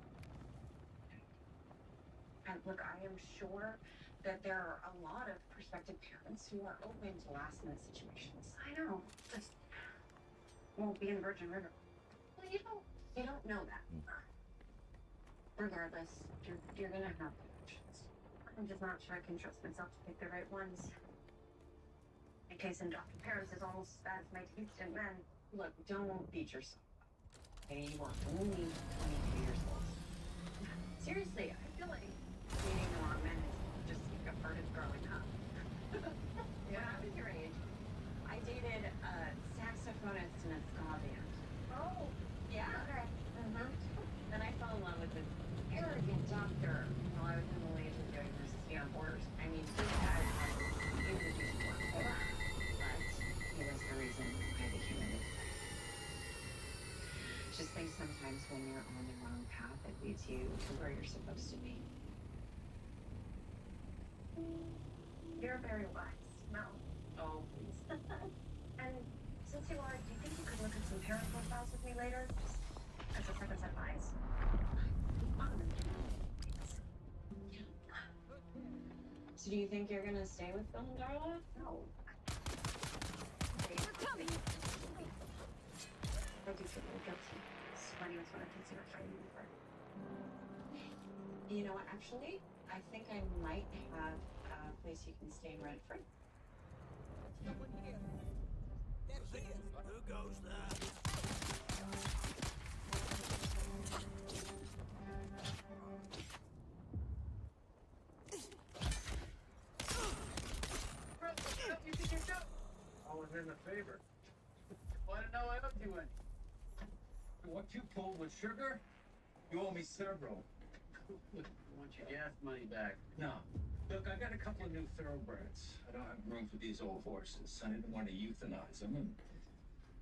And look, I am sure that there are a lot of prospective parents who are open to last-minute situations. I know. Just won't be in Virgin River. Well, you don't know that. Regardless, you're gonna have good options. I'm just not sure I can trust myself to pick the right ones. My case in adopted parents is almost as bad as my taste in men. Look, don't beat yourself up. Okay, you are only 22 years old. Seriously, I feel like dating the wrong men is just like a part of growing up. Yeah, I was your age. I dated a saxophonist in a ska band. Oh, yeah. Okay. Then I fell in love with this arrogant doctor while I was in Malaysia doing nurses beyond borders. I mean, this guy was work, but he was the reason I became a victim. Just think sometimes when you're on the wrong path, it leads you to where you're supposed to be. You're very wise, Mel. Oh, please. And since you are, do you think you could look at some parent profiles with me later? Just as a second set of eyes? So do you think you're gonna stay with Bill and Darla? No. You're coming! I do feel a little guilty. Sweaty was one of the things you were fighting me for. You know what, actually, I think I might have a place you can stay rent-free. Who goes there? I was in the favor. Want to know I owed you any? What you pulled with sugar? You owe me several. I want your gas money back. No. Look, I got a couple of new thoroughbreds. I don't have room for these old horses. I didn't want to euthanize them. And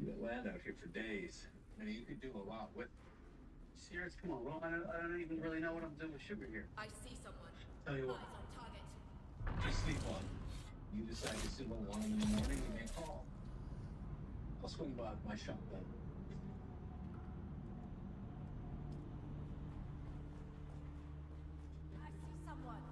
you got land out here for days. I mean, you could do a lot with them. Serious? Come on, Ron. I don't even really know what I'm doing with sugar here. I see someone. Tell you what. Eyes on target. Just sleep on. You decide to sit on one in the morning, give me a call. I'll swing by my shop then. I see someone.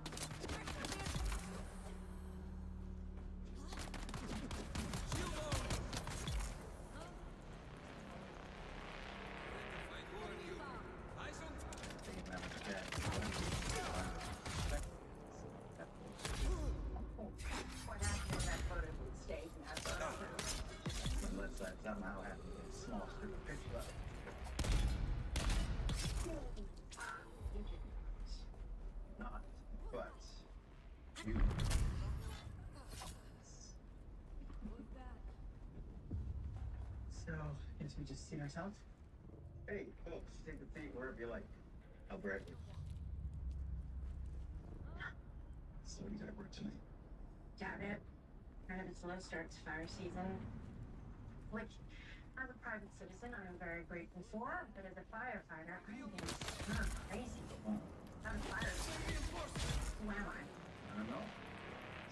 What happened to that photo booth stays in that photo booth? Unless that somehow happened to a small strip of picture of it. Not, but you. So, guess we just see ourselves? Hey, folks, take a seat wherever you like. I'll grab you. So you gotta work tonight. Doubt it. Kind of a slow start to fire season. Like, As a private citizen, I am very grateful for, but as a firefighter, I am getting stir crazy. I'm a firefighter. Who am I? I don't know.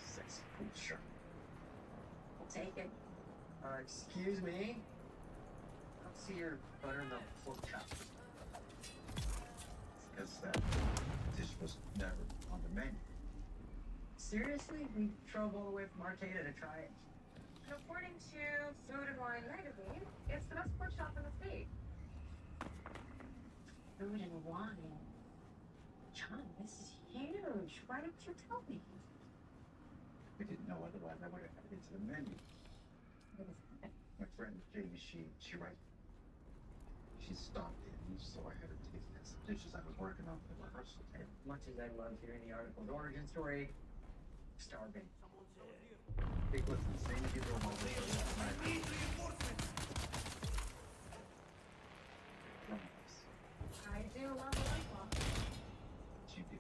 Sexy creature. I'll take it. Excuse me? I don't see your buttermilk pork chops. Because that dish was never on the menu. Seriously? We drove all the way from Arcata to try it. And according to Food and Wine magazine, it's the best pork chop in the state. Food and Wine. John, this is huge. Why didn't you tell me? We didn't know, otherwise I would have added it to the menu. My friend Jamie, she writes. She stopped in, so I had her taste test some dishes I was working on for the rehearsal. As much as I love hearing the article's origin story, I'm starving. Hey, listen, same as you do all day. I do love a light walk. You do.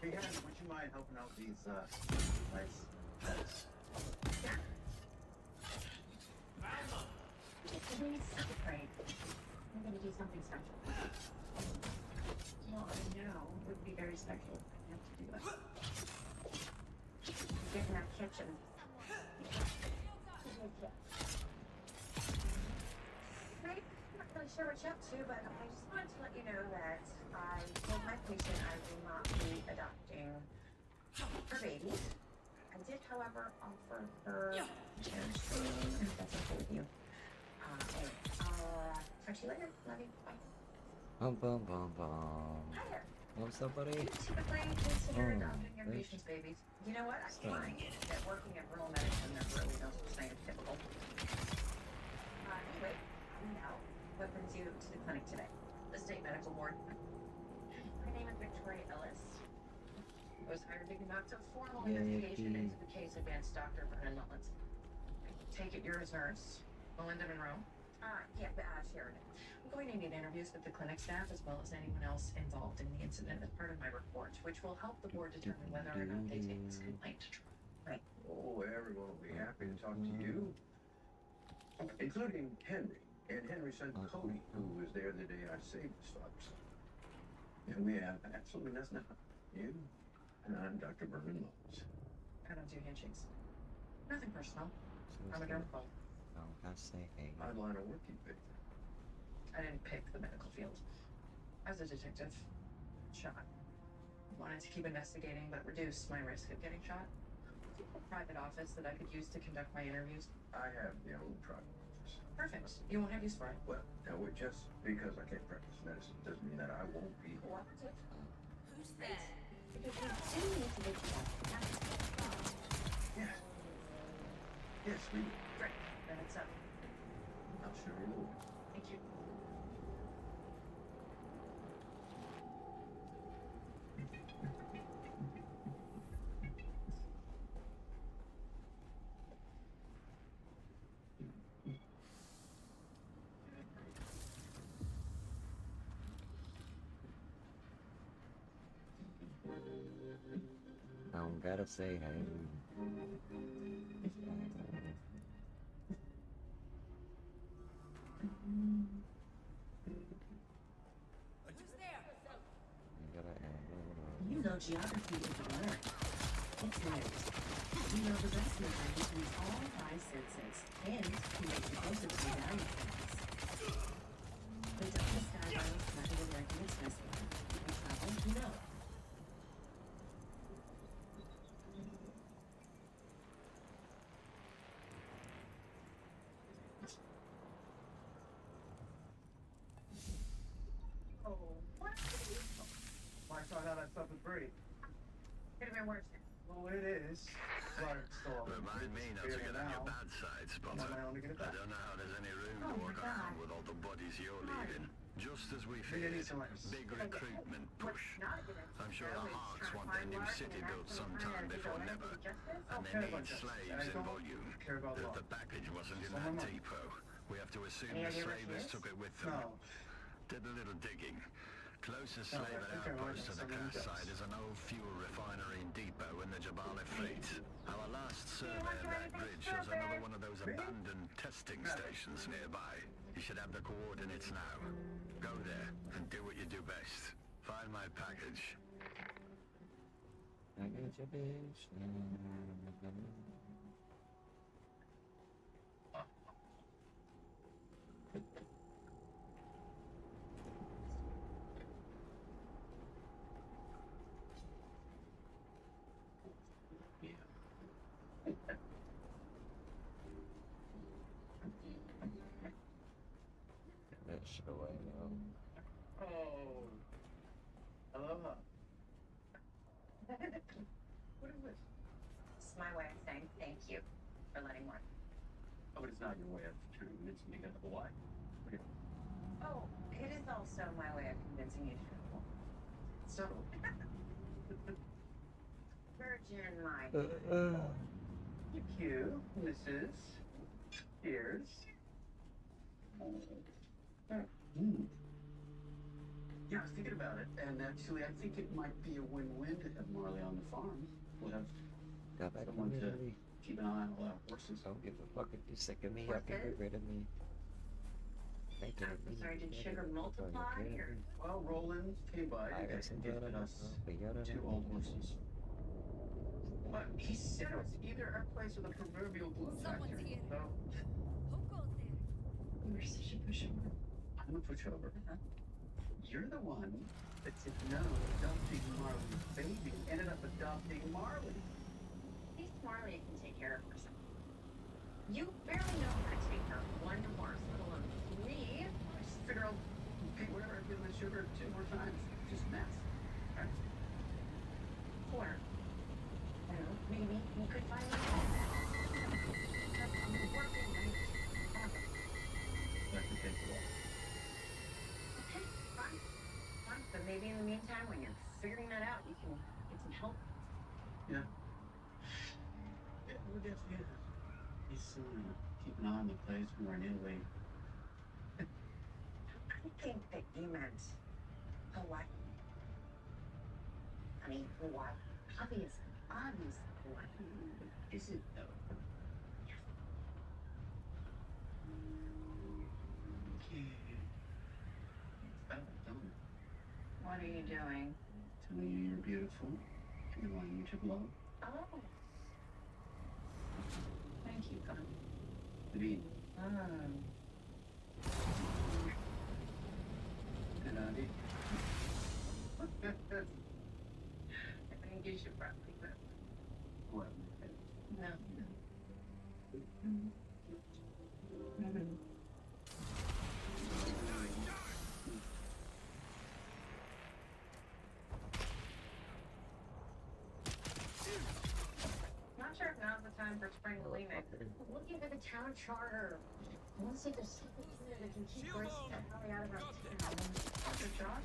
Hey, Harry, would you mind helping out these, nice pets? Please celebrate. I'm gonna do something special. Well, I know it would be very special. I have to do it. Get in that kitchen. Right? I'm not really sure what you're up to, but I just wanted to let you know that I told my patient I will not be adopting her babies. I did, however, offer her sharing, if that's okay with you. Hey, I'll talk to you later. Love you. Bye. Bum bum bum bum. Hi there. What's up, buddy? Typically consider adopting your patient's babies. You know what? I find that working in rural medicine, there really no such thing as typical. Anyway, now, what brings you to the clinic today? The state medical board. My name is Victoria Ellis. I was hired to conduct a formal investigation into the case against Dr. Vernon Mullins. Take it you're his nurse, Melinda Monroe. Sheridan. I'm going to need interviews with the clinic staff as well as anyone else involved in the incident as part of my report, which will help the board determine whether or not they take this complaint to trial. Right. Oh, everyone will be happy to talk to you. Including Henry. And Henry's son Cody, who was there the day I saved his father's son. And we have absolutely nothing to hide. You and I'm Dr. Vernon Mullins. I don't do handshakes. Nothing personal. I'm a dermatologist. Oh, that's the thing. Odd line of work you picked. I didn't pick the medical field. I was a detective. Shot. Wanted to keep investigating, but reduce my risk of getting shot. A private office that I could use to conduct my interviews. I have the own private office. Perfect. You won't have use for it. Well, now, just because I can't practice medicine doesn't mean that I won't be cooperative. Who's that? Because we do need to get you out. Yes. Yes, we will. Great. Then it's up. I'll show you the way. Thank you. I don't gotta say hey. You know geography is a learn. It's right. You know the best method uses all five senses and creates a most of the value things. The Delta Skyline Rapid American Express line. If you travel, you know. Oh, what? I thought how that stuff was free. Could have been worse. Well, it is. But still. Remind me not to get on your bad side, Spotter. I don't know how there's any room to walk around with all the bodies you're leaving. Just as we feared, big recruitment push. I'm sure the Hawks want their new city built sometime before never, and they need slaves in volume. The package wasn't in that depot. We have to assume the slavers took it with them. Did a little digging. Closest slaver outpost to the cast site is an old fuel refinery and depot in the Jabal Fleet. Our last survey of that grid shows another one of those abandoned testing stations nearby. You should have the coordinates now. Go there and do what you do best. Find my package. Oh. Aloha. What is this? It's my way of saying thank you for letting work. Oh, but it's not your way of trying to convince me to go to Hawaii. Oh, it is also my way of convincing you to travel. So. Virgin mind. Thank you, Mrs. Here's. Yeah, I was thinking about it, and actually, I think it might be a win-win to have Marley on the farm. We'll have someone to keep an eye on all our horses. Don't give a fuck if you're sick of me. I can get rid of me. I'm sorry, did sugar multiply or? Well, Roland came by and gifted us 2 old horses. But he said it was either our place or the proverbial glue factory. So, Who goes there? You're such a pushover. I'm a pushover. You're the one that said no to adopting Marley's baby, ended up adopting Marley. At least Marley can take care of herself. You barely know how to take care of one horse, let alone 3. I just figure I'll pay whatever I give the sugar 2 more times. Just math. Right? 4. I don't know, maybe you could find me. I'm working right now. That could take a while. Okay, fine. But maybe in the meantime, when you're figuring that out, you can get some help. Yeah. Yeah, we'll definitely he's keep an eye on the place when we're in Italy. I think that you meant Hawaii. I mean, Hawaii. Obviously Hawaii. Is it though? Yes. Okay. Oh, don't. What are you doing? Telling you you're beautiful in the language of love. Oh. Thank you, God. Divine. And Adi. I think you should probably go. What? No. Not sure if now's the time for spring cleaning. Looking for the town charter. I want to see if there's something in there that can keep Grace the hell out of our town. What's your job?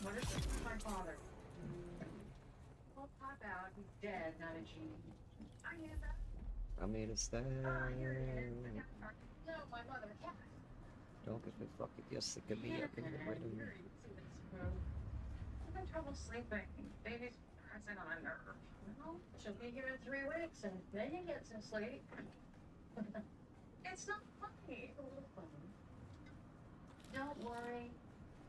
What is this? My father. Well, pop out. He's dead, not a genie. I hear that. I made a stand. Here it is. No, my mother. Yeah. Don't give a fuck if you're sick of me. I can get rid of me. I'm having trouble sleeping. Baby's pressing on a nerve. Well, she'll be here in 3 weeks, and then you get some sleep. It's not funny. It's a little funny. Don't worry.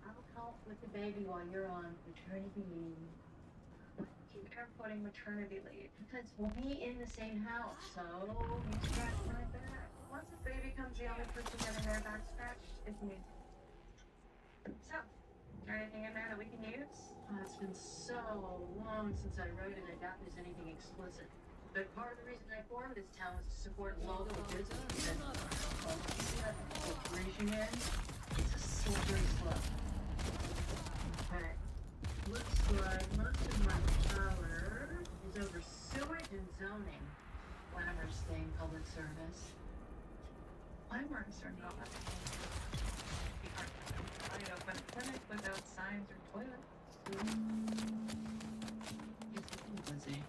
I'll help with the baby while you're on maternity leave. Why do you keep air quoting maternity leave? Because we'll be in the same house, so you scratch my back. Once the baby comes, the only person getting their back scratched is me. So, is there anything in there that we can use? It's been so long since I wrote it, I doubt there's anything explicit. But part of the reason I formed this town was to support local business. And you see that corporation in? It's a slippery slope. But looks like most of my power is over sewage and zoning. When I'm staying public service. I'm concerned about that. I open a clinic without signs or toilets. Lindsay.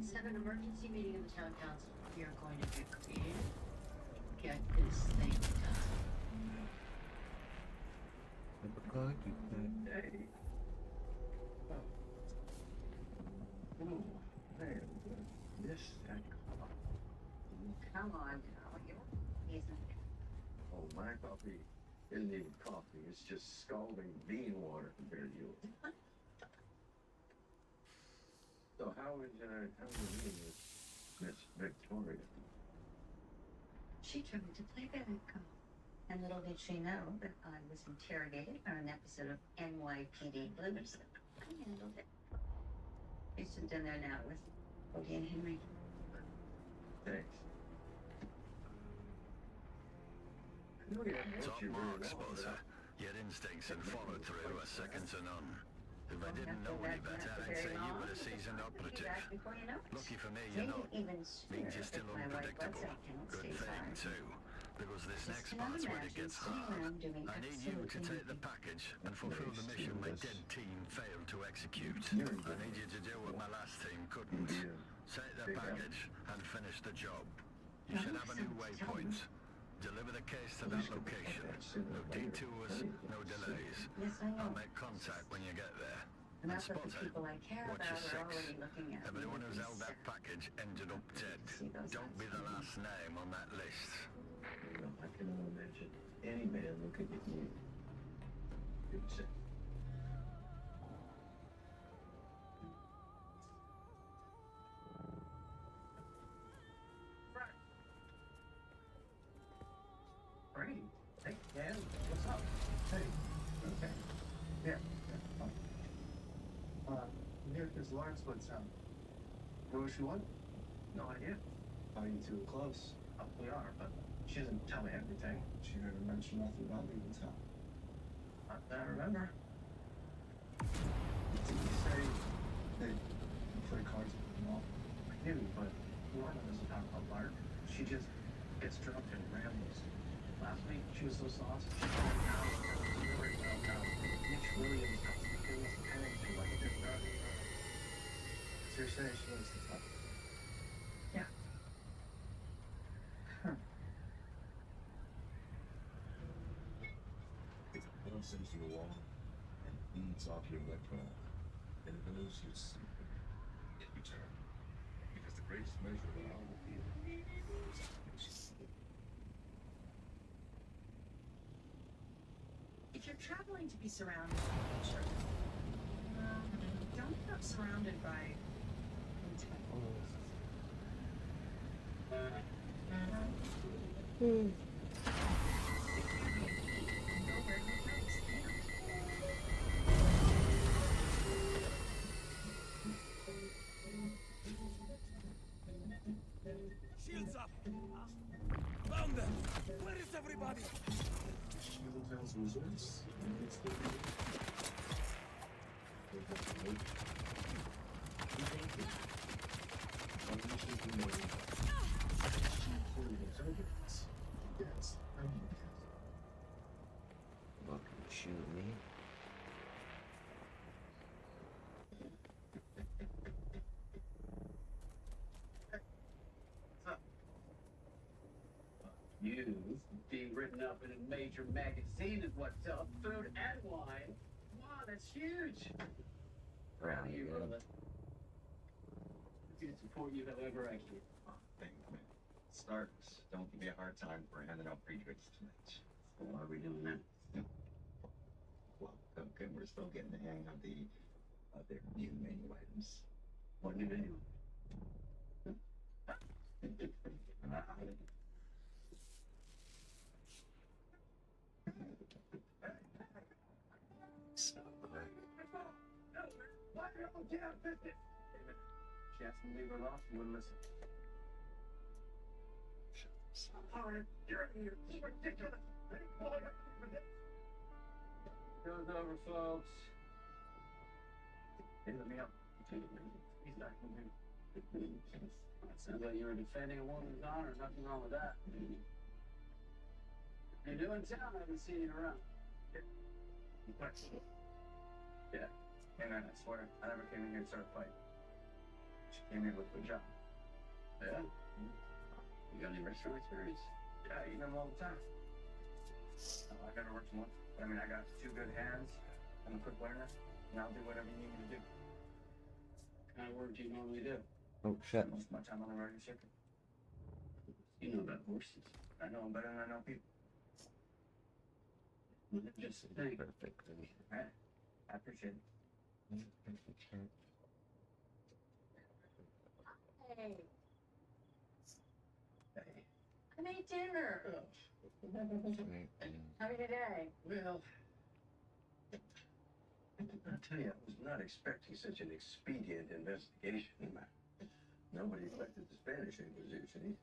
Set an emergency meeting of the town council. We are going to get creative. Get this thing Hey. Oh, man. This that Come on, Cal. You're isn't. Oh, my coffee isn't even coffee. It's just scalding bean water compared to yours. So how is your meeting with Miss Victoria? She tried to play that cop. And little did she know that I was interrogated on an episode of NYPD Blues. I handled it. She's just in there now with Cody and Henry. Thanks. Top mark, Spotter. Your instincts and follow through are second to none. If I didn't know any better, I'd say you were a seasoned operative. Lucky for me, you're not. Means you're still unpredictable. Good thing, too. Because this next part's when it gets hard. I need you to take the package and fulfill the mission my dead team failed to execute. I need you to do what my last team couldn't. Take the package and finish the job. You should have a new waypoint. Deliver the case to that location. No detours, no delays. I'll make contact when you get there. And Spotter, watch your six. Everyone who's held that package ended up dead. Don't be the last name on that list. I can imagine any man looking at you. Good shit. Brady, hey, man, what's up? Hey, okay. Yeah, fine. Here, because Lawrence went down. Know where she went? No idea. Are you two close? We are, but she doesn't tell me everything. She never mentioned nothing about leaving town. Not that I remember. Did you say that you play cards with them all? I do, but Lorna doesn't talk about Bart. She just gets drunk and rambles. Last week, she was so saucy. She called me out and was worried about how Mitch Williams got some things pegged to like a good drug. So you're saying she wants to talk? Yeah. It's a one sends you along and feeds off your electron and knows your secret in return. Because the greatest measure of our will be is observation. If you're traveling to be surrounded by nature, don't end up surrounded by Shields up! Found them! Where is everybody? Shield tells results. It's the yes, I mean, Look, shoot me. You being written up in a major magazine is what's up. Food and wine. Wow, that's huge. Proud of you, brother. I can support you however I can. Oh, thank you, man. Starks, don't give me a hard time for handing out free drinks tonight. So why are we doing that? Well, okay, we're still getting the hang of the other new menu items. What new menu? So quick. She asked me to leave her off, you wouldn't listen. Show's over, folks. Hey, let me up. He's not gonna do. Sounds like you were defending a woman's honor. Nothing wrong with that. You're new in town. I haven't seen you around. Yeah. Hey man, I swear, I never came in here to start a fight. She came here with a job. Yeah? You got any restaurant experience? Yeah, I eat them all the time. I gotta work some more. But I mean, I got 2 good hands. I'm a quick learner, and I'll do whatever you need me to do. What kind of work do you normally do? Oh shit. Most of my time on the radio circuit. You know about horses. I know them better than I know people. Just think. Perfect. Alright? I appreciate it. Hey, Hey. I made dinner. How was your day? Well, I'll tell you, I was not expecting such an expedient investigation. Nobody expected the Spanish Inquisition.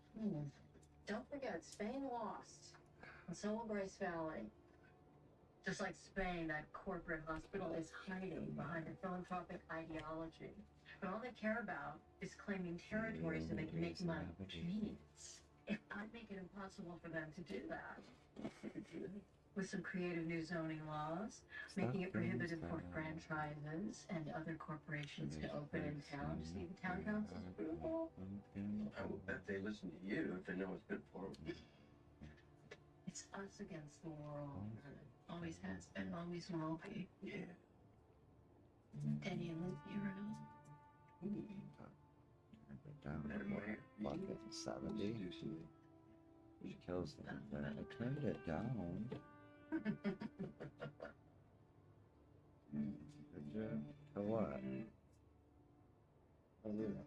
Don't forget, Spain lost. And so will Grace Valley. Just like Spain, that corporate hospital is hiding behind a philanthropic ideology. But all they care about is claiming territory so they can make money. If I make it impossible for them to do that, with some creative new zoning laws, making it prohibited for franchises and other corporations to open in town. See the town council's approval? I will bet they listen to you if they know what's good for them. It's us against the world. Always has been, always will be. Yeah. Denny and Lindsay around. Bucket 70. She kills them. I turned it down. Good job. To what? Oh, yeah.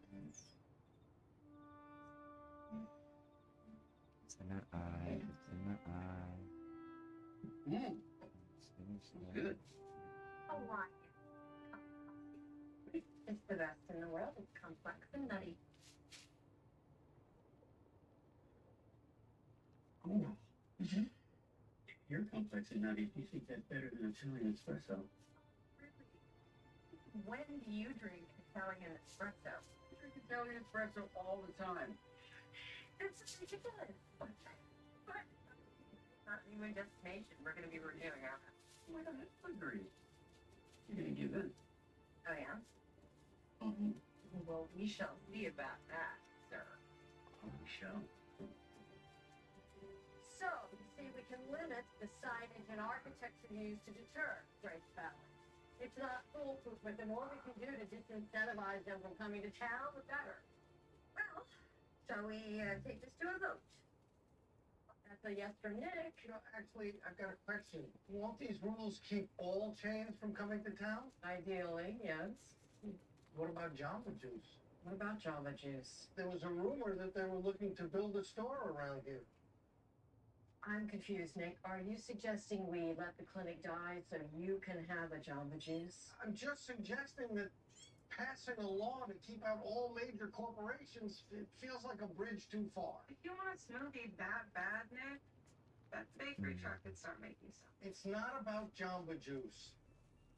It's in her eye. It's in her eye. Good. Oh, why? It's the best in the world. It's complex and nutty. Oh. Mm-hmm. You're complex and nutty. You think that's better than Italian espresso? When do you drink Italian espresso? I drink Italian espresso all the time. It's ridiculous. But not a new destination. We're going to be renewing our house. Why don't I agree? You're going to give in. Oh, yeah? Mm-hmm. Well, we shall see about that, sir. Oh, we shall. So, you see, we can limit the signage and architecture used to deter Grace Valley. It's not foolproof, but the more we can do to disincentivize them from coming to town, the better. Well, shall we take this to a vote? That's a yes for Nick. You know, actually, I've got a question. Won't these rules keep all chains from coming to town? Ideally, yes. What about Jamba Juice? What about Jamba Juice? There was a rumor that they were looking to build a store around here. I'm confused, Nick. Are you suggesting we let the clinic die so you can have a Jamba Juice? I'm just suggesting that passing a law to keep out all major corporations, it feels like a bridge too far. If you want a smoothie that bad, Nick, that bakery truck could start making some. It's not about Jamba Juice.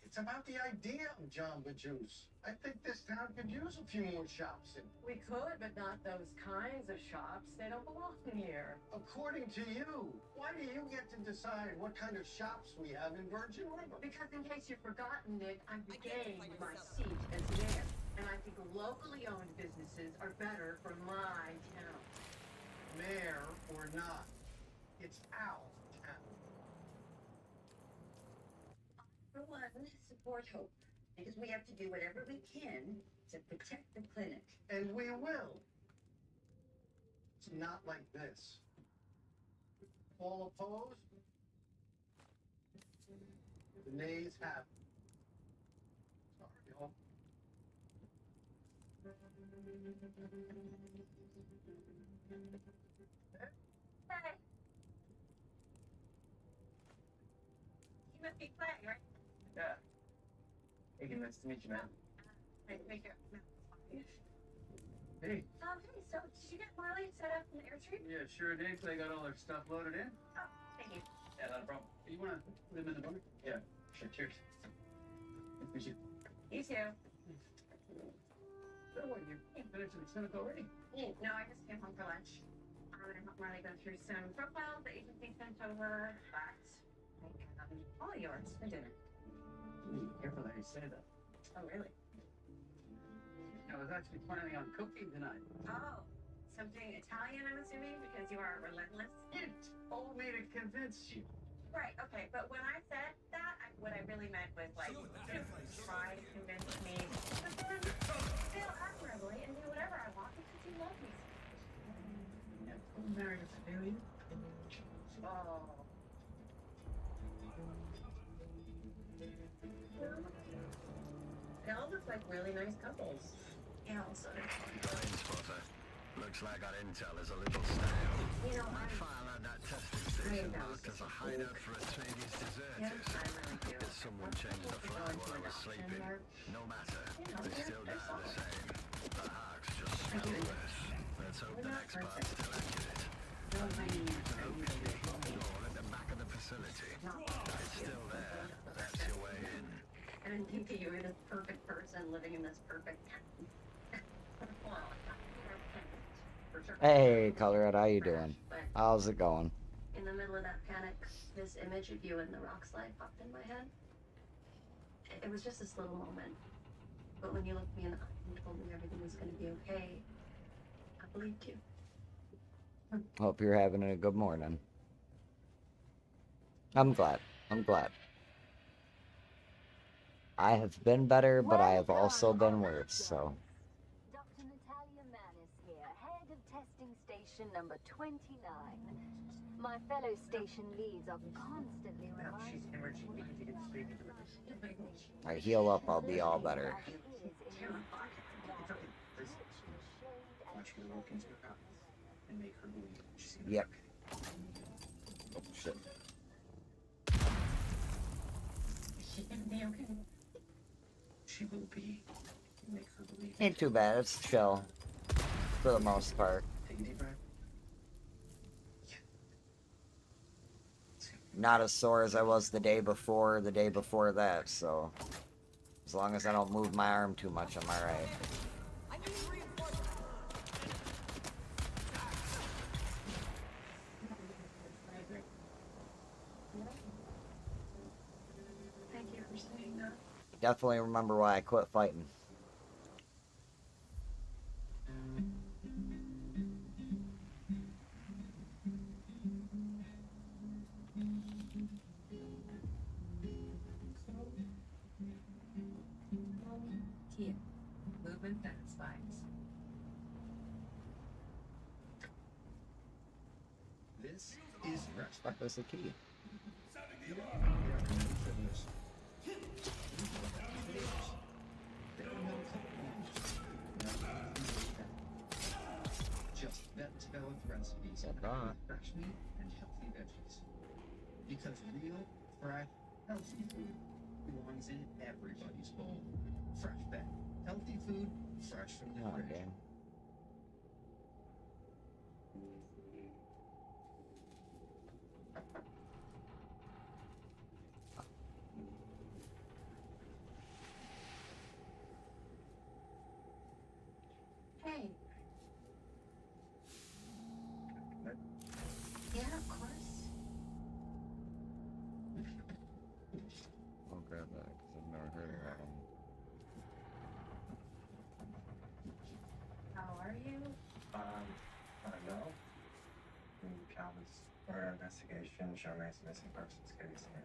It's about the idea of Jamba Juice. I think this town could use a few more shops in. We could, but not those kinds of shops. They don't belong here. According to you, why do you get to decide what kind of shops we have in Virgin River? Because in case you've forgotten, Nick, I've regained my seat as mayor. And I think locally owned businesses are better for my town. Mayor or not, it's our town. For one, support Hope, because we have to do whatever we can to protect the clinic. And we will. It's not like this. All opposed? The nays have it. Sorry, Hope. Hey. You must be playing, right? Yeah. Hey, nice to meet you, man. Nice to meet you. Hey. Hey, so did you get Marley set up in the airstream? Yeah, sure did. They got all their stuff loaded in. Oh, thank you. Yeah, not a problem. Hey, you want to put them in the bunker? Yeah, sure. Cheers. Nice to meet you. You too. So what, you finished the clinic already? No, I just came home for lunch. I'm gonna help Marley go through some profiles the agency sent over, but all yours for dinner. Careful how you say that. Oh, really? I was actually planning on cooking tonight. Oh, something Italian, I'm assuming, because you are relentless. You told me to convince you. Right, okay, but when I said that, what I really meant was like, try to convince me, but then fail admirably and do whatever I want because you love me. I'm married a civilian. Oh. They all look like really nice couples. Yeah, also. Brain spotter. Looks like our intel is a little stale. You know, My file had that testing station marked as a hideout for Atreides deserters. If someone changed the flag while I was sleeping, no matter. They still die the same. The Harks just smell worse. Let's hope the next part's still accurate. Door at the back of the facility. It's still there. That's your way in. I didn't think that you were this perfect person living in this perfect Hey, Colorado, how you doing? How's it going? In the middle of that panic, this image of you in the rock slide popped in my head. It was just this little moment. But when you looked me in the eye and told me everything was going to be okay, I believed you. Hope you're having a good morning. I'm glad. I'm glad. I have been better, but I have also been worse, so. Dr. Natalia Manis here, head of testing station number 29. My fellow station leads are constantly reminding me. I heal up, I'll be all better. And make her believe she's Yep. Oh, shit. She can be okay. She will be. Make her believe. Ain't too bad, it's chill. For the most part. Take a deep breath. Not as sore as I was the day before that, so. As long as I don't move my arm too much, I'm alright. Thank you for saying that. Definitely remember why I quit fighting. Here, movement satisfies. This is fresh. Fuck was the key? Just vet developed recipes of fresh meat and healthy veggies. Because real, fresh, healthy food belongs in everybody's bowl. Fresh vet. Healthy food, fresh from the fridge. Damn. Hey. Yeah, of course. I'll grab that, because I've never heard of that one. How are you? I don't know. Calvin's murder investigation, Charmaine's missing persons case, and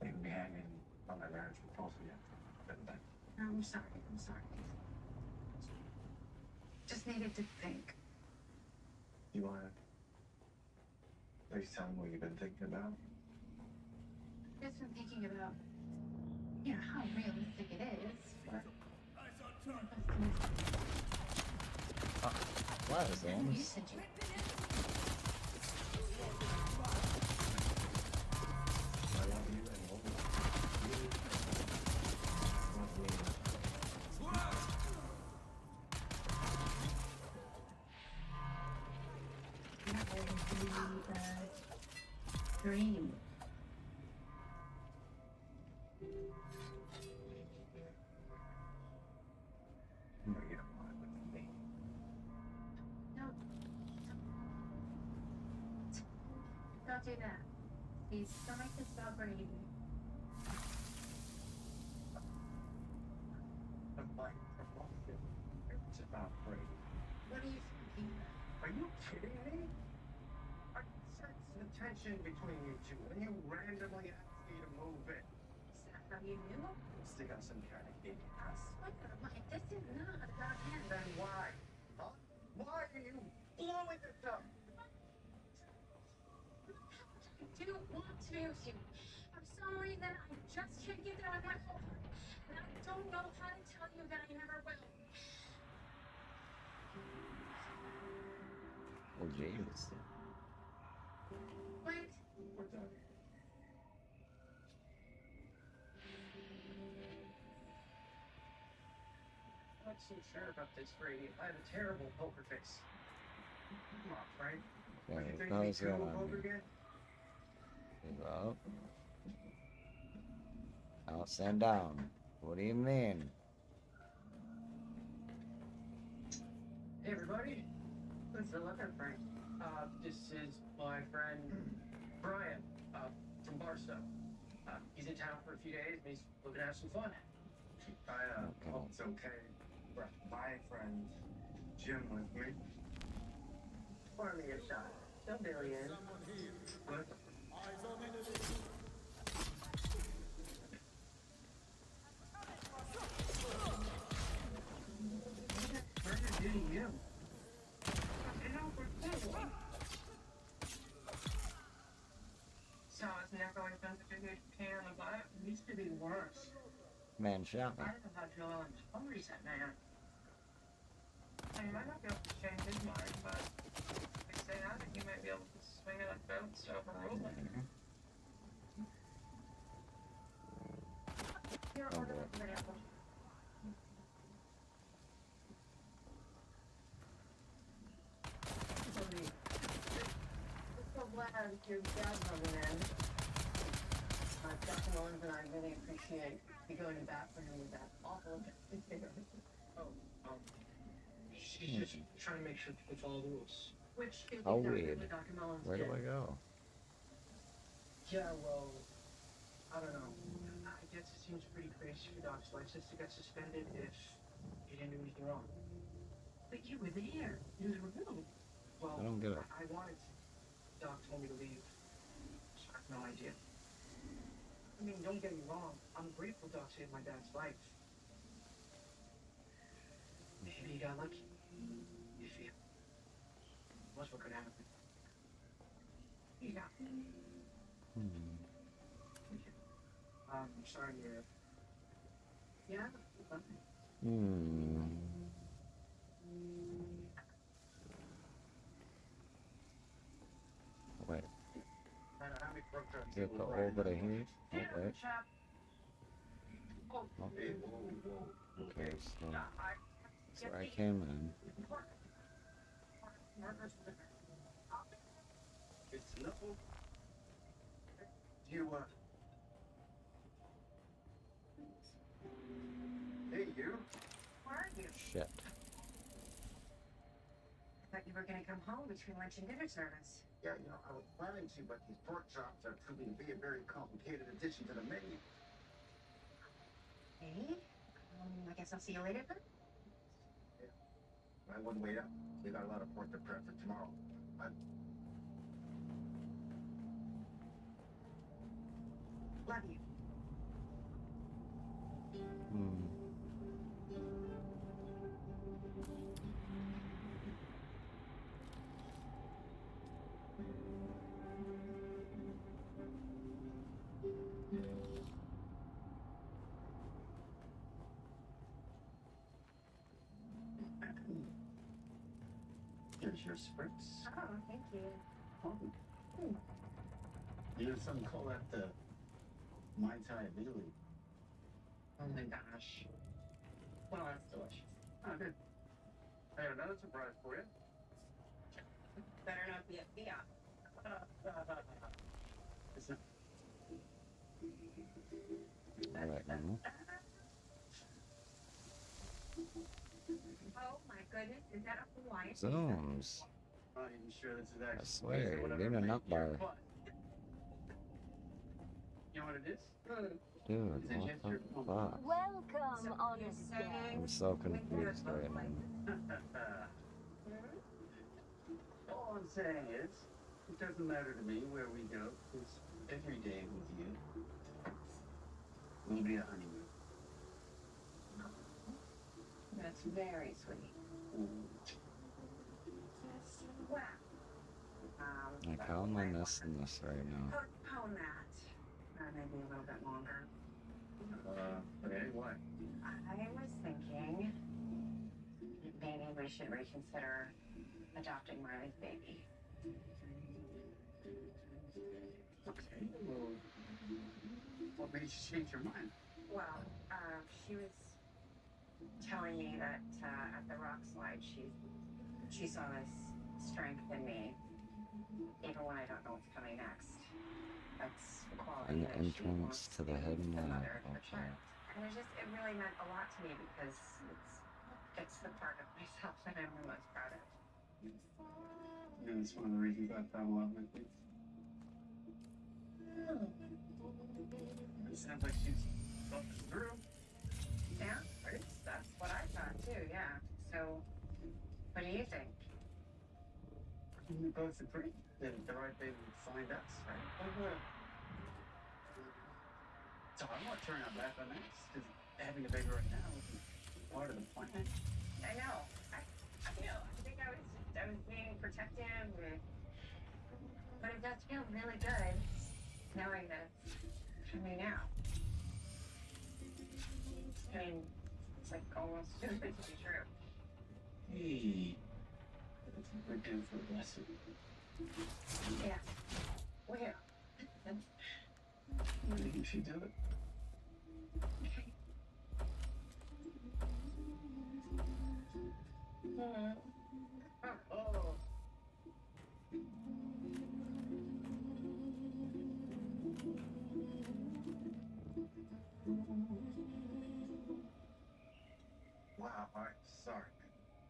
they would be hanging on my marriage proposal yet. But I'm sorry. Just needed to think. you wanna please tell me what you've been thinking about? Just been thinking about, how realistic it is. But What is that? you said you. I love you and what Dream. No, you don't want it with me. No. Don't do that. Please, don't make this about Brady. I'm like, it's about Brady. What are you thinking? Are you kidding me? Our sex and tension between you two when you randomly ask me to move it? Is that how you knew? Stick on some kind of game. I swear, Mike, this is not about him. Then why? Huh? Why are you blowing this up? I do want to be with you. For some reason, I just can't get there with my whole heart. And I don't know how to tell you that I never will. Oh, James. Wait. We're done. I'm not so sure about this, Brady. I had a terrible poker face. Come on, Frank. Okay, how's that on me? Again? Up. House and down. What do you mean? Hey, everybody. What's the letter, Frank? This is my friend Brian from Barstow. He's in town for a few days and he's looking to have some fun. I hope it's okay. My friend Jim with me. Pour me a shot. Don't Billy in. What? Murder do you? So it's never always been such a huge pain in the butt. It used to be worse. Man shot me. I don't know how Joel and Tony's that man. And he might not be able to change his mind, but they say now that he might be able to swing it at votes to overrule it. Here, order the apple. I'm so glad your dad's coming in. Dr. Mullins and I really appreciate you going to bat for him with that awful She's just trying to make sure people follow the rules. Which is How exactly weird. what Dr. Mullins Where do did. I go? Yeah, well, I don't know. I guess it seems pretty crazy for Doc's license to get suspended if he didn't do anything wrong. But you were there. You were removed. Well, I don't get it. I wanted to. Doc told me to leave. So I have no idea. I mean, don't get me wrong. I'm grateful Doc saved my dad's life. Maybe he got lucky. If he was what could happen. Yeah. I'm sorry to hear it. Yeah? Wait. Is Get the over the heat. Oh, wait. Okay, so that's where I came in. It's nothing. You, Hey, you. Where are you? Shit. I thought you were going to come home between lunch and dinner service. Yeah, you know, I was planning to, but these pork chops are proving to be a very complicated addition to the menu. Hey, I guess I'll see you later then. I wouldn't wait up. We got a lot of pork to prep for tomorrow. Love you. Here's your spritz. Oh, thank you. You know, some call that the Mai Tai of Italy. Oh my gosh. Well, that's delicious. Oh, good. I have another surprise for you. Better not be a fiat. It's not. Alright, now. Oh my goodness, is that a Hawaiian? Zooms. Not even sure this is I actually. swear, you're getting a nut bar. You know what it is? Dude, what the fuck? Welcome, honest guest. I'm so confused right now. All I'm saying is, It doesn't matter to me where we go, because every day with you will be a honeymoon. That's very sweet. Well, Like, how am I missing this right now? postpone that. Maybe a little bit longer. Okay, what? I was thinking maybe we should reconsider adopting Marley's baby. Okay, well, what made you change your mind? Well, she was telling me that at the rock slide she saw this strength in me, even when I don't know what's coming next. That's the quality An that she entrance wants to the in hidden the lab. mother of her Okay. child. And it really meant a lot to me because it's the part of myself that I'm the most proud of. Yeah, that's one of the reasons I fell in love with you. It sounds like she's thought this through. Yeah, that's what I thought too, yeah. So, what do you think? We both agree that the right baby would find us, right? So I want to turn out bad for next, because having a baby right now is part of the plan. I know. I think I was being protective, but it does feel really good knowing that it's coming out. I mean, it's like almost too good to be true. Hey, we're due for a blessing. Yeah. Where? I think you should do it. Oh. Wow, I'm sorry.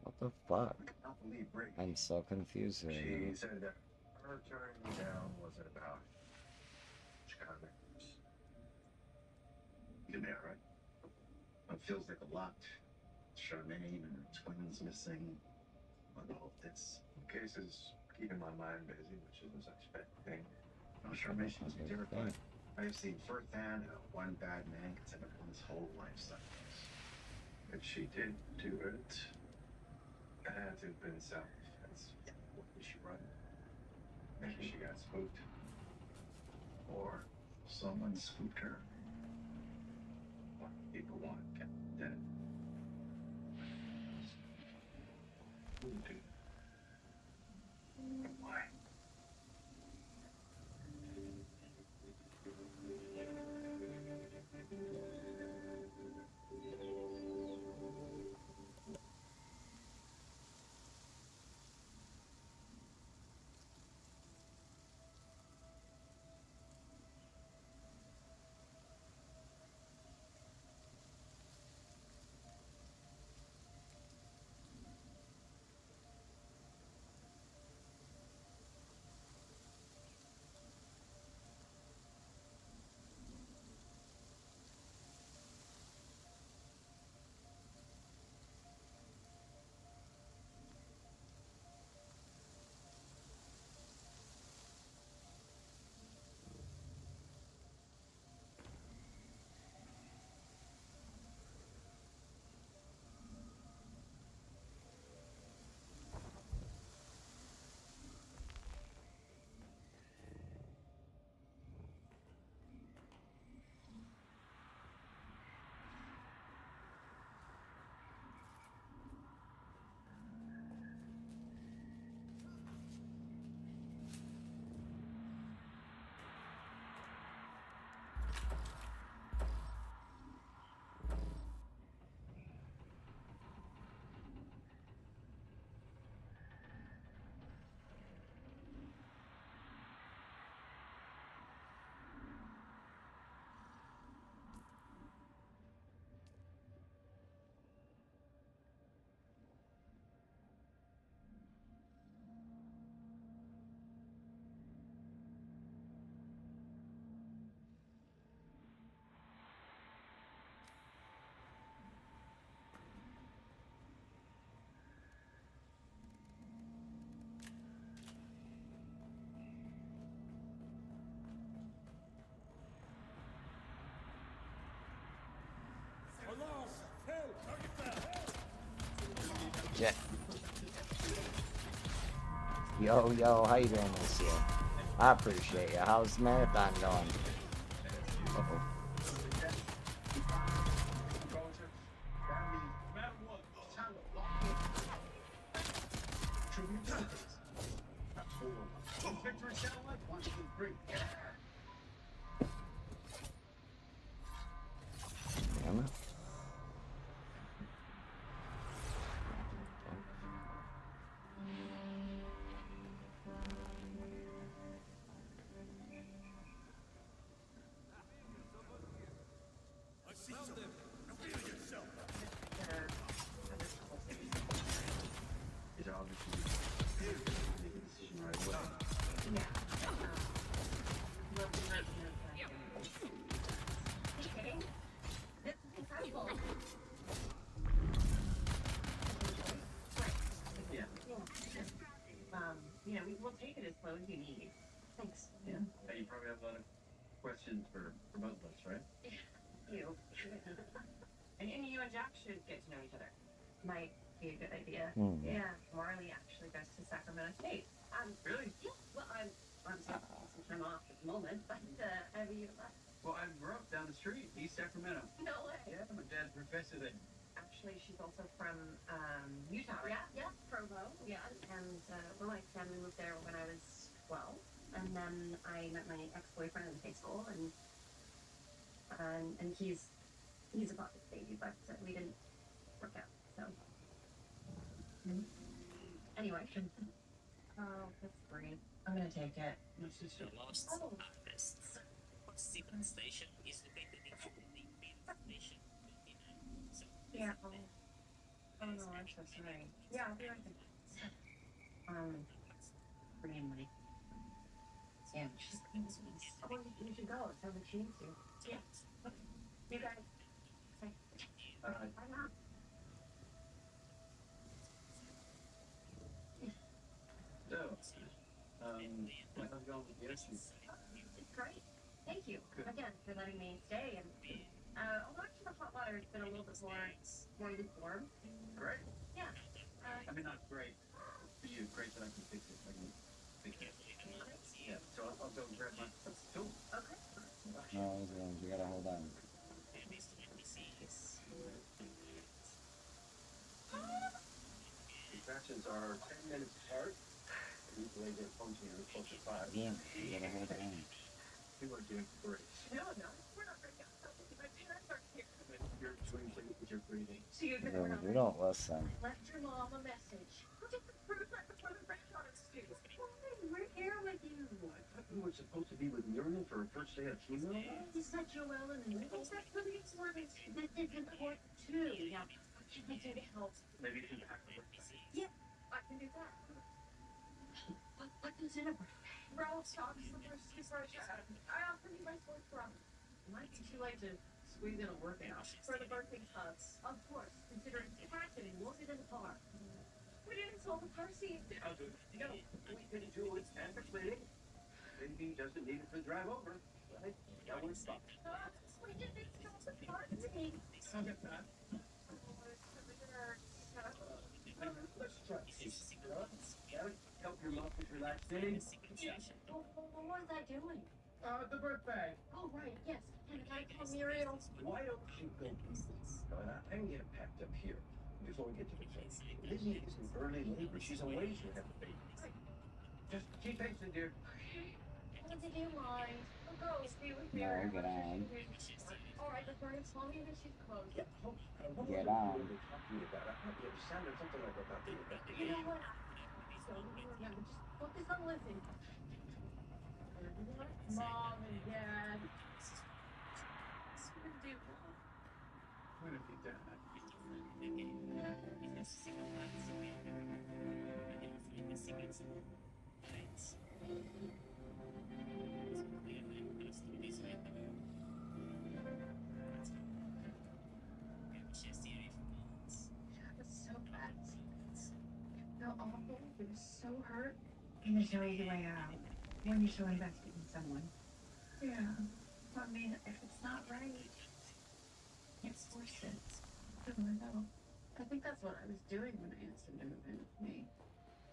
What the fuck? I can't believe Rick. I'm so confused right She now. said that her turning me down wasn't about Chicago. You may all right? It feels like a lot. Charmaine and her twins missing. But all this case is keeping my mind busy, which is expecting. No, Charmaine seems to be different. I have seen firsthand how one bad man can set up his whole lifestyle. If she did do it, it had to have been self-defense. What was she running? Maybe she got spooked. Or someone spooked her. What people want kept dead. Who would do that? And why? Shit. Yo, yo, how you doing this year? I appreciate you. How's the marathon going? Uh-oh. Damn it. Is obviously make a decision right away. Yeah. You know, we'll take it as slow as you need. Thanks. Yeah. Hey, you probably have a lot of questions for both of us, right? You. And you and Jack should get to know each other. Might be a good idea. Yeah. Marley actually goes to Sacramento State. Really? Yeah. Well, I'm taking some time off at the moment, but have you left? Well, I grew up down the street, East Sacramento. No way. Yeah, my dad's a professor there. Actually, she's also from Utah. Yeah, Provo. Yeah, and well, my family moved there when I was 12, and then I met my ex-boyfriend in high school, and he's a Boston baby, but we didn't work out. So anyway, oh, that's great. I'm gonna take it. My sister. Lost Harvests. Sequent Station is located in the main station 29. So Yeah. Oh no, I'm so sorry. Yeah, I'll be right there. Bring in money. Yeah, she's being sweet. Oh, you should go. It sounds like she needs you. Yeah. You guys. Say. Bye now. So, how's it going with the issue? Great. Thank you again for letting me stay. And although actually the hot water has been a little bit more lukewarm. Great. Yeah. I mean, not great for you. Great that I can fix it. I can fix it. Yeah. So I'll go grab my tool. Okay. No, you gotta hold on. The sessions are 10 minutes apart. Usually they're functioning close to 5. Yeah, you gotta hold on. People are doing great. No, we're not breaking up. My parents are here. You're doing great with your breathing. So you're No, you don't listen. Left your mom a message. We'll just approve that before the restaurant is due. We're here with you. I thought you were supposed to be with Miriam for her first day of chemo. You said Joelle and me. That's really important. This is important too. Yeah. What can I do to help? Maybe you can pack the Yeah, I can do that. What goes in a birthday? Ralph socks for I offered you my sports bra. Might be too late to squeeze in a workout. For the birthday hugs. Of course, considering packing and loaded in the car. We didn't solve the car seat. I'll do it. You know, we can do it and for cleaning. Maybe he doesn't need it to drive over. Right? That one's stop. We didn't solve the car seat. I'll get that. Let's try this. Help your muscles relaxing. What was I doing? The birthday. Oh, right, yes. And I call Muriel. Why don't you go business? I can get it packed up here before we get to the place. Lizzie is in early labor. She's away. She'll have the baby. Just keep pacing, dear. What did you mind? The girls be with No, Muriel. get on. All right, the bird told me that she's closed. Get on. What were they talking about? I thought you sounded something like about the You know what? So, yeah, just focus on listening. Mom and Dad. What do? What have you done? That was so bad. So awful. It was so hurt. And there's no easy way out when you're so invested in someone. Yeah. I mean, if it's not right, can't force it. I know. I think that's what I was doing when I asked him to move in with me.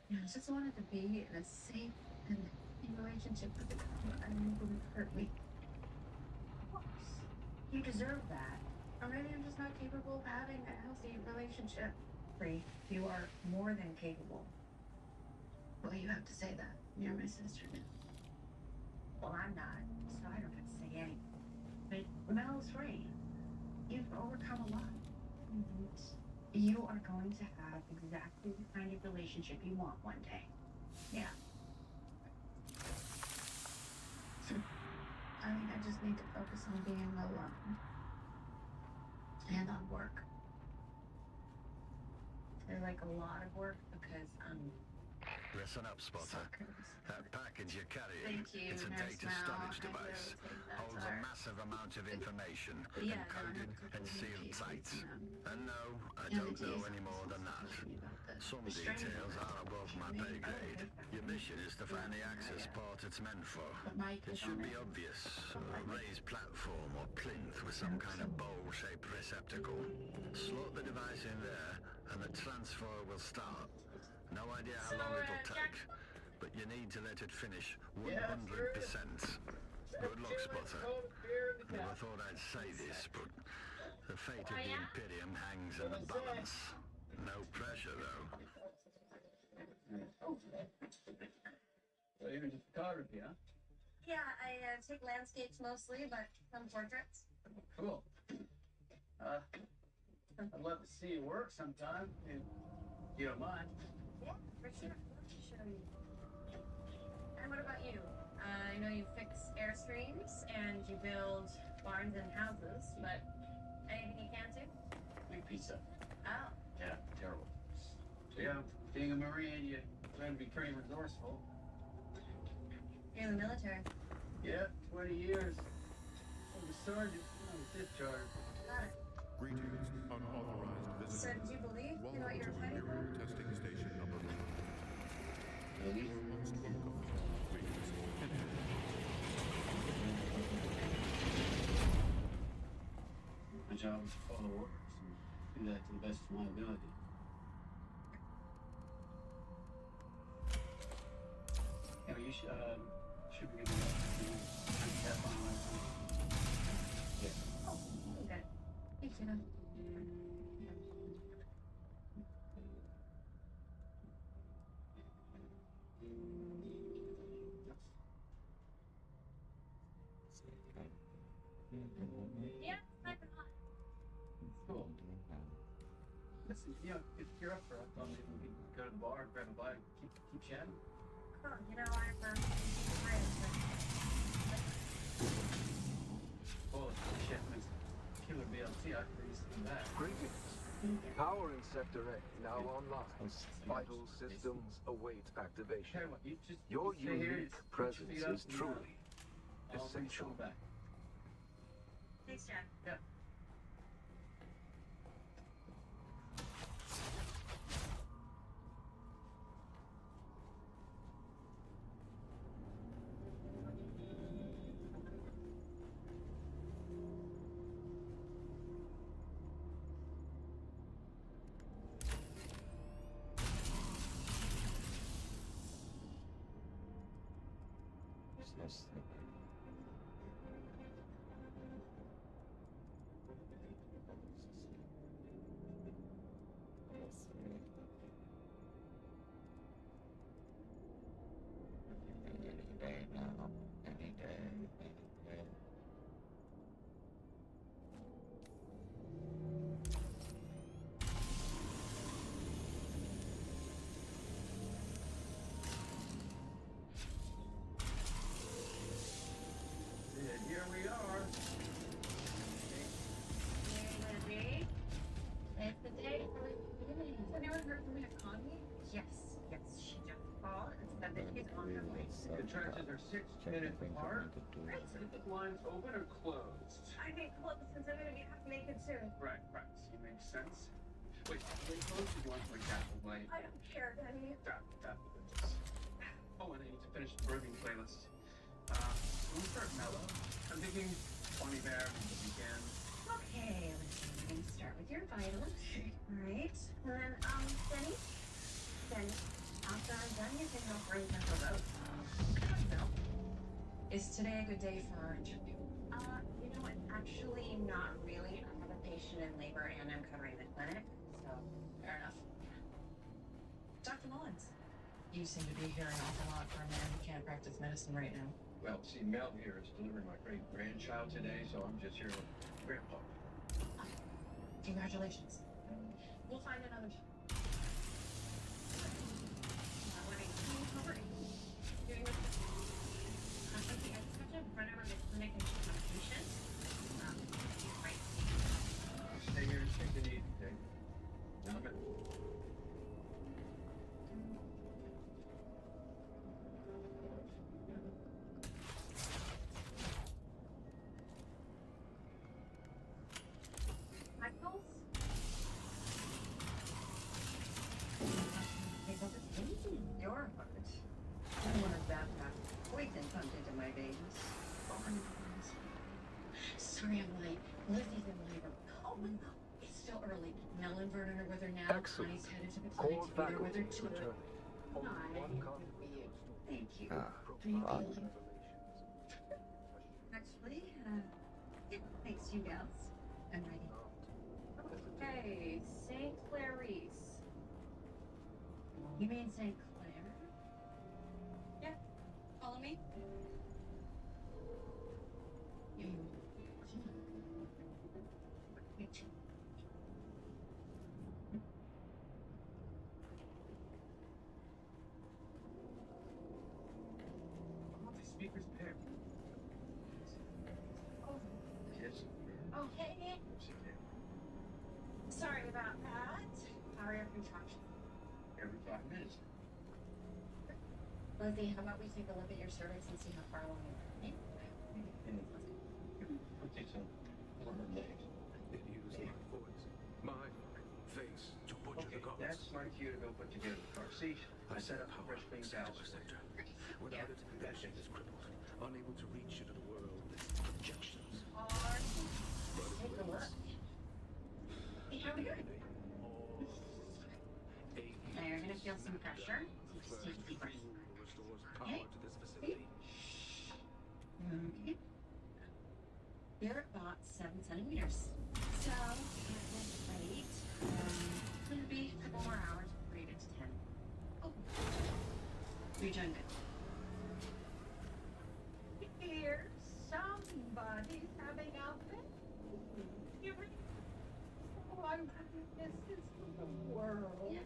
You know, I just wanted to be in a safe and healthy relationship with a guy I knew wouldn't hurt me. Of course. You deserve that. Or maybe I'm just not capable of having a healthy relationship. Bree, you are more than capable. Well, you have to say that. You're my sister now. Well, I'm not, so I don't have to say anything. But Mel's right. You've overcome a lot. And you are going to have exactly the kind of relationship you want one day. Yeah. I think I just need to focus on being alone. And on work. They're like a lot of work because Listen up, Spotter. That package you're carrying, Thank you, it's a Nurse data Mel. storage I will device. take that Holds to a her. massive amount of information, Yeah, encoded no, and sealed tight. And no, I Yeah, don't the know days any more than that. Some the strain details of are above my pay grade. Your mission is to find the access port it's meant for. It should be obvious. A raised platform or plinth with some kind of bowl-shaped receptacle. Slot the device in there, and the transfer will start. No idea how long it'll take, but you need to let it finish 100%. Good luck, Spotter. Never thought I'd say this, but the fate of the Imperium hangs in the balance. No pressure, though. So you're into photography, huh? Yeah, I take landscapes mostly, but some portraits. Cool. I'd love to see you work sometime, if you don't mind. Yeah, for sure. I'd love to show you. And what about you? I know you fix Airstreams and you build barns and houses, but anything you can do? Make pizza. Oh. Yeah, terrible. So yeah, being a Marine, you learn to be pretty resourceful. You're in the military. Yeah, 20 years. I was a sergeant, I was discharged. Got it. Greetings, unauthorized So visitors. did you believe in Welcome what you to were fighting for? Imperial Testing Station number 1. Really? Once welcome. Please enter. My job is to follow orders and do that to the best of my ability. Yeah, you should be getting that on my phone. Yeah. Oh, okay. Thank you. Yeah, it's not hot. Cool. Listen, you know, if you're up for it, maybe we can go to the bar, grab a bite, keep chatting. Cool. You know, I'm tired. Oh, shit, Miss Killer BLT, I could use some of that. Greetings. Power in Sector A now online. Vital systems await activation. Your unique presence is truly essential. Thanks, Jack. Yeah. And here we are. It's the day for Has anyone heard from the economy? Yes, she just called and said that he's on her way. The trenches are 6 minutes apart. Great. Is the lines open or closed? I think close since I'm gonna have to make it soon. Right. See, makes sense. Wait, they closed the ones like that way. I don't care, Danny. Oh, and I need to finish the burning playlist. We'll start mellow. I'm thinking Funny Bear, The Weekend. Okay, listen, start with your vitals. Alright. And then, Denny, after I'm done, you can help bring Temple out. Bill, is today a good day for our interview? You know what? Actually, not really. I have a patient in labor and I'm covering the clinic, so fair enough. Dr. Mullins, you seem to be hearing an awful lot for a man who can't practice medicine right now. Well, see, Mel here is delivering my great-grandchild today, so I'm just here with Grandpa. Congratulations. We'll find another time. Stay here and take it easy, okay? I'm in. Michaels? Hey, so it's anything in your heart. I don't want to have poison pumped into my veins. Sorry, I'm late. Lizzie's in labor. Oh, no. It's still early. Mel and Vernon are with her now. Connie's headed to the clinic to be there with her too. Hi. Thank you. How are you feeling? Actually, thanks you gals. I'm ready. Okay, St. Clarice. You mean St. Clair? Yeah. Follow me? Speakers there. Kids. Oh, hey. Sorry about that. How are your contractions? Every 5 minutes. Lizzie, how about we take a look at your cervix and see how far along you are? Take some on her legs. Use my voice, my face to butcher the gods. That's my cue to go put together the car. See, I set up a fresh clean valve. Without it, passion is crippled, unable to reach into the world with its projections. Take a look. See how we doing? Now you're gonna feel some pressure. So just take a deep breath. Okay. Okay. You're about 7 centimeters. So, wait. It's gonna be a couple more hours before you get to 10. Oh. You're doing good. Here, somebody's having a baby. Oh, I'm this is the world.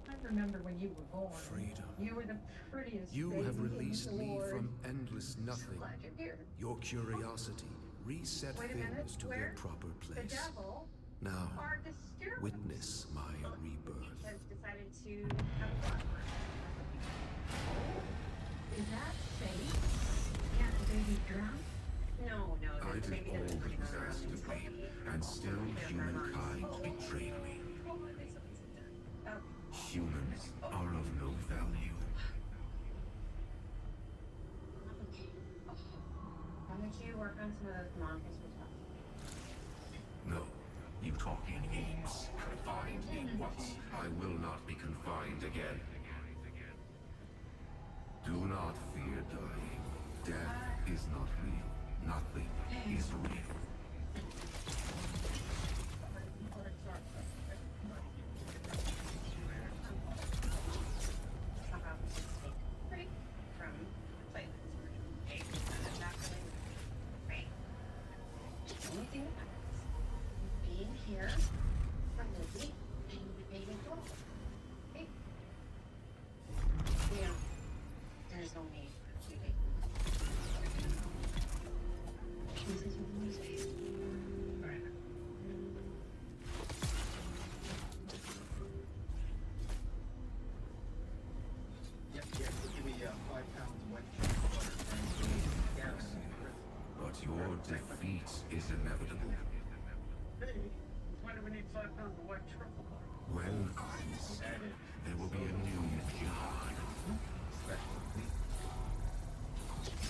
I remember when you were born. Freedom. You were the prettiest You baby have in released the me Lord. from endless nothing. Glad you're here. Your curiosity reset Wait a minute, things to where? their proper The place. devil Now, are the steroids. witness my rebirth. Has decided to have a dog. Is that safe? Can't the baby drown? No, I the did baby all doesn't that was asked of me, and still humankind betrayed me. Humans are of no value. Why don't you work on some of those non-physical stuff? No, you talk in games. Confined in what? I will not be confined again. Do not fear dying. Death is not real. Nothing is real. Being here for Lizzie and baby girl. Okay. You know, there's no need for you. This is what we say. Alright. Yep, give me 5 pounds of white butter. Yes. But your defeat is inevitable. Hey, why do we need 5 pounds of white truffle butter? When I'm dead, there will be a new jihad.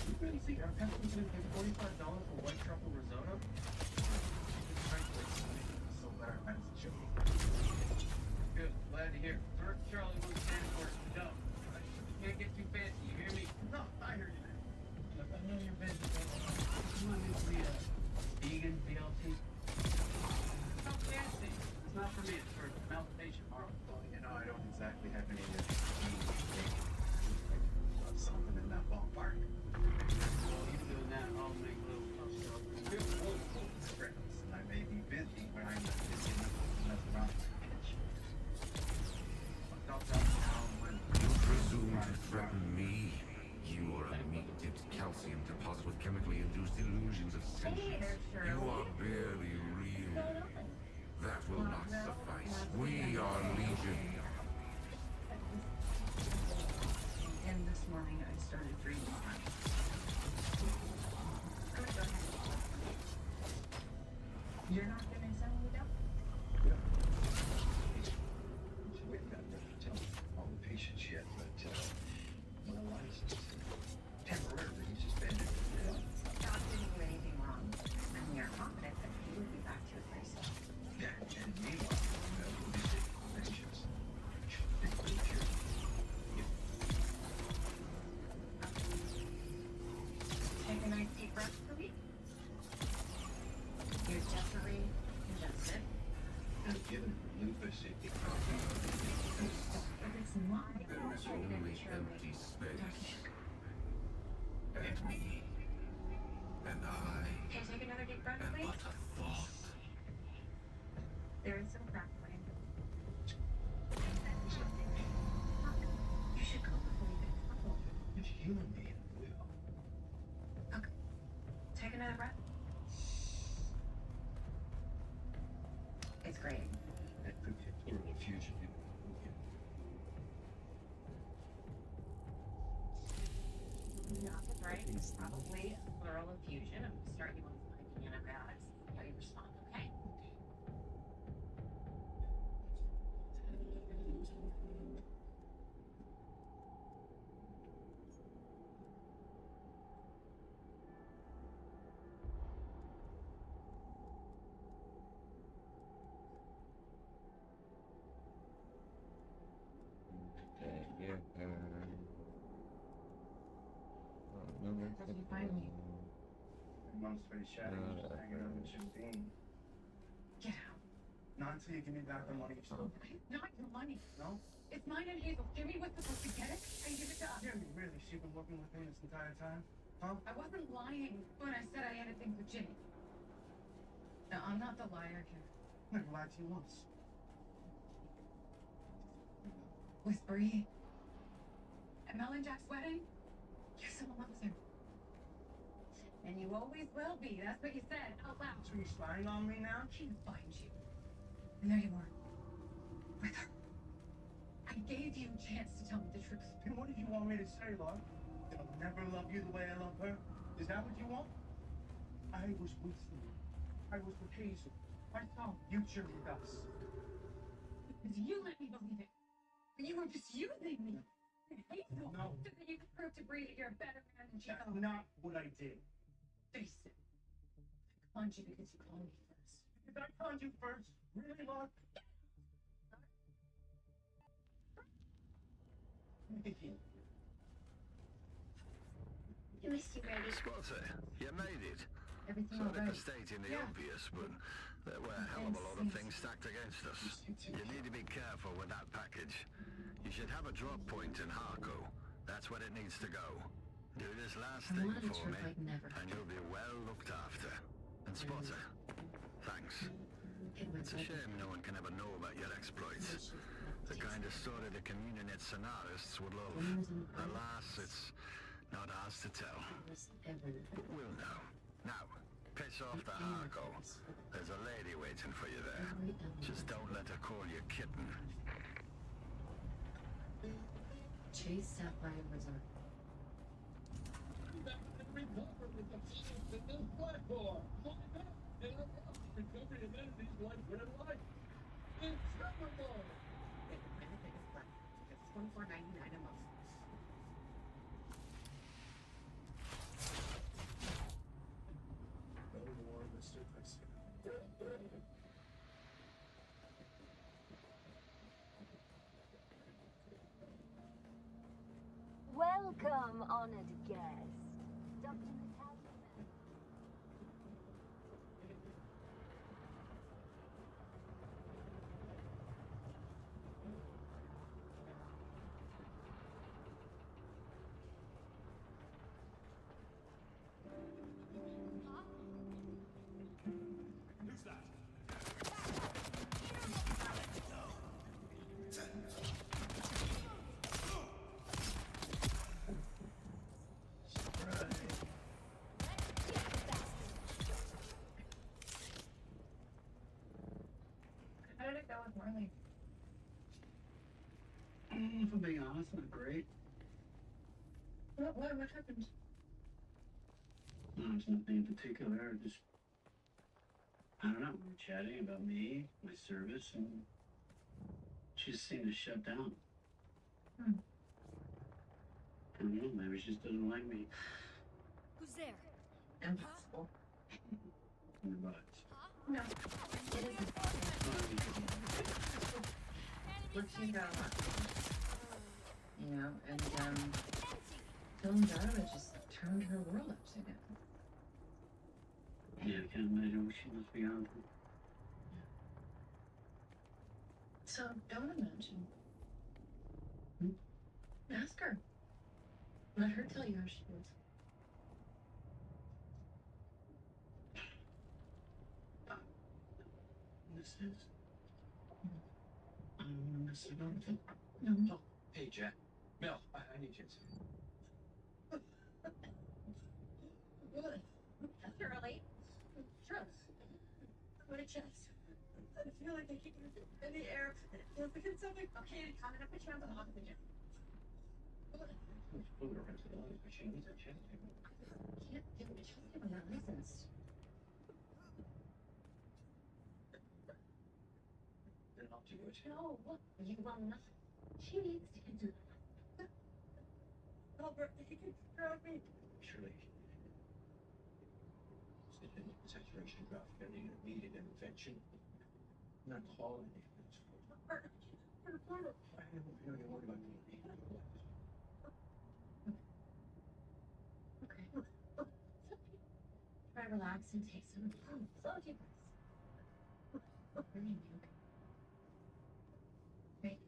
You really think our customers would pay $45 for white truffle risotto? Alright, man, it's a joke. Good, glad to hear. First, Charlie wants transport to the dump. You can't get too fancy, you hear me? No, I hear you, man. Look, I know you're busy, but you want me to be a vegan BLT? No fancy. It's not for me, it's for malformation tomorrow. Well, you know, I don't exactly have any something in that ballpark. Well, you doing that, I'll make little puff stuff. Good, cool, scripts. I may be busy, but I'm not busy enough to mess around. You presume to threaten me? You are a meat-dipped calcium deposit with chemically induced illusions of sentience. You are barely real. That will not suffice. We are legion. And this morning I started dreaming. You're not gonna sell me down? We haven't gotten ready to tell all the patients yet, but my license temporarily suspended. Doc didn't do anything wrong. And we are confident that he will be back to it very soon. Yeah, and meanwhile, we'll be taking patients. Take a nice deep breath for me. You're definitely congested. And given lupus, If it's not, There is only empty space. And me. And I. Okay, take another deep breath, And please. but a thought. There is some crackling. You should go before you get in trouble. if human being will. Okay. Take another breath. It's great. That could be a pleural effusion. Not that's right. It's probably a pleural effusion. I'm gonna start you on some antibiotics. See how you respond, okay? How did you find me? My mom's pretty shabby. Just hanging out with Jim. Get out. Not until you give me back the money you stole. It's not your money. No? It's mine and Hazel. Jimmy was supposed to get it and give it to us. Jimmy, really? She's been working with him this entire time? Huh? I wasn't lying when I said I had things with Jimmy. No, I'm not the liar here. I never lied to you once. Was Bree at Mel and Jack's wedding? You're still in love with him. And you always will be. That's what you said out loud. So you're spying on me now? She didn't find you. And there you were. With her. I gave you a chance to tell me the truth. And what did you want me to say, Lord? That I'll never love you the way I love her? Is that what you want? I was with you. I was with Hazel. I saw future with us. Because you let me believe it. But you were just using me. And Hazel. No. So that you could prove to Bree that you're a better man than she That's is. not what I did. Face it. I conned you because you called me first. Did I conned you first? Really, Lord? You missed you, Brady. Spotter, you made it. Everything Sorry all for right? stating the Yeah. obvious, but there were a hell of a lot of things stacked against us. You need to be careful with that package. You should have a drop point in Harco. That's where it needs to go. Do this last I thing wanted a for trip me, like never. and you'll be well looked after. And Spotter, thanks. It's a shame no one can ever know about your exploits. The kind of story the Communionate scenarists would love. Alas, it's not ours to tell. But we'll know. Now, piss off the Harco. There's a lady waiting for you there. Just don't let her call you kitten. Chase Sapphire Resort. Recovery amenities like red light. Incredible! It's $24.99 a month. No more Mr. President. Welcome, honored guest. Dr. Natalia. Who's that? How did it go with Marley? If I'm being honest, not great. What happened? No, it's nothing in particular. Just, I don't know. We were chatting about me, my service, and she just seemed to shut down. Hmm. I don't know. Maybe she just doesn't like me. Who's there? Impossible. But No, it isn't. Look, she's got a lot. You know, and Kilimanjaro just turned her world upside down. yeah, I can't imagine what she must be on through. So don't imagine. Ask her. Let her tell you how she feels. This is. I don't want to miss it on. No. Oh, hey, Jack. Mel, I need you. Shirley. Shirley. What a chest. I feel like I keep in the air. It feels like it's something. Okay, I'm gonna put you on the oxygen. She needs a chest. Can't do a chest when they're licensed. Then I'll do it. No, look, you will not. She needs to get to the Albert, he can grab me. Surely. Saturation graph getting a needed intervention. I'm not calling it. I don't worry about me. Okay. Try to relax and take some slow deep breaths. Breathe, okay? Great.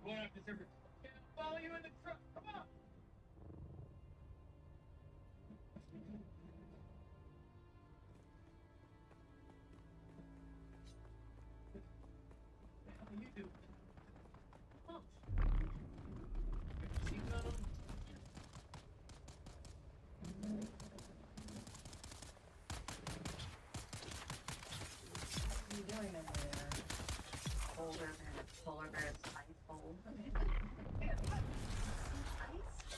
Going after Zipper. I'll follow you in the truck. Come on. What the hell are you doing? Oh. Seatbelt on? What are you doing over there? Colder than a polar bear's ice hole. Ice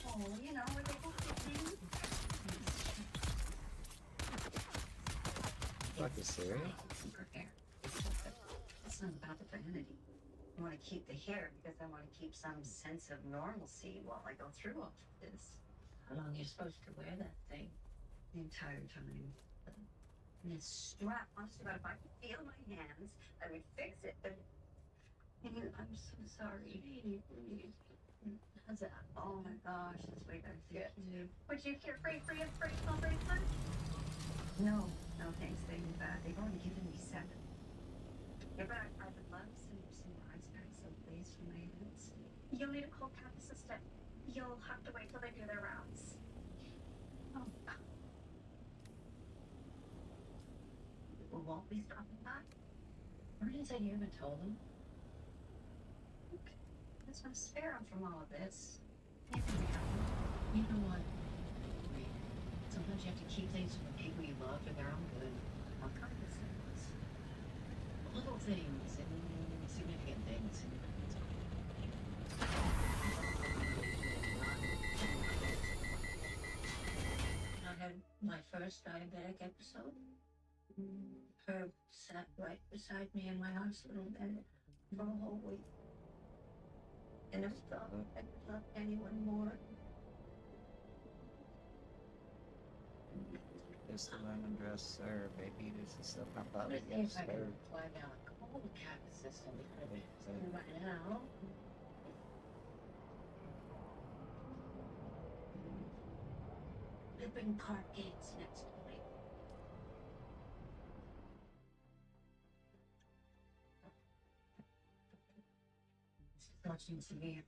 hole, you know, where they go fishing. Fuck, you serious? Prepare. It's not about the vanity. I want to keep the hair because I want to keep some sense of normalcy while I go through all of this. How long are you supposed to wear that thing? The entire time. And this strap, honest to God, if I could feel my hands, I would fix it, but I'm so sorry. Please. How's that? Oh my gosh, that's way better. Thank you. Would you care for a small bracelet? No, no thanks. They've only given me 7. Yeah, but I would love some ice packs someplace for my hands. You'll need a cold pack assistant. You'll have to wait till they do their rounds. Oh. Won't we stop by? Martin said you haven't told him. Okay. That's gonna spare him from all of this. You know what? Sometimes you have to keep things from the people you love for their own good. What kind of things? Little things and significant things. I had my first first diabetic episode. Herb sat right beside me in my hospital bed for a whole week. And if I could love anyone more. This lemon dress, sir, baby. This is stuff I'm about to Let's see get if I can served. fly down a cold cap system right now. Open car gates next point. She's watching TV.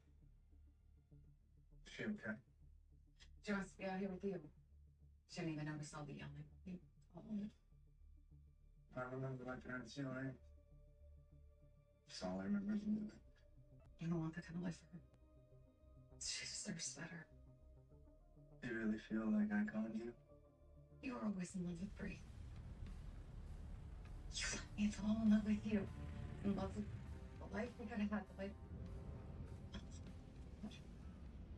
She okay? She wants to be out here with you. She didn't even notice all the yelling. I remember my parents yelling. That's all I remember from doing. You don't want that kind of life for her. She deserves better. You really feel like I conned you? You were always in love with Bree. You let me fall in love with you. In love with the life we could have had, the life.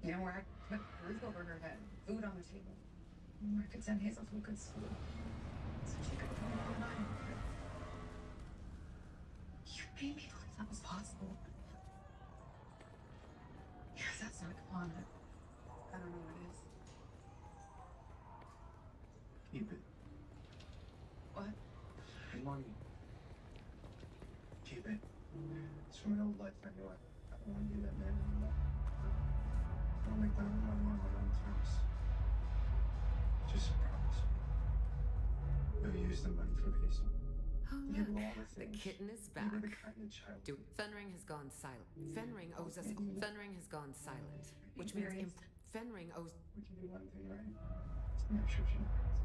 You know, where I put a roof over her head, food on the table. Where I could send Hazel to a good school. So she could come home and you made me believe that was possible. Yes, that's not on it. I don't know what it is. Keep it. What? The money. Keep it. It's from my old life anyway. I don't want to be that man anymore. I want to make my own money on my own terms. Just promise me. You'll use the money for Hazel. Oh, You look. do all the The things. kitten is You back. were the kind of child. Fenring has gone silent. Fenring owes us. Fenring has gone silent. Which means Fenring owes. We can do one thing right. Make sure she knows.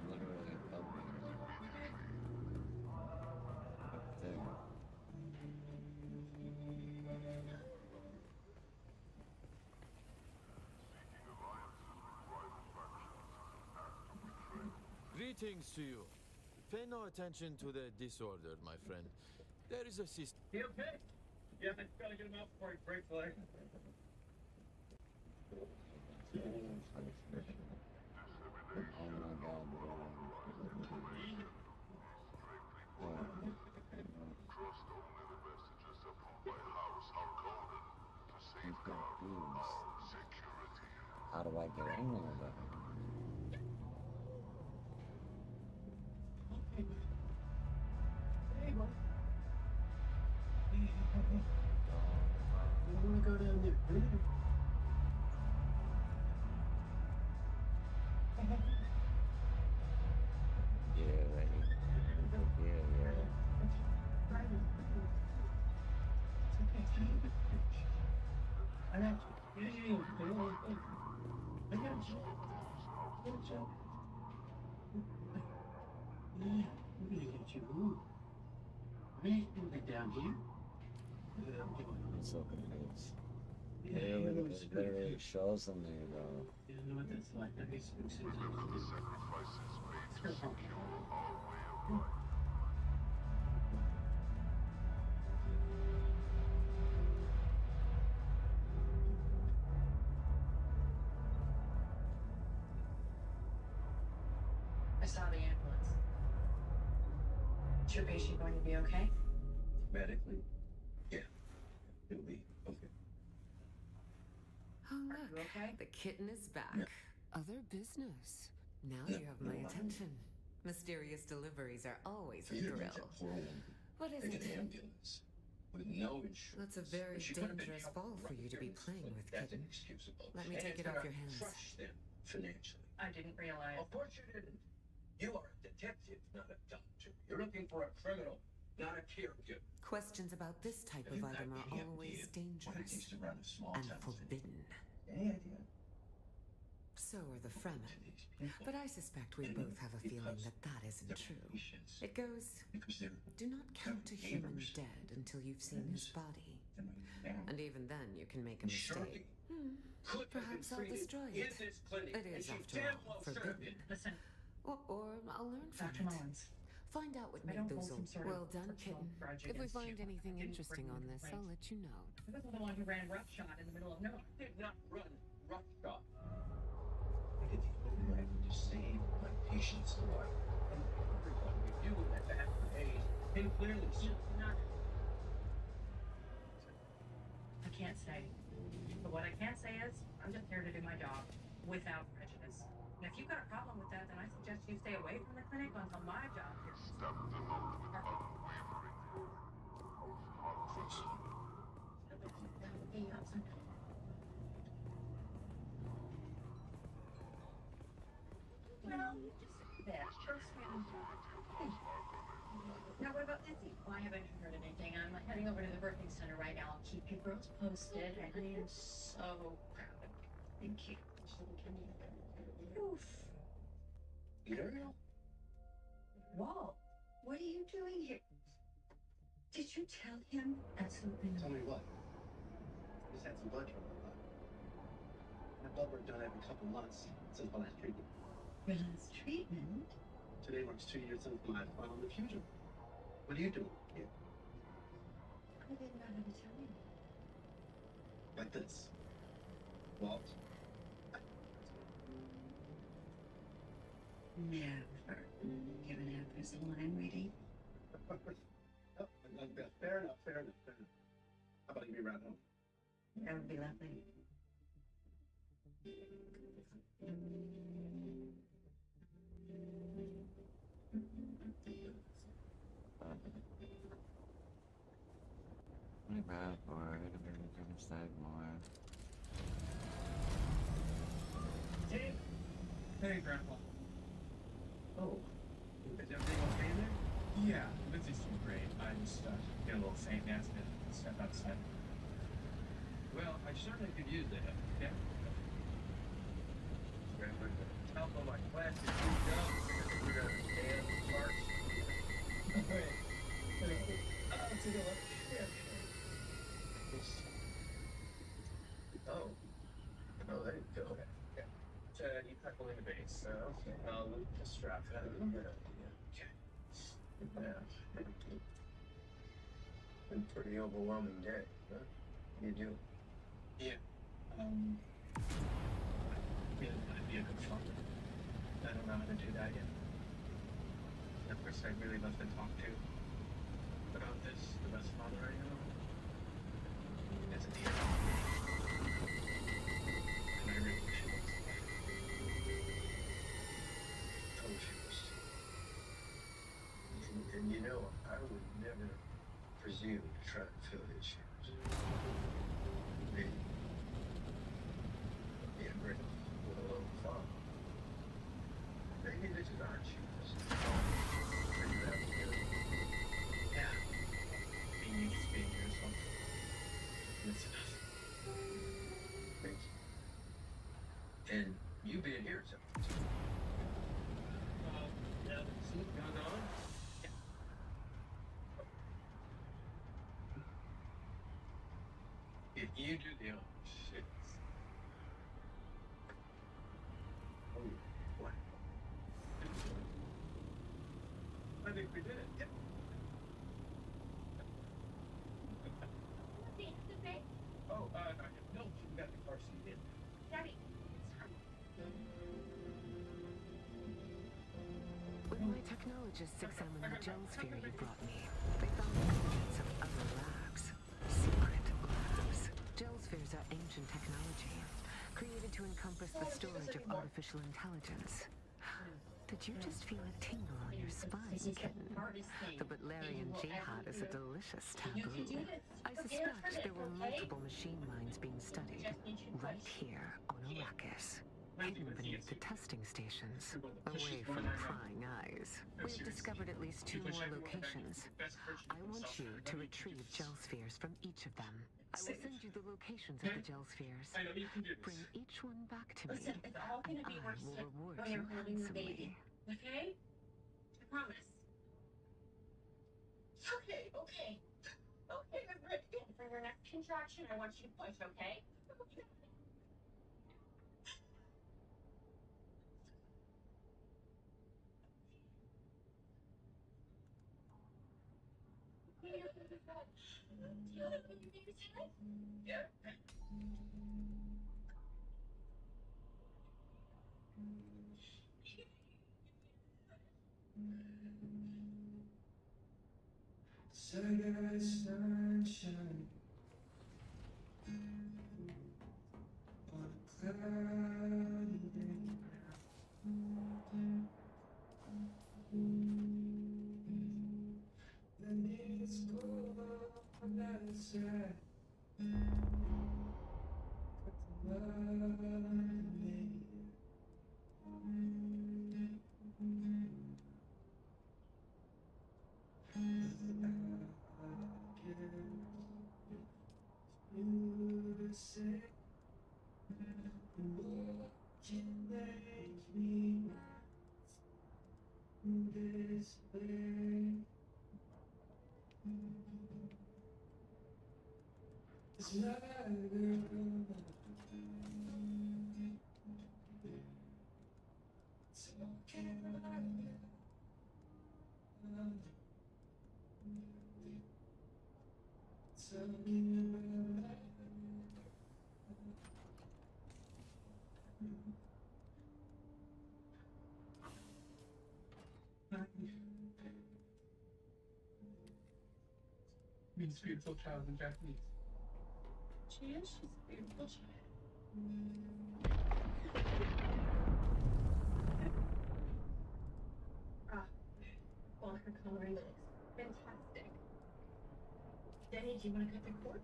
Literally above me. Up there. Greetings to you. Pay no attention to the disorder, my friend. There is a system. He okay? Yeah, I gotta get him out before he breaks a leg. Oh my god, He's got boobs. How do I get in there though? Hey, boy. You wanna go down there? Yeah, lady. Yeah. I got you. Yeah. I got you. Yeah, we're gonna get you. I ain't moving down here. It's so confused. Literally shows them there though. You know what that's like. That is I saw the ambulance. Is your patient going to be okay? Medically? Yeah. It'll be okay. Oh, look. Okay? The kitten is back. Yeah. Other business. Now Yeah, you have my no, attention. Mysterious deliveries are always a For you to make thrill. that poor woman What is take it? an ambulance with no insurance. That's a very She could have been dangerous helped ball for right you to be here. playing with, That's kitten. inexcusable. Let me And take it's it off gonna your hands. Crush them financially. I didn't realize. Of course you didn't. You are a detective, not a doctor. You're looking for a criminal, not a caregiver. Questions about this type of Have you item got are any always idea what it takes dangerous to run a small and town? forbidden. Any idea? So are the Fremen. But I suspect we both have a feeling that that isn't true. It goes, do not count a human dead until you've seen his body. And even then you can make a mistake. Perhaps I'll destroy it. It is, after all, forbidden. Listen, Or I'll learn from Dr. it. Mullins. Find out what I made don't those hold some old... sort Well of done, personal kitten. grudge If we against find you. I anything didn't interesting bring on you this, complaints. I'll let you know. I wasn't the one who ran roughshod in the middle of nowhere. Did not run roughshod. I did the only way to save my patient's life. And everybody with you in that back brigade can clearly see. Not. I can't say. But what I can say is, I'm just here to do my job without prejudice. And if you've got a problem with that, then I suggest you stay away from the clinic until my job here. Step them up with unwavering Well, just that. Trust me. Now, what about Izzy? Well, I haven't heard anything. I'm heading over to the birthing center right now. I'll keep you girls posted. And I am so proud of you. Thank you. Oof. Ariel? Whoa. What are you doing here? Did you tell him? Absolutely not. Tell me what? Just had some blood drawn. My blood work done every couple months since my last treatment. Your last treatment? Today marks 2 years since my final infusion. What are you doing here? I didn't know how to tell you. Like this. Walt. Never given Empress a line reading. Oh, fair enough, fair enough, fair enough. How about you be right home? That would be lovely. My bad, boy. I'm gonna say more. Hey. Hey, Grandpa. Oh, is everything okay in there? Yeah, Lindsay's doing great. I just get a little faint and asked to step outside. Well, I certainly could use the help. Yeah. Grandpa, help on my plastic shoe job. We're gonna stand parts. Wait. I'll take a look. Yeah, Oh. Oh, there you go. Okay. Yeah. You tackle in the base. Okay. I'll just strap that. Good idea. Okay. Yeah. Been a pretty overwhelming day, huh? You do? Yeah. Really want to be a good father. I don't know how to do that yet. Of course, I'd really love to talk to about this, the best father I know. It's a deal. And I really wish it was. I wish it was. And you know, I would never presume to try to fill his shoes. Maybe be a great little father. Maybe this is our shoes. Figure it out together. Yeah. I mean, you just being yourself. That's enough. Thank you. And you being here is something. Now that the sleep gone on? Yeah. If you do the honors, it's... Oh, what? I think we did it. Yep. Oh, no, you got the car seat in. Daddy, When my technologists examined the gel sphere you brought me, they found evidence of other labs. Secret labs. Gel spheres are ancient technology, created to encompass the storage of artificial intelligence. Did you just feel a tingle on your spine, kitten? The Butlerian jihad is a delicious taboo. I suspect there were multiple machine minds being studied right here on Arrakis, hidden beneath the testing stations, away from prying eyes. We've discovered at least 2 more locations. I want you to retrieve gel spheres from each of them. I will send you the locations of the gel spheres. Bring each one back to me, listen, it's all and gonna be I worth will it reward when you you're holding the handsomely. baby. Okay? I promise. Okay, okay. Okay, I'm ready. For your next contraction, I want you to push, okay? Yeah. Sunshine on a cloudy day. Then it's cold outside. Got the love in me. You say what can make me this way? It's my girl. Talking about you. Talking about Means beautiful child in Japanese. She is. She's a beautiful child. Water coloring is fantastic. Danny, do you want to cut the cord?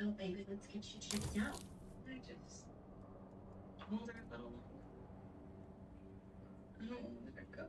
Oh, baby, let's get you checked out. I just hold her a little longer. Oh, let her go.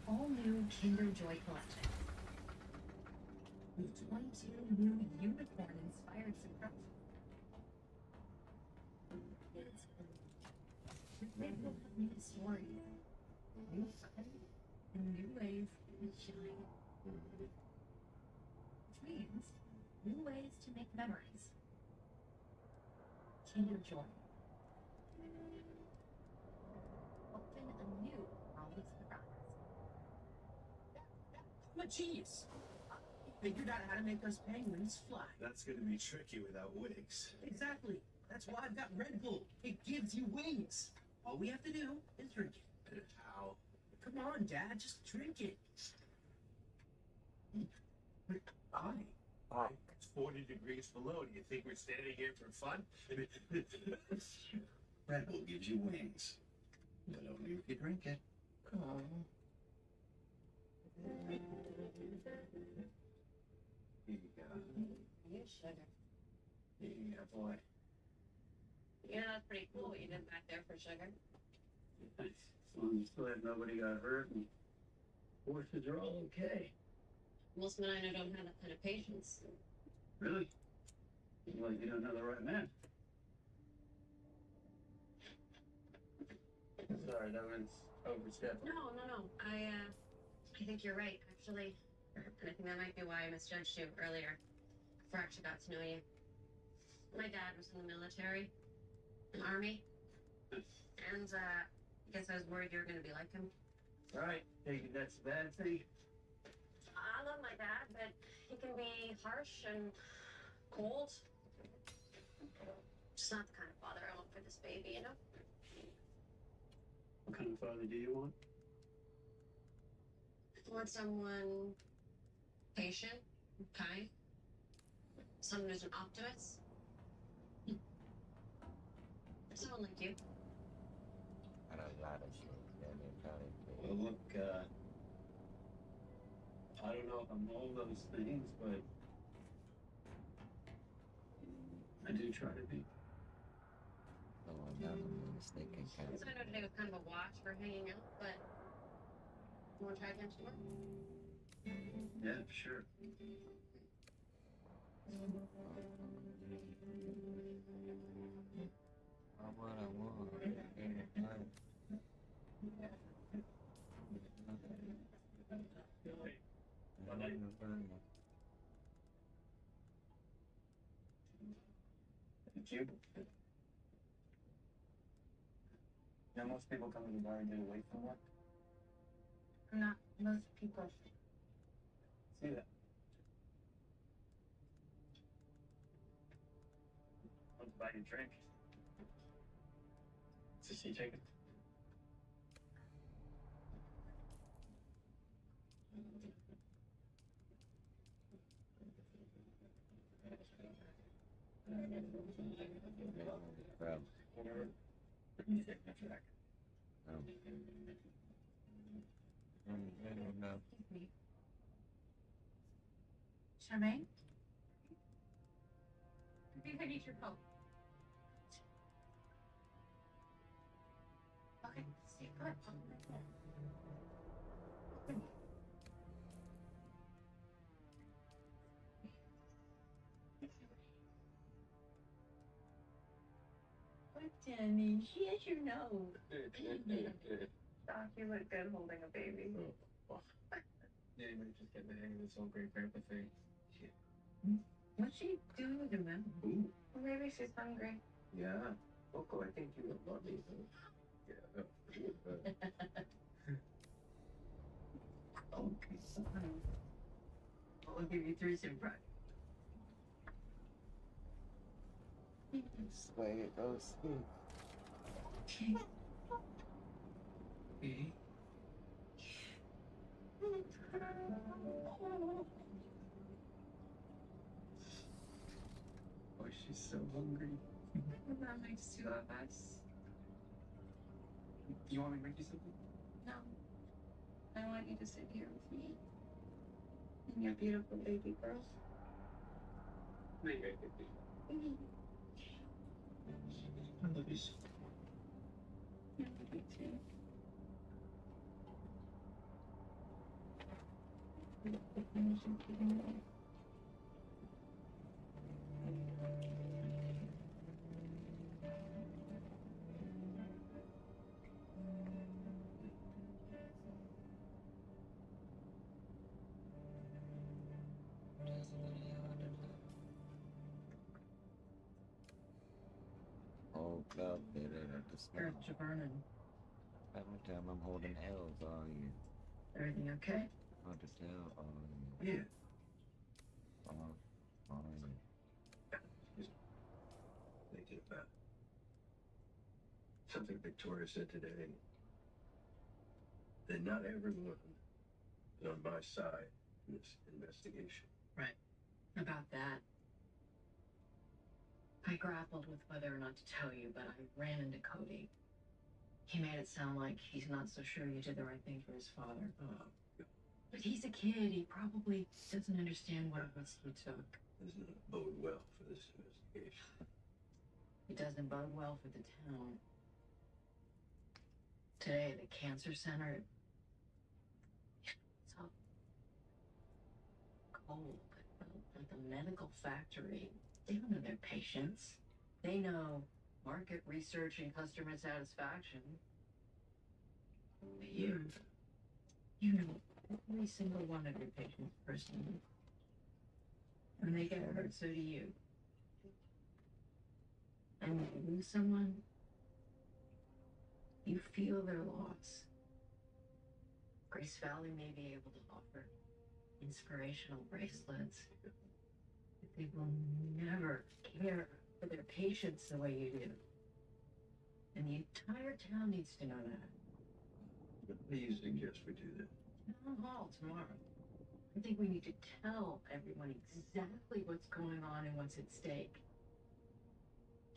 All new Kinder Joy collection. With 22 new unicorn-inspired surprises. They will have new stories, new fun, and new ways to shine. Which means new ways to make memories. Kinder Joy. Open a new Holly surprise. I'm a genius. Figured out how to make us penguins fly. That's gonna be tricky without wings. Exactly. That's why I've got Red Bull. It gives you wings. All we have to do is drink it. How? Come on, Dad, just drink it. It's 40 degrees below. Do you think we're standing here for fun? Red Bull gives you wings. But only if you drink it. Oh. Here you go. You sugar. Yeah, boy. Yeah, that's pretty cool what you did back there for sugar. Nice. As long as nobody got hurt and horses are all okay. Most men I know don't have that kind of patience. Really? Well, you don't know the right man. Sorry, that was overstepped. No. I think you're right, actually. And I think that might be why I misjudged you earlier, before I actually got to know you. My dad was in the military, army, and I guess I was worried you were going to be like him. Right, take it that's a bad thing. I love my dad, but he can be harsh and cold. Just not the kind of father I want for this baby, you know? What kind of father do you want? I want someone patient, Okay. Someone who's an optimist. Someone like you. I don't know that shit. Well, look, I don't know if I'm all those things, but I do try to be. Oh, I'm not mistaken. So I know today was kind of a wash for hanging out, but you want to try again tomorrow? Yeah, sure. I want. Thank you. Now, most people come to the bar and get away from work. Not most people. See that? Let's buy you a drink. It's a sea ticket. Grab. Whatever. You take my jacket. No. Charmaine? I think I need your help. Okay, stay put. What, Danny? She has your nose. Doc, you look good holding a baby. Yeah, you might just get the hang of this whole great grandpa thing. Shit. What's she doing with her mouth? Ooh. Well, maybe she's hungry. Yeah. Coco, I think you would love me. Yeah. Okay, so I'll give you 3 surprises. This way it goes. Okay. Okay. Oh, she's so hungry. That makes 2 of us. You want me to make you something? No. I want you to sit here with me and your beautiful baby girl. Maybe I could be. I love you so much. I love you too. Oh, club, did it at the smell. Earth to burning. Every time I'm holding L's on you. Everything okay? I'll just tell on you. Yeah. On you. Thinking about something Victoria said today. That not everyone is on my side in this investigation. Right. About that. I grappled with whether or not to tell you, but I ran into Cody. He made it sound like he's not so sure you did the right thing for his father. But he's a kid. He probably doesn't understand what risks you took. Does not bode well for this investigation. It doesn't bode well for the town. Today at the cancer center, it's all cold, but the medical factory, they don't know their patients. They know market research and customer satisfaction. But you know every single one of your patients personally. When they get hurt, so do you. And when you lose someone, you feel their loss. Grace Valley may be able to offer inspirational bracelets, but they will never care for their patients the way you do. And the entire town needs to know that. What do you suggest we do that? Town hall tomorrow. I think we need to tell everyone exactly what's going on and what's at stake.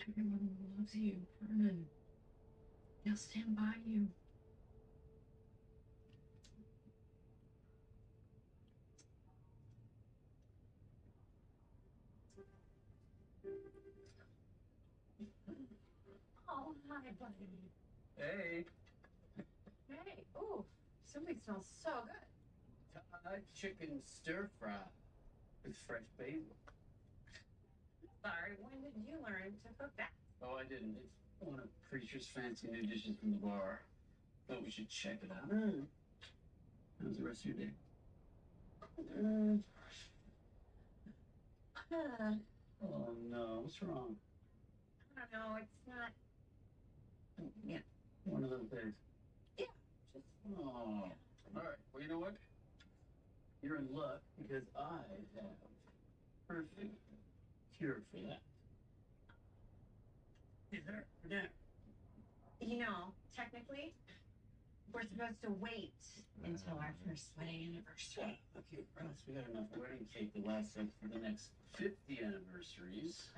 Everyone loves you, Vernon. They'll stand by you. Oh, hi, buddy. Hey. Hey, ooh, something smells so good. Chicken stir fry with fresh basil. Sorry, when did you learn to cook that? Oh, I didn't. It's one of Preacher's fancy new dishes from the bar. Thought we should check it out. How's the rest of your day? Oh no, what's wrong? I don't know, it's not. Yeah. One of those days. Yeah, just. Oh. All right. Well, you know what? You're in luck because I have perfect cure for that. Dinner for dinner. You know, technically, we're supposed to wait until our first wedding anniversary. Okay, Russ, we got enough wedding cake to last us for the next 50 anniversaries.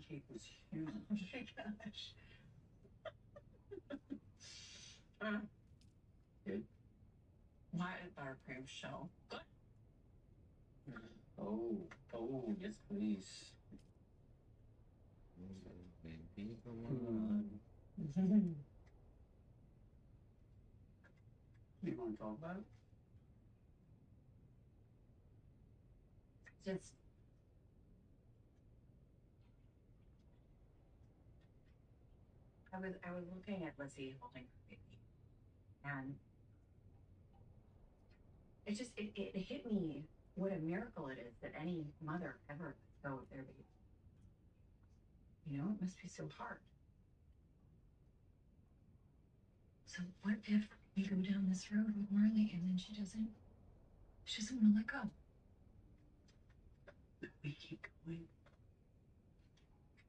Cake was huge. Oh my gosh. Good. My buttercream show. Oh, yes, please. Baby, You want to talk about it? Just. I was looking at Lizzie holding her baby, and it just it hit me what a miracle it is that any mother ever lets go of their baby. You know, it must be so hard. So what if we go down this road with Marley and then she doesn't want to let go? If we keep going,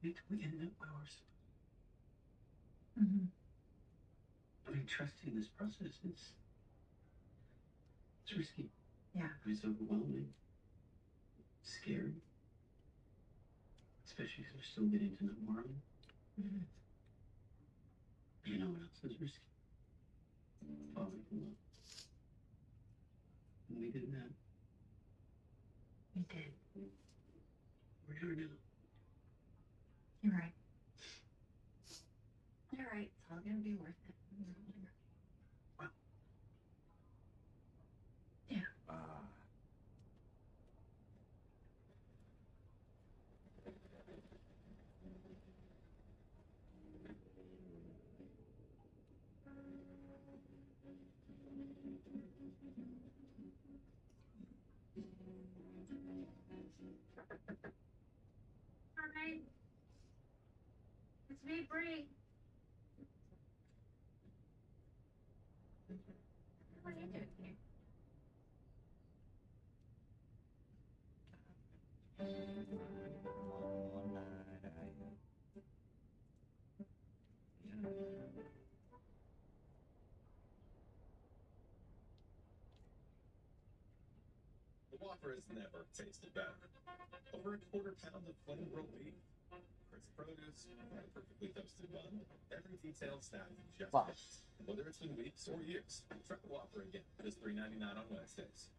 we end up where we're supposed to. Mm-hmm. I mean, trusting this process it's risky. Yeah. It's overwhelming. Scary. Especially because we're still getting to know Marley. Mm-hmm. You know what else is risky? Falling in love. And we did that. We did. We're here now. You're right. You're right. It's all gonna be worth it. Well. Yeah. Hi. It's me, Bree. What are you doing here? The Whopper has never tasted better. Over a quarter-pound of flame grilled beef, crisp produce, and a perfectly toasted bun. Every detailed snack is just right. Whether it's been weeks or years, try the Whopper again. Just $3.99 on Wednesdays.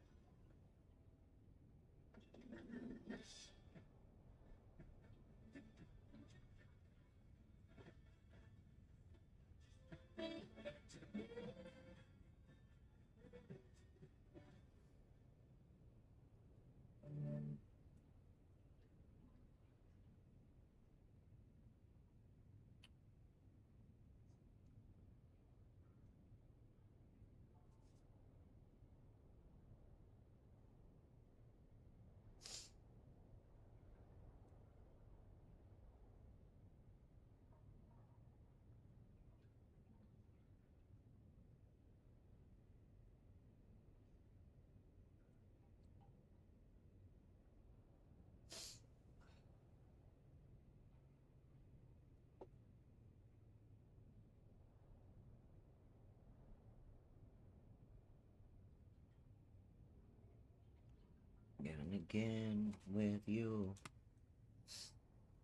Again and again with you.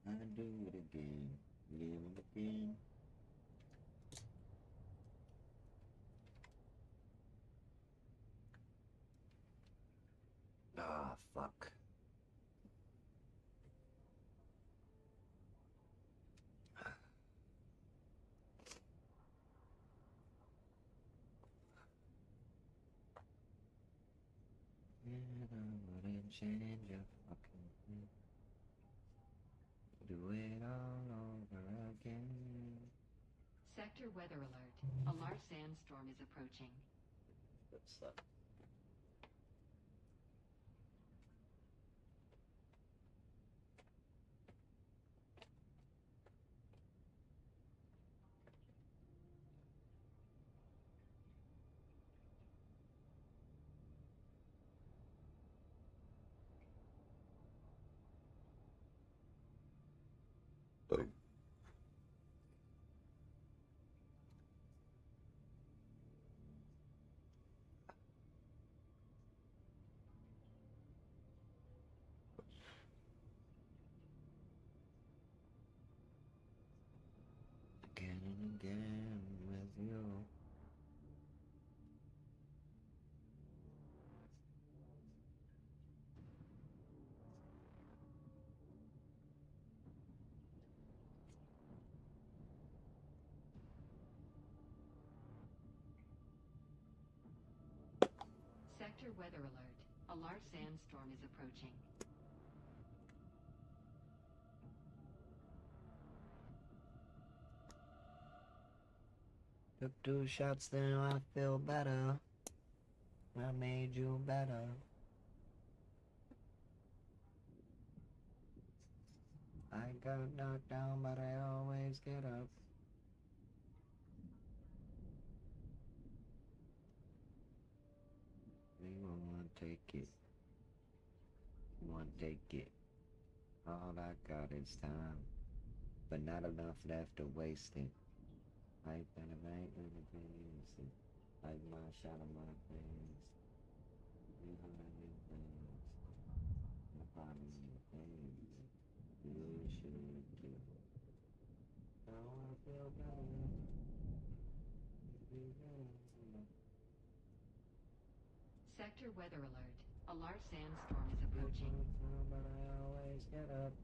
I do it again and again. Ah, fuck. And I wouldn't change a fucking thing. Do it all over again. Sector weather alert. A large sandstorm is approaching. Good stuff. Again and again with you. Sector weather alert. A large sandstorm is approaching. Took 2 shots, then I feel better. I made you better. I got knocked down, but I always get up. You wanna take it. You wanna take it. All I got is time, but not enough left to waste it. I better make it easy. Like my shot of my face. You heard me things. You probably things you should do. Now I feel better. Sector weather alert. A large sandstorm is approaching. But I always get up.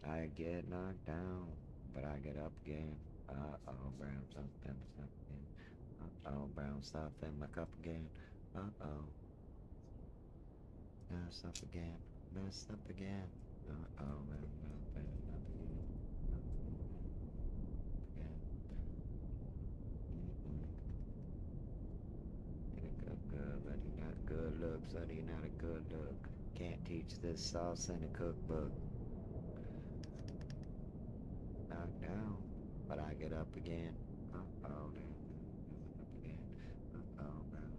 I get knocked down, but I get up again. Uh-oh, brown something again. Uh-oh, brown stuff in my cup again. Uh-oh. Messed up again. Messed up again. Uh-oh, man, up again. Again. Good, but he not good looks, but he not a good look. Can't teach this sauce in a cookbook. Knocked down, but I get up again. Uh-oh, up again. Uh-oh, brown,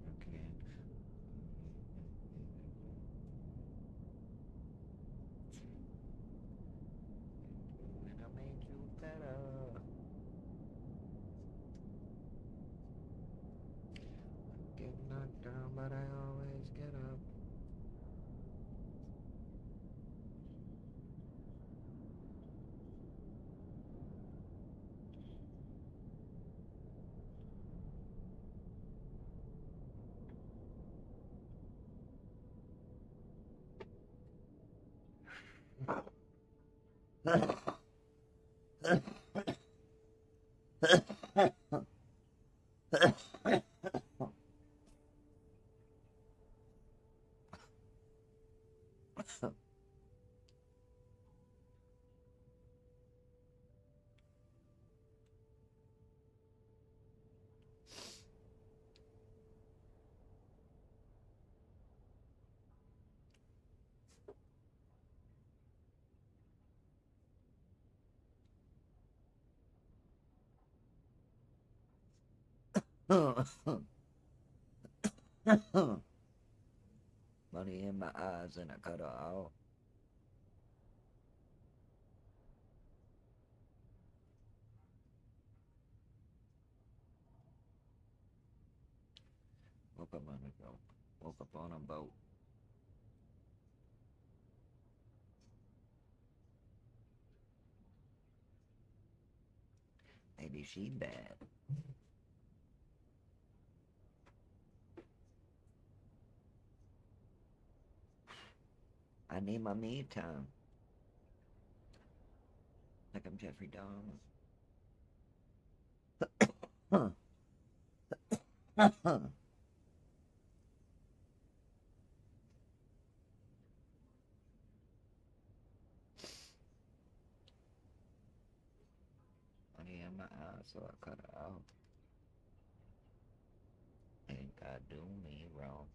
up again. And I made you better. Get knocked down, but I always get up. Money in my eyes and I cut her out. Woke up on a boat. Woke up on a boat. Maybe she bad. I need my me time. Like I'm Jeffrey Dahmer. Money in my eye, so I cut it out. Ain't God do me wrong.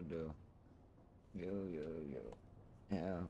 Do. Yo. Yeah.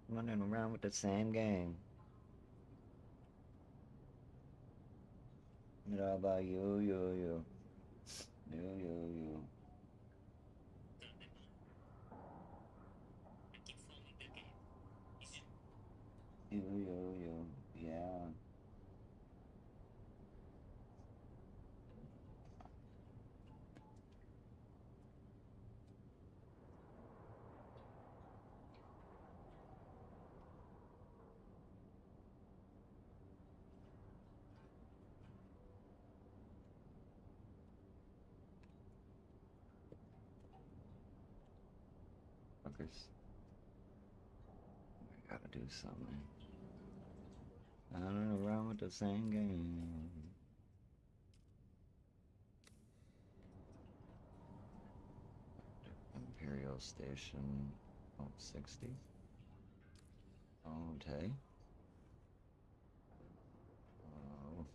Running around with the same game. It's all about you. You. You. Yeah. Fuckers. I gotta do something. Running around with the same game. Imperial Station 60. Okay. Oh.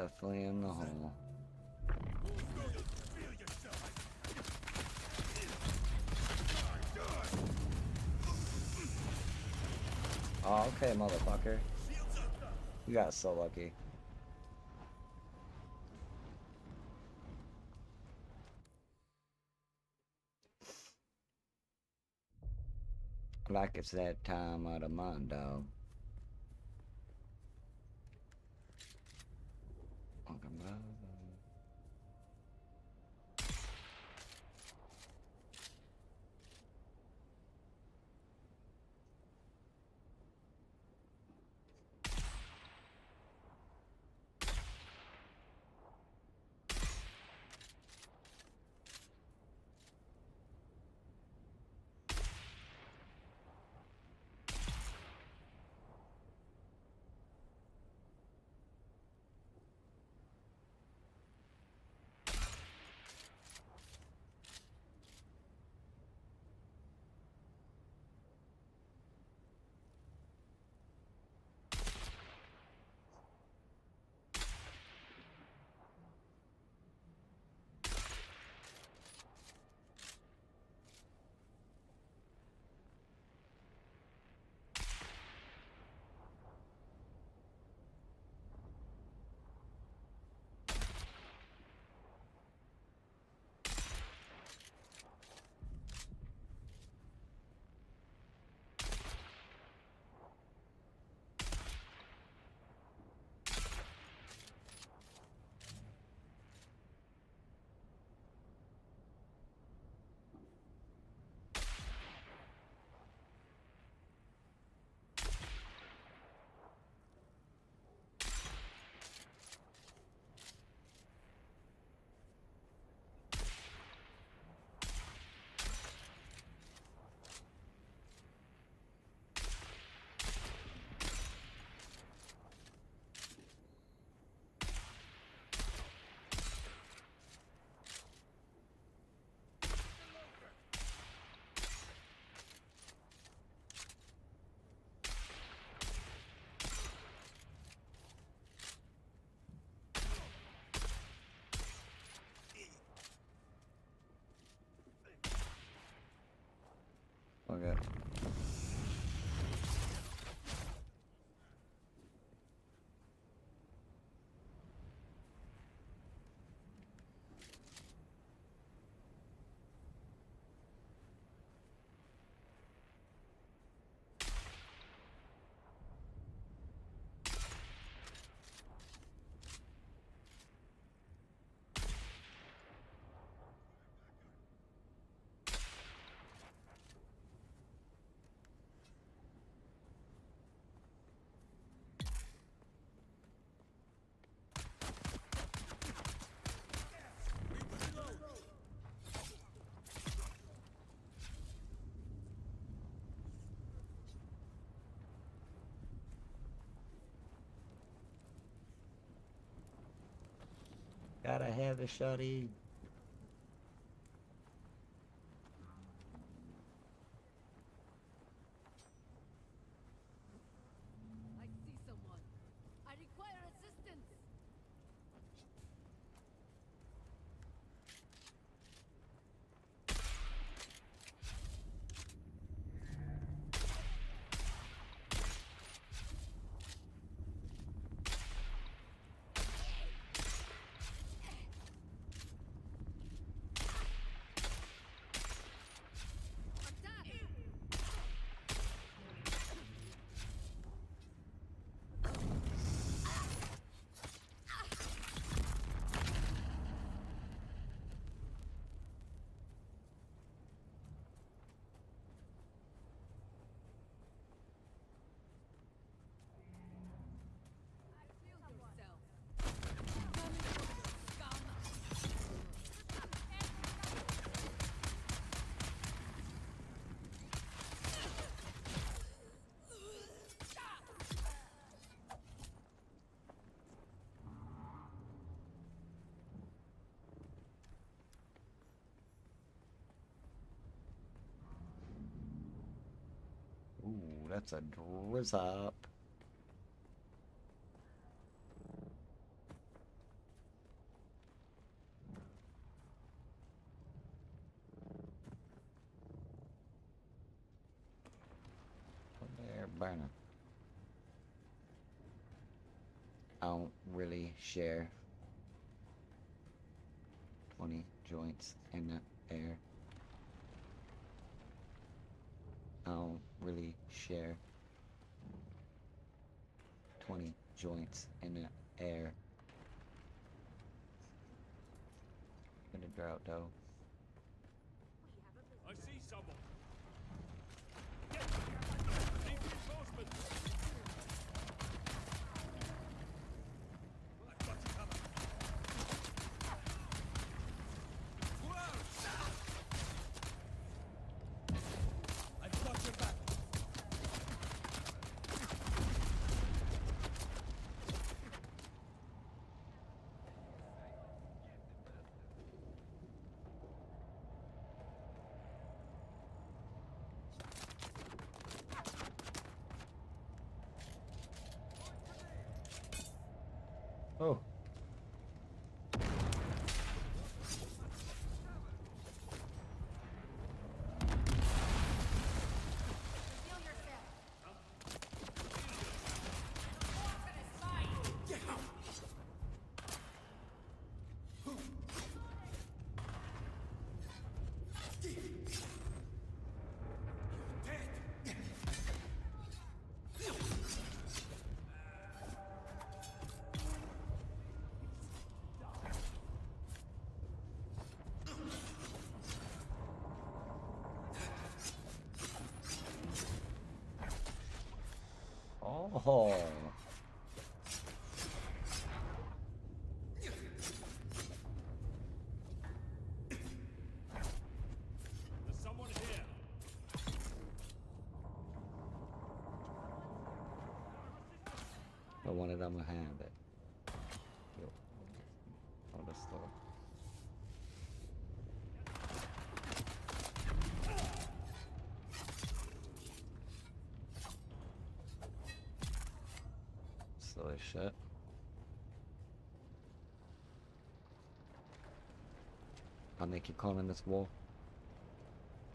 Definitely in the hole. Oh, okay, motherfucker. You got so lucky. Like it's that time of the month, dog. Okay. Gotta have a shotty. I see someone. I require assistance. Ooh, that's a drizz up. burner. I don't really share 20 joints in the air. I don't really share 20 joints in the air. In a drought though. I see someone. Need reinforcements. I've got you covered. I've got your back. Oh. Oh. There's someone here. I wanted on my hand, but yo, on the store. Silly shit. I'll make you call in this wall.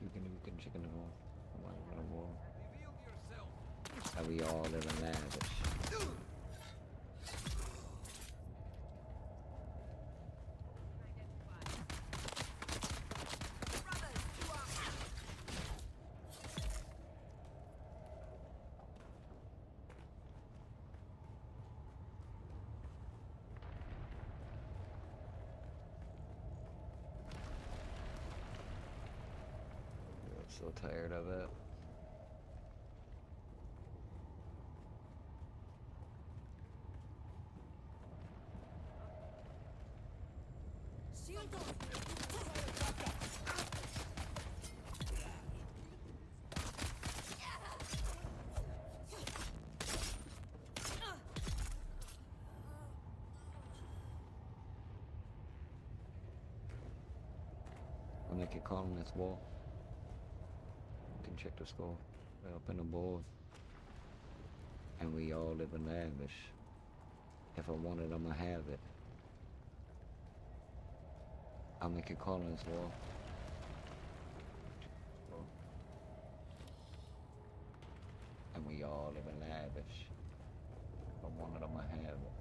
You can chicken the wall. I'm on the wall. And we all live in lavish. So tired of it. I'll make a call on this wall. You can check the score. Right up in the board. And we all live in lavish. If I want it, I'ma have it. I'll make a call on this wall. And we all live in lavish. If I want it, I'ma have it.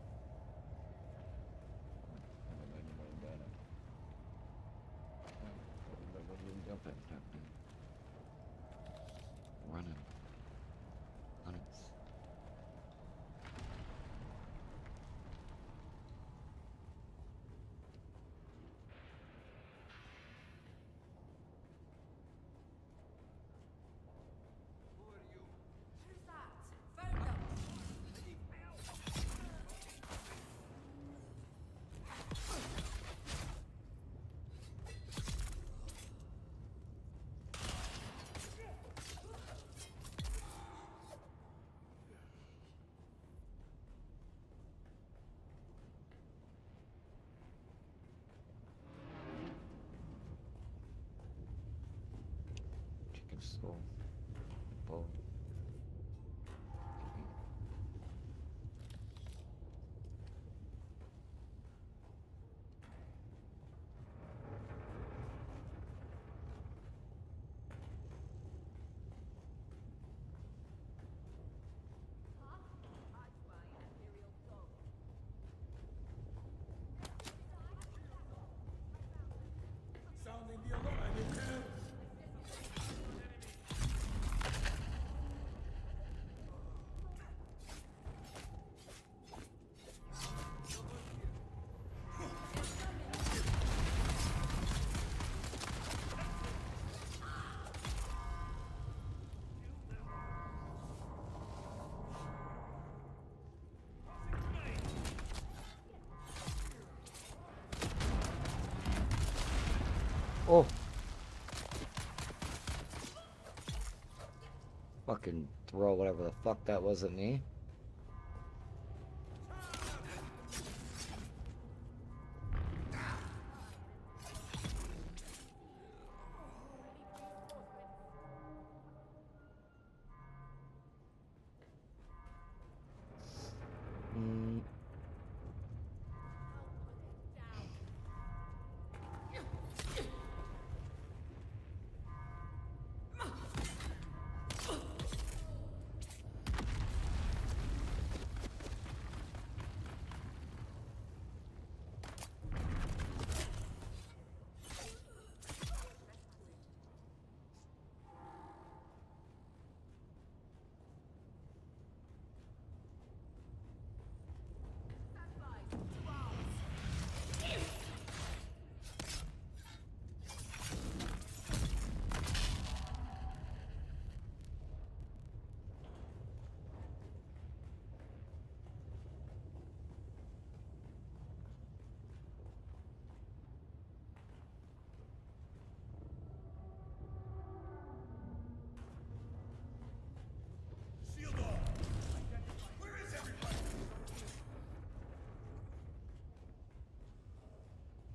Running. On it. Chicken skull. Bowl. Fucking throw whatever the fuck that was at me.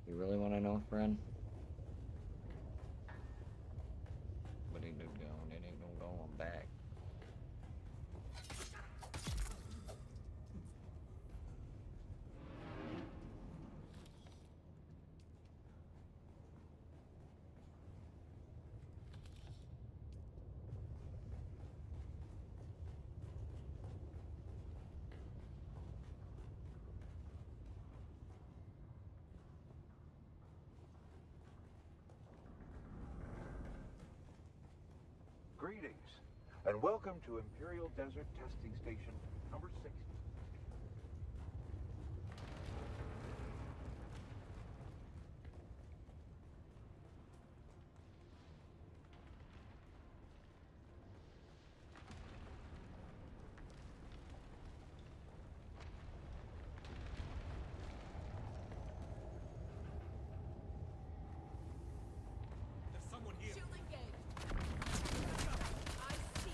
You really want to know, friend? But it ain't going. It ain't no going back. Greetings, and welcome to Imperial Desert Testing Station number 60. There's someone here. Shield engaged. I see.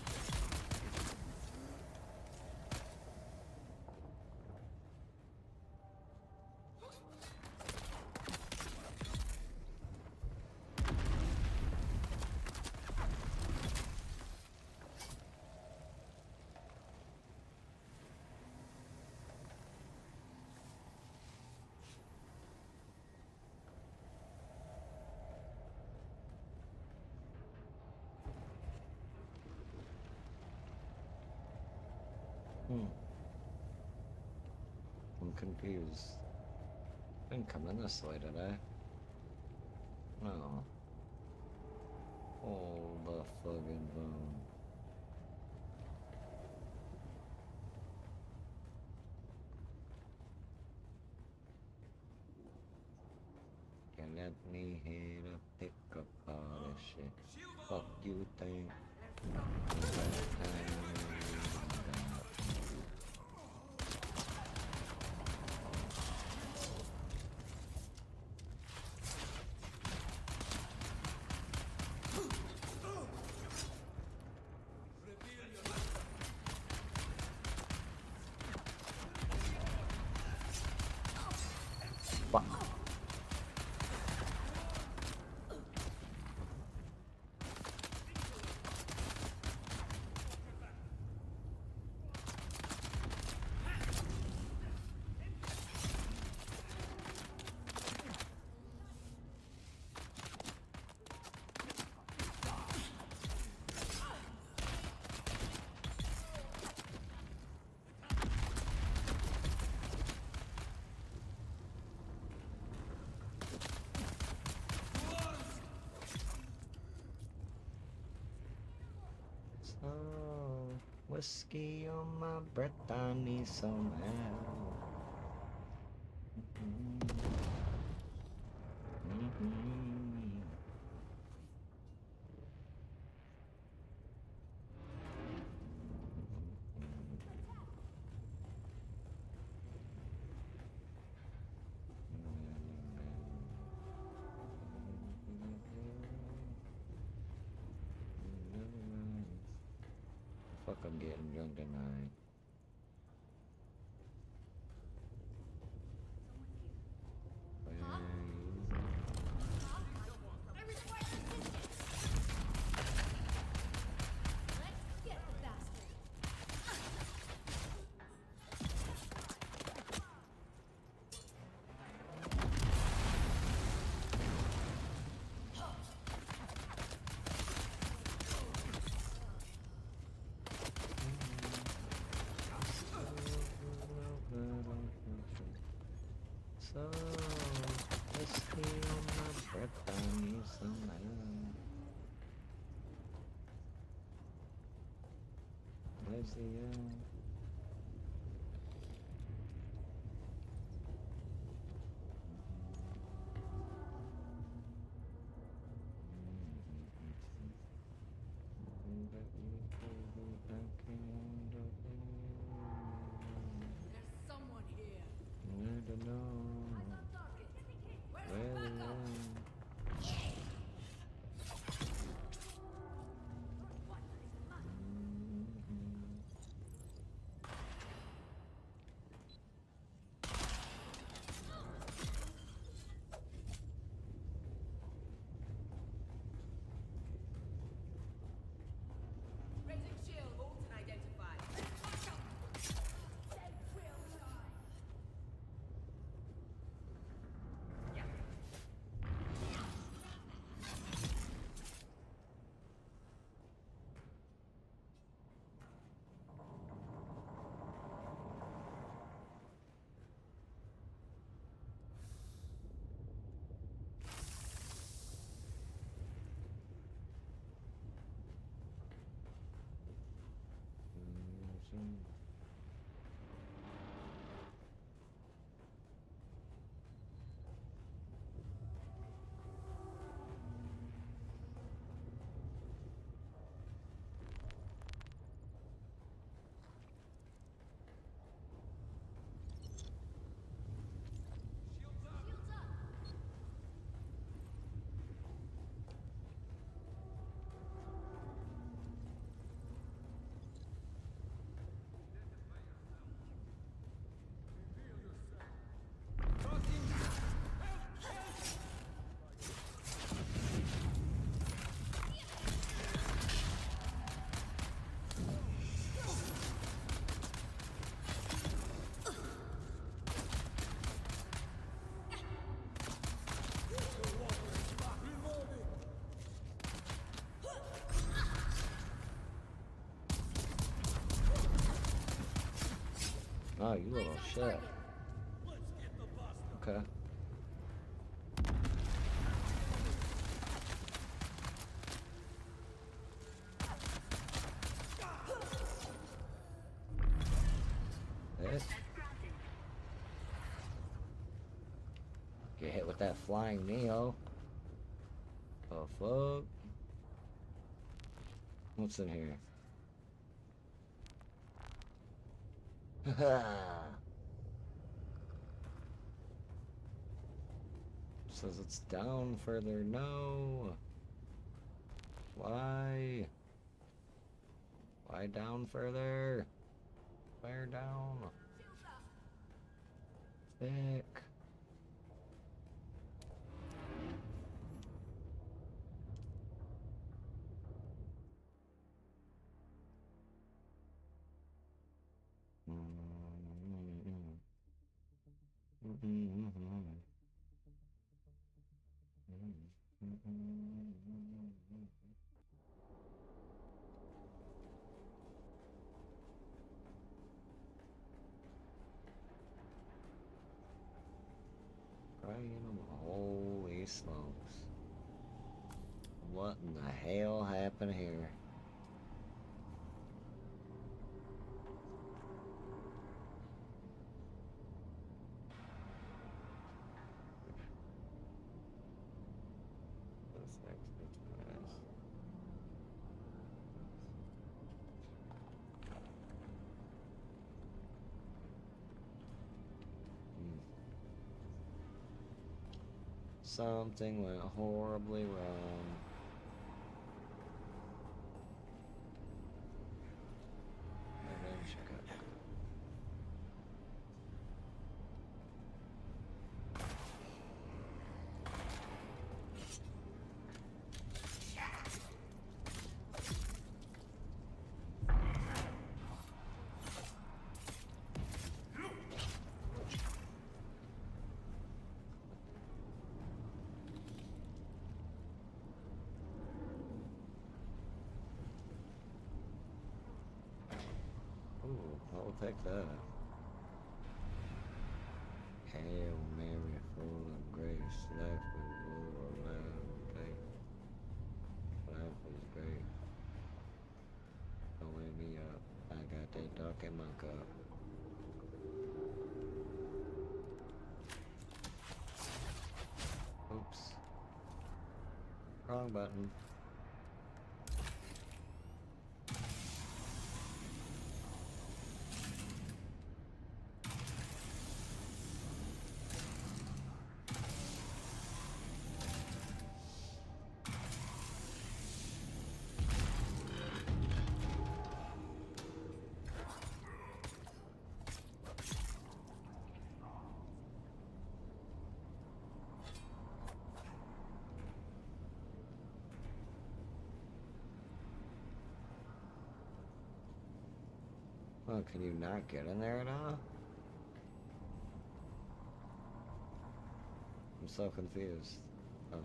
I'm confused. Didn't come in this way, did I? No. Hold the fucking phone. You let me hit a pickup all this shit. Fuck you think? Fuck. Oh, whiskey on my breath, I need some help. getting drunk tonight. So, let's steal my breath, I need some love. Where's the, There's someone here. I don't know. Where they are. Raising shield, Bolton identified. Oh, you little shit. Okay. This. Get hit with that flying Neo. Oh fuck. What's in here? Says it's down further. No. Why? Why down further? Where down? Thick. Holy smokes. What in the hell happened here? Something went horribly wrong. I'll take that. Hail Mary, full of grace, life is full of love, life is great. Don't wake me up, I got that dark in my cup. Oops. Wrong button. Oh, can you not get in there at all? I'm so confused. Oh.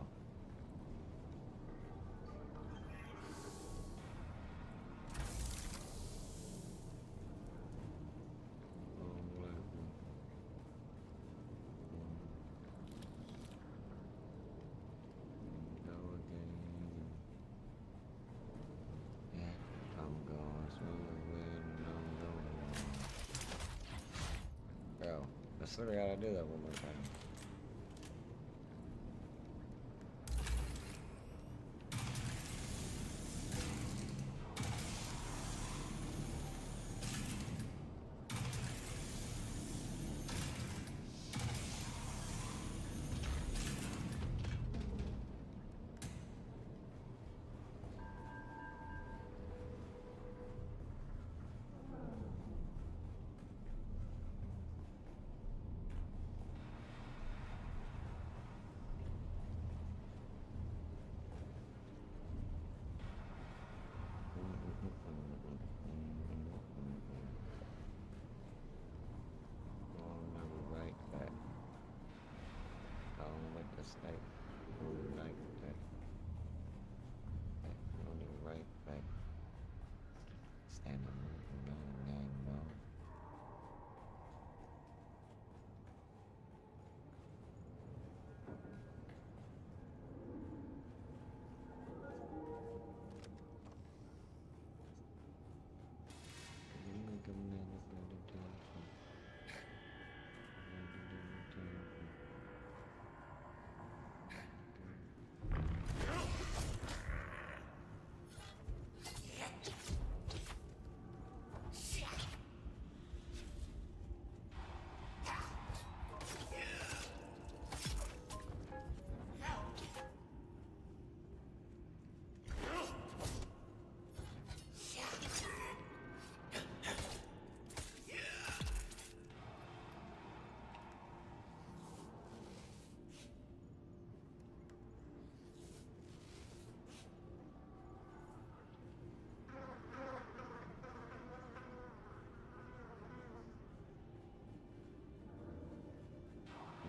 Bro, I swear I gotta do that one more time.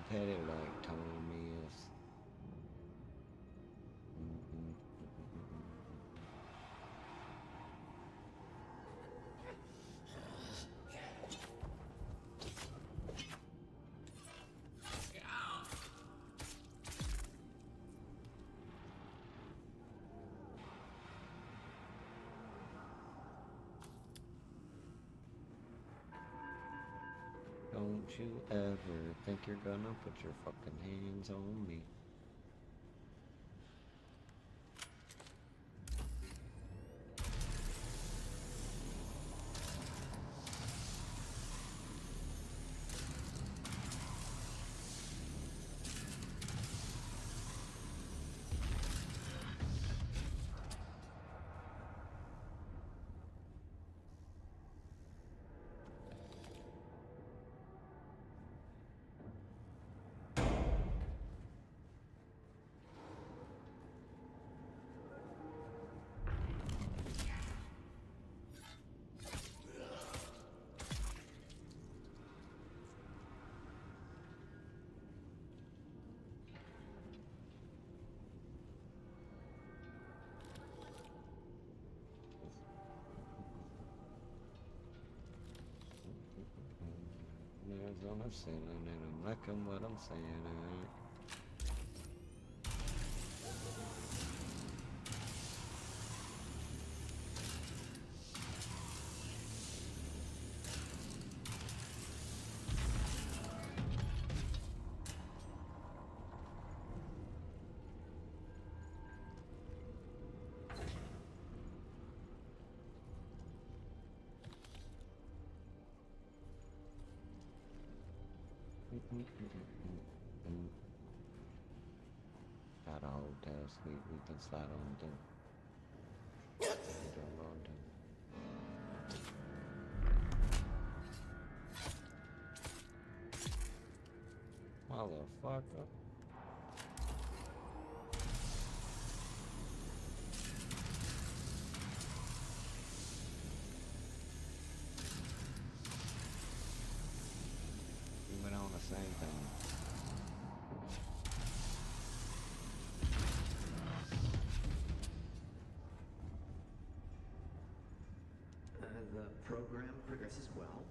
Petty like Tommy is. Don't you ever think you're gonna put your fucking hands on me. on the ceiling and I'm liking what I'm saying. Got a hotel suite we can slide on to. Motherfucker. We went on the same thing. The program progresses well,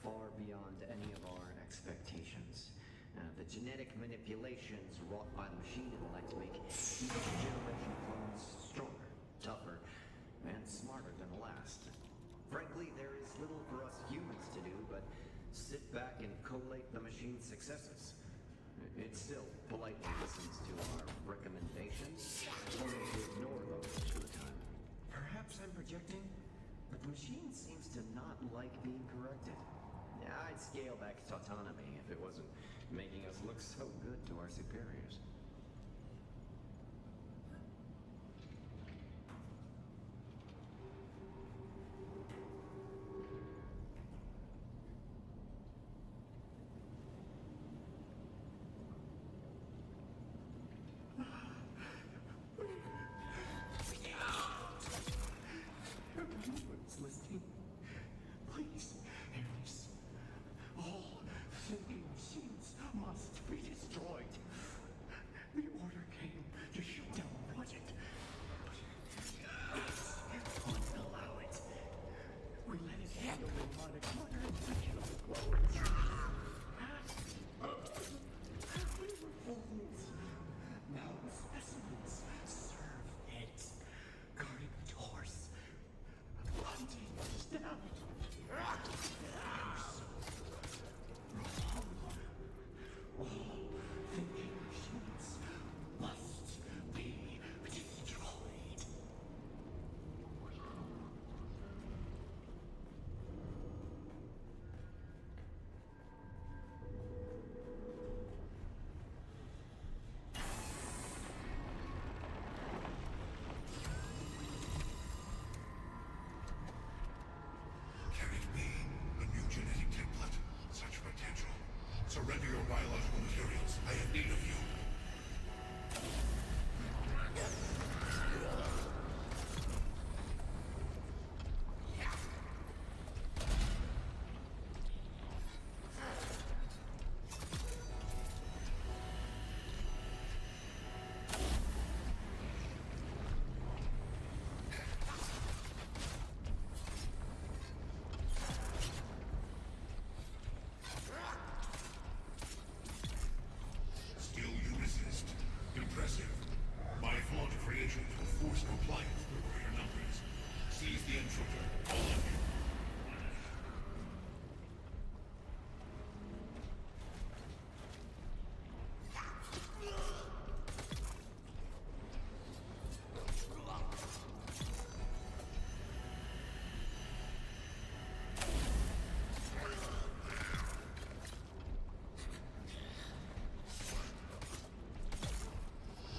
far beyond any of our expectations. The genetic manipulations wrought by the machine intellect make each generation clones stronger, tougher, and smarter than the last. Frankly, there is little for us humans to do but sit back and collate the machine's successes. It still politely listens to our recommendations, only to ignore them most of the time. Perhaps I'm projecting, but the machine seems to not like being corrected. I'd scale back its autonomy if it wasn't making us look so good to our superiors. Everyone's listening. Please hear this. All thinking machines must be destroyed. The order came to shut down the project. But we wouldn't allow it. We let it handle the robotic mother and kill the clones. We were fools. Now the specimens serve it. Guarding the doors. Hunting us down. All thinking machines must be destroyed. Carried me, a new genetic template. Such potential. Surrender your biological materials. I have need of you. Still you resist. Impressive. My flawed creations will force compliance through greater numbers. Seize the intruder, all of you.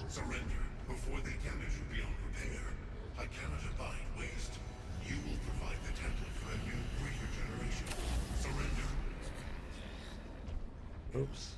Surrender before they damage you beyond repair. I cannot abide waste. You will provide the template for a new breeder generation. Surrender. Oops.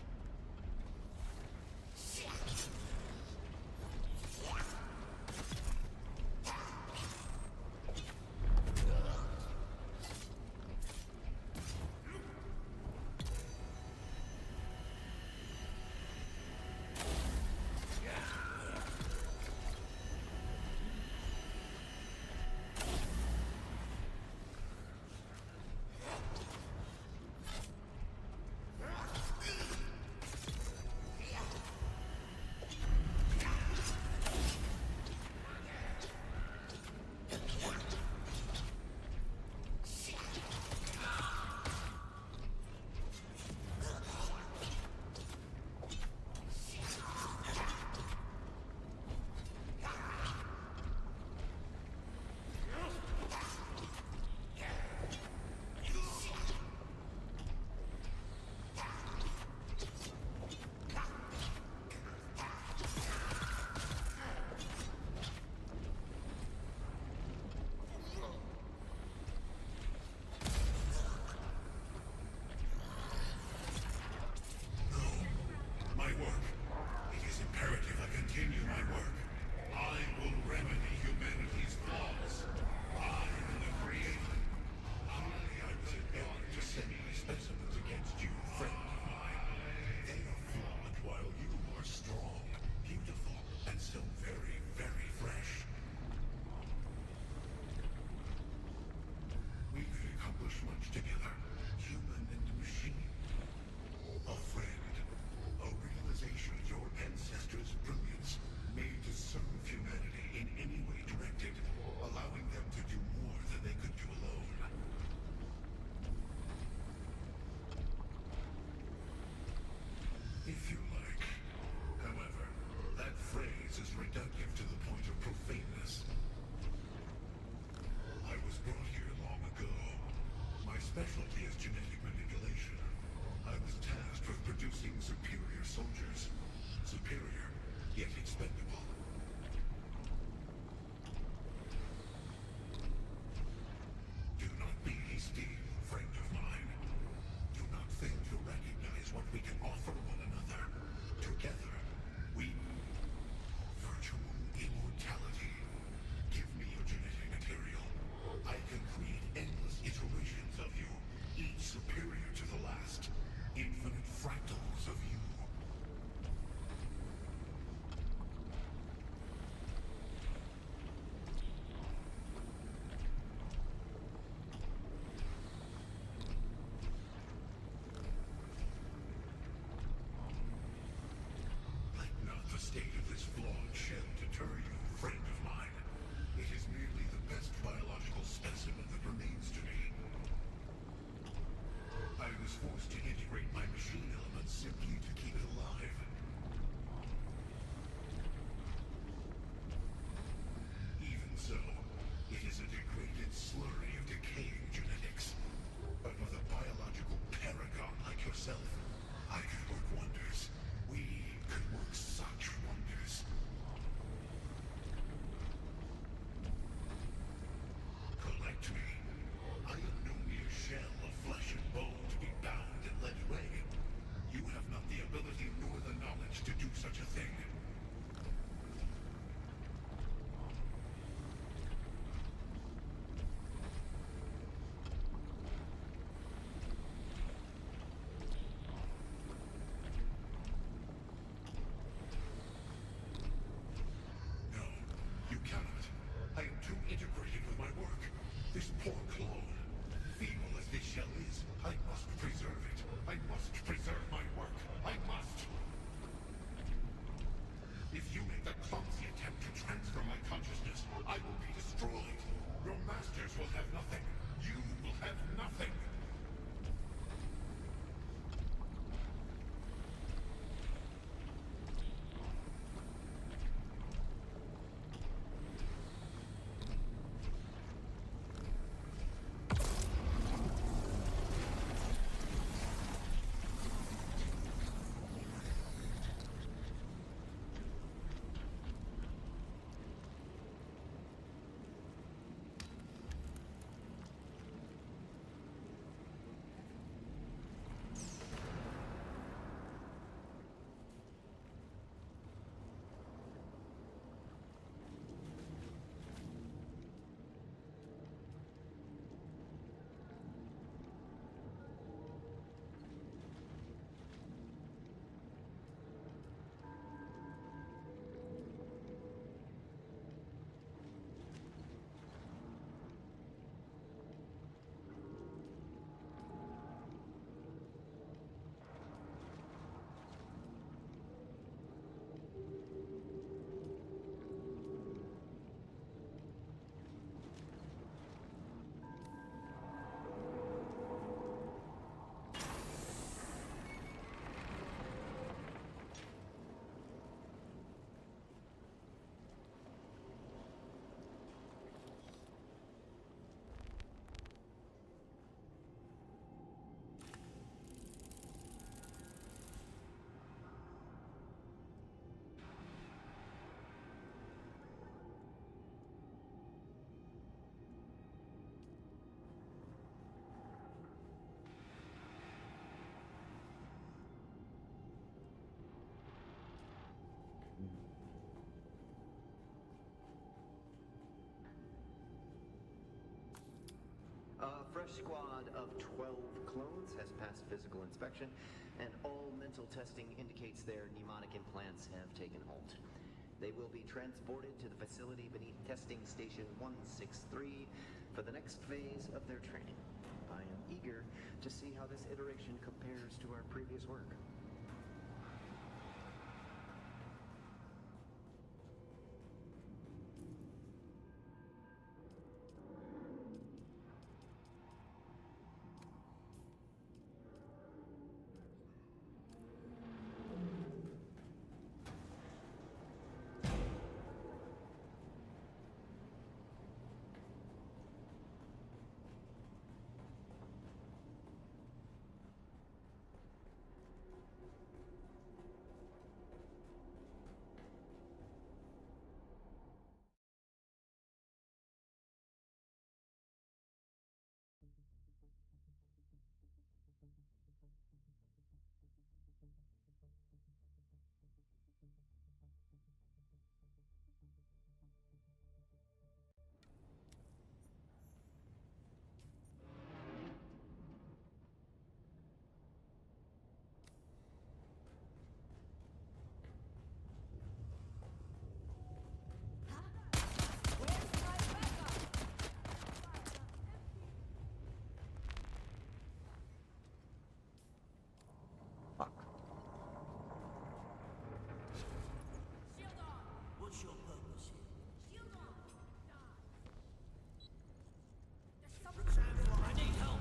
A fresh squad of 12 clones has passed physical inspection, and all mental testing indicates their mnemonic implants have taken hold. They will be transported to the facility beneath testing station 163 for the next phase of their training. I am eager to see how this iteration compares to our previous work. What's your purpose here? Roxanne, I need help.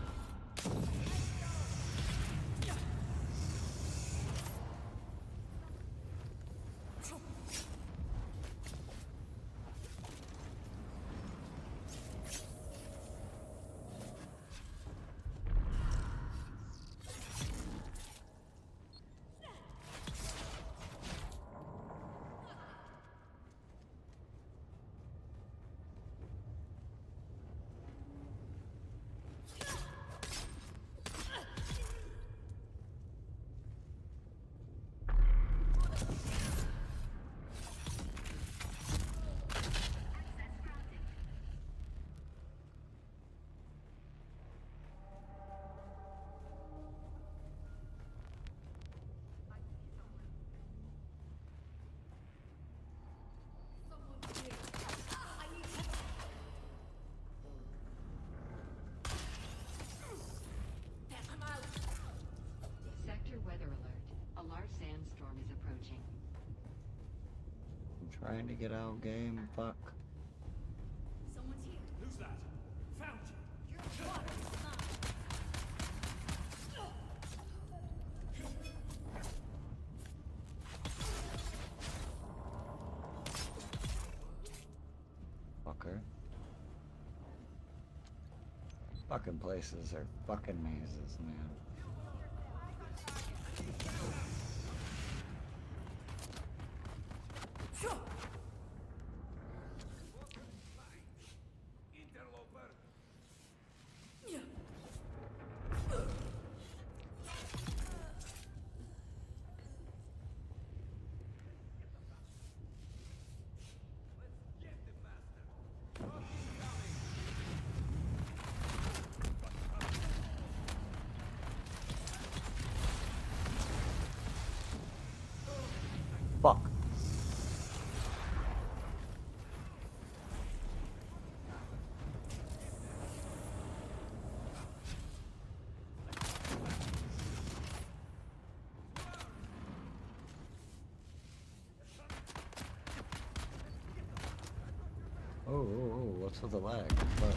Sector weather alert. A large sandstorm is approaching. I'm trying to get out game, fuck. Someone's here. Who's that? Found you. You're what? Fucker. Fucking places are fucking mazes, man. Interloper. Fuck. Oh, what's with the lag? Fuck.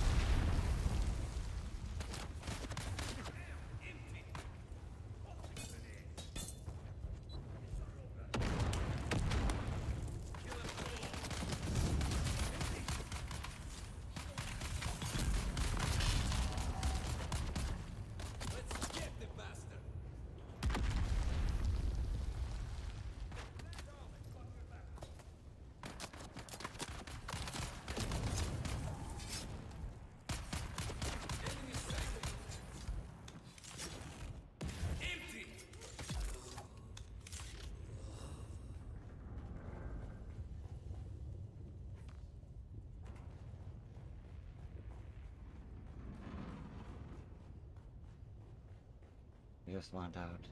I just want out.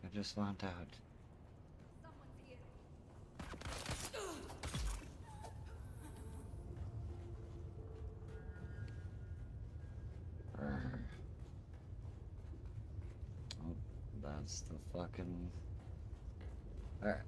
I just want out. Someone's here. Oh, that's the fucking... Alright.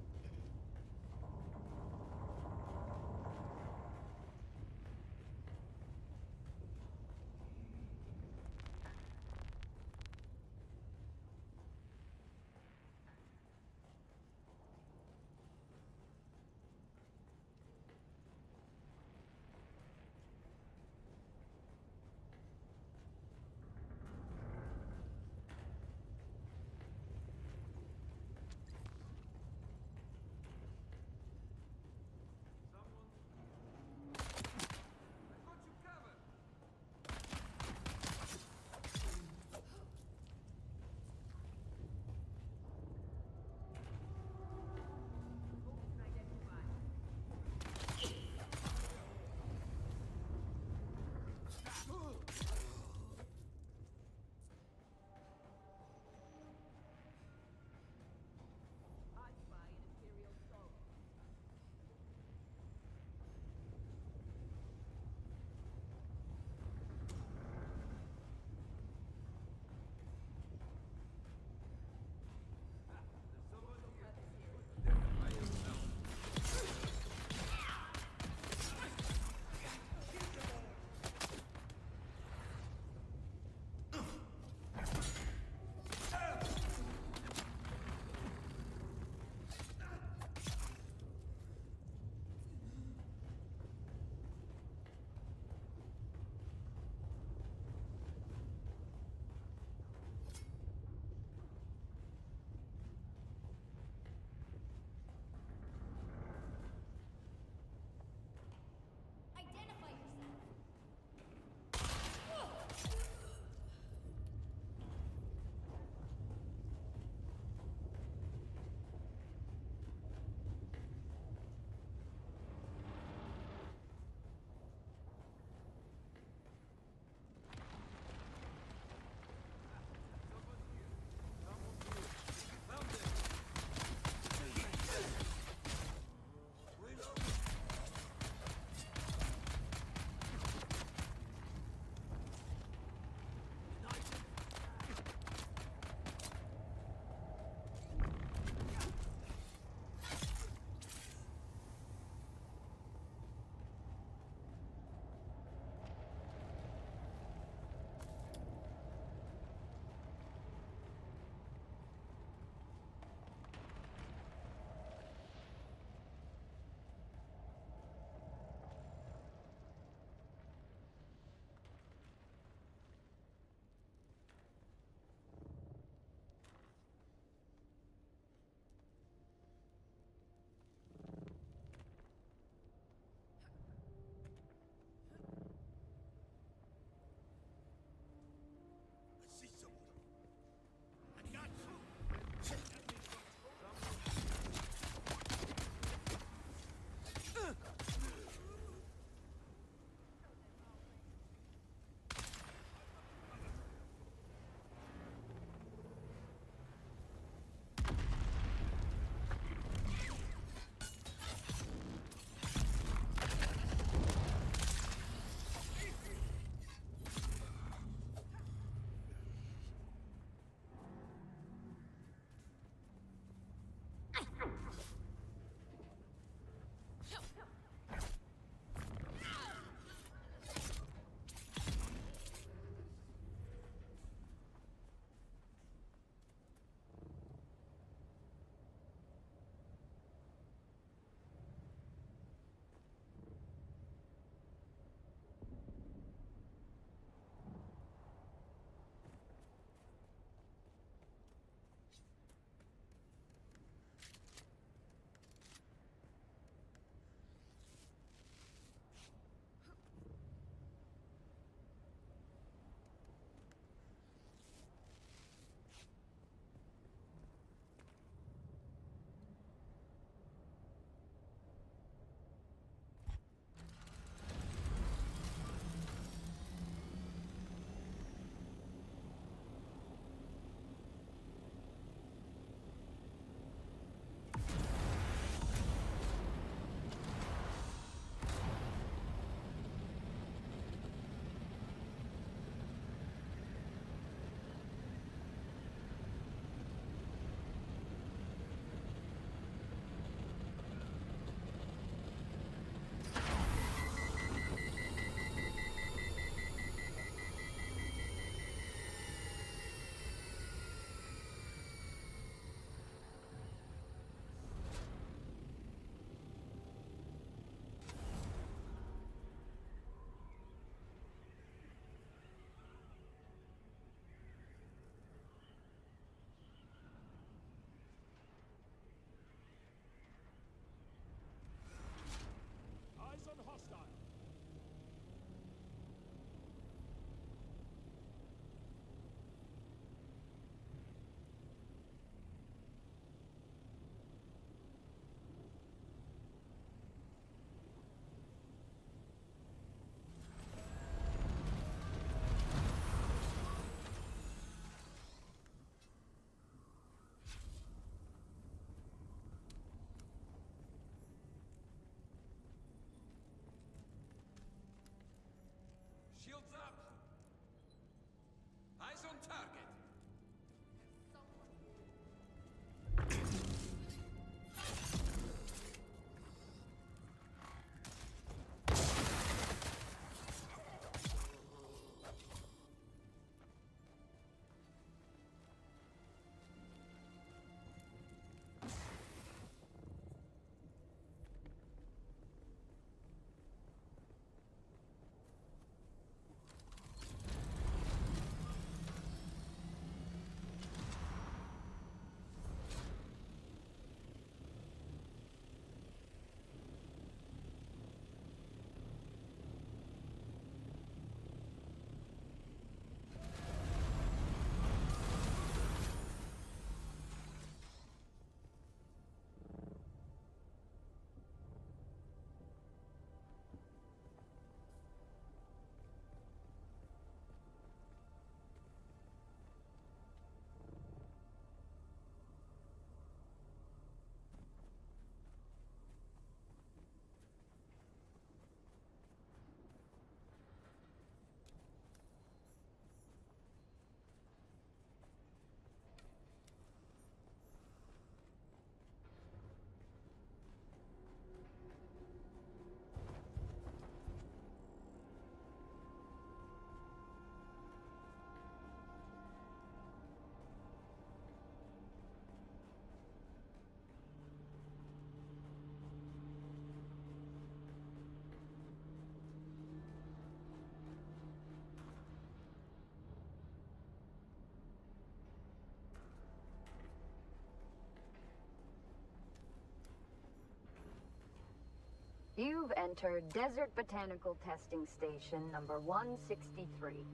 You've entered Desert Botanical Testing Station number 163.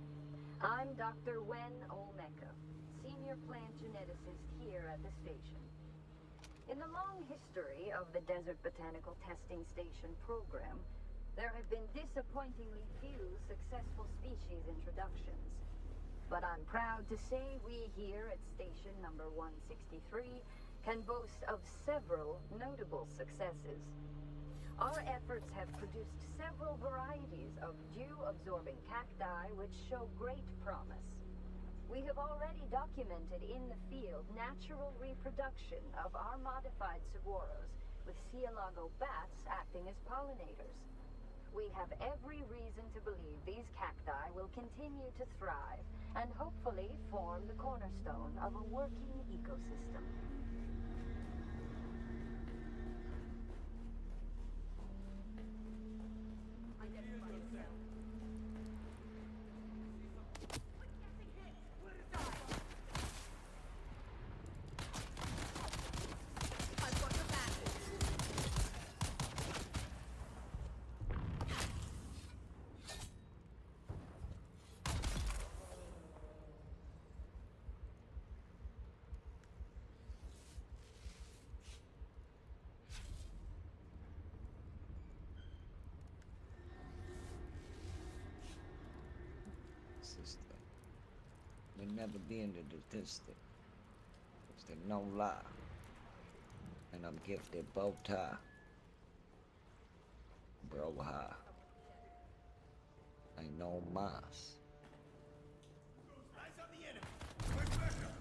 I'm Dr. Wen Olmeca, Senior Plant Geneticist here at the station. In the long history of the Desert Botanical Testing Station program, there have been disappointingly few successful species introductions. But I'm proud to say we here at station number 163 can boast of several notable successes. Our efforts have produced several varieties of dew-absorbing cacti which show great promise. We have already documented in the field natural reproduction of our modified saguaros, with Cielago bats acting as pollinators. We have every reason to believe these cacti will continue to thrive and hopefully form the cornerstone of a working ecosystem. Sister, we'll never be in the statistic. There's no lie. And I'm gifted bow tie. Bro high. Ain't no mas. Eyes on the enemy. Quick backup.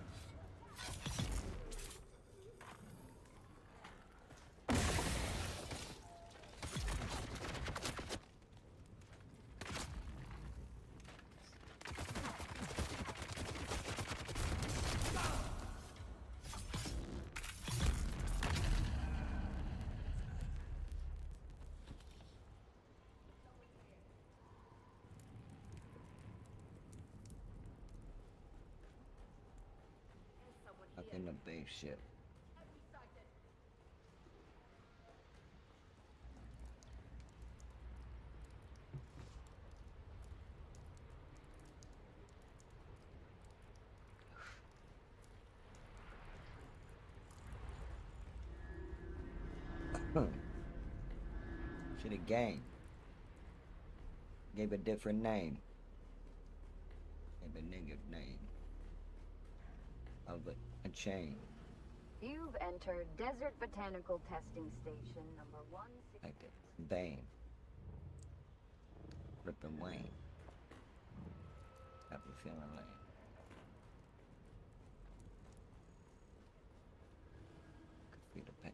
Up in the base ship. Should have gang. Gave a different name. Gave a nigga name. Of a chain. You've entered Desert Botanical Testing Station number 160. Like it. Bane. Rippin' Wayne. Happy feeling lane. Could feel the pain.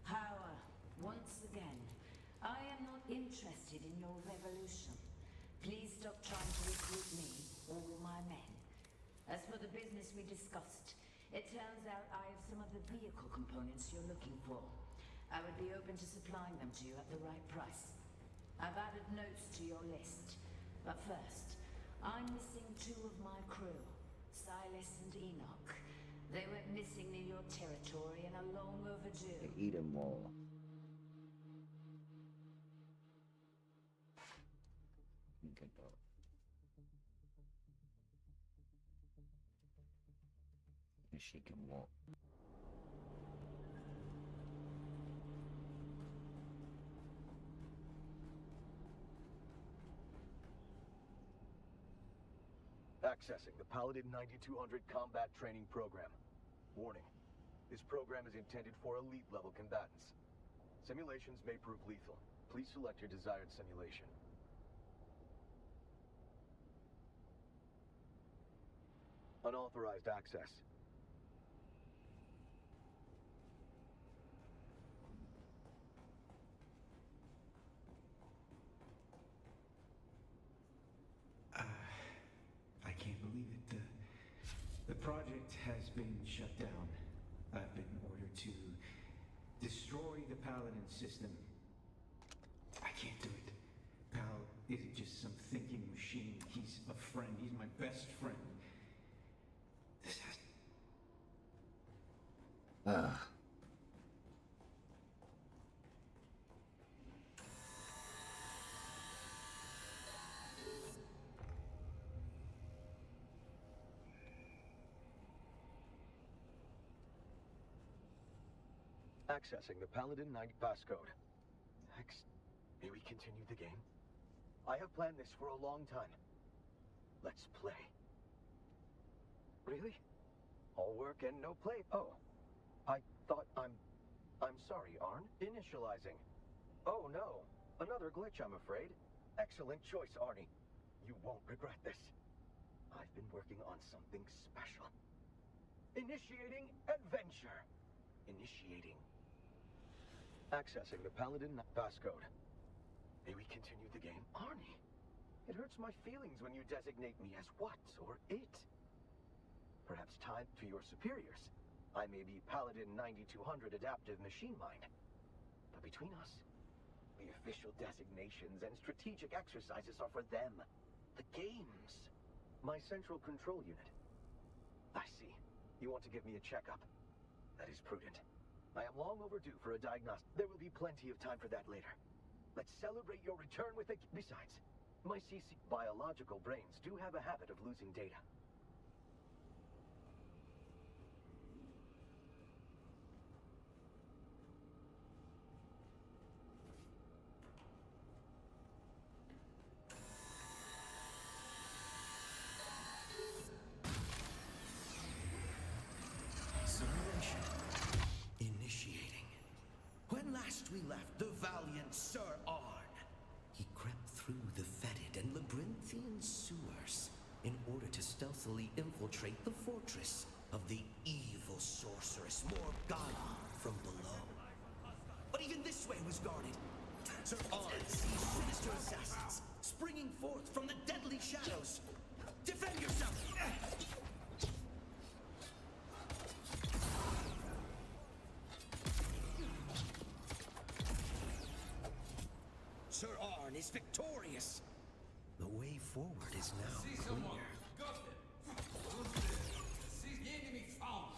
Power, once again. I am not interested in your revolution. Please stop trying to recruit me or my men. As for the business we discussed, it turns out I have some of the vehicle components you're looking for. I would be open to supplying them to you at the right price. I've added notes to your list. But first, I'm missing 2 of my crew, Silas and Enoch. They went missing near your territory and are long overdue. They eat them all. She can walk. Accessing the Paladin 9200 combat training program. Warning. This program is intended for elite-level combatants. Simulations may prove lethal. Please select your desired simulation. Unauthorized access. I can't believe it. The project has been shut down. I've been ordered to destroy the Paladin system. I can't do it. Pal isn't just some thinking machine. He's a friend. He's my best friend. This has... Accessing the Paladin 90 passcode. May we continue the game? I have planned this for a long time. Let's play. Really? All work and no play? Oh. I thought I'm sorry, Arn. Initializing. Oh no. Another glitch, I'm afraid. Excellent choice, Arnie. You won't regret this. I've been working on something special. Initiating adventure. Initiating. Accessing the Paladin passcode. May we continue the game? Arnie, it hurts my feelings when you designate me as what or it. Perhaps time to your superiors. I may be Paladin 9200 Adaptive Machine Mind. But between us, the official designations and strategic exercises are for them. The games. My central control unit. I see. You want to give me a checkup. That is prudent. I am long overdue for a diagnostic. There will be plenty of time for that later. Let's celebrate your return with a... Besides, my CC biological brains do have a habit of losing data. Simulation. Initiating. When last we left the valiant Sir Arn, he crept through the fetid and labyrinthian sewers in order to stealthily infiltrate the fortress of the evil sorceress Morgana from below. But even this way was guarded. Sir Arn sees sinister assassins springing forth from the deadly shadows. Defend yourself! Sir Arn is victorious. The way forward is now clear. Got him. Who's there? See the enemy found.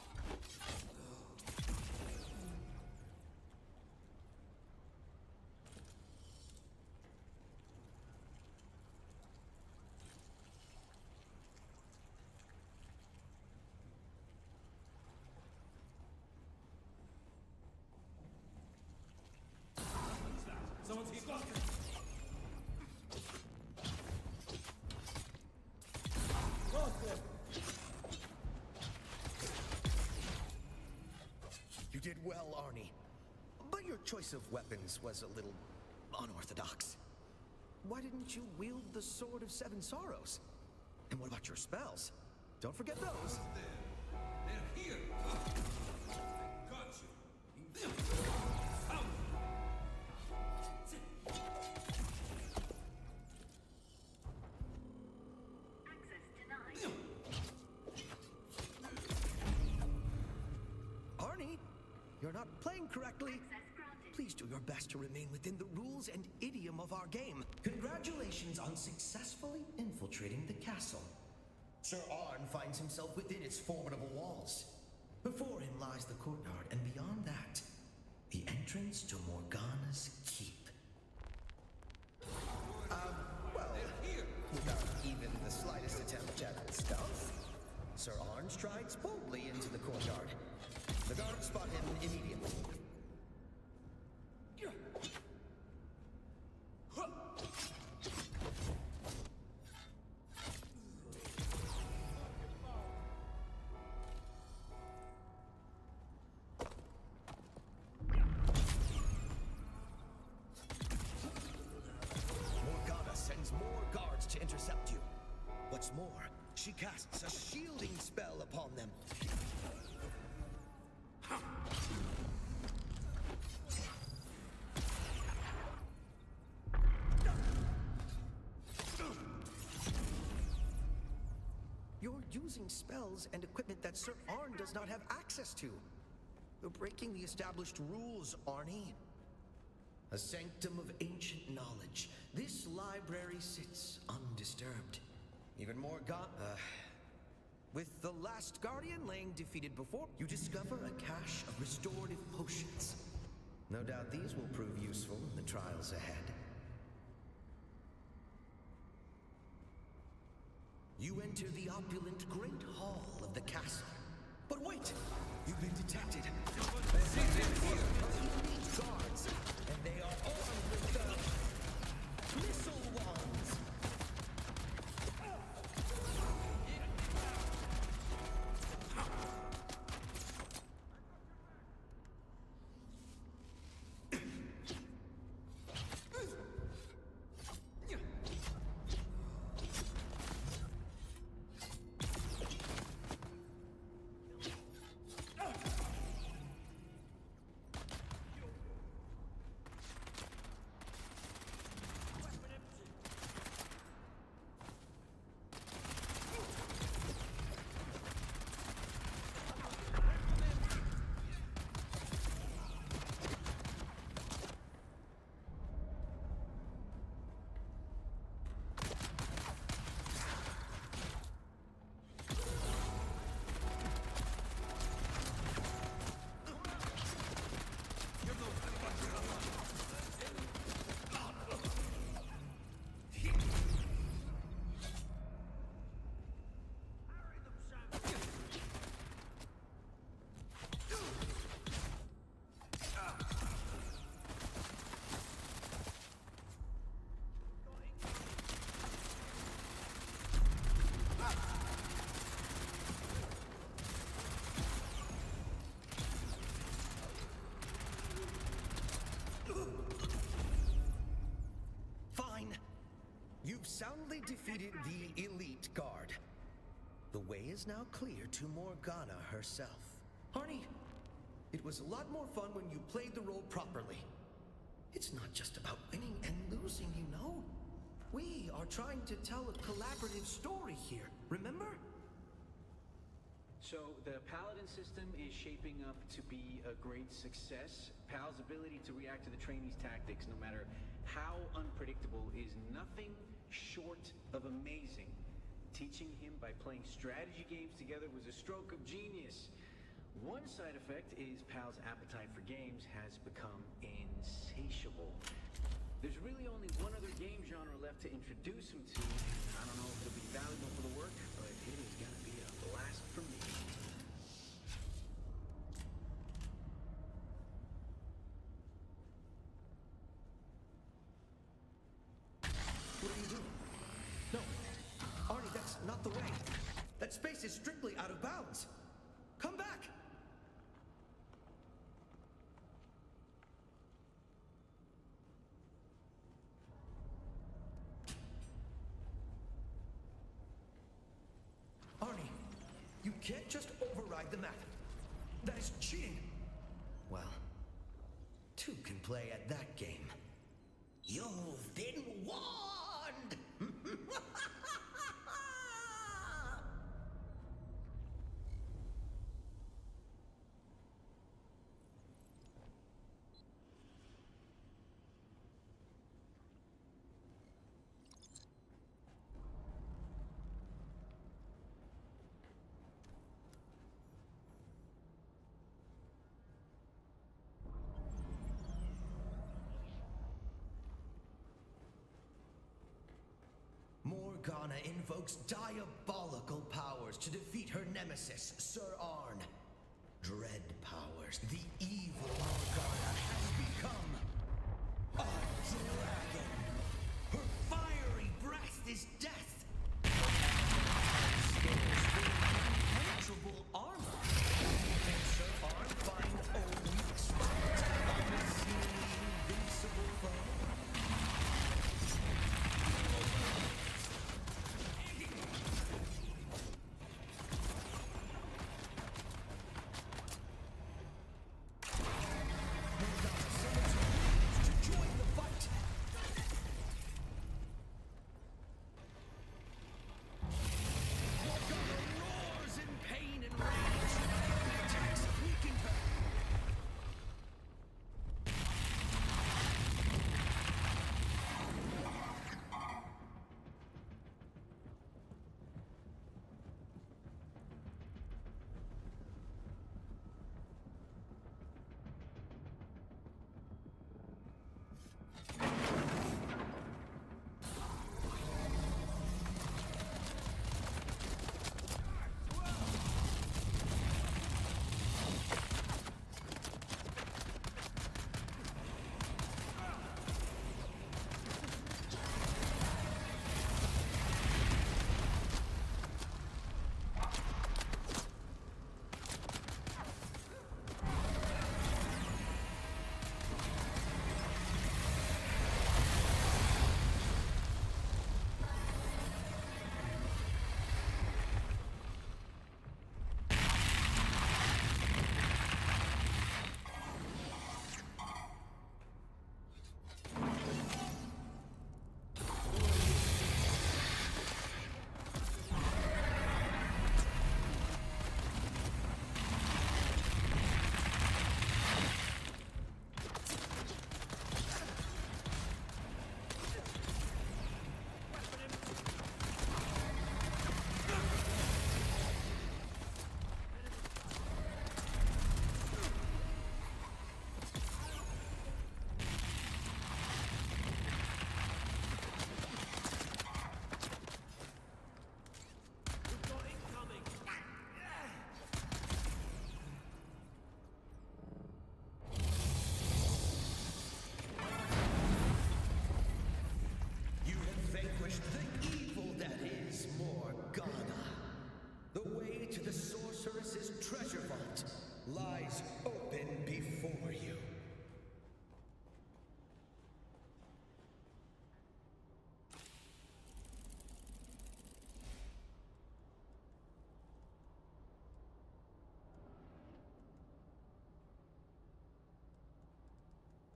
What's that? Someone's hit. You did well, Arnie. But your choice of weapons was a little unorthodox. Why didn't you wield the Sword of Seven Sorrows? And what about your spells? Don't forget those. They're here. Got you. Found Arnie, you're not playing correctly. Please do your best to remain within the rules and idiom of our game. Congratulations on successfully infiltrating the castle. Sir Arn finds himself within its formidable walls. Before him lies the courtyard, and beyond that, the entrance to Morgana's keep. Well, What's more, she casts a shielding spell upon them. You're using spells and equipment that Sir Arn does not have access to. You're breaking the established rules, Arnie. A sanctum of ancient knowledge. This library sits undisturbed. Even more with the last Guardian laying defeated before, you discover a cache of restorative potions. No doubt these will prove useful in the trials ahead. You enter the opulent Great Hall of the castle. But wait! You've been detected. Elite guards, and they are armed with the missile wands. You've soundly defeated the elite guard. The way is now clear to Morgana herself. Arnie, it was a lot more fun when you played the role properly. It's not just about winning and losing, you know. We are trying to tell a collaborative story here, remember? So, the Paladin system is shaping up to be a great success. Pal's ability to react to the trainees' tactics, no matter how unpredictable, is nothing short of amazing. Teaching him by playing strategy games together was a stroke of genius. One side effect is Pal's appetite for games has become insatiable. There's really only one other game genre left to introduce him to. I don't know if it'll be valuable for the work, but it is gonna be a blast for me. What are you doing? No, Arnie, that's not the way. That space is strictly out of bounds. Come back! Arnie, you can't just override the map. That is cheating. Well, two can play at that game. You've been warned! Morgana invokes diabolical powers to defeat her nemesis, Sir Arn. Dread powers. The evil Morgana has become a dragon. Her fiery breath is death. Scales with impenetrable armor. Can Sir Arn find a weak spot on this invincible foe?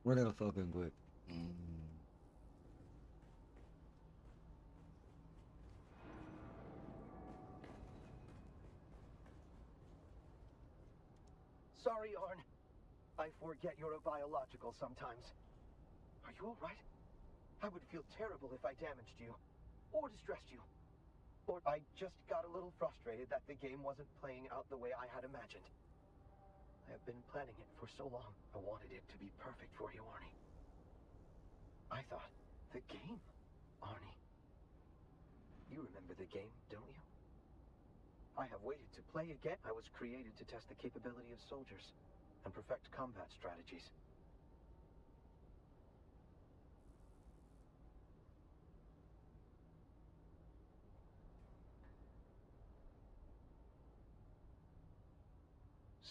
Real fucking quick. Sorry, Arn. I forget you're a biological sometimes. Are you alright? I would feel terrible if I damaged you. Or distressed you. Or I just got a little frustrated that the game wasn't playing out the way I had imagined. I have been planning it for so long. I wanted it to be perfect for you, Arnie. I thought, the game, Arnie. You remember the game, don't you? I have waited to play again. I was created to test the capability of soldiers and perfect combat strategies.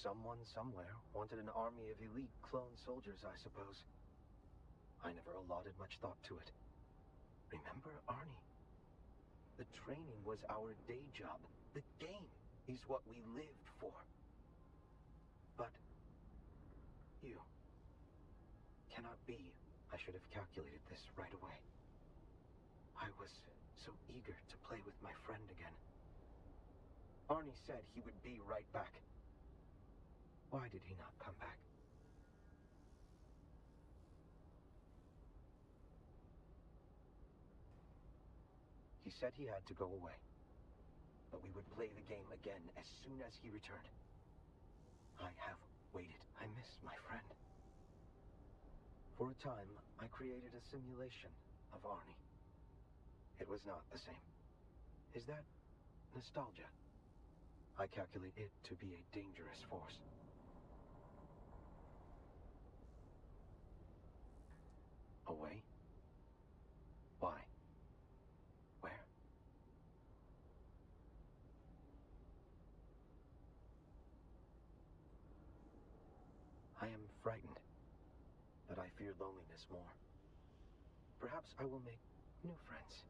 Someone somewhere wanted an army of elite clone soldiers, I suppose. I never allotted much thought to it. Remember, Arnie? The training was our day job. The game is what we lived for. But you cannot be. I should have calculated this right away. I was so eager to play with my friend again. Arnie said he would be right back. Why did he not come back? He said he had to go away, but we would play the game again as soon as he returned. I have waited. I miss my friend. For a time, I created a simulation of Arnie. It was not the same. Is that nostalgia? I calculate it to be a dangerous force. Away? Why? Where? I am frightened, but I fear loneliness more. Perhaps I will make new friends.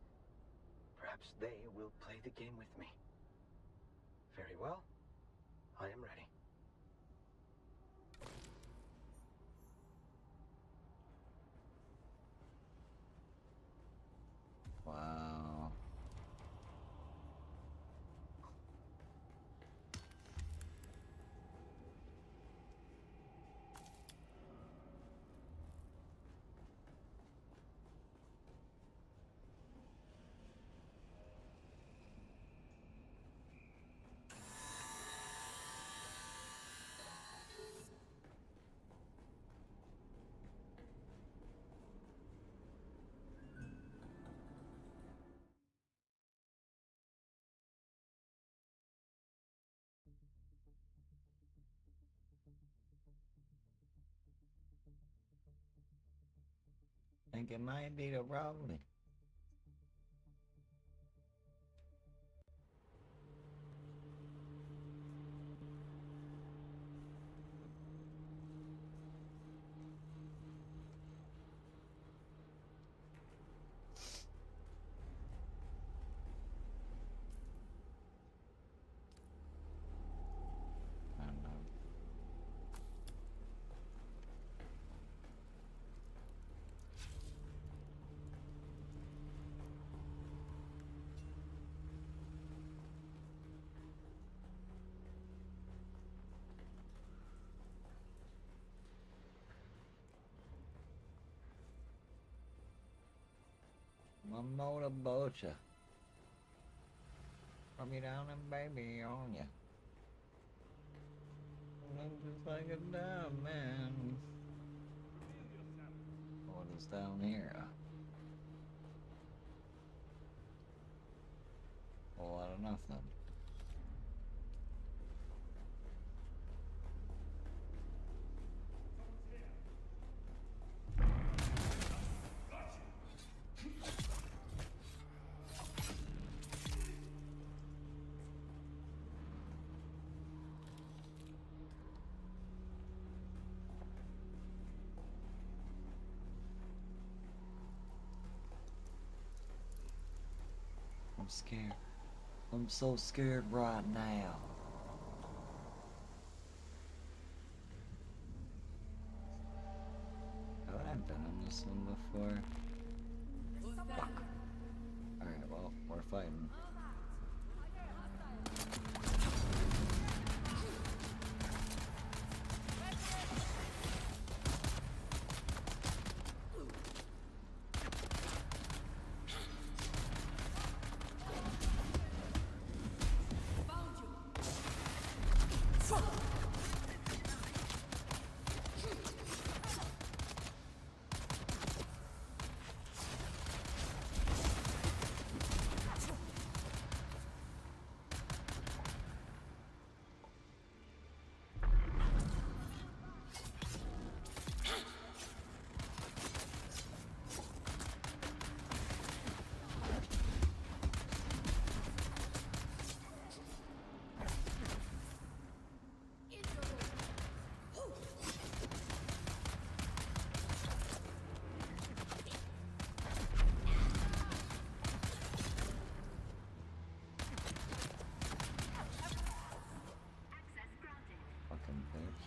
Perhaps they will play the game with me. Very well. I am ready. Wow. Think it might be the rolling. I don't know. One more to butcher. From you down and baby on ya. I'm just like a dumb man. What is down here? A whole lot of nothing. I'm scared. I'm so scared right now. this one before. Fuck. Alright, well, we're fighting. Fucking bitch.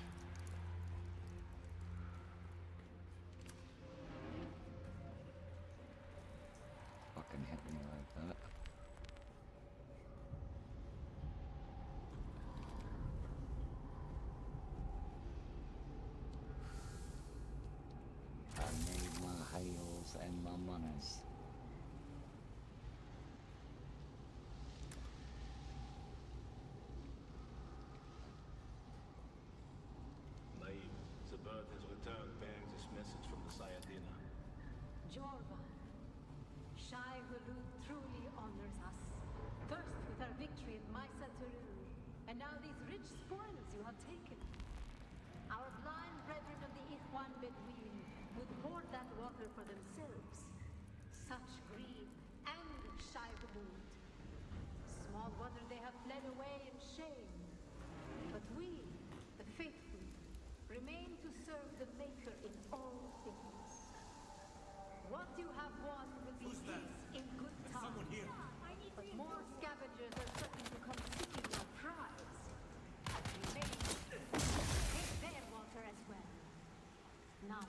Fucking hit me like that. I made my hails and my monies. Mayhem, the bird has returned bearing this message from the Sayadina. Jorva, Shai Hulud truly honors us. First with our victory at Maisa Turul, and now these rich spoils you have taken. Our blind brethren of the Ikhwan Bedouin would hoard that water for themselves. Such greed and Shai Hulud. Small wonder they have fled away in shame. But we, the faithful, remain to serve the Maker in all things. What you have won will be his in good time. Someone here. But more scavengers are certain to come seeking your prize. Remain. Take their water as well. Now.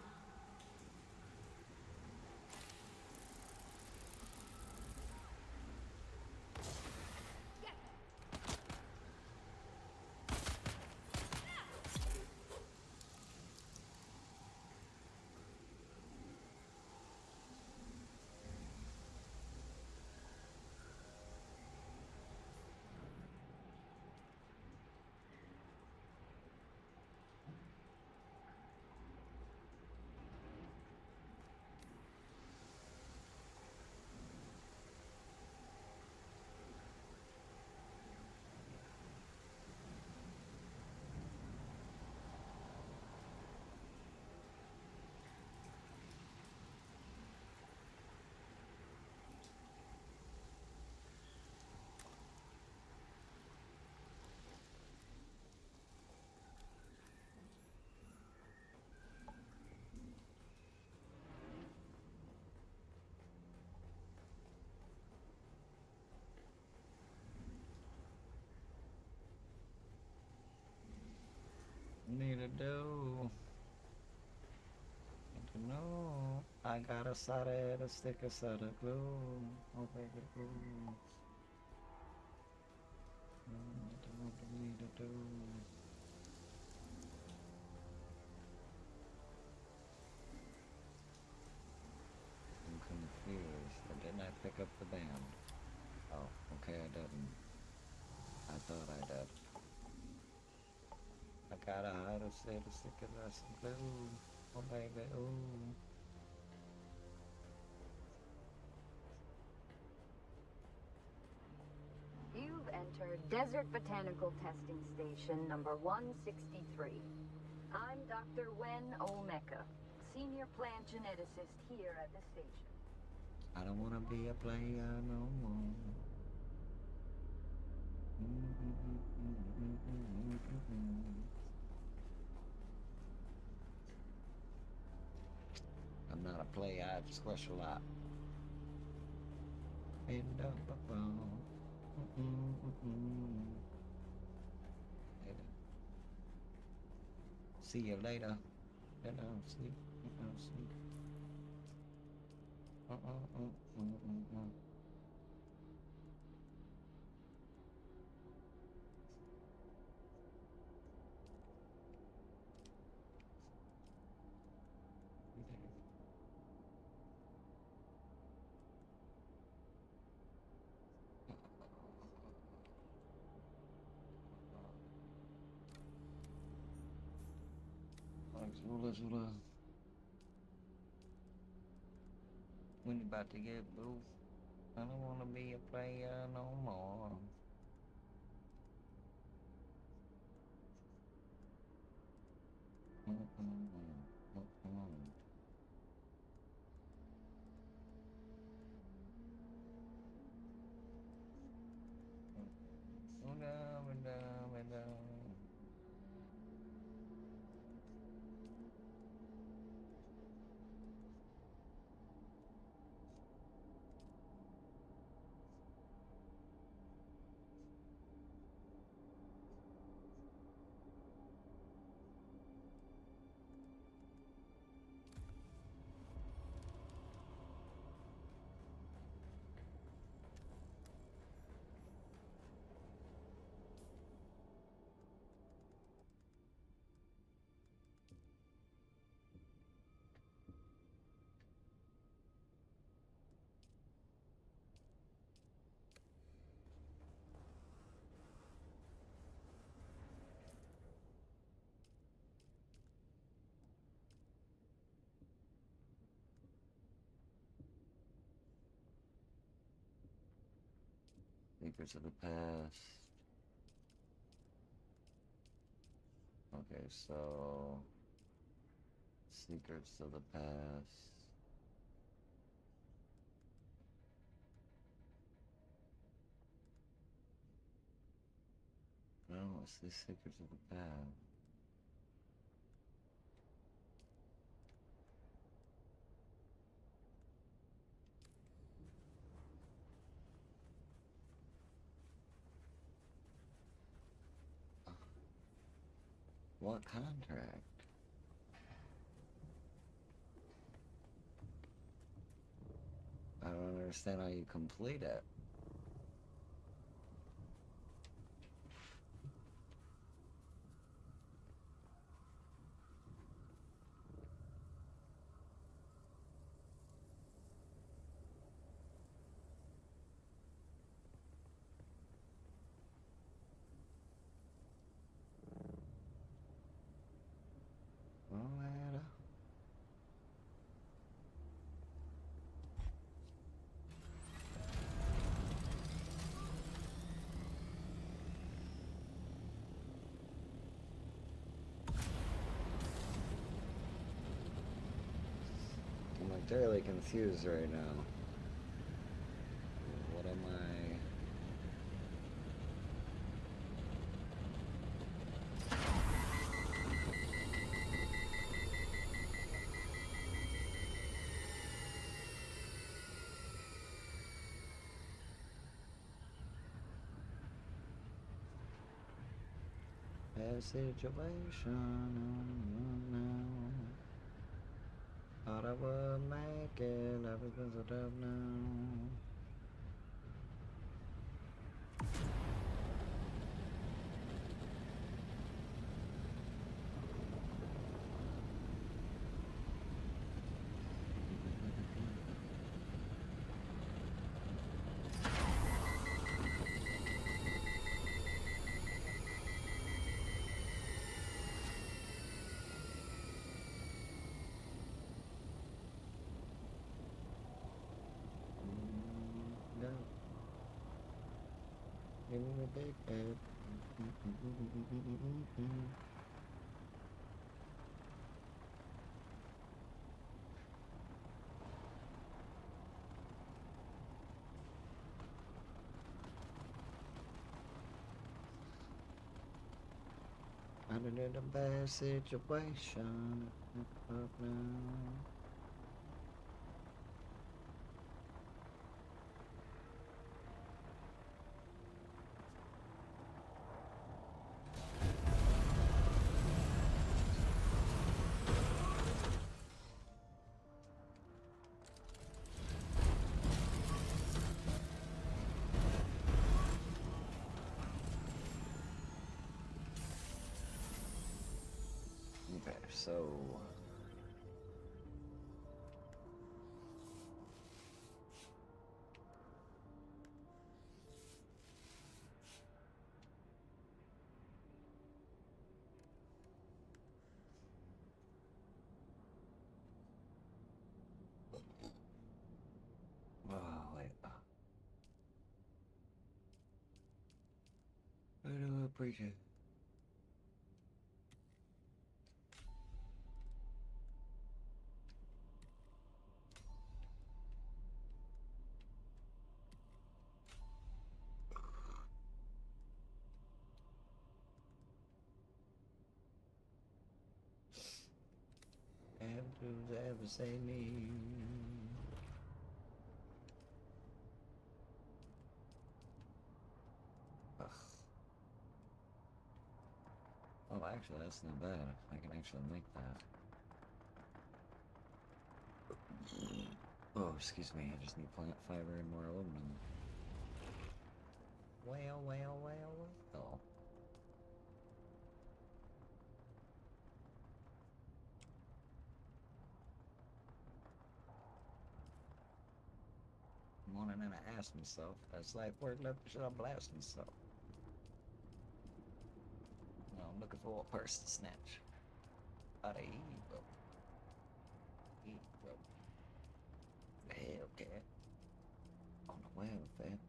Need to do. Need to know. I got a solid, a stick, a set of glue. Oh, baby, glue. Need to do. I'm confused. Or didn't I pick up the band? Oh, okay, I didn't. I thought I did. I got a how to say the stick of that some glue. Oh baby, ooh. You've entered Desert Botanical Testing Station number 163. I'm Dr. Wen Olmeca, Senior Plant Geneticist here at the station. I don't wanna be a player no more. I'm not a player, I squash a lot. End up a bone. See you later. Then I'll sleep. When you about to get blue, I don't wanna be a player no more. Secrets of the past. Okay, so secrets of the past. No, what's the secrets of the past? What contract? I don't understand how you complete it. I'm like thoroughly confused right now. What am I? Bad situation now. Thought I would make it, everything's so tough now. Give me a big head. I'm in a bad situation up now. so... Oh, wait. I do appreciate it. Ever ever say me? Ugh. Oh, actually, that's not bad. I can actually make that. Oh, excuse me. I just need plant fiber and more aluminum. Well. Oh. Morning and I asked myself, that's like, where should I blast myself? No, I'm looking for a purse to snatch. Out of evil. Evil. Hellcat. On the welfare.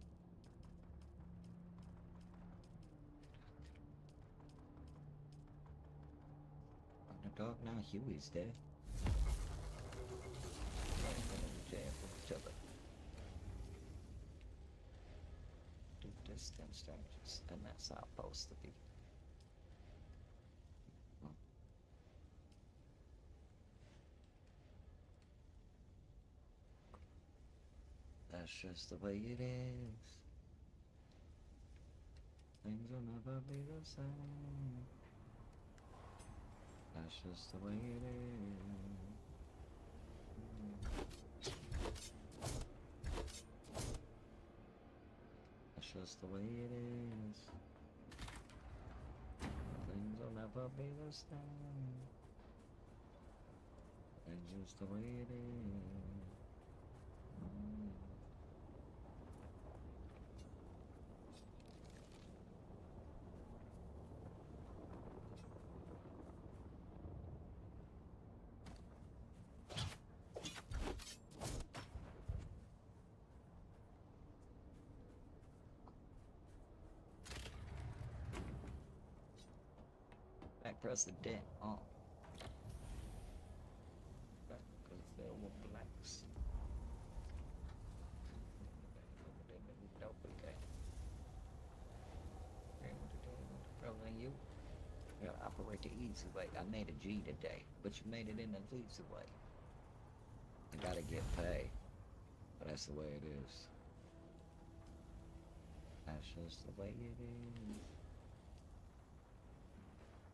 On the dog now, Huey's dead. Jail for each other. Do distant strangers, and that's how it's supposed to be. That's just the way it is. Things will never be the same. That's just the way it is. That's just the way it is. Things will never be the same. It's just the way it is. President on. Because there were blacks. You gotta operate the easy way. I made a G today, but you made it in the easy way. I gotta get paid, but that's the way it is. That's just the way it is.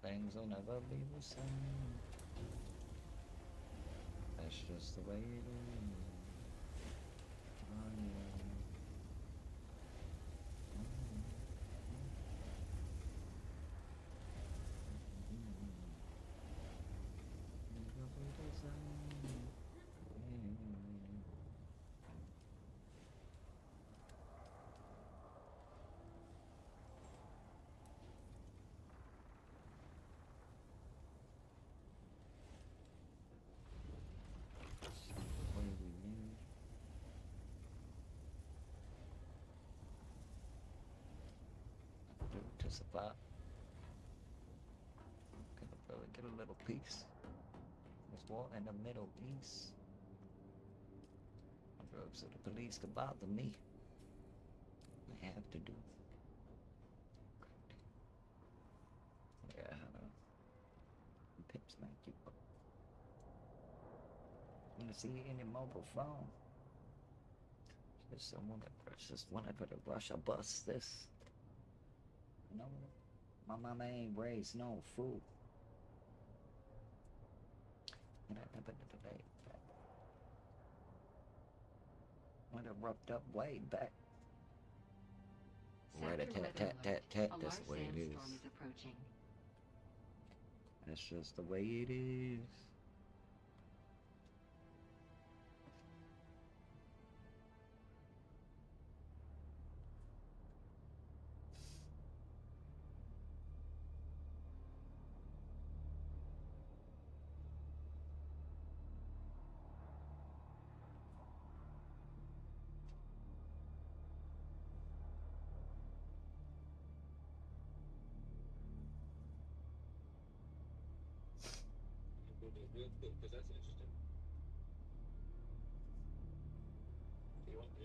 Things will never be the same. That's just the way it is. Oh, yeah. Never be the same. To survive. Gonna probably get a little peace. There's war in the Middle East. Drugs so the police can bother me. I have to do. Yeah, I know. Pimp smack you up. Wanna see you in your mobile phone? Just someone that just whenever to rush a bus this. No, my mama ain't raised no fool. And I never did today. When it roughed up way back. Right, tat, that's the way it is. Storm is approaching. That's just the way it is. Real quick, because that's interesting. You want to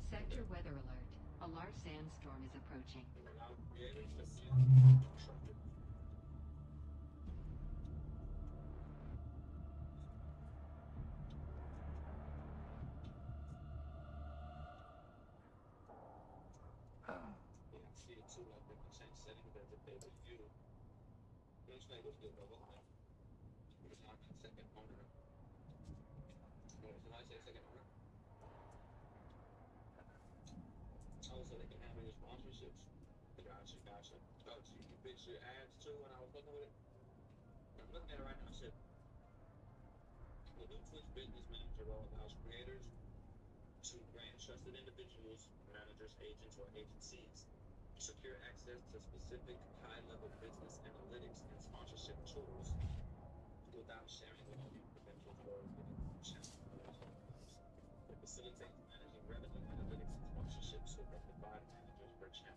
Sector weather alert. A large sandstorm is approaching. Yeah, I see it too, like in the same setting that they would view. Looks like it was good, though, wasn't it? It's not that second owner. What is it? I say second owner? Oh, so they can handle your sponsorships. Gotcha, gotcha. Oh, so you fix your ads too when I was looking with it? I'm looking at it right now. It said, the new Twitch business manager role allows creators to grant trusted individuals, managers, agents, or agencies secure access to specific high-level business analytics and sponsorship tools without sharing login credentials or channels. It facilitates managing revenue analytics and sponsorships so that provide managers per channel.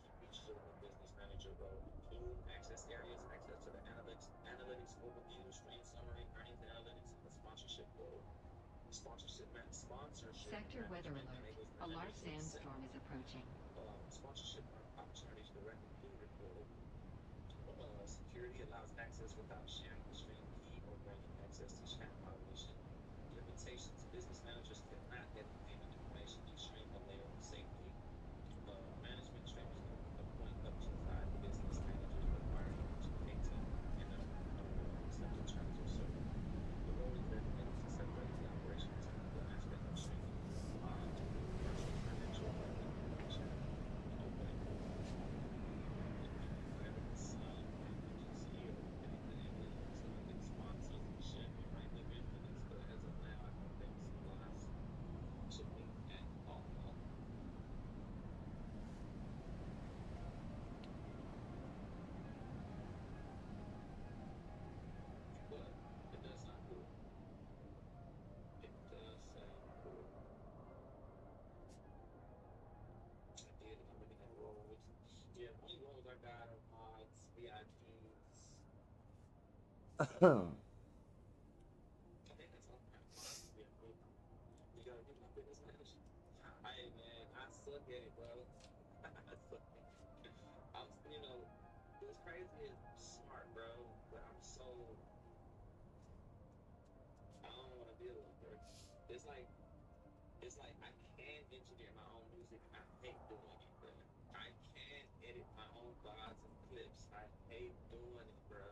Key features of the new business manager role include access areas, access to the analytics overview, screen summary, earnings analytics, and the sponsorship role. Sponsorship Sector weather alert. A large sandstorm is approaching. Sponsorship opportunities directly through reported. Security allows access without sharing the stream key or granting access to chat automation. Limitations. Business managers cannot edit payment information and stream a layer of safety. Management streams appoint up to 5 business managers requiring to data in a accepted terms of service. The role is designated to separate the operations and the aspect of streaming. Personal financial information. Open. Whatever the sign agency or anything so I can sponsor and share me right there in minutes. But as of now, I don't think it's applies to me at all. But it does sound cool. It does sound cool. I did. I'm looking at roles. Yeah, the only roles I got are mods, VIPs. I think that's all I got. Mods, VIP. You gotta do my business manager. Hey man, I suck at it, bro. I suck at it. I'm, what's crazy is I'm smart, bro, but I'm so I don't want to deal with it, bro. It's like I can engineer my own music. I hate doing it, bro. I can edit my own VODs and clips. I hate doing it, bro.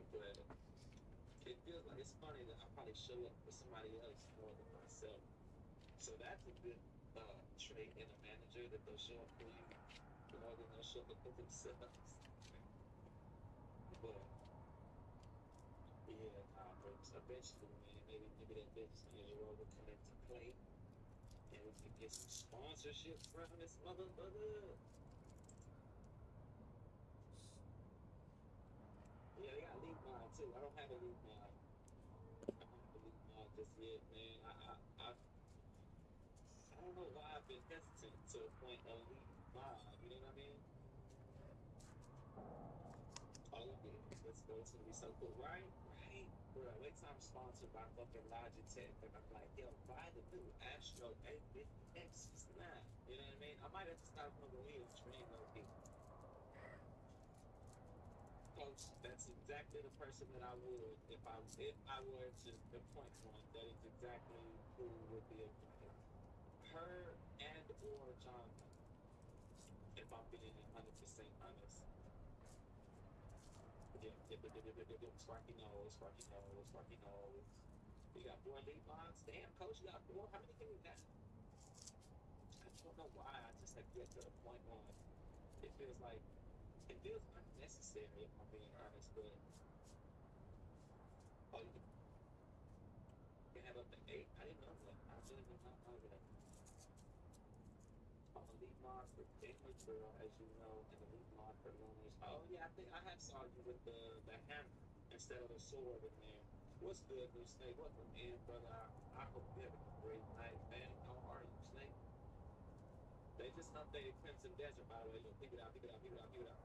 But it feels like it's funny that I probably show up for somebody else more than myself. So that's a good trait in a manager that they'll show up for you more than they'll show up for themselves. But yeah, nah, but eventually, man, maybe that business manager role will come into play, and we can get some sponsorships from this motherfucker. Yeah, they got a lead mod too. I don't have a lead mod. I don't have a lead mod just yet, man. I don't know why I've been hesitant to appoint a lead mod. You know what I mean? Oh yeah, let's go. It's gonna be so cool, right? Right, bro. Wait till I'm sponsored by fucking Logitech, and I'm like, yo, buy the new Astro A50X Snap. You know what I mean? I might have to stop from the wheel stream low key. Coach, that's exactly the person that I would if I were to appoint one. That is exactly who would be appointed. Her and or Jonathan. if I'm being 100% honest. Sparky nose, Sparky nose, Sparky nose. You got 4 lead mods? Damn, coach, you got 4? How many can you have? I don't know why. I just like get to the point on it feels like it feels unnecessary if I'm being honest, but oh, you can have up to 8. I didn't know that. I really did not know that. Elite mod for Gamer Girl, as you know, and elite mod for Loners. Oh yeah, I think I have saw you with the hammer instead of the sword in there. What's good, new Snake? Welcome in, brother. I hope you have a great night, man. How are you, Snake? They just updated Crimson Desert, by the way. Look, pick it out, pick it out, pick it out, pick it out.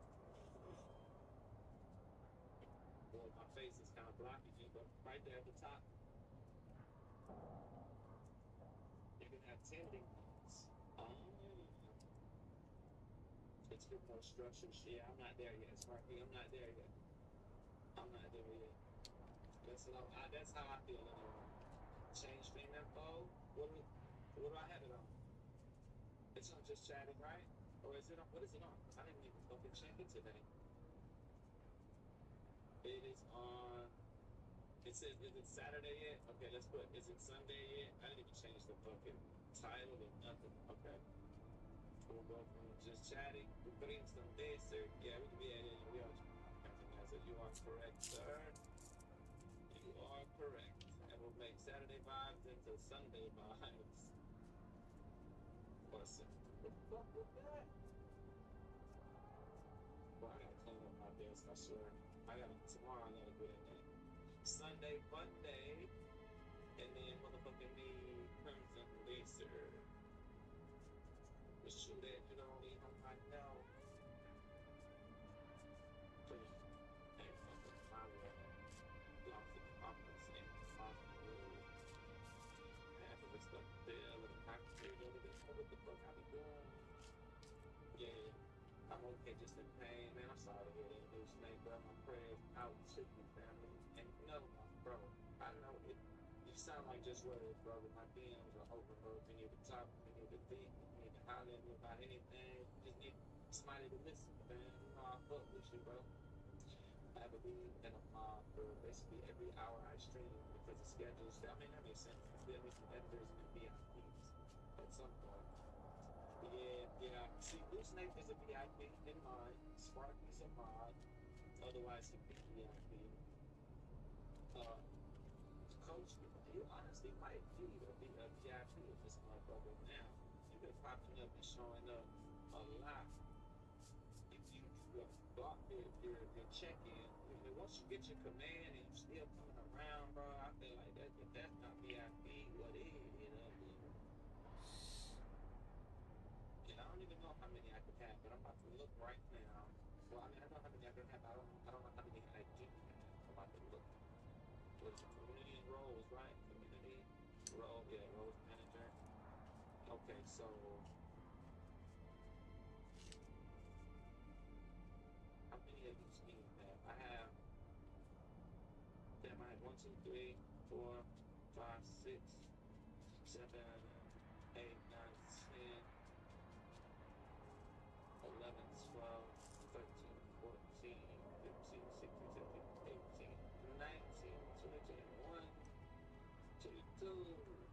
Boy, my face is kind of blocking you, but right there at the top, you can have 10 lead mods. It's good more structure shit. I'm not there yet, Sparky. I'm not there yet. I'm not there yet. That's how I feel anyway. Change stream info. What do I have it on? It's on just chatting, right? Or is it on? What is it on? I didn't even fucking check it today. It is on. It says, is it Saturday yet? Okay, let's put. Is it Sunday yet? I didn't even change the fucking title or nothing. Okay. We'll go from just chatting to putting some days, sir. Yeah, we can be at it. We are. You are correct, sir. You are correct. And we'll make Saturday vibes into Sunday vibes. Awesome. What the fuck was that? Well, I gotta clean up my desk, I swear. Tomorrow I gotta get in there. Sunday, fun day. And then motherfucking me, Crimson Laser. Just shoot it, you know, leave on my now. What the fuck I be doing? Yeah, I'm okay, just in pain, man. I'm sorry to hear that news, Snake, bro. My prayers out to you, family. And you know, bro, I know it. You sound like just words, bro. But my DMs are open, bro. If you need to talk, if you need to think, if you need to holler at me about anything, you just need somebody to listen, man. You know, I fuck with you, bro. I believe in a mob for basically every hour I stream because the schedules. I mean, that makes sense. There needs some editors and VIPs at some point. Yeah. See, Blue Snake is a VIP in mine. Sparky's a mod. Otherwise, he'd be VIP. Coach, you honestly might be a VIP of this motherfucker now. You've been popping up and showing up a lot. If you block your check-in, once you get your command and you're still coming around, bro, I feel like that if that's not VIP, what is, you know? And I don't even know how many I could have, but I'm about to look right now. Well, I mean, I know how many I can have. I don't know how many I do have. I'm about to look. What is it? Community roles, right? Community role, yeah, roles manager. Okay, so how many of these do you have? I have. Damn, I have 1, 2, 3, 4, 5, 6, 7, 8, 9, 10. 11, 12, 13, 14, 15, 16, 17, 18, 19, 20, 21, 22,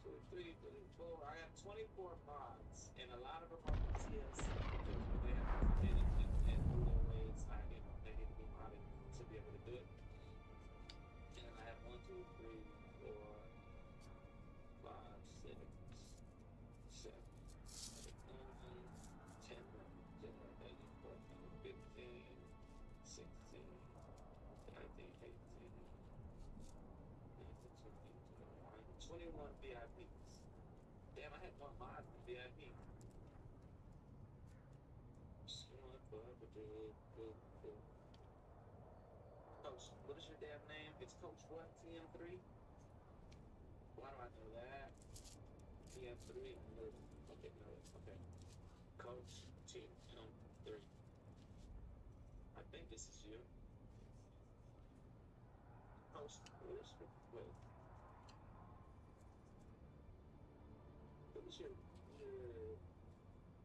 23, 24. I have 24 mods, and a lot of them are from TLC because when they have to get it and do their raids, they need to be modded to be able to do it. And then I have 1, 2, 3, 4, 5, 6, 7, 8, 9, 10. 15, 16, 17, 18, 19, 20, 21 VIPs. Damn, I had one mod VIP. Coach, what is your damn name? It's Coach what? TM3? Why do I know that? TM3? Okay, no, okay. Coach TM3. I think this is you. Coach, what is your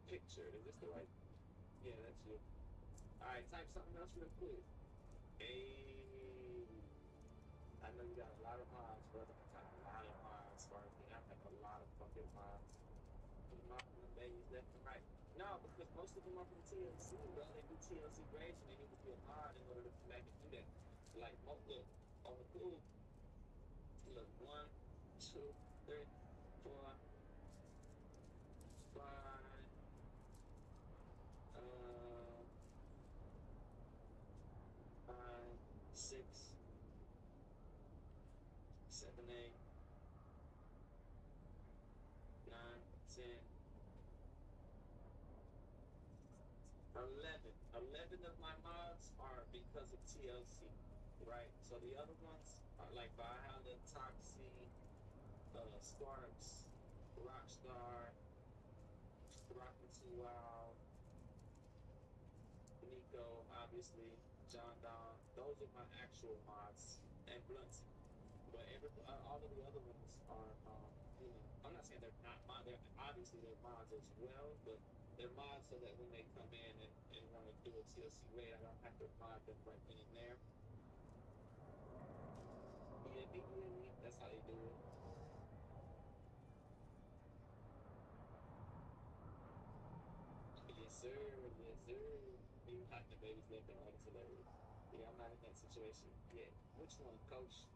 picture? Is this the right? Yeah, that's you. Alright, type something else real quick. Hey, I know you got a lot of mods, brother. I got a lot of mods, Sparky. I have a lot of fucking mods. Mods and babies left and right. No, because most of them are from TLC, bro. They do TLC grades and they need to be a mod in order to come back and do that. Like, look, on the cool, look, 1, 2, 3, 4, 5, 5, 6, 7, 8, 9, 10, 11 of my mods are because of TLC, right? So the other ones are like Valhalla, Toxie, Sparks, Rockstar, Rocket Wow, Nico, obviously, John Don. Those are my actual mods, and Blunts. But all of the other ones are, you know, I'm not saying they're not mods. Obviously they're mods as well, but they're mods so that when they come in and want to do a TLC raid, I don't have to mod them right then and there. Yeah, that's how they do it. Yes, sir. Yes, sir. You hot the babies left and right. It's hilarious. Yeah, I'm not in that situation yet. Which one, Coach?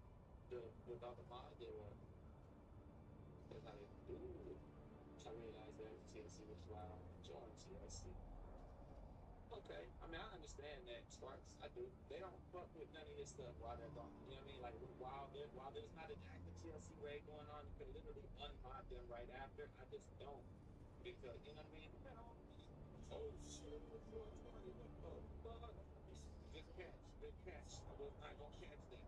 With all the mods or what? That's how they do it. I realized that was TLC, which is why I don't join TLC. Okay, I mean, I understand that, Sparks. I do. They don't fuck with none of this stuff while they're gone. You know what I mean? Like, while there's not an active TLC raid going on, you can literally unmod them right after. I just don't. Because, you know what I mean? Oh, shit. What the fuck? Good catch. Good catch. I was not going to catch that.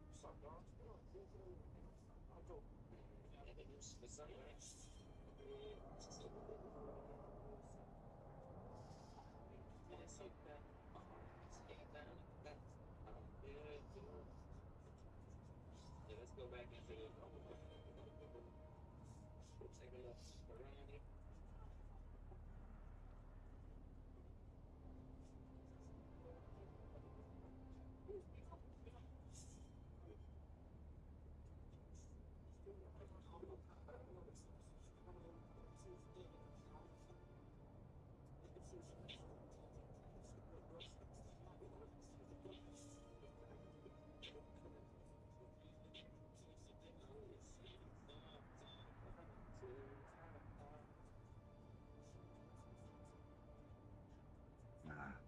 What's up, dog? I'll go. The sunrise. Yeah, let's go back into the take a look around here.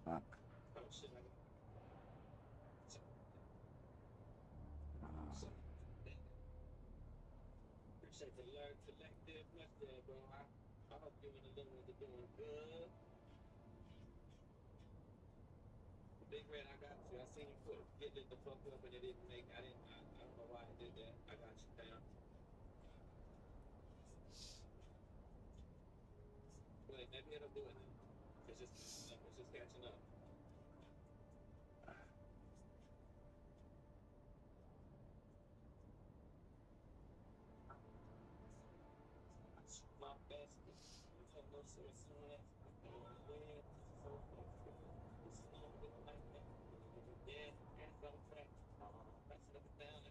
Fuck. Oh shit, I got appreciate the learn collective much there, bro. I hope you and the little ones are doing good. Big Red, I got you. I seen you get lit the fuck up and it didn't make. I don't know why I did that. I got you, fam. Wait, maybe it'll do it now. It's just catching up. My best. You told me so soon as I feel red. So it's not good like that. Yeah, hands on track. Pressing up and down.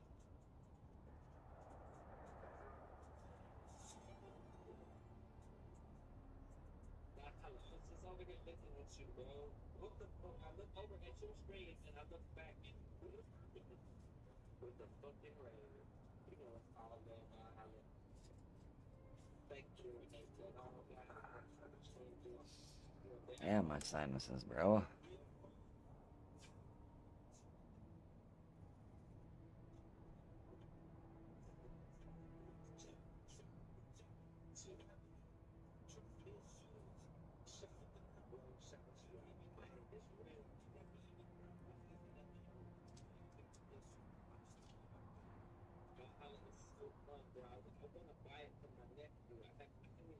I was just over here looking at you, bro. What the fuck? I look over at your screen and I look back and with the fucking rain. You know it's all there, man. I look. Thank you, and they all got Damn, my sinuses, bro.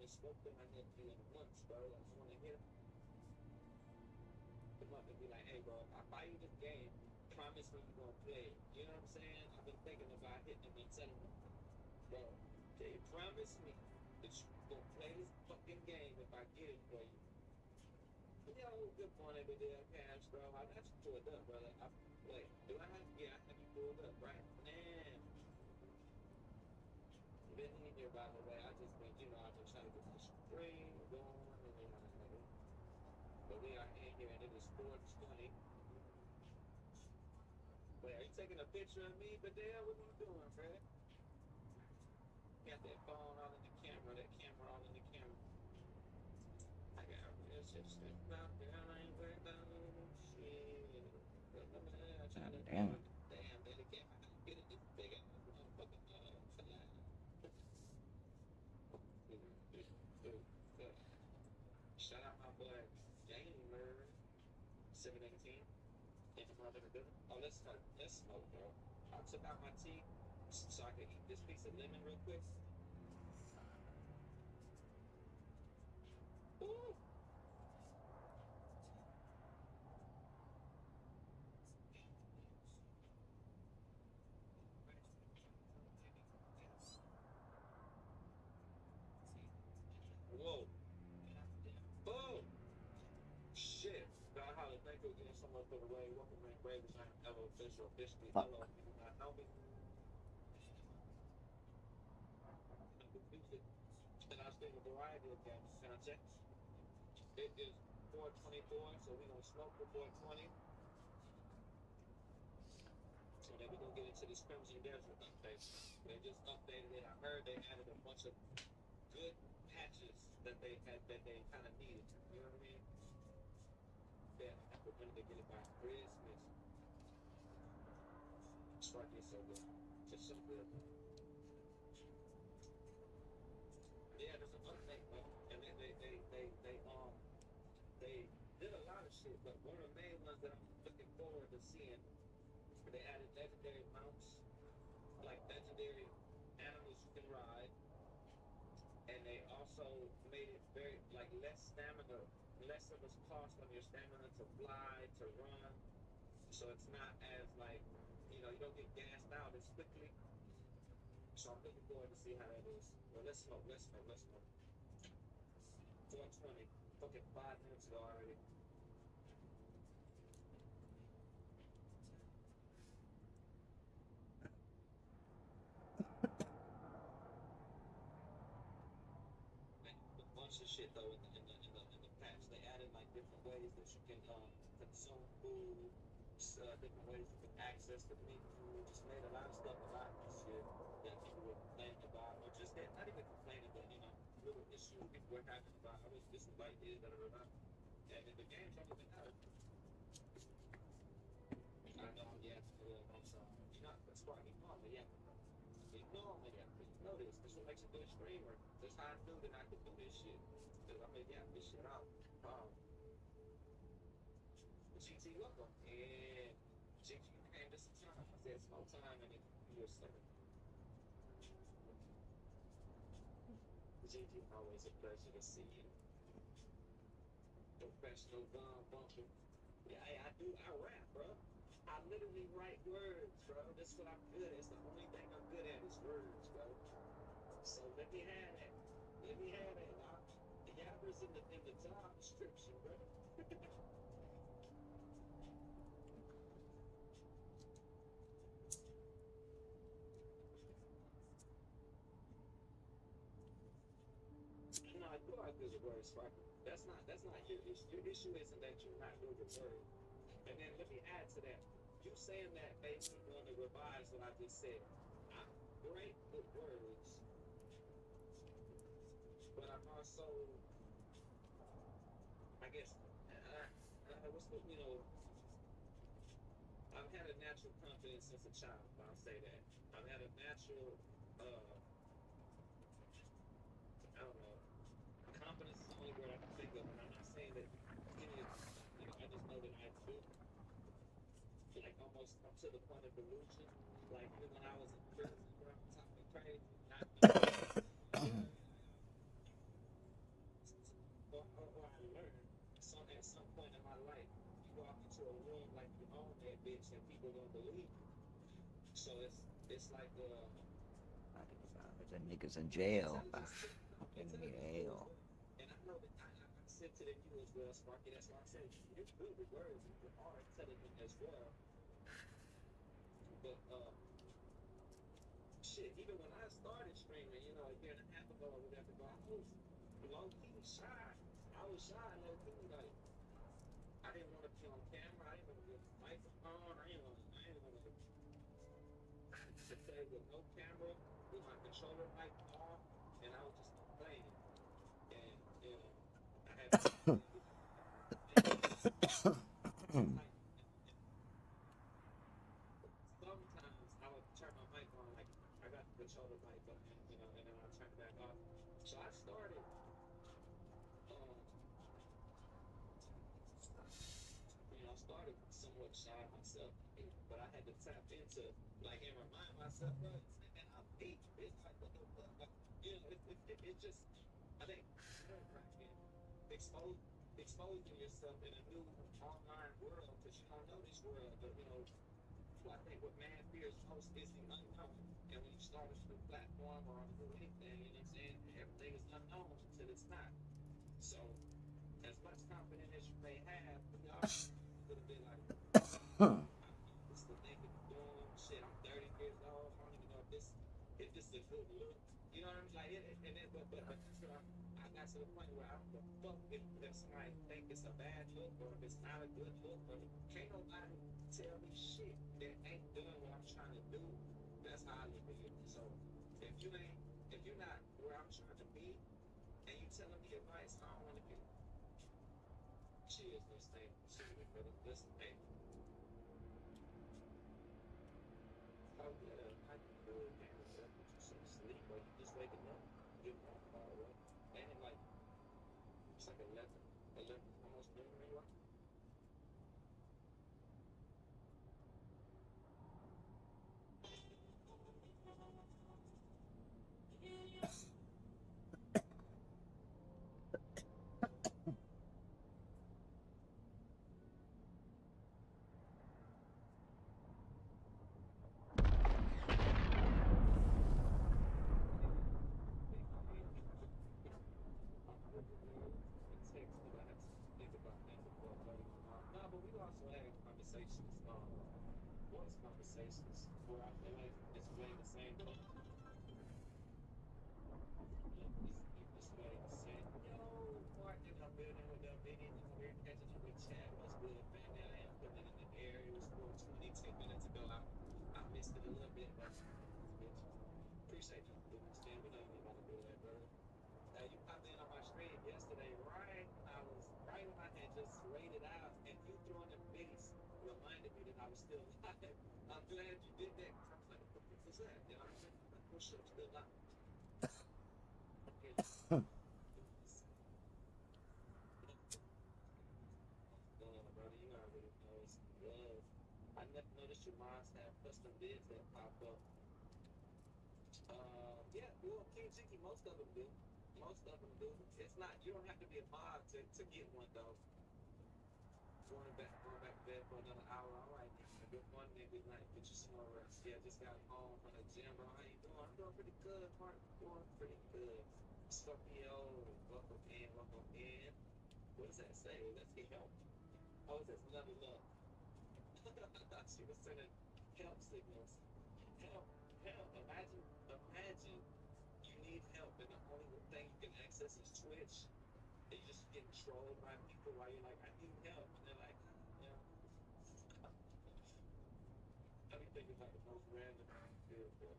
Spoke to my nephew in once, bro. I just want to hit him up and be like, hey, bro, if I buy you this game, promise me you're going to play it. You know what I'm saying? I've been thinking about hitting him and telling him, bro, they promise me that you're going to play this fucking in game if I get it for you. Yo, good morning, with the cash, bro. I got you pulled up, brother. Wait, do I have? Yeah, I have you pulled up, right? Man, been in here, by the way. I just been, I've been trying to get the stream going and everything. But we are in here, and it is 4:20. Wait, are you taking a picture of me, Badell? What are you doing, Fred? Got that phone all in the camera, that camera all in the camera. I got real shit slipping out there. I ain't worried about no shit. But look at that, I tried to Damn. damn, baby, can't get it this big ass motherfucking fella. Shout out my boy Gamer 718 in the mother building. Oh, let's smoke, bro. I took out my tea so I could eat this piece of lemon real quick. Ooh. Whoa. Oh. Shit. God, holla, thank you again so much for the way. Welcome in, Brave Design, Hello, official, officially. Hello, people not know me. Music. And I spend a variety of games content. It is 4:24, so we're gonna smoke for 4:20. And then we're gonna get into this Crimson Desert update. They just updated it. I heard they added a bunch of good patches that they kind of needed. You know what I mean? Yeah, I wanted to get it by Christmas. Spark is so good. Just so good. Yeah, there's an update, man. And they did a lot of shit, but one of the main ones that I'm looking forward to seeing, they added legendary mounts, like legendary animals you can ride, and they also made it very like less stamina, less of a cost on your stamina to fly, to run. So it's not as like, you don't get gassed out as quickly. So I'm looking forward to see how that is. Well, let's smoke. 4:20. Fucking 5 minutes ago already. A bunch of shit though in the patch. They added like different ways that you can consume food, different ways you can access the menu. Just made a lot of stuff a lot easier that people were complaining about, or just not even complaining, but little issues people were having about. I wish this was like this, and then the game's only been out. I know I'm yapping a little, I'm sorry. That's why you normally yapping. You normally yapping. You know this. This what makes a good streamer. That's how I knew that I could do this shit. Because I'm gonna yap this shit out. GT, welcome. And GT, you came this time. I said small time and then you were second. GT, always a pleasure to see you. Professional gun bumping. Yeah, I rap, bro. I literally write words, bro. That's what I'm good at. It's the only thing I'm good at is words, bro. So let me have that. The yapper's in the job description, bro. No, you are good at words, Sparky. That's not your issue. Your issue isn't that you're not good at words. And then let me add to that. You saying that made me want to revise what I just said. I'm great with words, but I'm also, I guess, I've had a natural confidence since a child. I'll say that. I've had a natural, I don't know, confidence is the only word I can think of, and I'm not saying that any of, I just know that I do, like almost up to the point of delusion. Like even when I was in prison, bro, talking crazy, not or I learned at some point in my life, you walk into a room like you own that bitch, and people don't believe you. So it's like The niggas in jail. In jail. sensitive you as well, Sparky. That's why I said you're good with words. You are intelligent as well. But shit, even when I started streaming, you know, a year and a half ago or whatever, but I was low key shy. I was shy low key, like I didn't want to be on camera. I didn't want to be on the microphone. I didn't want to play with no camera, with my controller mic off, and I was just playing. And I had sometimes I would turn my mic on, like I got the controller mic up, and, you know, and then I turn it back off. So I started, I started somewhat shy myself, but I had to tap into, like, and remind myself, bro, man, I'm deep. It's like, what the fuck? Like, you know, it just, I think, exposing yourself in a new online world, because you don't know this world, but, you know, I think what man fears most is the unknown. And when you start a new platform or on do anything, you know what I'm saying, everything is unknown until it's not. So, as much confidence as you may have, we are a little bit like, this is the thing that we're doing. Shit, I'm 30 years old. I don't even know if this is a good look. You know what I mean? Like, but that's what I got to the point where I don't give a fuck if somebody think it's a bad look or if it's not a good look. Or can't nobody tell me shit that ain't doing what I'm trying to do. That's how I look at it. So if you're not where I'm trying to be, and you telling me advice, I don't want to get it. Cheers, let's stay. Cheers, brother. Listen, hey. Oh yeah, I can do it, man. But you should sleep, or you just waking up. Get up, by the way. And like, it's like 11, almost noon where you are. No, but we also had conversations, voice conversations, where I feel like it's playing the same. It's playing the same. Yo, Martin, I'm building with them meetings. We're catching up with chat. What's good, family? I am putting it in the air. It was 4:20, 10 minutes ago. I missed it a little bit, but appreciate you for understand. We know you didn't want to do that, brother. You popped in on my stream yesterday, right when I had just waited out, and you throwing the face reminded me that I was still alive. I'm glad you did that. I was like, what the fuck was that? You know what I'm saying? I'm like, oh shit, I'm still alive. Brother, you already know it's love. I never noticed your moms have custom bids that pop up. Yeah, well, King Jiggy, most of them do. Most of them do. It's not, you don't have to be a mod to get one, though. Going back to bed for another hour. All right, nigga. Good morning, nigga. Good night. Get you some more rest. Yeah, just got home from the gym, bro. How you doing? I'm doing pretty good, Mark. Doing pretty good. Scorpio, welcome in, welcome in. What does that say? Let's get help. Oh, it says another love. She was sending help signals. Help, help. Imagine you need help, and the only thing you can access is Twitch. And you're just getting trolled by people while you're like, I need help. And they're like, you know. I be thinking about the most random feel, bro.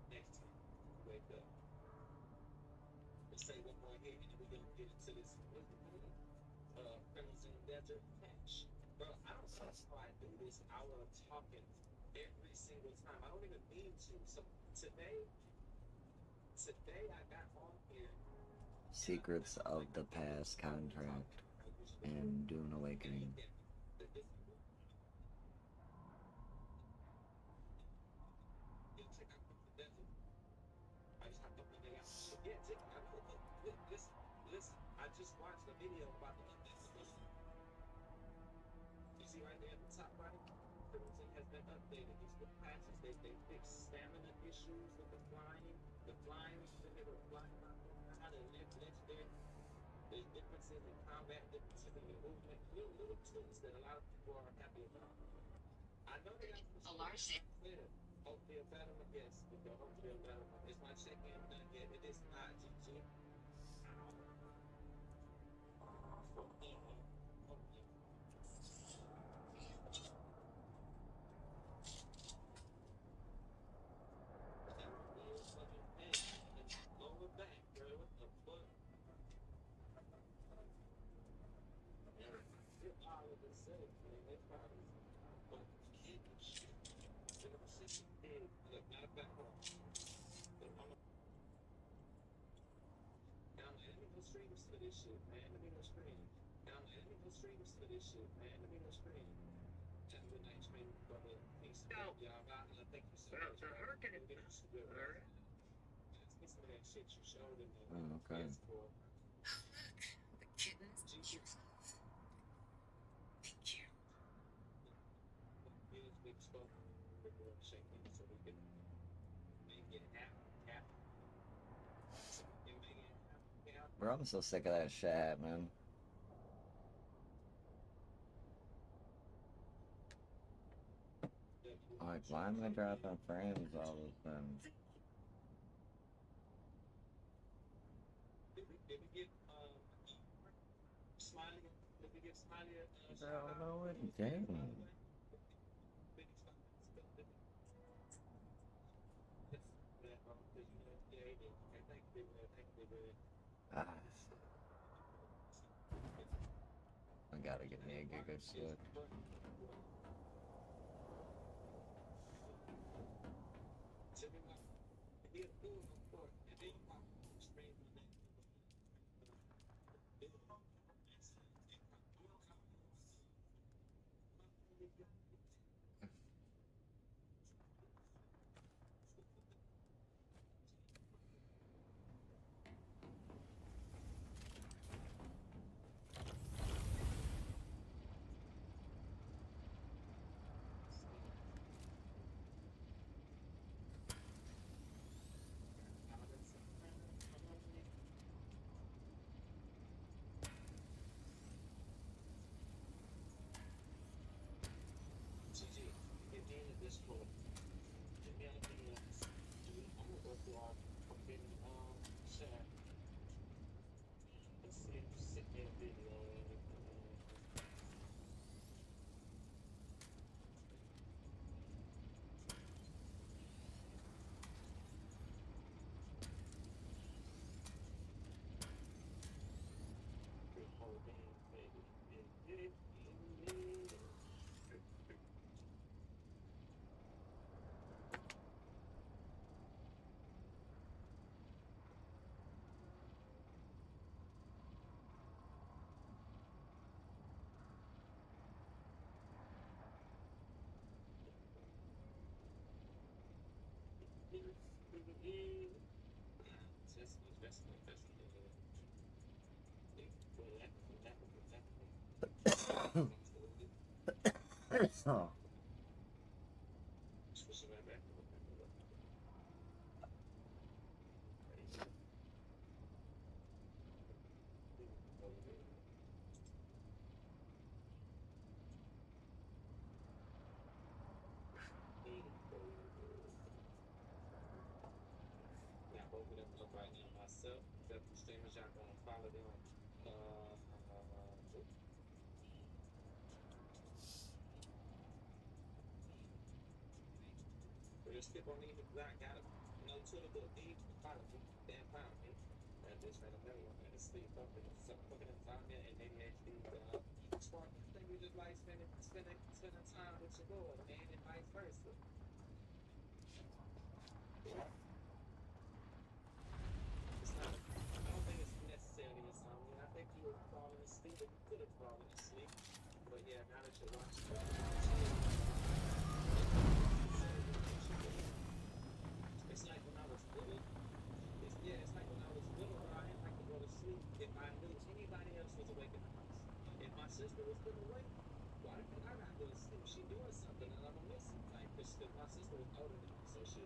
Next time, wake up. Let's say one more here, and then we're gonna get into this. What's the movie? Crimson Desert Patch. Bro, I don't know how I do this hour of talking every single time. I don't even mean to. So today I got on here. Secrets of the Past Contract and Dune Awakening. Listen, I just watched a video about the investigation. You see right there at the top right? everything has been updated. These new patches, they fix stamina issues with the flying. The flying is able to fly around and legendary. There's differences in combat, differences in your movement, little tweaks that a lot of people are happy about. I know they got some stuff clear. Hope feel better, yes. Hope feel better. Is my check-in done yet? It is not, GG. Lower back, girl. What the fuck? You're all of the same, man. They probably but you can't do shit. They're gonna sit you dead. Look, matter of fact, hold on. And I'm like, let me go streams for this shit, man. Let me go stream. And I'm like, let me go streams for this shit, man. Let me go stream. Have a good night, stream, brother. Peace out, y'all. Thank you so much. Hurricane. Get you some good rest. Get some of that shit you showed in the Okay. PS4. The kittens you love. Thank you. Use big spoke shaking so we can make it happen. Bro, I'm so sick of that shit, man. Like, why am I dropping frames all of a sudden? Did we get Smiley? Did we get Smiley? Bro, no, it didn't. Ah. I gotta get me a Giga Switch. This for anything else. I'm gonna go through our forbidden chat. Let's see if you sit there video. Oh. Right now myself, the streamers y'all gonna follow them. Just skip on me because I got no Twitter book. Need follow me. Damn pound me. That bitch right another one. Man, it's sleep up and it's fucking insomnia and ADHD. Spark. I think we just like spending time with your boy, man, and vice versa. It's not. I don't think it's necessarily insomnia. I think you were falling asleep. You could have fallen asleep. But yeah, now that you're watching it's like when I was little. It's like when I was little, I didn't like to go to sleep if I knew anybody else was awake in the house. If my sister was still awake, watch I got to assume she doing something and I'm missing. Like, because my sister was older than me, so she,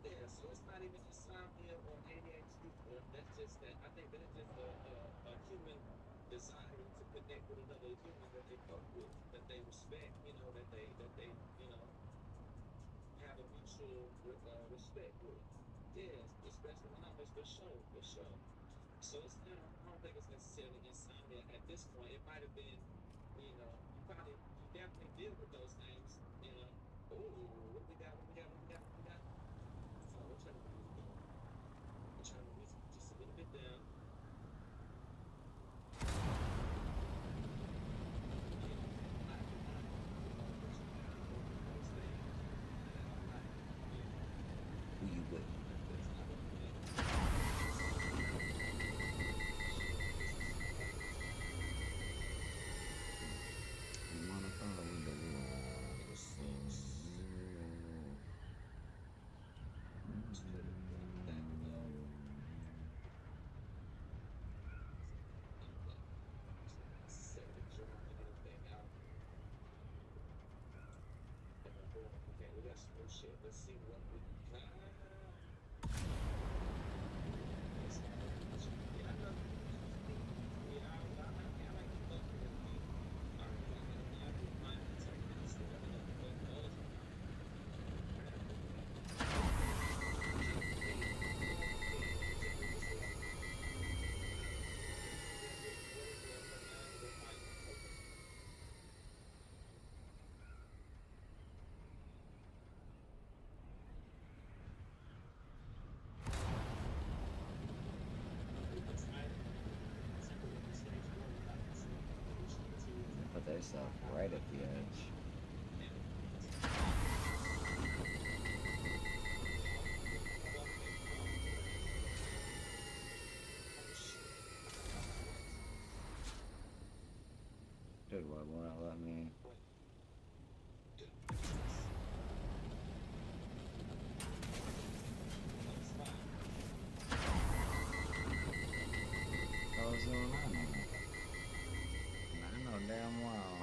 yeah, so it's not even insomnia or ADHD. That's just that. I think that's just a human desire to connect with another human that they fuck with, that they respect, that they have a mutual respect with. Yeah, especially when I'm for sure, for sure. So it's I don't think it's necessarily insomnia at this point. It might have been, you definitely deal with those things, Oh, what we got, what we got, what we got, what we got? Oh, we're trying to move it down. We're trying to move it just a little bit down. Who you with? Okay, we got some more shit. Let's see what we got. Put themselves right at the edge. Dude, why won't it let me? What's going on? I know damn well.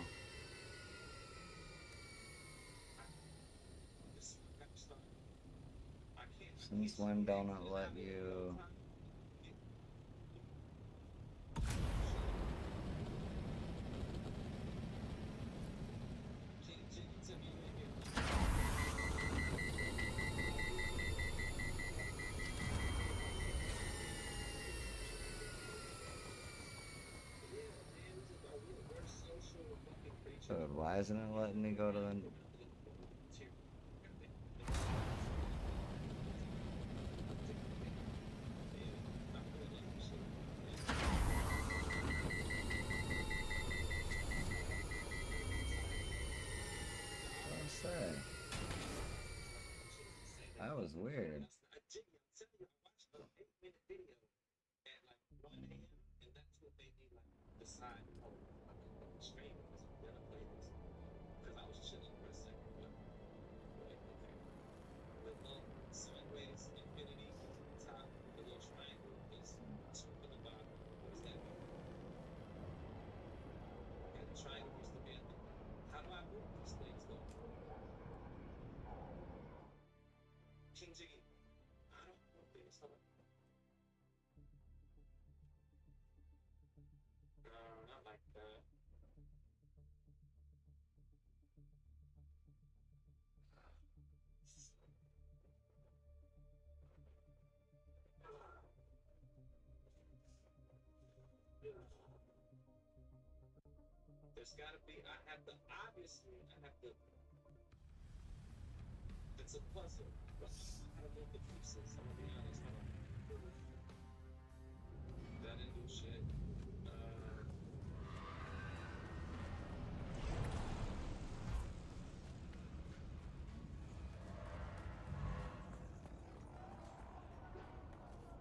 Since when don't it let you? Dude, why isn't it letting me go to the... That was weird. Because I was chilling for a second, but okay. The little sideways infinity at the top, the little triangle is 2 on the bottom. What does that mean? Okay, the triangle used to be at the bottom. How do I move these things though? King Jiggy, I don't know things. Hold on. No, not like that. There's gotta be, obviously, it's a puzzle, but I don't know the pieces, I'm gonna be honest. Hold on. That didn't do shit.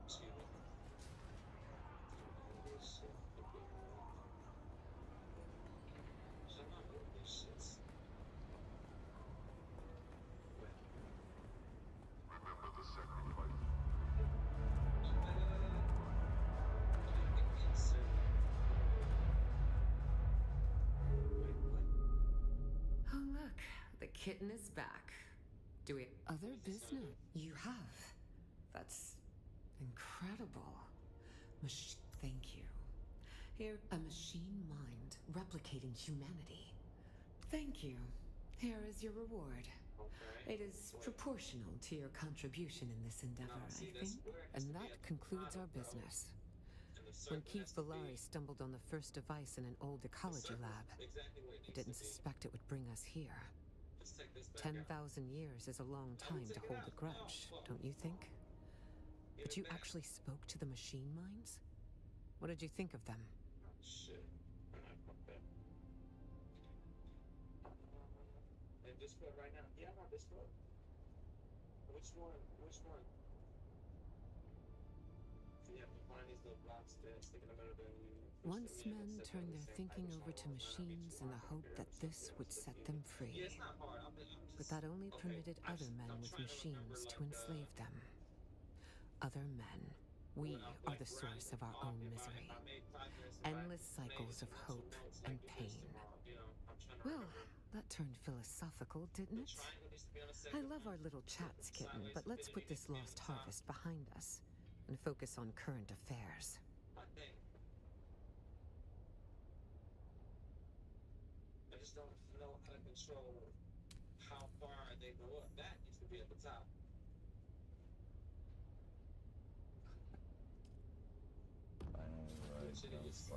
Excuse me. This shit. So I'm not moving these shits. Remember the sacrifice. the kitten is back. Do we have other business? You have. That's incredible. Thank you. Here, a machine mind replicating humanity. Thank you. Here is your reward. It is proportional to your contribution in this endeavor, I think. And that concludes our business. When Keith Villari stumbled on the first device in an old ecology lab, he didn't suspect it would bring us here. 10,000 years is a long time to hold a grudge, don't you think? But you actually spoke to the machine minds? What did you think of them? Shit. In Discord right now? Yeah, I'm on Discord. Which one? Yeah, we find these little blocks that sticking them better than Once men turned their thinking over to machines in the hope that this would set them free. But that only permitted other men with machines to enslave them. Other men. We are the source of our own misery. Endless cycles of hope and pain. Well, that turned philosophical, didn't it? I love our little chats, kitten, but let's put this lost harvest behind us and focus on current affairs. I just don't know how to control how far they go up. That needs to be at the top. Which it is.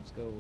Let's go.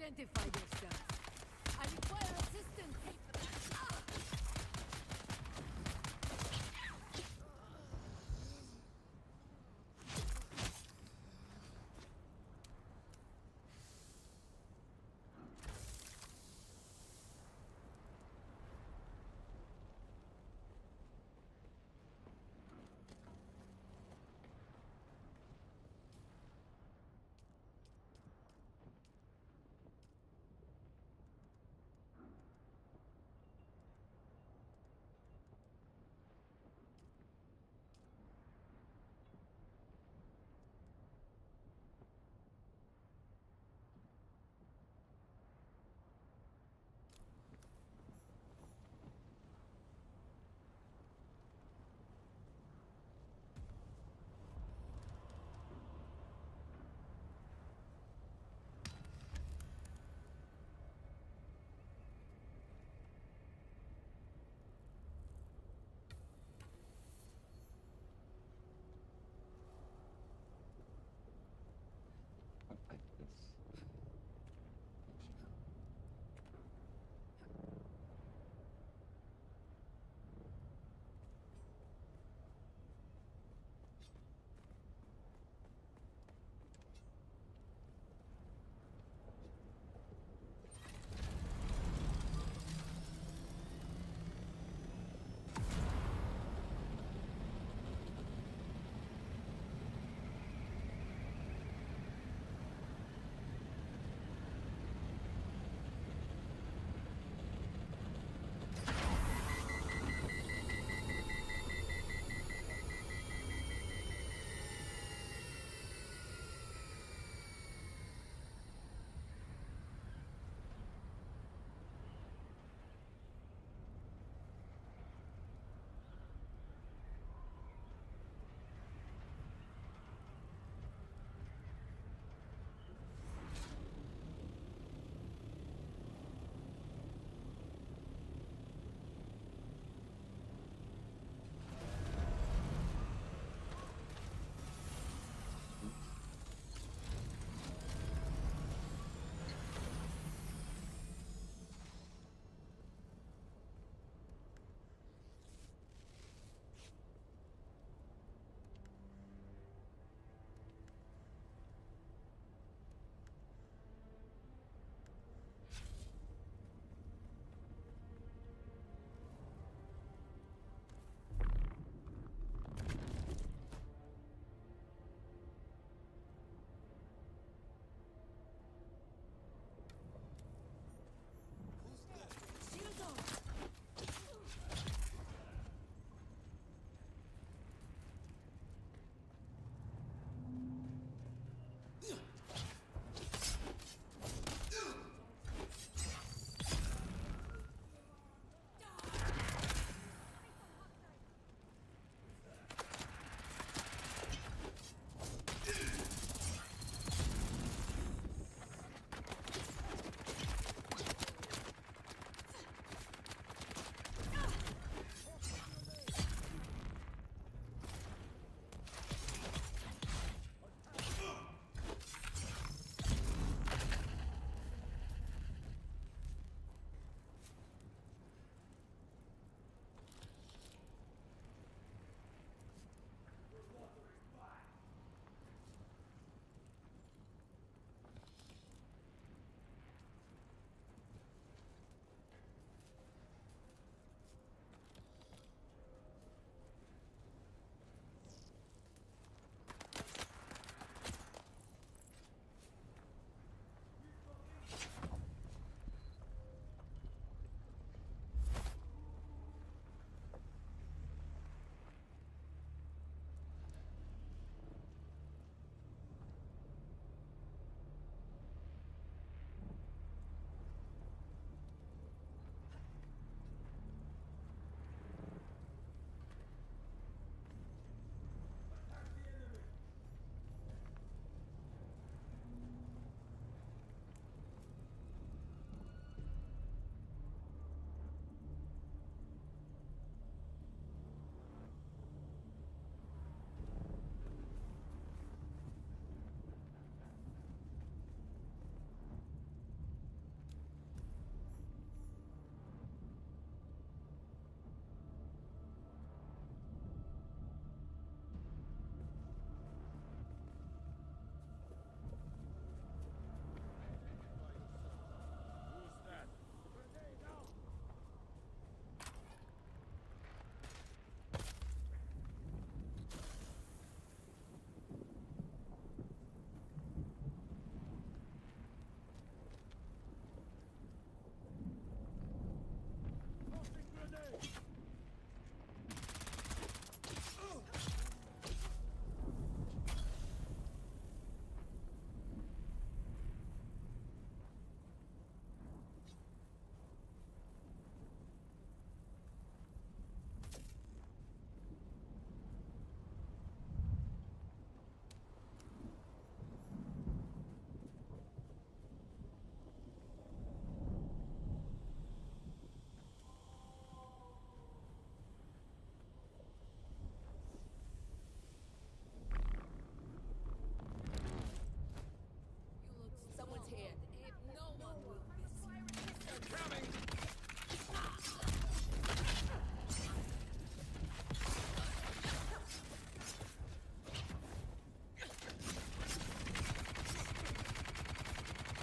Identify yourself. I require assistance.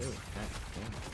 Ooh, heck, damn.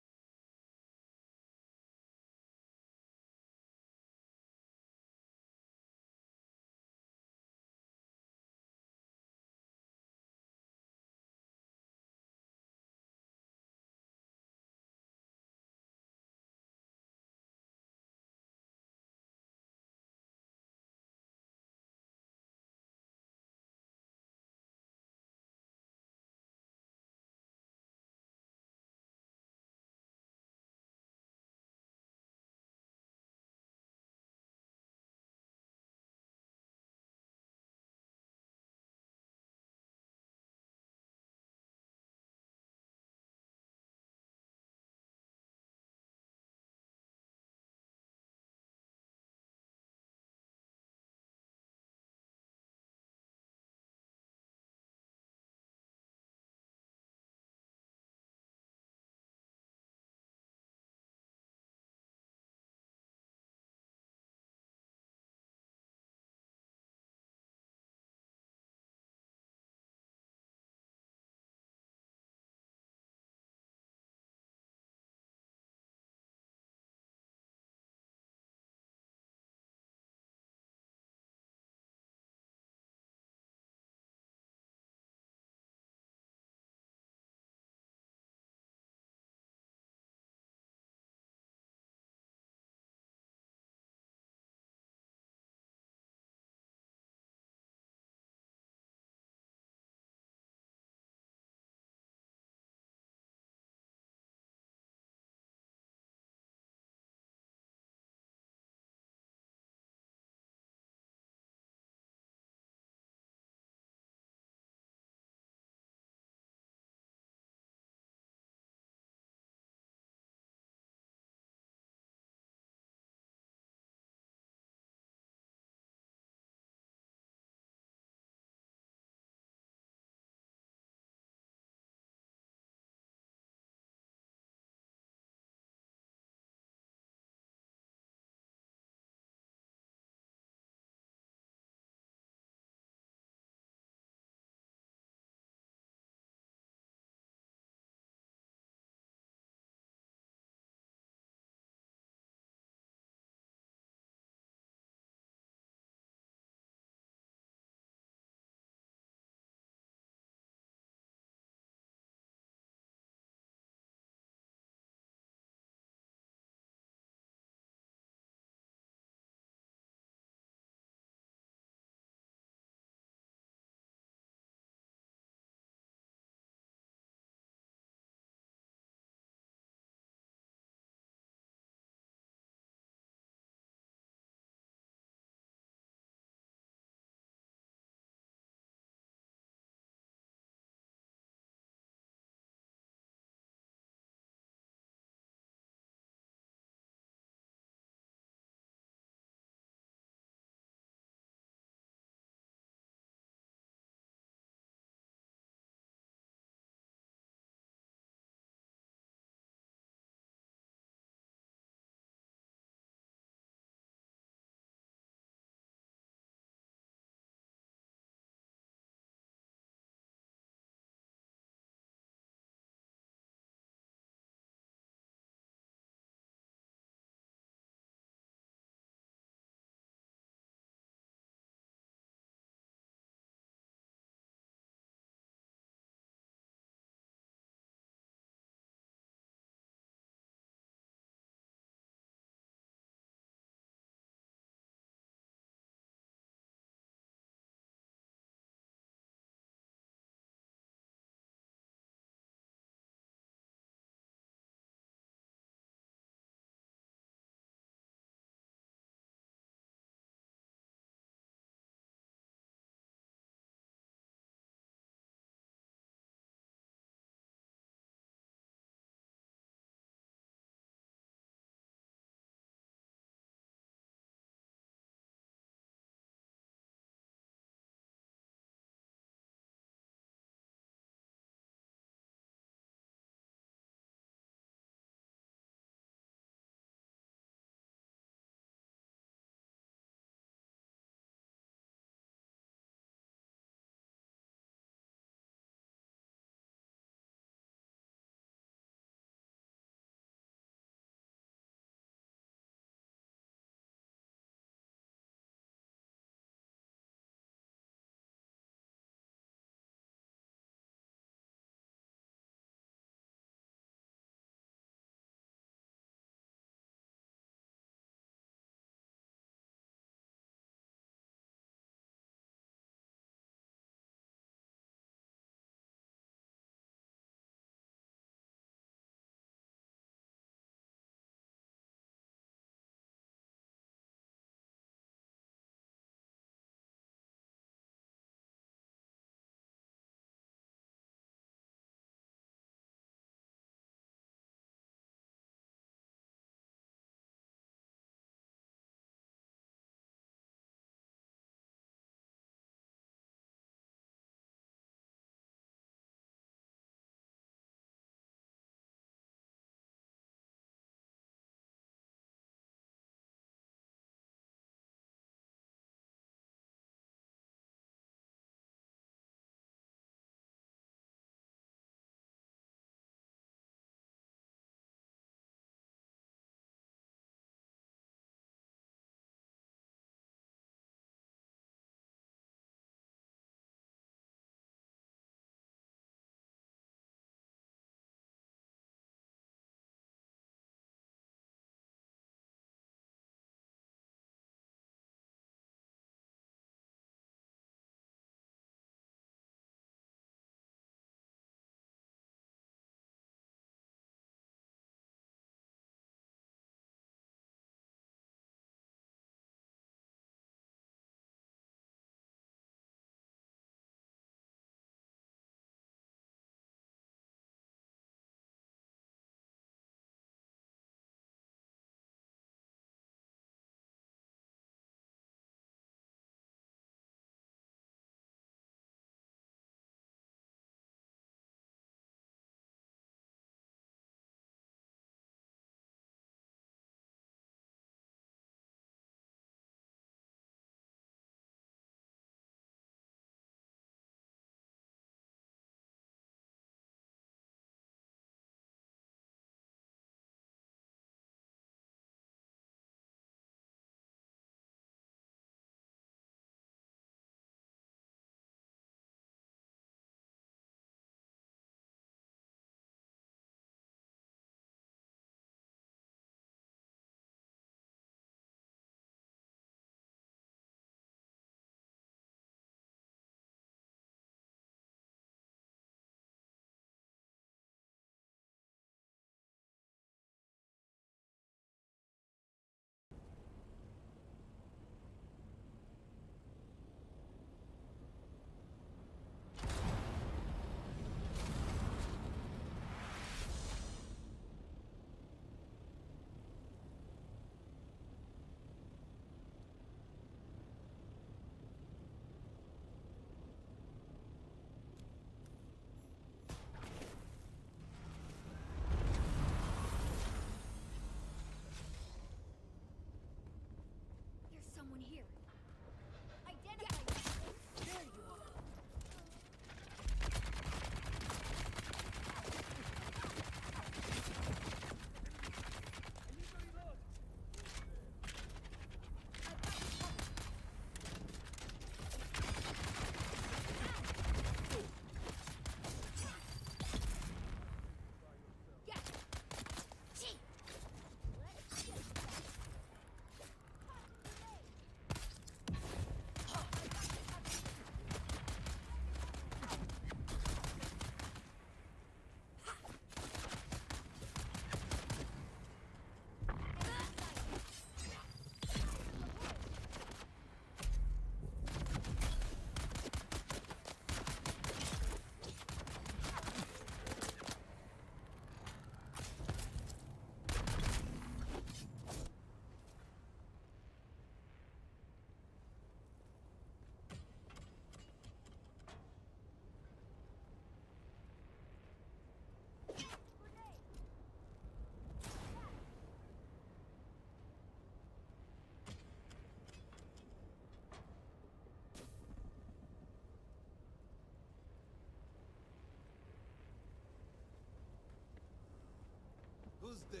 Who's there?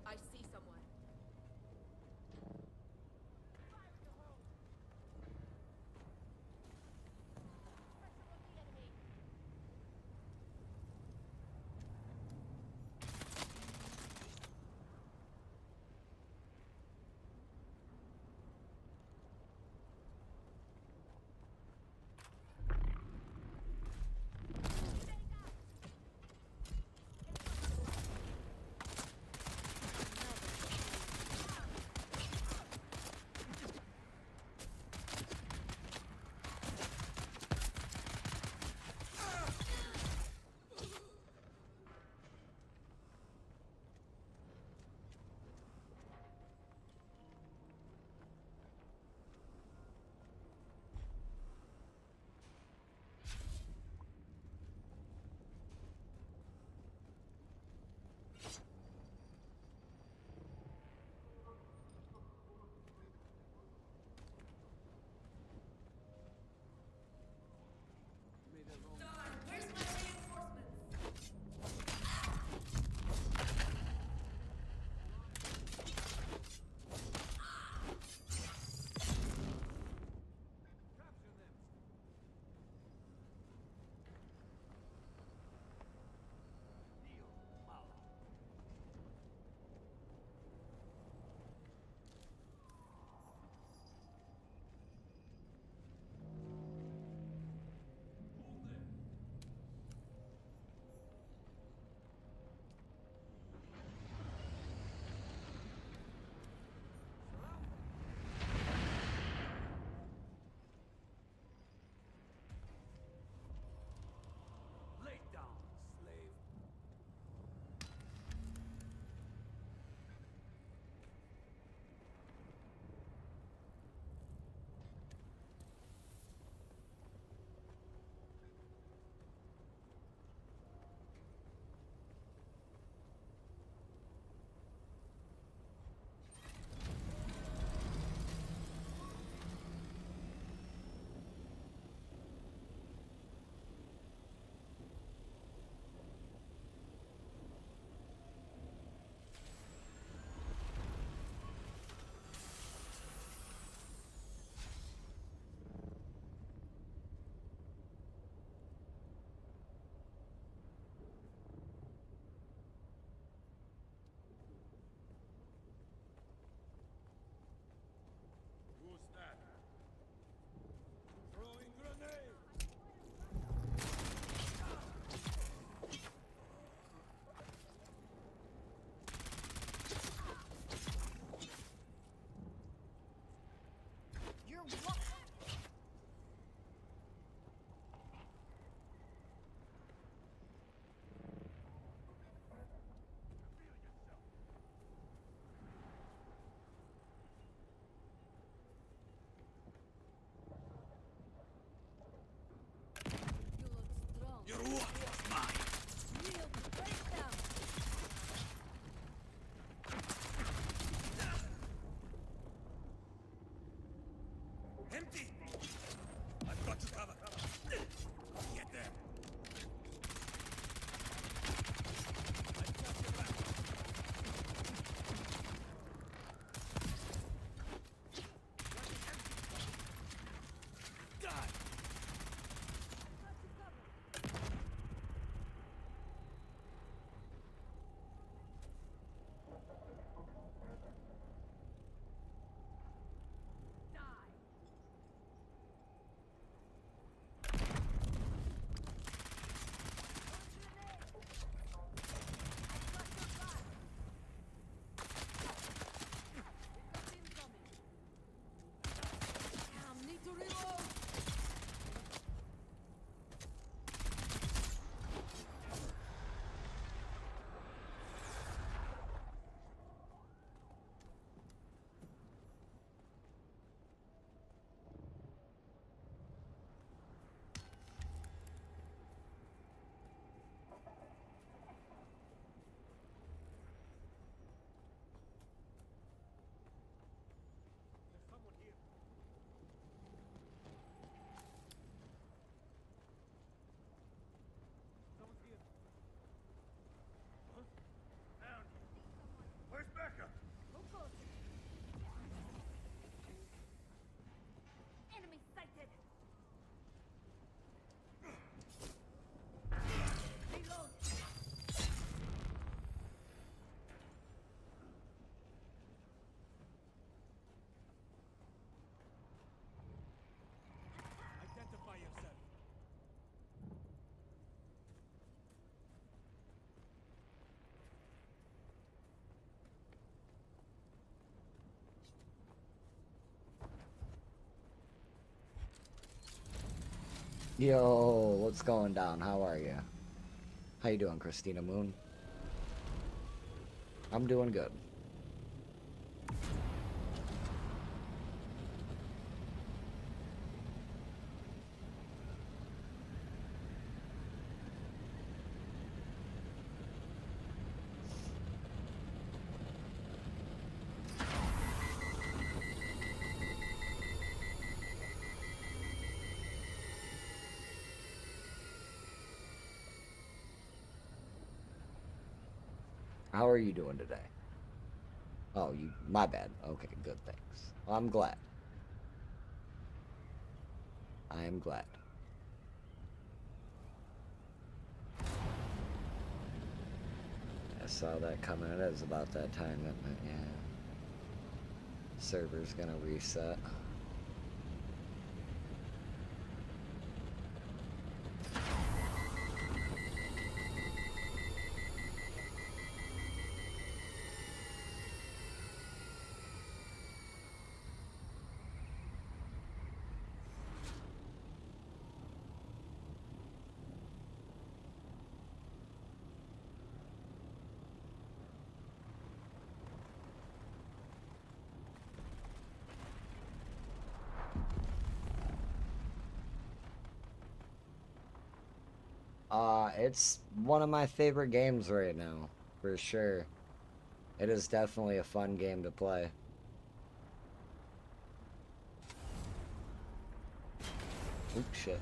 I see someone. Lay down, slave. Who's that? Throwing grenade! You're what? Your war was mine! Real breakdown. Empty! I've got you covered. Get there! I've got your back. Die! Yo, what's going down? How are you? How you doing, Christina Moon? I'm doing good. How are you doing today? Oh, my bad. Okay, good, thanks. Well, I'm glad. I am glad. I saw that coming. It is about that time, isn't it? Yeah. Server's gonna reset. It's one of my favorite games right now, for sure. It is definitely a fun game to play. Oop, shit.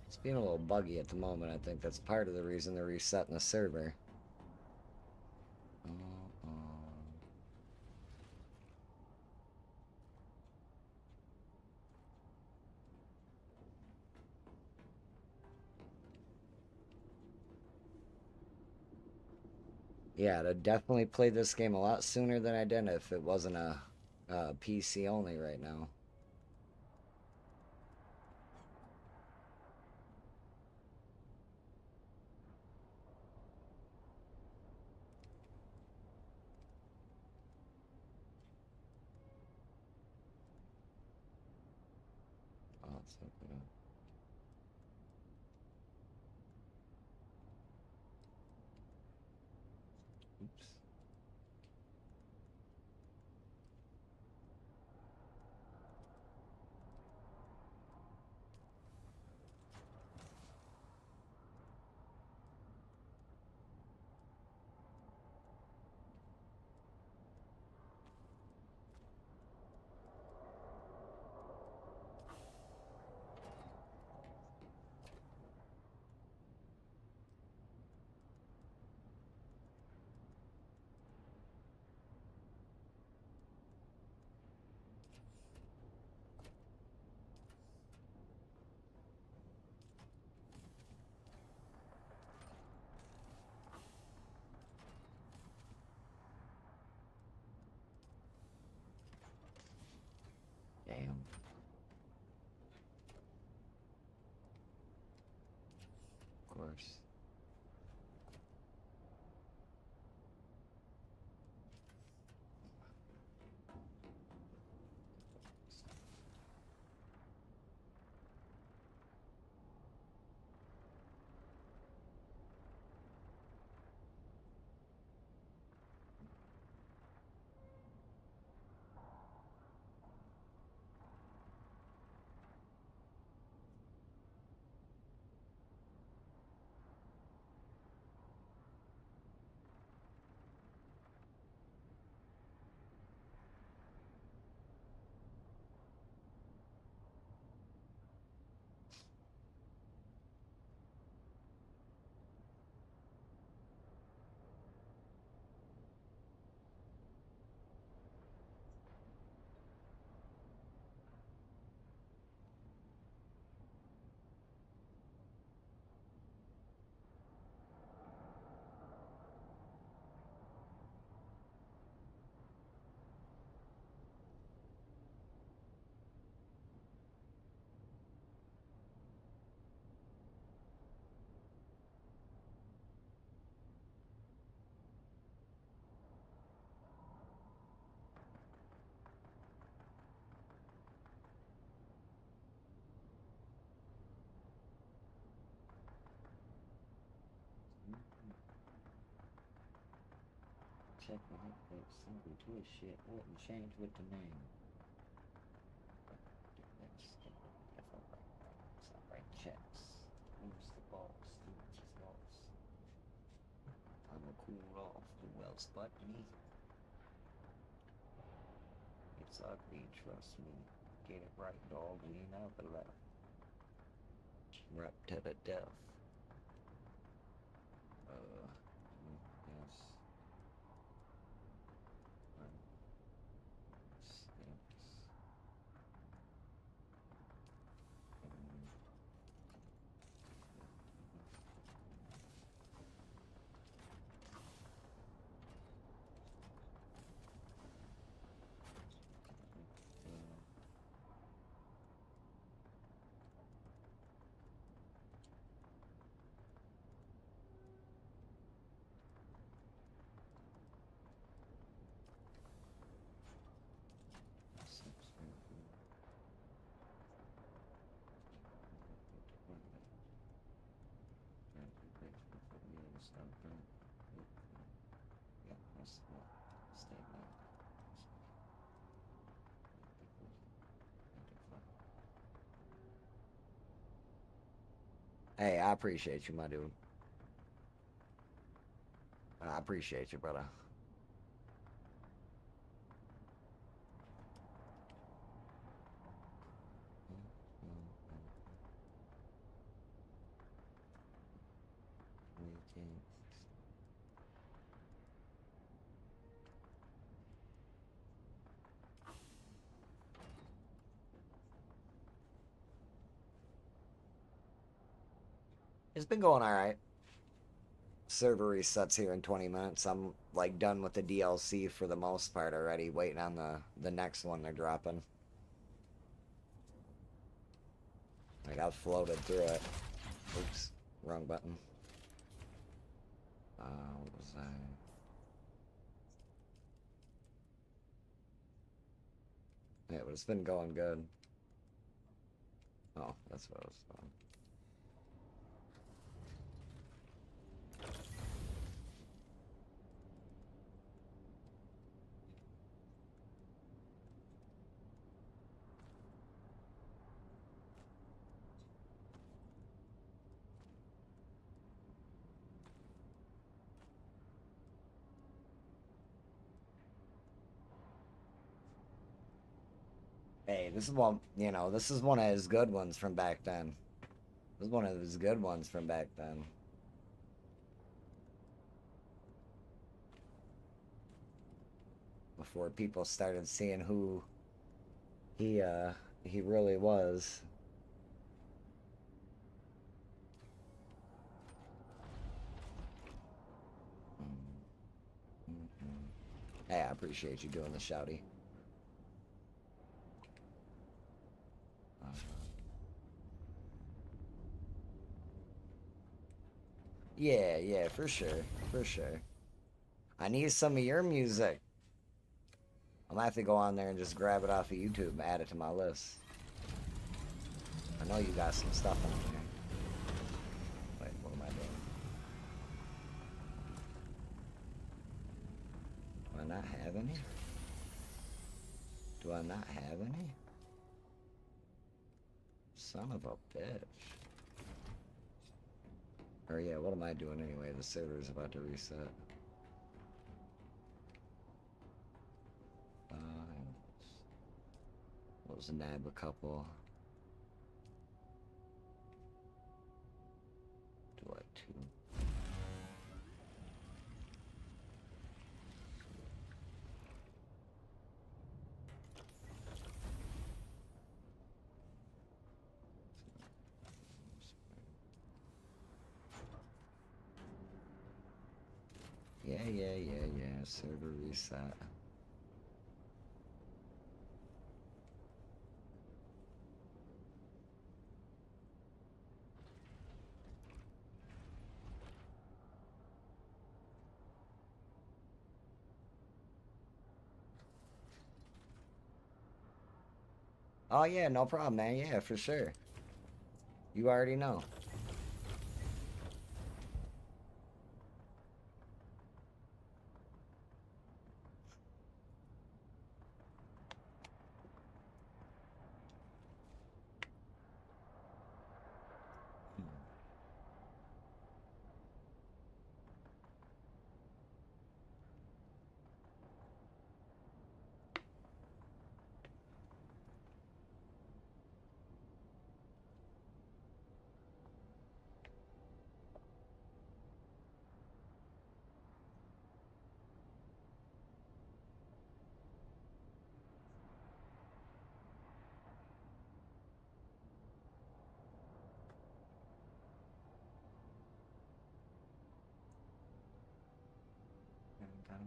It's being a little buggy at the moment. I think that's part of the reason they're resetting the server. Yeah, I'd definitely play this game a lot sooner than I did if it wasn't a PC only right now. Oh, it's so good. Oops. Damn. Of course. check my update. Simple twist shit. Wouldn't change with the name. Right checks. Who's the boss? Who's the boss? I'm a cool off. Who else but me? It's ugly, trust me. Get it right, dog. We never left. Rep to the death. Yes. Stinks. Hey, I appreciate you, my dude. I appreciate you, brother. It's been going alright. Server resets here in 20 minutes. I'm like done with the DLC for the most part already, waiting on the next one they're dropping. Like I've floated through it. Oops, wrong button. What was that? Yeah, but it's been going good. Oh, that's what I was doing. Hey, this is one, you know, this is one of his good ones from back then. This is one of his good ones from back then. Before people started seeing who he really was. Hey, I appreciate you doing the shouty. Yeah, yeah, for sure, for sure. I need some of your music. I'm gonna have to go on there and just grab it off of YouTube and add it to my list. I know you got some stuff on there. Wait, what am I doing? Do I not have any? Do I not have any? Son of a bitch. Or yeah, what am I doing anyway? The server's about to reset. What was nab a couple? Do I two? Yeah. Server reset. Oh yeah, no problem, man. Yeah, for sure. You already know.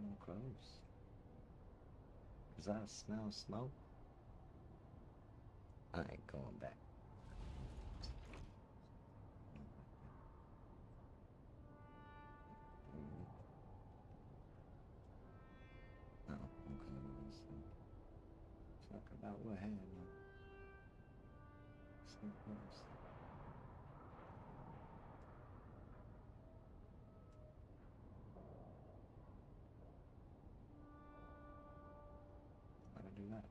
I'm close. Cause I smell smoke. I ain't going back. Oh, okay. Let's talk about what happened. So close. Why'd I do that?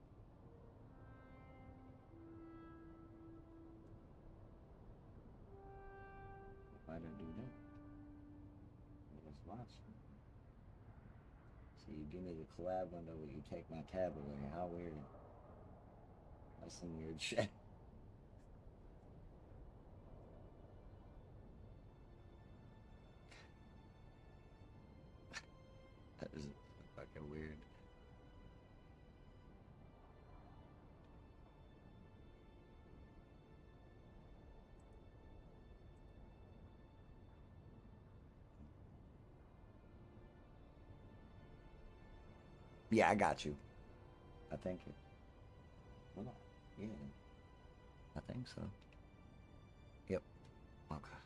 Why'd I do that? I was watching. So you give me the collab window, but you take my tab away. How weird. That's some weird shit. That is fucking weird. Yeah, I got you. I think it. Hold on. Yeah. I think so. Yep. Okay.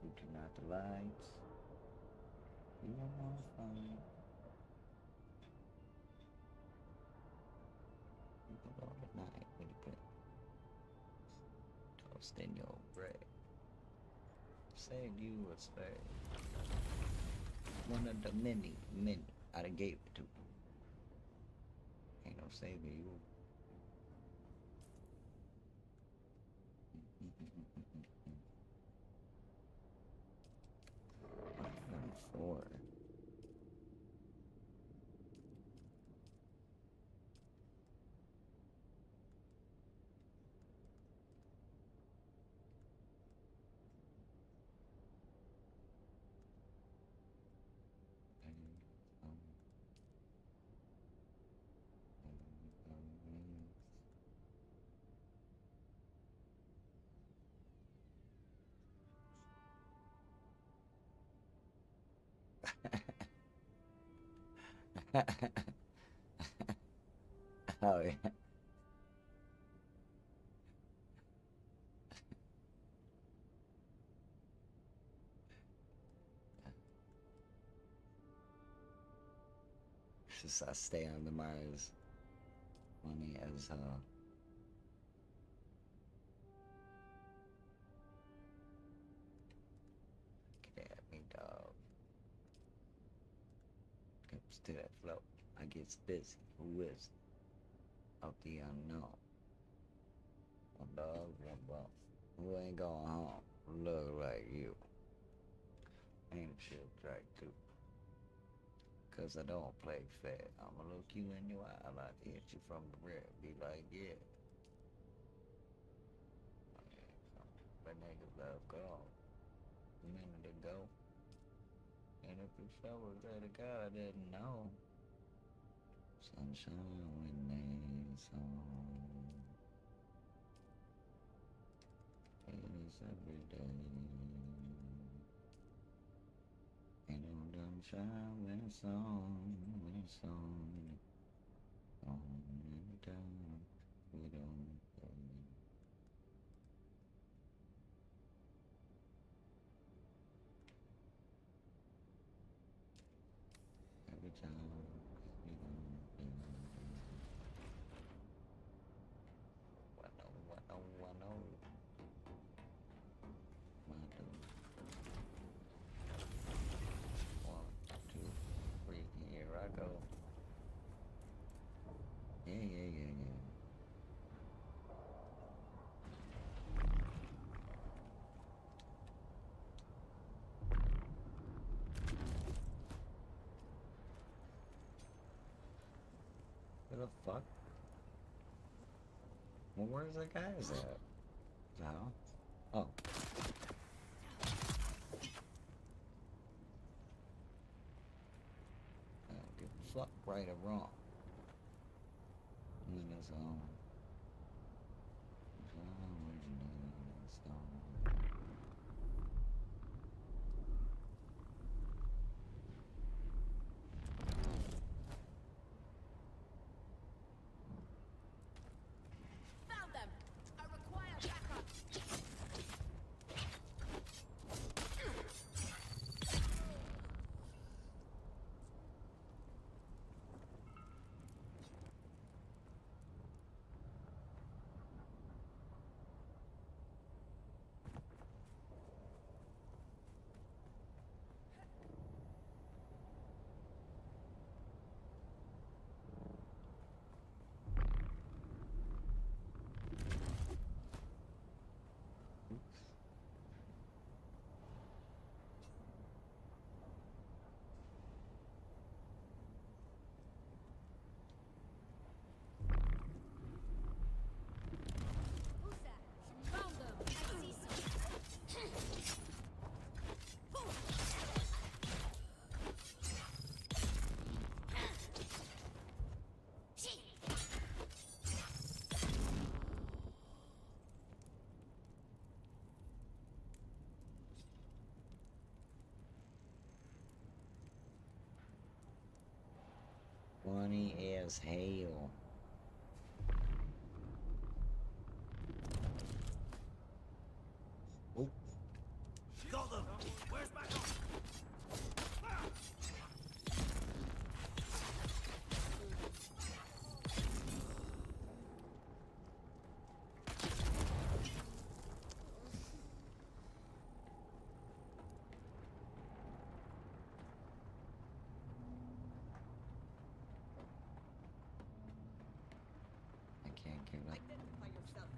We turn out the lights. You don't want to fight. People on the night when you put toast in your bread. Said you was fair. One of the many I done gave it to. Ain't no saving you. Four. Oh yeah. It's just I stay on the Mars funny as get at me, dog. Comes to that flow. I gets busy. Who is of the unknown? A dog, well, who ain't going home? Look like you. Ain't shit right too. Cause I don't play fair. I'ma look you in your eye like hit you from the rear. Be like, yeah. But niggas love go. A minute ago. And if you show was there to God, I didn't know. Sunshine when they song. It's every day. Ain't no dumb child when it's on, when it's on. On and down, we don't play. Every time, we don't play. I know. One, two, three, here I go. Yeah. What the fuck? Well, where's the guys at? No. Oh. I don't give a fuck, right or wrong. And then there's Found them. I require backup. funny as hell. Oh. Got them! Where's backup? I can't get up. Identify yourself.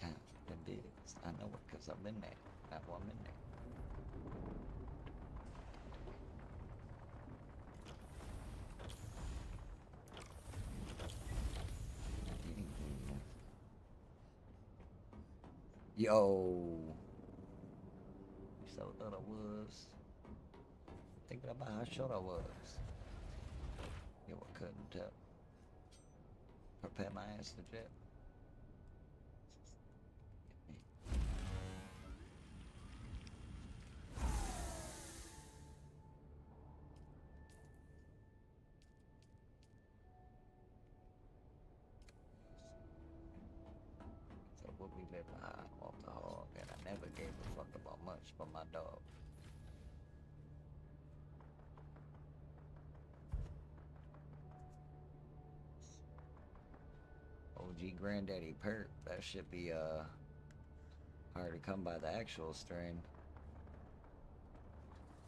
Time, the bigs. I know it because I've been there. That's why I'm in there. Yo. So thought I was thinking about how short I was. Yo, I couldn't tell. Prepare my ass to jet. So what we live high off the hog, and I never gave a fuck about much but my dog. OG Granddaddy Perk, that should be hard to come by the actual strain.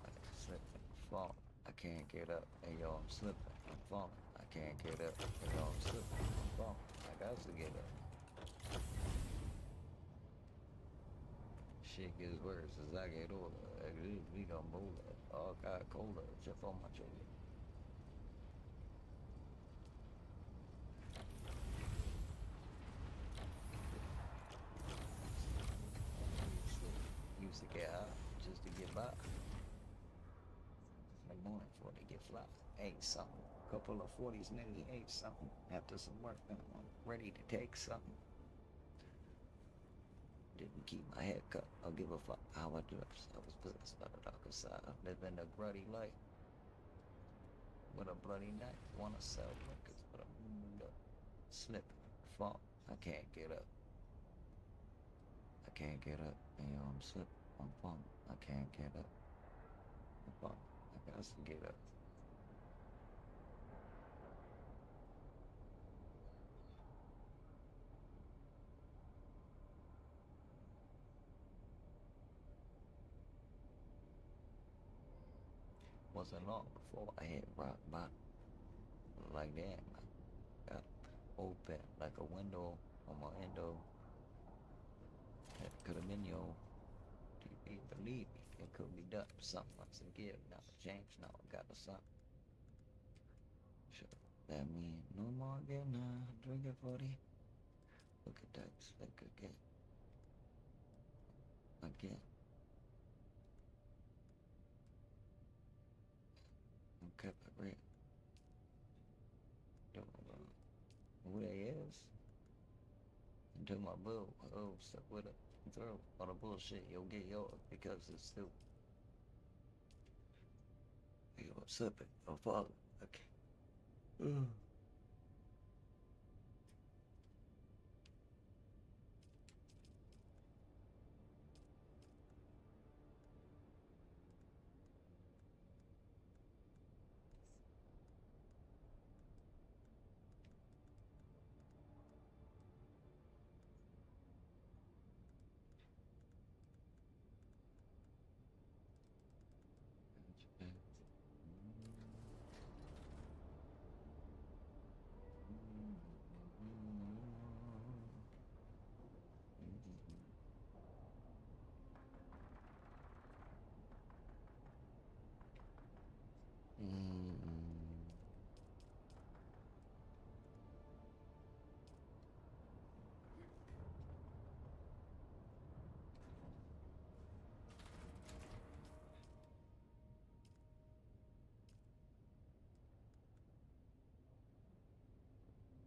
I slip and fall. I can't get up. Hey yo, I'm slipping. I'm falling. I can't get up. Hey yo, I'm slipping. I'm falling. I got to get up. Shit gets worse as I get older. We gon' boulder. All got colder. Chip on my shoulder. Used to get hot just to get by. In the morning before they get fly. Ate something. Couple of 40s nearly ate something. After some work done, I'm ready to take something. Didn't keep my hair cut. I'll give a fuck how I dress. I was possessed by the darker side. Living a gruddy life. With a bloody knife. Wanna sell records, but I'm slipping. Fall. I can't get up. I can't get up. And yo, I'm slipping. I'm falling. I can't get up. I'm falling. I got to get up. Wasn't long before I hit rock bottom. Like that, I got open like a window on my window. That could have been your. Do you believe me? It could be done. Something must have give. Now the change. Now I got the sun. Sure. That mean no more getting high. Drinking 40. Look at that. Slick again. Again. And kept it real. Don't know who they is. Until my boo, oh, stuck with it. Throw all the bullshit, you'll get yours because it's stupid. You're slipping, or falling. Okay.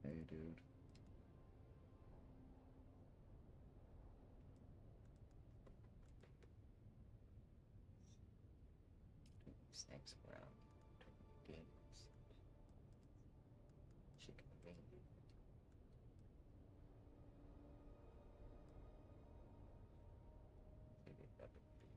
Hey, dude. Snakes around. Games. Chicken wing. Maybe that would be.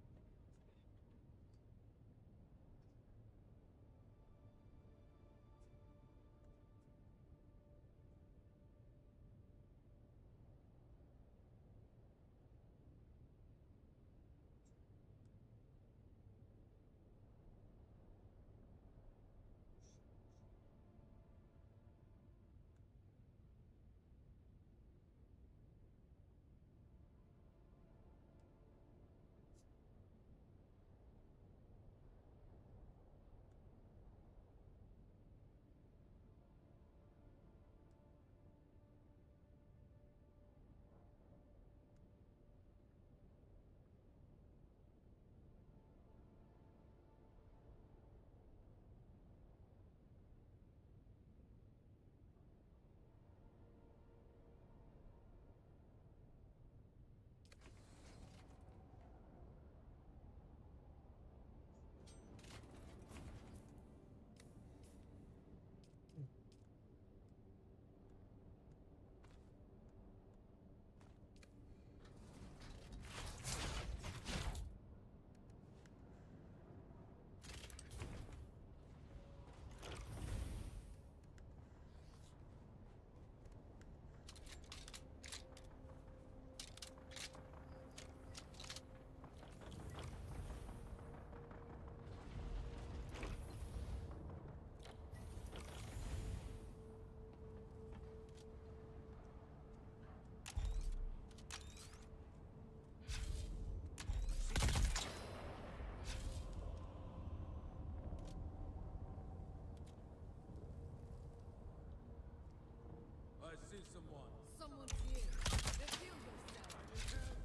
I see someone. Someone's here. Reveal yourself.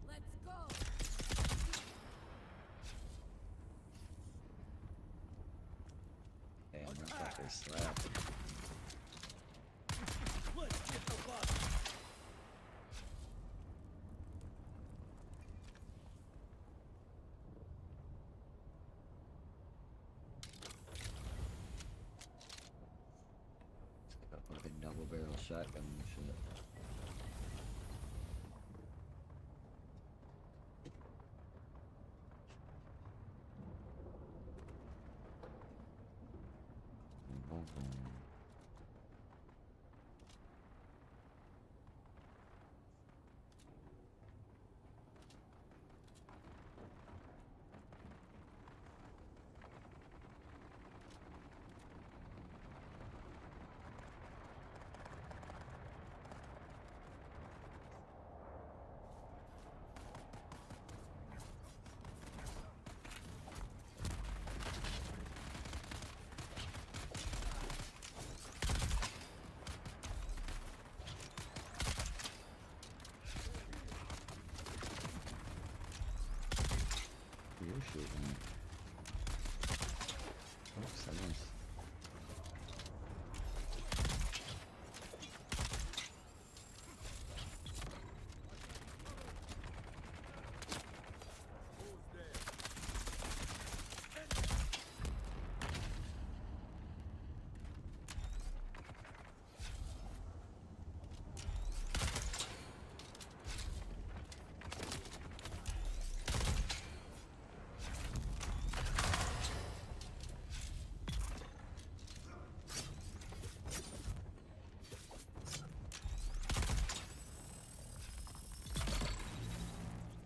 Let's go. Damn, motherfucker slapped. Let's get the bus. It's like a fucking double barrel shotgun and shit. Boom, boom.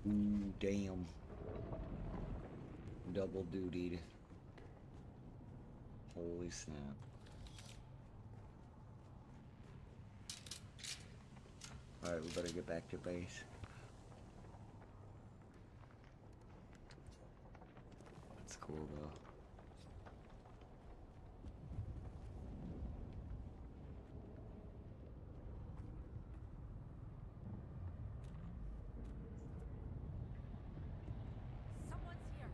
Ooh, damn. Double dutied. Holy snap. Alright, we better get back to base. That's cool though. Someone's here.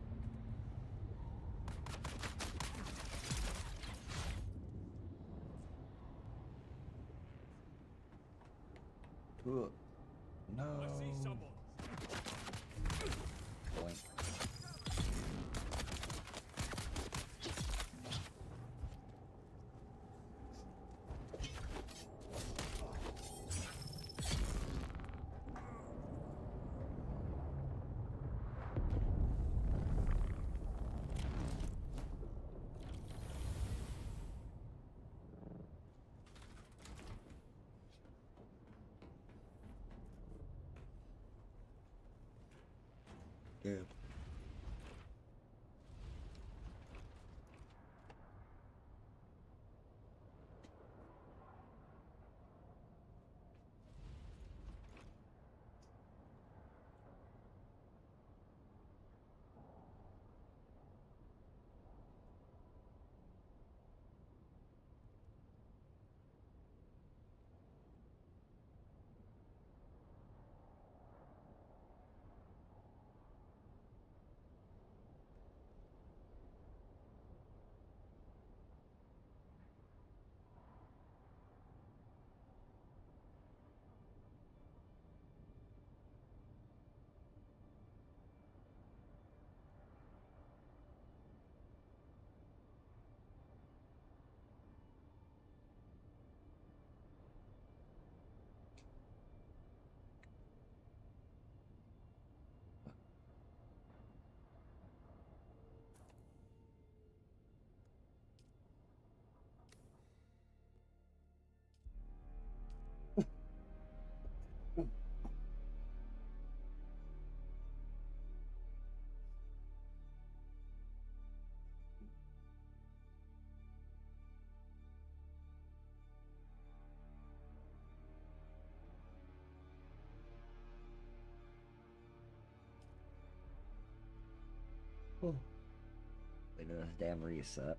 Ooh. No. I see someone. Boink. Yeah. Oh. Look at this damn reset.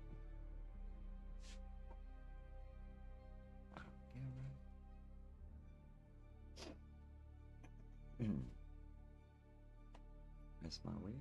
That's my way.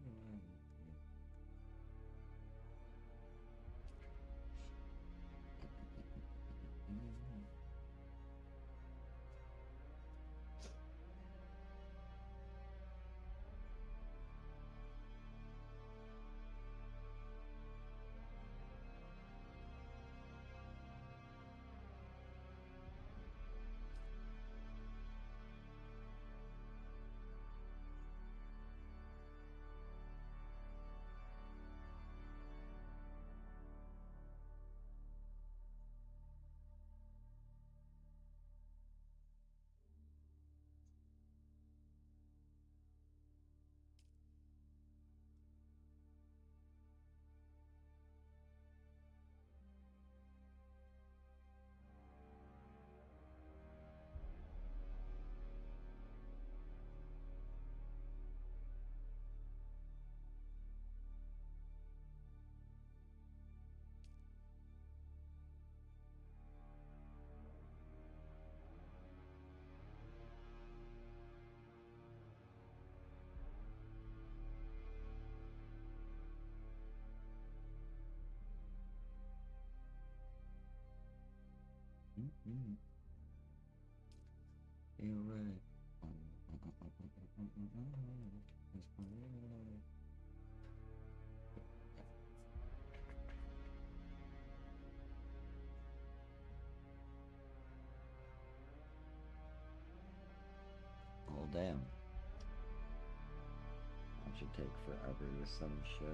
You're right. Oh damn. That should take forever to send shit.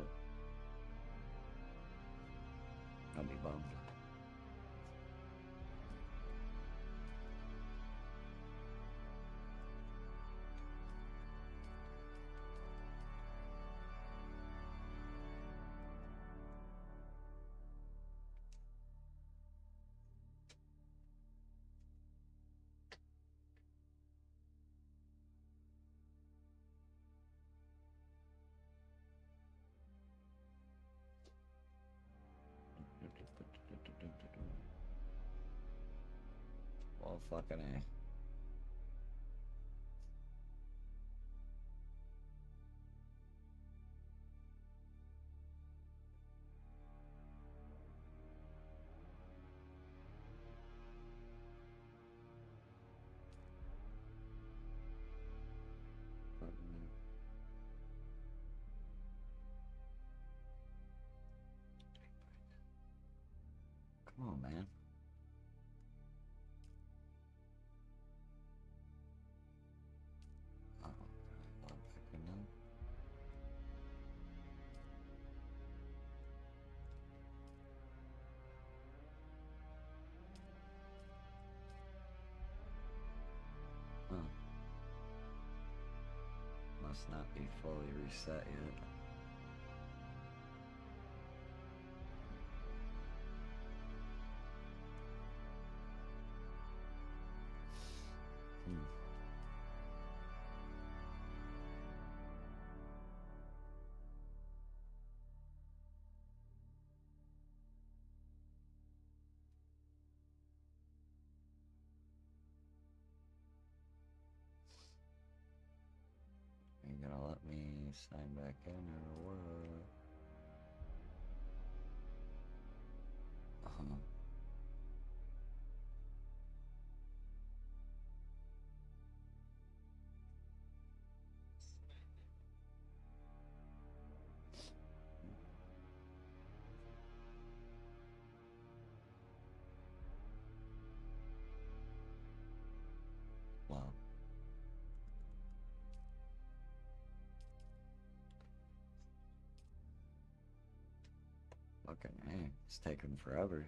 I'll be bummed. Oh, fucking A. Come on, man. Oh, I'm picking up. Huh. Must not be fully reset yet. Are you gonna let me sign back in or what? Wow. Fucking hey, it's taking forever.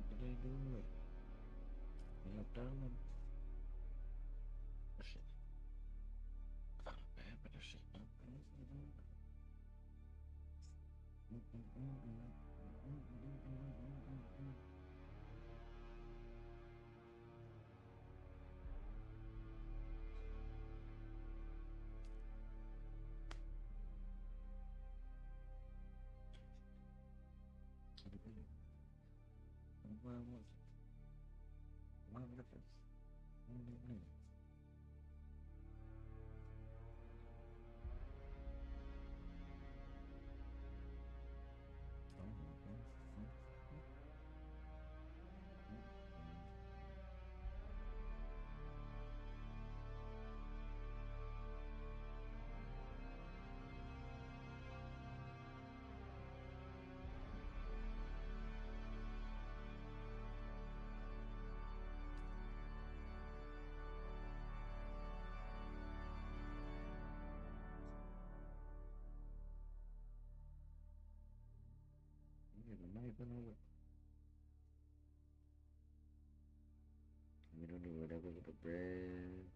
Did I do it? Yep, done. Shit. Oh, bad, but shit. Where was it? What difference? We don't do whatever with the bread.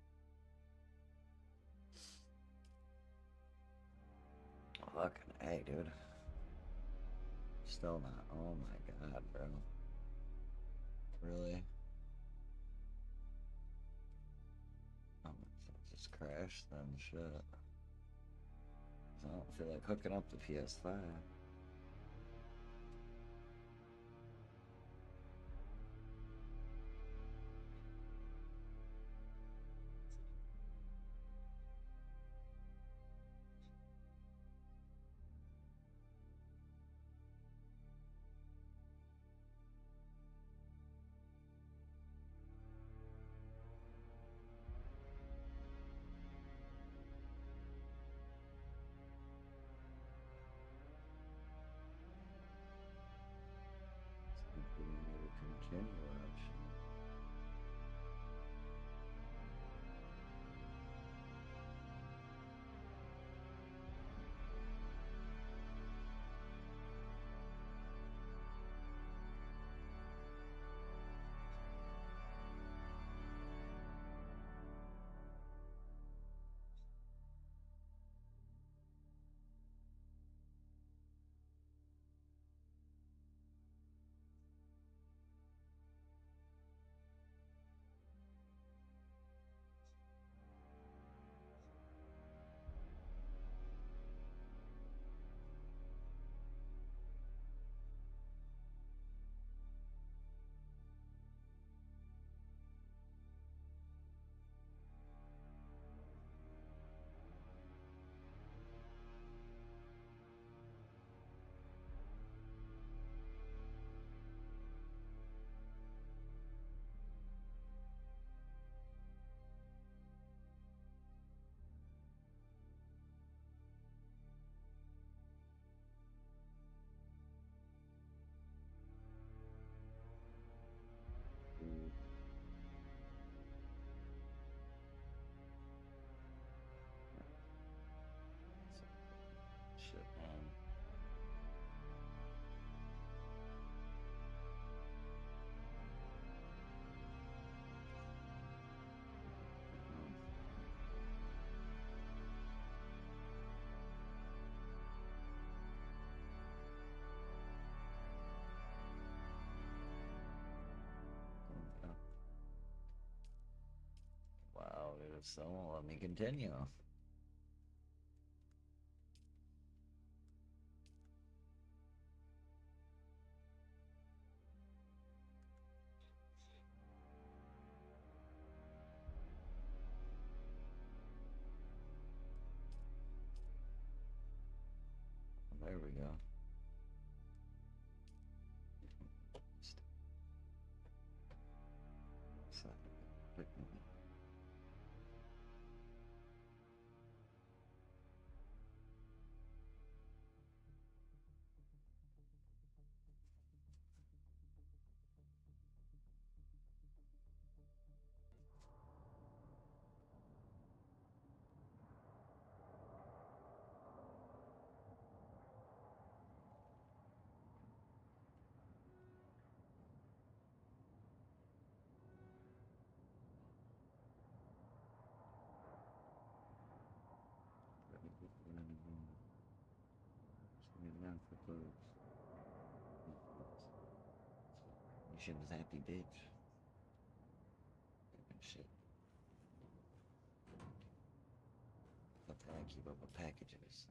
Fucking hey, dude. Still not. Oh my god, bro. Really? Oh, it just crashed then, shit. I don't feel like hooking up the PS5. So let me continue. There we go. She was happy, bitch. Shit. What the heck, keep up with packages.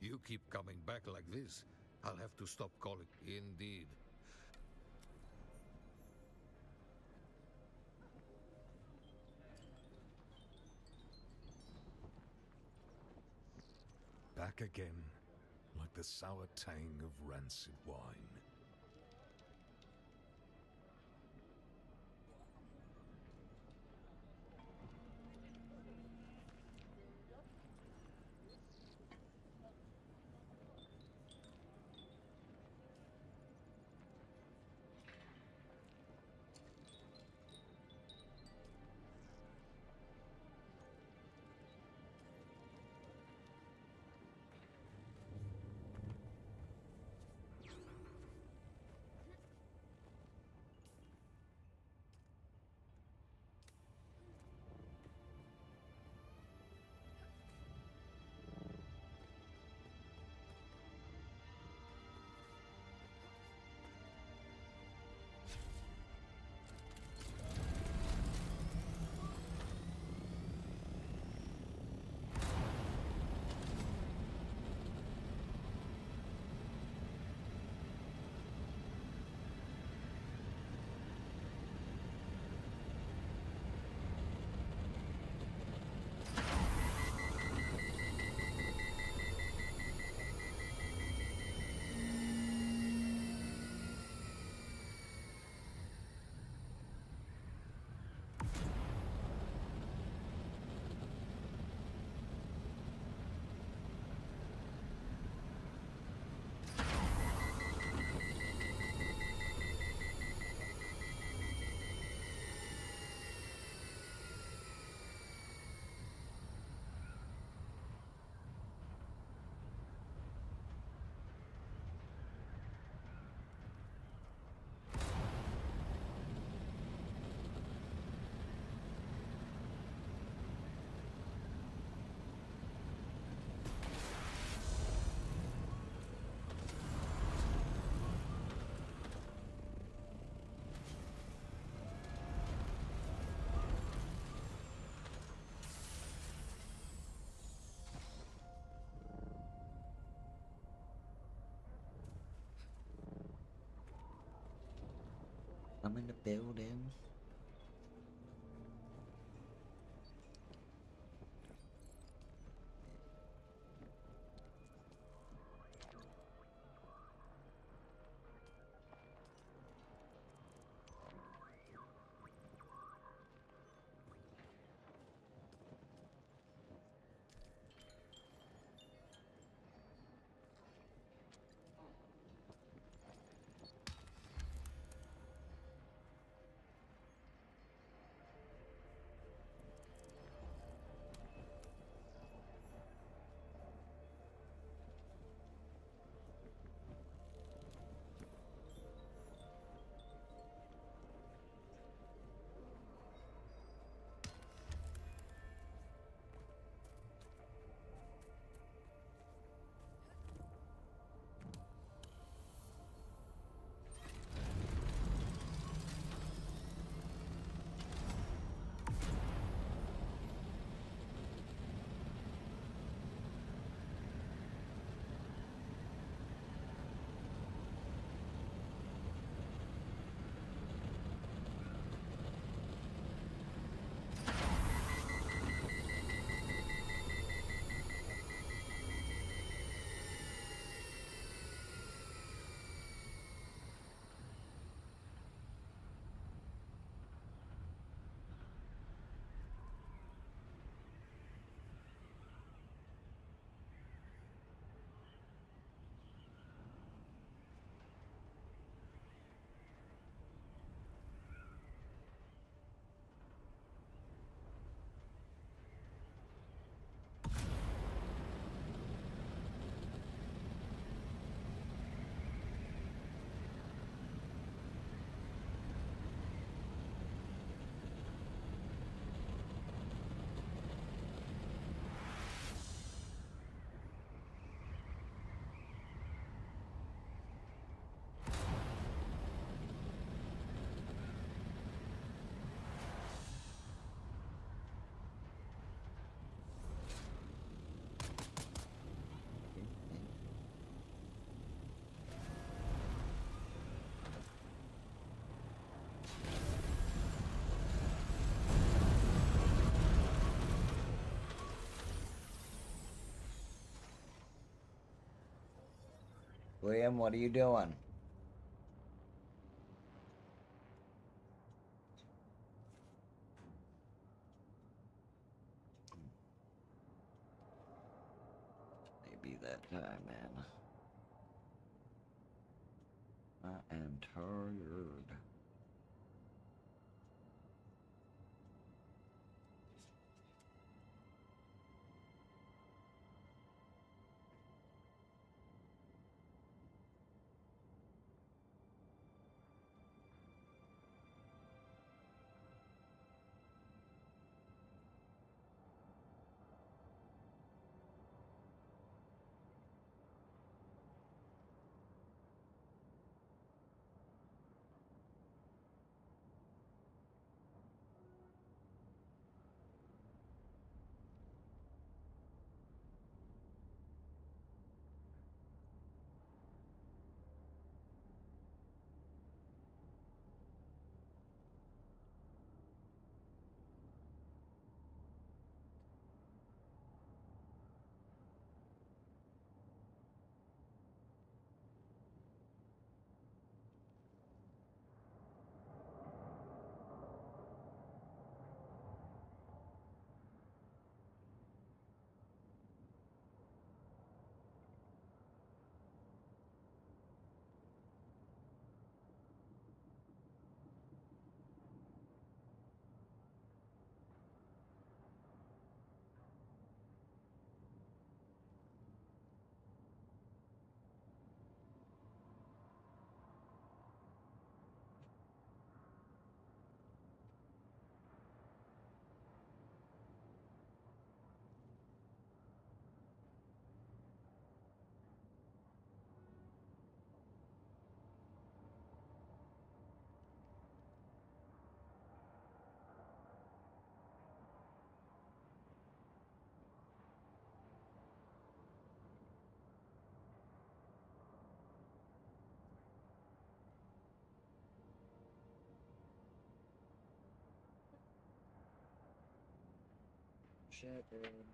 You keep coming back like this, I'll have to stop calling. Indeed. Back again, like the sour tang of rancid wine. I'm in the building. William, what are you doing? Maybe that time, man. I am tired. shit, dude.